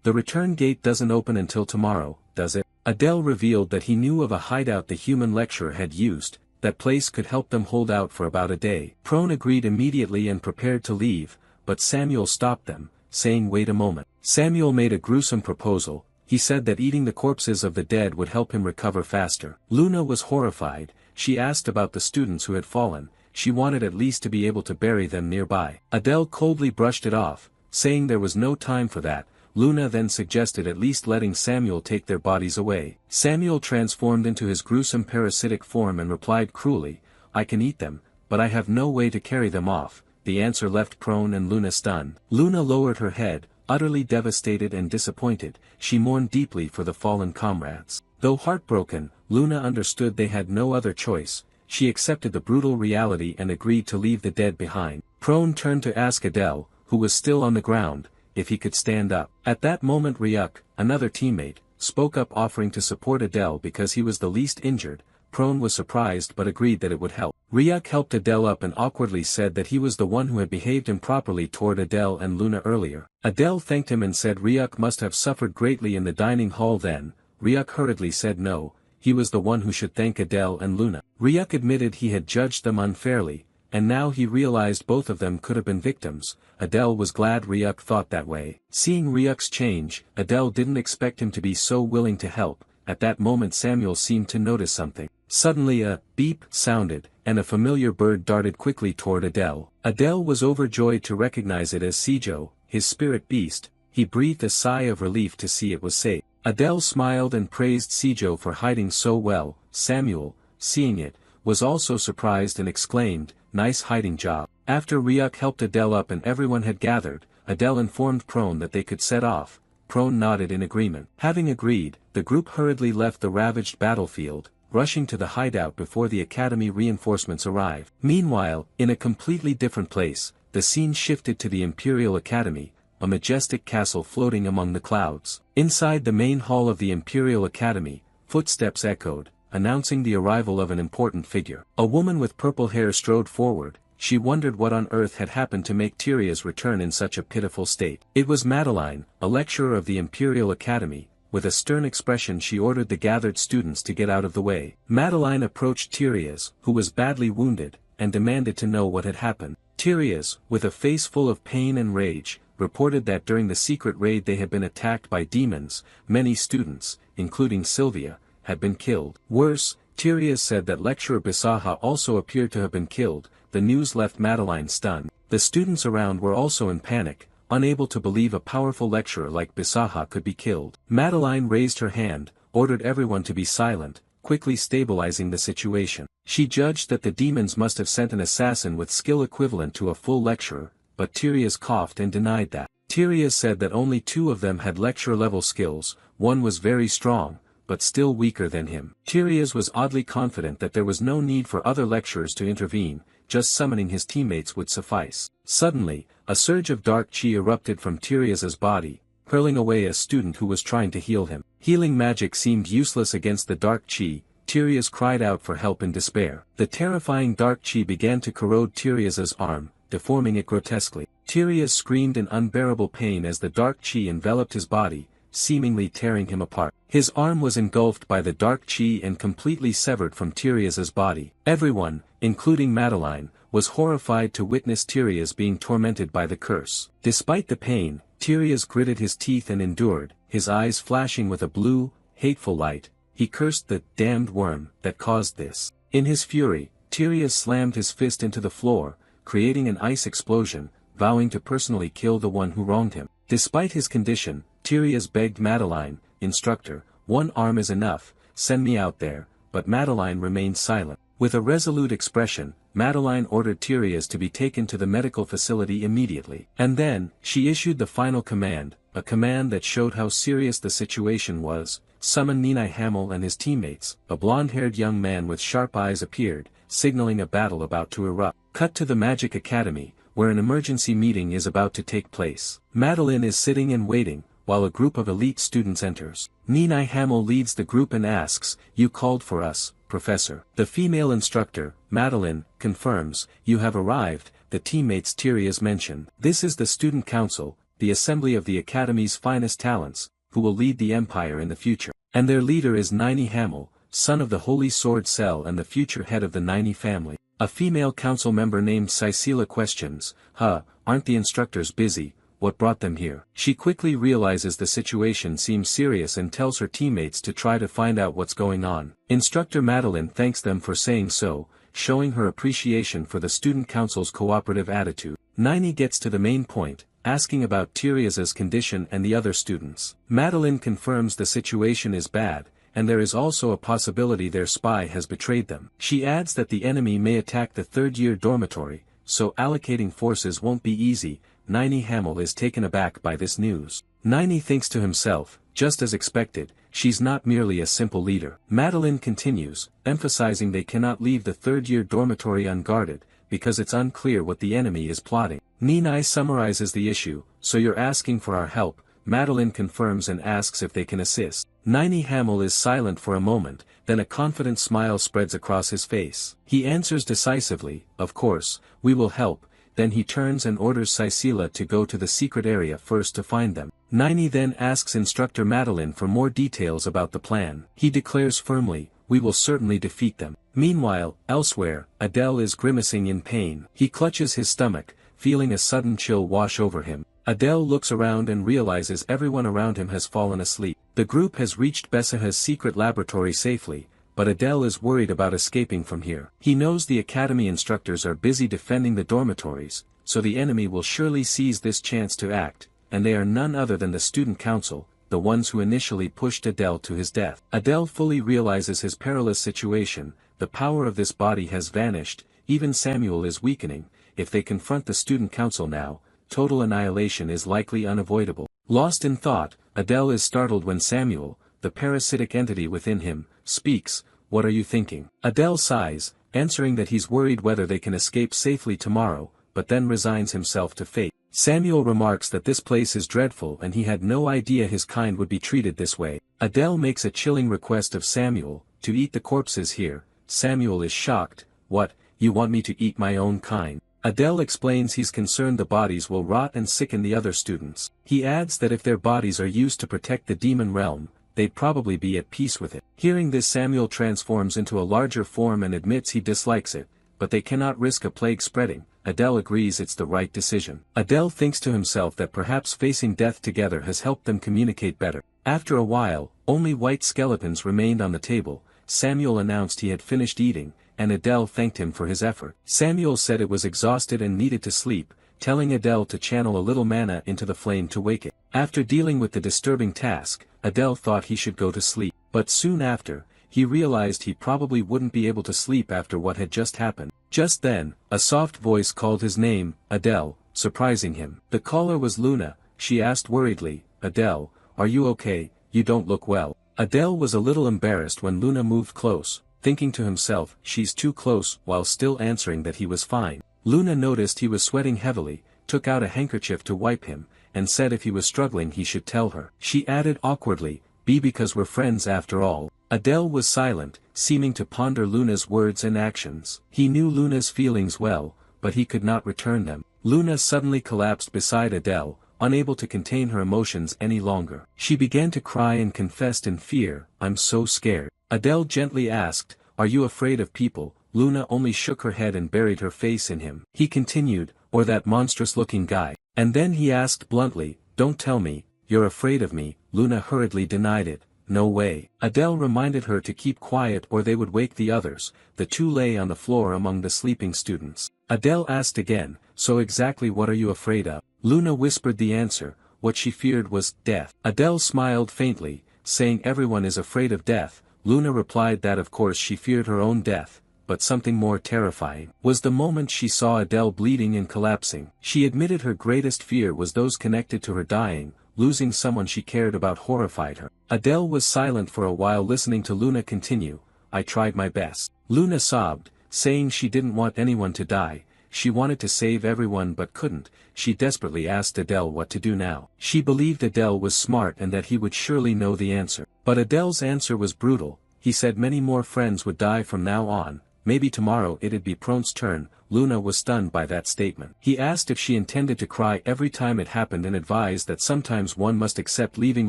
The return gate doesn't open until tomorrow, does it? Adele revealed that he knew of a hideout the human lecturer had used. That place could help them hold out for about a day. Prone agreed immediately and prepared to leave, but Samuel stopped them, saying wait a moment. Samuel made a gruesome proposal. He said that eating the corpses of the dead would help him recover faster. Luna was horrified. She asked about the students who had fallen. She wanted at least to be able to bury them nearby. Adele coldly brushed it off, saying there was no time for that. Luna then suggested at least letting Samuel take their bodies away. Samuel transformed into his gruesome parasitic form and replied cruelly, I can eat them, but I have no way to carry them off. The answer left Prone and Luna stunned. Luna lowered her head, utterly devastated and disappointed. She mourned deeply for the fallen comrades. Though heartbroken, Luna understood they had no other choice. She accepted the brutal reality and agreed to leave the dead behind. Prone turned to ask Adele, who was still on the ground, if he could stand up. At that moment Ryuk, another teammate, spoke up offering to support Adele because he was the least injured. Prone was surprised but agreed that it would help. Ryuk helped Adele up and awkwardly said that he was the one who had behaved improperly toward Adele and Luna earlier. Adele thanked him and said Ryuk must have suffered greatly in the dining hall then. Ryuk hurriedly said no, he was the one who should thank Adele and Luna. Ryuk admitted he had judged them unfairly, and now he realized both of them could have been victims. Adele was glad Ryuk thought that way. Seeing Ryuk's change, Adele didn't expect him to be so willing to help. At that moment Samuel seemed to notice something. Suddenly a beep sounded, and a familiar bird darted quickly toward Adele. Adele was overjoyed to recognize it as Seijo, his spirit beast. He breathed a sigh of relief to see it was safe. Adele smiled and praised Seijo for hiding so well. Samuel, seeing it, was also surprised and exclaimed, nice hiding job. After Ryuk helped Adele up and everyone had gathered, Adele informed Prone that they could set off. Prone nodded in agreement. Having agreed, the group hurriedly left the ravaged battlefield, rushing to the hideout before the academy reinforcements arrived. Meanwhile, in a completely different place, the scene shifted to the Imperial Academy. a majestic castle floating among the clouds. Inside the main hall of the Imperial Academy, footsteps echoed, announcing the arrival of an important figure. A woman with purple hair strode forward. She wondered what on earth had happened to make Tyria's return in such a pitiful state. It was Madeline, a lecturer of the Imperial Academy. With a stern expression she ordered the gathered students to get out of the way. Madeline approached Tyrias, who was badly wounded, and demanded to know what had happened. Tyrias, with a face full of pain and rage, reported that during the secret raid they had been attacked by demons. Many students, including Sylvia, had been killed. Worse, Tyrias said that lecturer Bisaha also appeared to have been killed. The news left Madeline stunned. The students around were also in panic, unable to believe a powerful lecturer like Bisaha could be killed. Madeline raised her hand, ordered everyone to be silent, quickly stabilizing the situation. She judged that the demons must have sent an assassin with skill equivalent to a full lecturer, but Tyrias coughed and denied that. Tyrias said that only 2 of them had lecturer-level skills. One was very strong, but still weaker than him. Tyrias was oddly confident that there was no need for other lecturers to intervene, just summoning his teammates would suffice. Suddenly, a surge of dark chi erupted from Tyrias's body, hurling away a student who was trying to heal him. Healing magic seemed useless against the dark chi. Tyrias cried out for help in despair. The terrifying dark chi began to corrode Tyrias's arm, deforming it grotesquely. Tyrias screamed in unbearable pain as the dark chi enveloped his body, seemingly tearing him apart. His arm was engulfed by the dark chi and completely severed from Tyrias's body. Everyone, including Madeline, was horrified to witness Tyrias being tormented by the curse. Despite the pain, Tyrias gritted his teeth and endured, his eyes flashing with a blue, hateful light. He cursed the damned worm that caused this. In his fury, Tyrias slammed his fist into the floor, creating an ice explosion, vowing to personally kill the one who wronged him. Despite his condition, Tyrias begged Madeline, "Instructor, 1 arm is enough, send me out there," but Madeline remained silent. With a resolute expression, Madeline ordered Tyrias to be taken to the medical facility immediately. And then, she issued the final command, a command that showed how serious the situation was. Summon Ninai Hamel and his teammates. A blonde-haired young man with sharp eyes appeared, signaling a battle about to erupt. Cut to the Magic Academy, where an emergency meeting is about to take place. Madeline is sitting and waiting, while a group of elite students enters. Ninai Hamel leads the group and asks, "You called for us, Professor." The female instructor, Madeline, confirms, "You have arrived," the teammates Tyrias mention. This is the Student Council, the assembly of the Academy's finest talents, who will lead the Empire in the future. And their leader is Ninai Hamel, son of the Holy Sword Cell and the future head of the Ninai family. A female council member named Cicela questions, "Aren't the instructors busy? What brought them here?" She quickly realizes the situation seems serious and tells her teammates to try to find out what's going on. Instructor Madeline thanks them for saying so, showing her appreciation for the Student Council's cooperative attitude. Ninai gets to the main point, asking about Tyrias's condition and the other students. Madeline confirms the situation is bad, and there is also a possibility their spy has betrayed them. She adds that the enemy may attack the third-year dormitory, so allocating forces won't be easy. Ninai Hamel is taken aback by this news. Ninai thinks to himself, just as expected, she's not merely a simple leader. Madeline continues, emphasizing they cannot leave the third-year dormitory unguarded, because it's unclear what the enemy is plotting. Ninai summarizes the issue, "So you're asking for our help." Madeline confirms and asks if they can assist. Ninai Hamel is silent for a moment, then a confident smile spreads across his face. He answers decisively, "Of course, we will help." Then he turns and orders Cicela to go to the secret area first to find them. Ninai then asks Instructor Madeline for more details about the plan. He declares firmly, "We will certainly defeat them." Meanwhile, elsewhere, Adele is grimacing in pain. He clutches his stomach, feeling a sudden chill wash over him. Adele looks around and realizes everyone around him has fallen asleep. The group has reached Besaha's secret laboratory safely, but Adele is worried about escaping from here. He knows the academy instructors are busy defending the dormitories, so the enemy will surely seize this chance to act, and they are none other than the Student Council, the ones who initially pushed Adele to his death. Adele fully realizes his perilous situation. The power of this body has vanished, even Samuel is weakening. If they confront the Student Council now, total annihilation is likely unavoidable. Lost in thought, Adele is startled when Samuel, the parasitic entity within him, speaks. "What are you thinking?" Adele sighs, answering that he's worried whether they can escape safely tomorrow, but then resigns himself to fate. Samuel remarks that this place is dreadful and he had no idea his kind would be treated this way. Adele makes a chilling request of Samuel, to eat the corpses here. Samuel is shocked. What, you want me to eat my own kind? Adele explains he's concerned the bodies will rot and sicken the other students. He adds that if their bodies are used to protect the demon realm, they'd probably be at peace with it. Hearing this, Samuel transforms into a larger form and admits he dislikes it, but they cannot risk a plague spreading. Adele agrees it's the right decision. Adele thinks to himself that perhaps facing death together has helped them communicate better. After a while, only white skeletons remained on the table. Samuel announced he had finished eating, and Adele thanked him for his effort. Samuel said it was exhausted and needed to sleep, telling Adele to channel a little mana into the flame to wake it. After dealing with the disturbing task, Adele thought he should go to sleep, but soon after, he realized he probably wouldn't be able to sleep after what had just happened. Just then, a soft voice called his name, Adele, surprising him. The caller was Luna. She asked worriedly, "Adele, are you okay? You don't look well." Adele was a little embarrassed when Luna moved close, thinking to himself, she's too close, while still answering that he was fine. Luna noticed he was sweating heavily, took out a handkerchief to wipe him, and said if he was struggling he should tell her. She added awkwardly, because we're friends after all." Adele was silent, seeming to ponder Luna's words and actions. He knew Luna's feelings well, but he could not return them. Luna suddenly collapsed beside Adele, unable to contain her emotions any longer. She began to cry and confessed in fear, "I'm so scared." Adele gently asked, "Are you afraid of people?" Luna only shook her head and buried her face in him. He continued, "Or that monstrous-looking guy?" And then he asked bluntly, "Don't tell me, you're afraid of me." Luna hurriedly denied it. "No way." Adele reminded her to keep quiet or they would wake the others. The two lay on the floor among the sleeping students. Adele asked again, "So exactly what are you afraid of?" Luna whispered the answer. What she feared was death. Adele smiled faintly, saying everyone is afraid of death. Luna replied that of course she feared her own death, but something more terrifying was the moment she saw Adele bleeding and collapsing. She admitted her greatest fear was those connected to her dying. Losing someone she cared about horrified her. Adele was silent for a while listening to Luna continue, "I tried my best." Luna sobbed, saying she didn't want anyone to die. She wanted to save everyone but couldn't. She desperately asked Adele what to do now. She believed Adele was smart and that he would surely know the answer. But Adele's answer was brutal. He said many more friends would die from now on. Maybe tomorrow it'd be Prone's turn. Luna was stunned by that statement. He asked if she intended to cry every time it happened and advised that sometimes one must accept leaving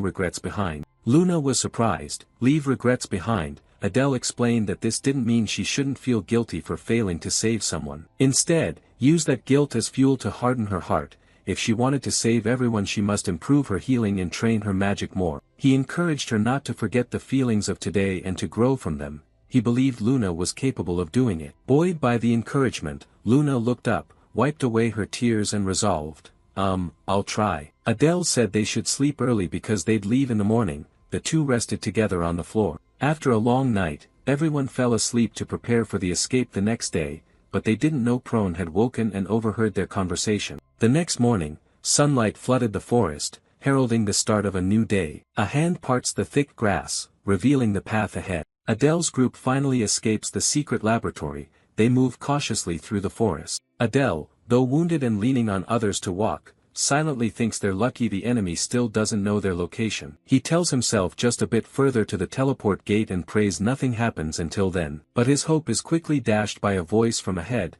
regrets behind. Luna was surprised. Leave regrets behind. Adele explained that this didn't mean she shouldn't feel guilty for failing to save someone. Instead, use that guilt as fuel to harden her heart. If she wanted to save everyone she must improve her healing and train her magic more. He encouraged her not to forget the feelings of today and to grow from them. He believed Luna was capable of doing it. Buoyed by the encouragement, Luna looked up, wiped away her tears and resolved, I'll try." Adele said they should sleep early because they'd leave in the morning. The two rested together on the floor. After a long night, everyone fell asleep to prepare for the escape the next day, but they didn't know Prone had woken and overheard their conversation. The next morning, sunlight flooded the forest, heralding the start of a new day. A hand parts the thick grass, revealing the path ahead. Adele's group finally escapes the secret laboratory. They move cautiously through the forest. Adele, though wounded and leaning on others to walk, silently thinks they're lucky the enemy still doesn't know their location. He tells himself just a bit further to the teleport gate and prays nothing happens until then. But his hope is quickly dashed by a voice from ahead.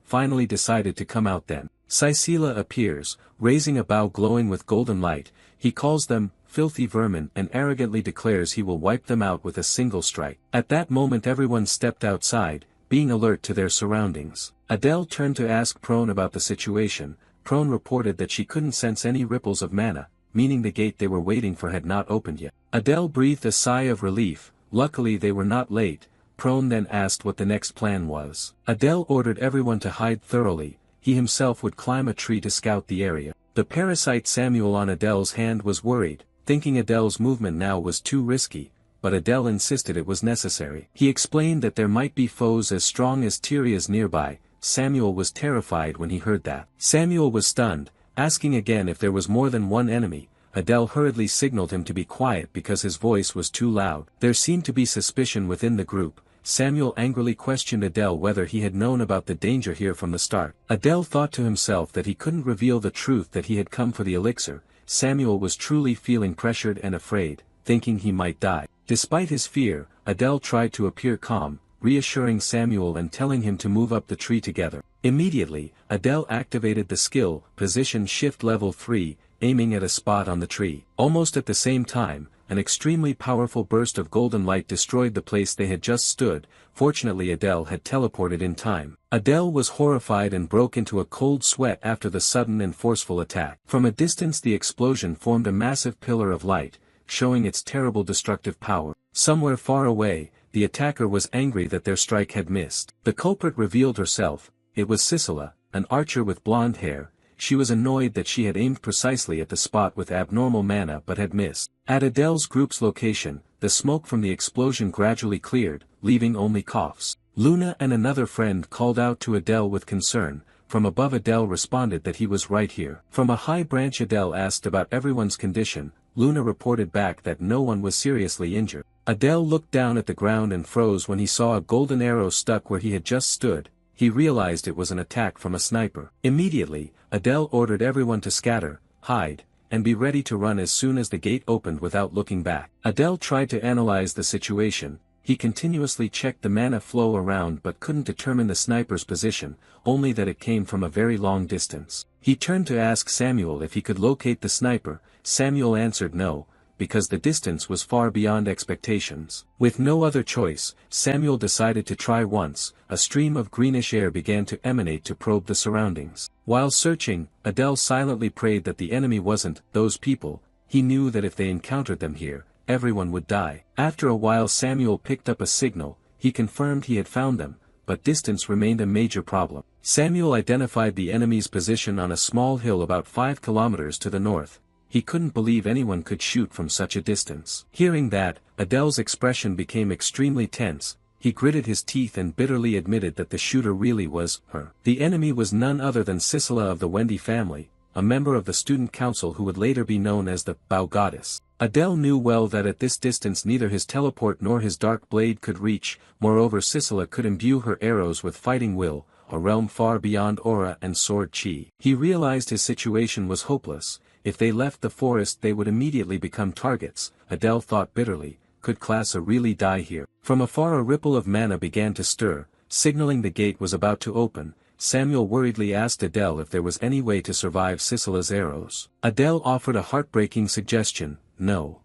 Finally decided to come out then. Cicela appears, raising a bow glowing with golden light. He calls them filthy vermin and arrogantly declares he will wipe them out with a single strike. At that moment everyone stepped outside, being alert to their surroundings. Adele turned to ask Prone about the situation. Prone reported that she couldn't sense any ripples of mana, meaning the gate they were waiting for had not opened yet. Adele breathed a sigh of relief. Luckily they were not late. Prone then asked what the next plan was. Adele ordered everyone to hide thoroughly. He himself would climb a tree to scout the area. The parasite Samuel on Adele's hand was worried, thinking Adele's movement now was too risky, but Adele insisted it was necessary. He explained that there might be foes as strong as Tyria's nearby. Samuel was terrified when he heard that. Samuel was stunned, asking again if there was more than one enemy. Adele hurriedly signaled him to be quiet because his voice was too loud. There seemed to be suspicion within the group. Samuel angrily questioned Adele whether he had known about the danger here from the start. Adele thought to himself that he couldn't reveal the truth that he had come for the elixir. Samuel was truly feeling pressured and afraid, thinking he might die. Despite his fear, Adele tried to appear calm, reassuring Samuel and telling him to move up the tree together. Immediately, Adele activated the skill, Position Shift Level 3, aiming at a spot on the tree. Almost at the same time, an extremely powerful burst of golden light destroyed the place they had just stood. Fortunately, Adele had teleported in time. Adele was horrified and broke into a cold sweat after the sudden and forceful attack. From a distance, the explosion formed a massive pillar of light, showing its terrible destructive power. Somewhere far away, the attacker was angry that their strike had missed. The culprit revealed herself. It was Sisela, an archer with blonde hair. She was annoyed that she had aimed precisely at the spot with abnormal mana but had missed. At Adele's group's location, the smoke from the explosion gradually cleared, leaving only coughs. Luna and another friend called out to Adele with concern. From above, Adele responded that he was right here. From a high branch, Adele asked about everyone's condition. Luna reported back that no one was seriously injured. Adele looked down at the ground and froze when he saw a golden arrow stuck where he had just stood. He realized it was an attack from a sniper. Immediately, Adele ordered everyone to scatter, hide, and be ready to run as soon as the gate opened without looking back. Adele tried to analyze the situation. He continuously checked the mana flow around but couldn't determine the sniper's position, only that it came from a very long distance. He turned to ask Samuel if he could locate the sniper. Samuel answered no, because the distance was far beyond expectations. With no other choice, Samuel decided to try once. A stream of greenish air began to emanate to probe the surroundings. While searching, Adele silently prayed that the enemy wasn't those people. He knew that if they encountered them here, everyone would die. After a while, Samuel picked up a signal. He confirmed he had found them, but distance remained a major problem. Samuel identified the enemy's position on a small hill about 5 kilometers to the north. He couldn't believe anyone could shoot from such a distance. Hearing that, Adele's expression became extremely tense. He gritted his teeth and bitterly admitted that the shooter really was her. The enemy was none other than Sisela of the Wendy family, a member of the student council who would later be known as the Bow Goddess. Adele knew well that at this distance neither his teleport nor his dark blade could reach. Moreover, Sisela could imbue her arrows with fighting will, a realm far beyond aura and sword chi. He realized his situation was hopeless. If they left the forest, they would immediately become targets. Adele thought bitterly, could Klasa really die here? From afar, a ripple of mana began to stir, signaling the gate was about to open. Samuel worriedly asked Adele if there was any way to survive Sisela's arrows. Adele offered a heartbreaking suggestion: no.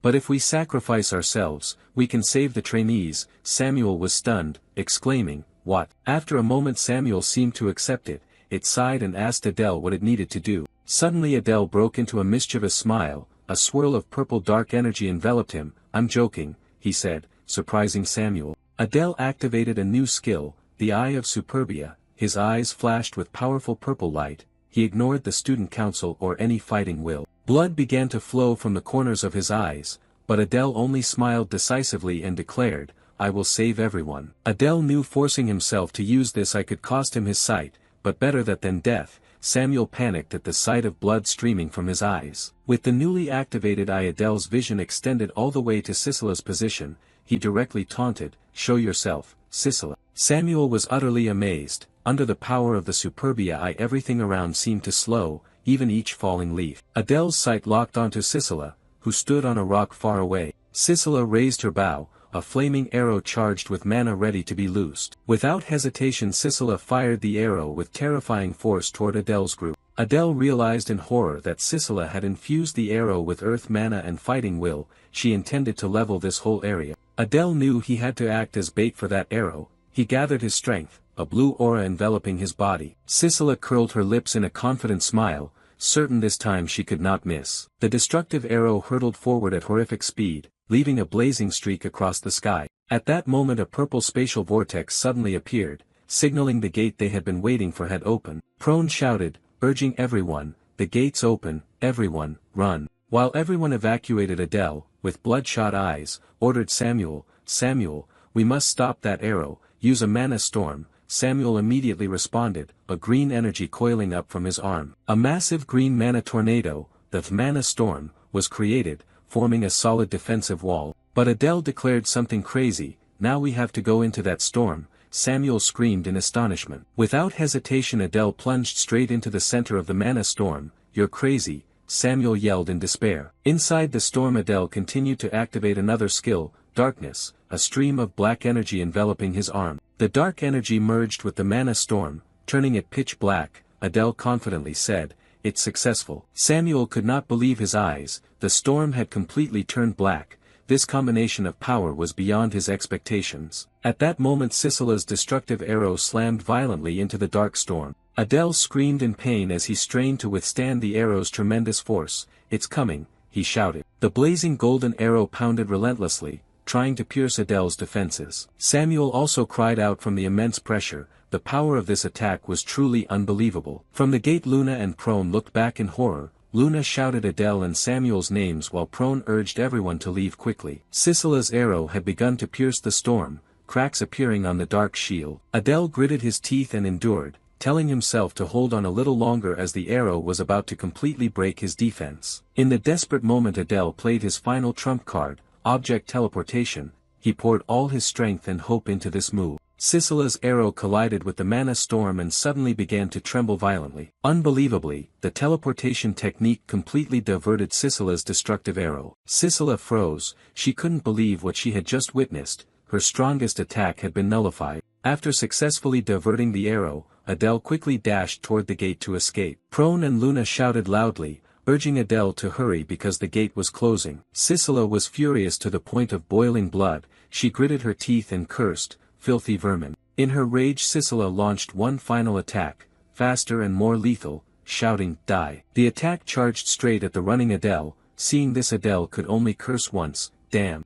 But if we sacrifice ourselves, we can save the trainees. Samuel was stunned, exclaiming, what? After a moment, Samuel seemed to accept it. It sighed and asked Adele what it needed to do. Suddenly Adele broke into a mischievous smile. A swirl of purple dark energy enveloped him. I'm joking, he said, surprising Samuel. Adele activated a new skill, the Eye of Superbia. His eyes flashed with powerful purple light. He ignored the student council or any fighting will. Blood began to flow from the corners of his eyes, but Adele only smiled decisively and declared, I will save everyone. Adele knew forcing himself to use this eye could cost him his sight, but better that than death. Samuel panicked at the sight of blood streaming from his eyes. With the newly activated eye, Adele's vision extended all the way to Sisela's position. He directly taunted, show yourself, Sisela. Samuel was utterly amazed. Under the power of the Superbia eye, everything around seemed to slow, even each falling leaf. Adele's sight locked onto Sisela, who stood on a rock far away. Sisela raised her bow, a flaming arrow charged with mana ready to be loosed. Without hesitation, Sisela fired the arrow with terrifying force toward Adele's group. Adele realized in horror that Sisela had infused the arrow with earth mana and fighting will. She intended to level this whole area. Adele knew he had to act as bait for that arrow. He gathered his strength, a blue aura enveloping his body. Sisela curled her lips in a confident smile, certain this time she could not miss. The destructive arrow hurtled forward at horrific speed, leaving a blazing streak across the sky. At that moment, a purple spatial vortex suddenly appeared, signaling the gate they had been waiting for had opened. Prone shouted, urging everyone, the gate's open, everyone, run. While everyone evacuated, Adele, with bloodshot eyes, ordered Samuel, Samuel, we must stop that arrow, use a mana storm. Samuel immediately responded, a green energy coiling up from his arm. A massive green mana tornado, the mana storm, was created, forming a solid defensive wall. But Adele declared something crazy, now we have to go into that storm," Samuel screamed in astonishment. Without hesitation Adele plunged straight into the center of the mana storm. "You're crazy," Samuel yelled in despair. Inside the storm Adele continued to activate another skill, darkness, a stream of black energy enveloping his arm. The dark energy merged with the mana storm, turning it pitch black. Adele confidently said, "It's successful." Samuel could not believe his eyes. The storm had completely turned black. This combination of power was beyond his expectations. At that moment Sisela's destructive arrow slammed violently into the dark storm. Adele screamed in pain as he strained to withstand the arrow's tremendous force. "It's coming," he shouted. The blazing golden arrow pounded relentlessly, trying to pierce Adele's defenses. Samuel also cried out from the immense pressure. The power of this attack was truly unbelievable. From the gate Luna and Prone looked back in horror. Luna shouted Adele and Samuel's names while Prone urged everyone to leave quickly. Sisela's arrow had begun to pierce the storm, cracks appearing on the dark shield. Adele gritted his teeth and endured, telling himself to hold on a little longer as the arrow was about to completely break his defense. In the desperate moment Adele played his final trump card, object teleportation. He poured all his strength and hope into this move. Sisela's arrow collided with the mana storm and suddenly began to tremble violently. Unbelievably, the teleportation technique completely diverted Sisela's destructive arrow. Sisela froze. She couldn't believe what she had just witnessed. Her strongest attack had been nullified. After successfully diverting the arrow, Adele quickly dashed toward the gate to escape. Prone and Luna shouted loudly, urging Adele to hurry because the gate was closing. Sisela was furious to the point of boiling blood. She gritted her teeth and cursed, "Filthy vermin." In her rage Sisela launched one final attack, faster and more lethal, shouting, "Die." The attack charged straight at the running Adele. Seeing this Adele could only curse once, "Damn."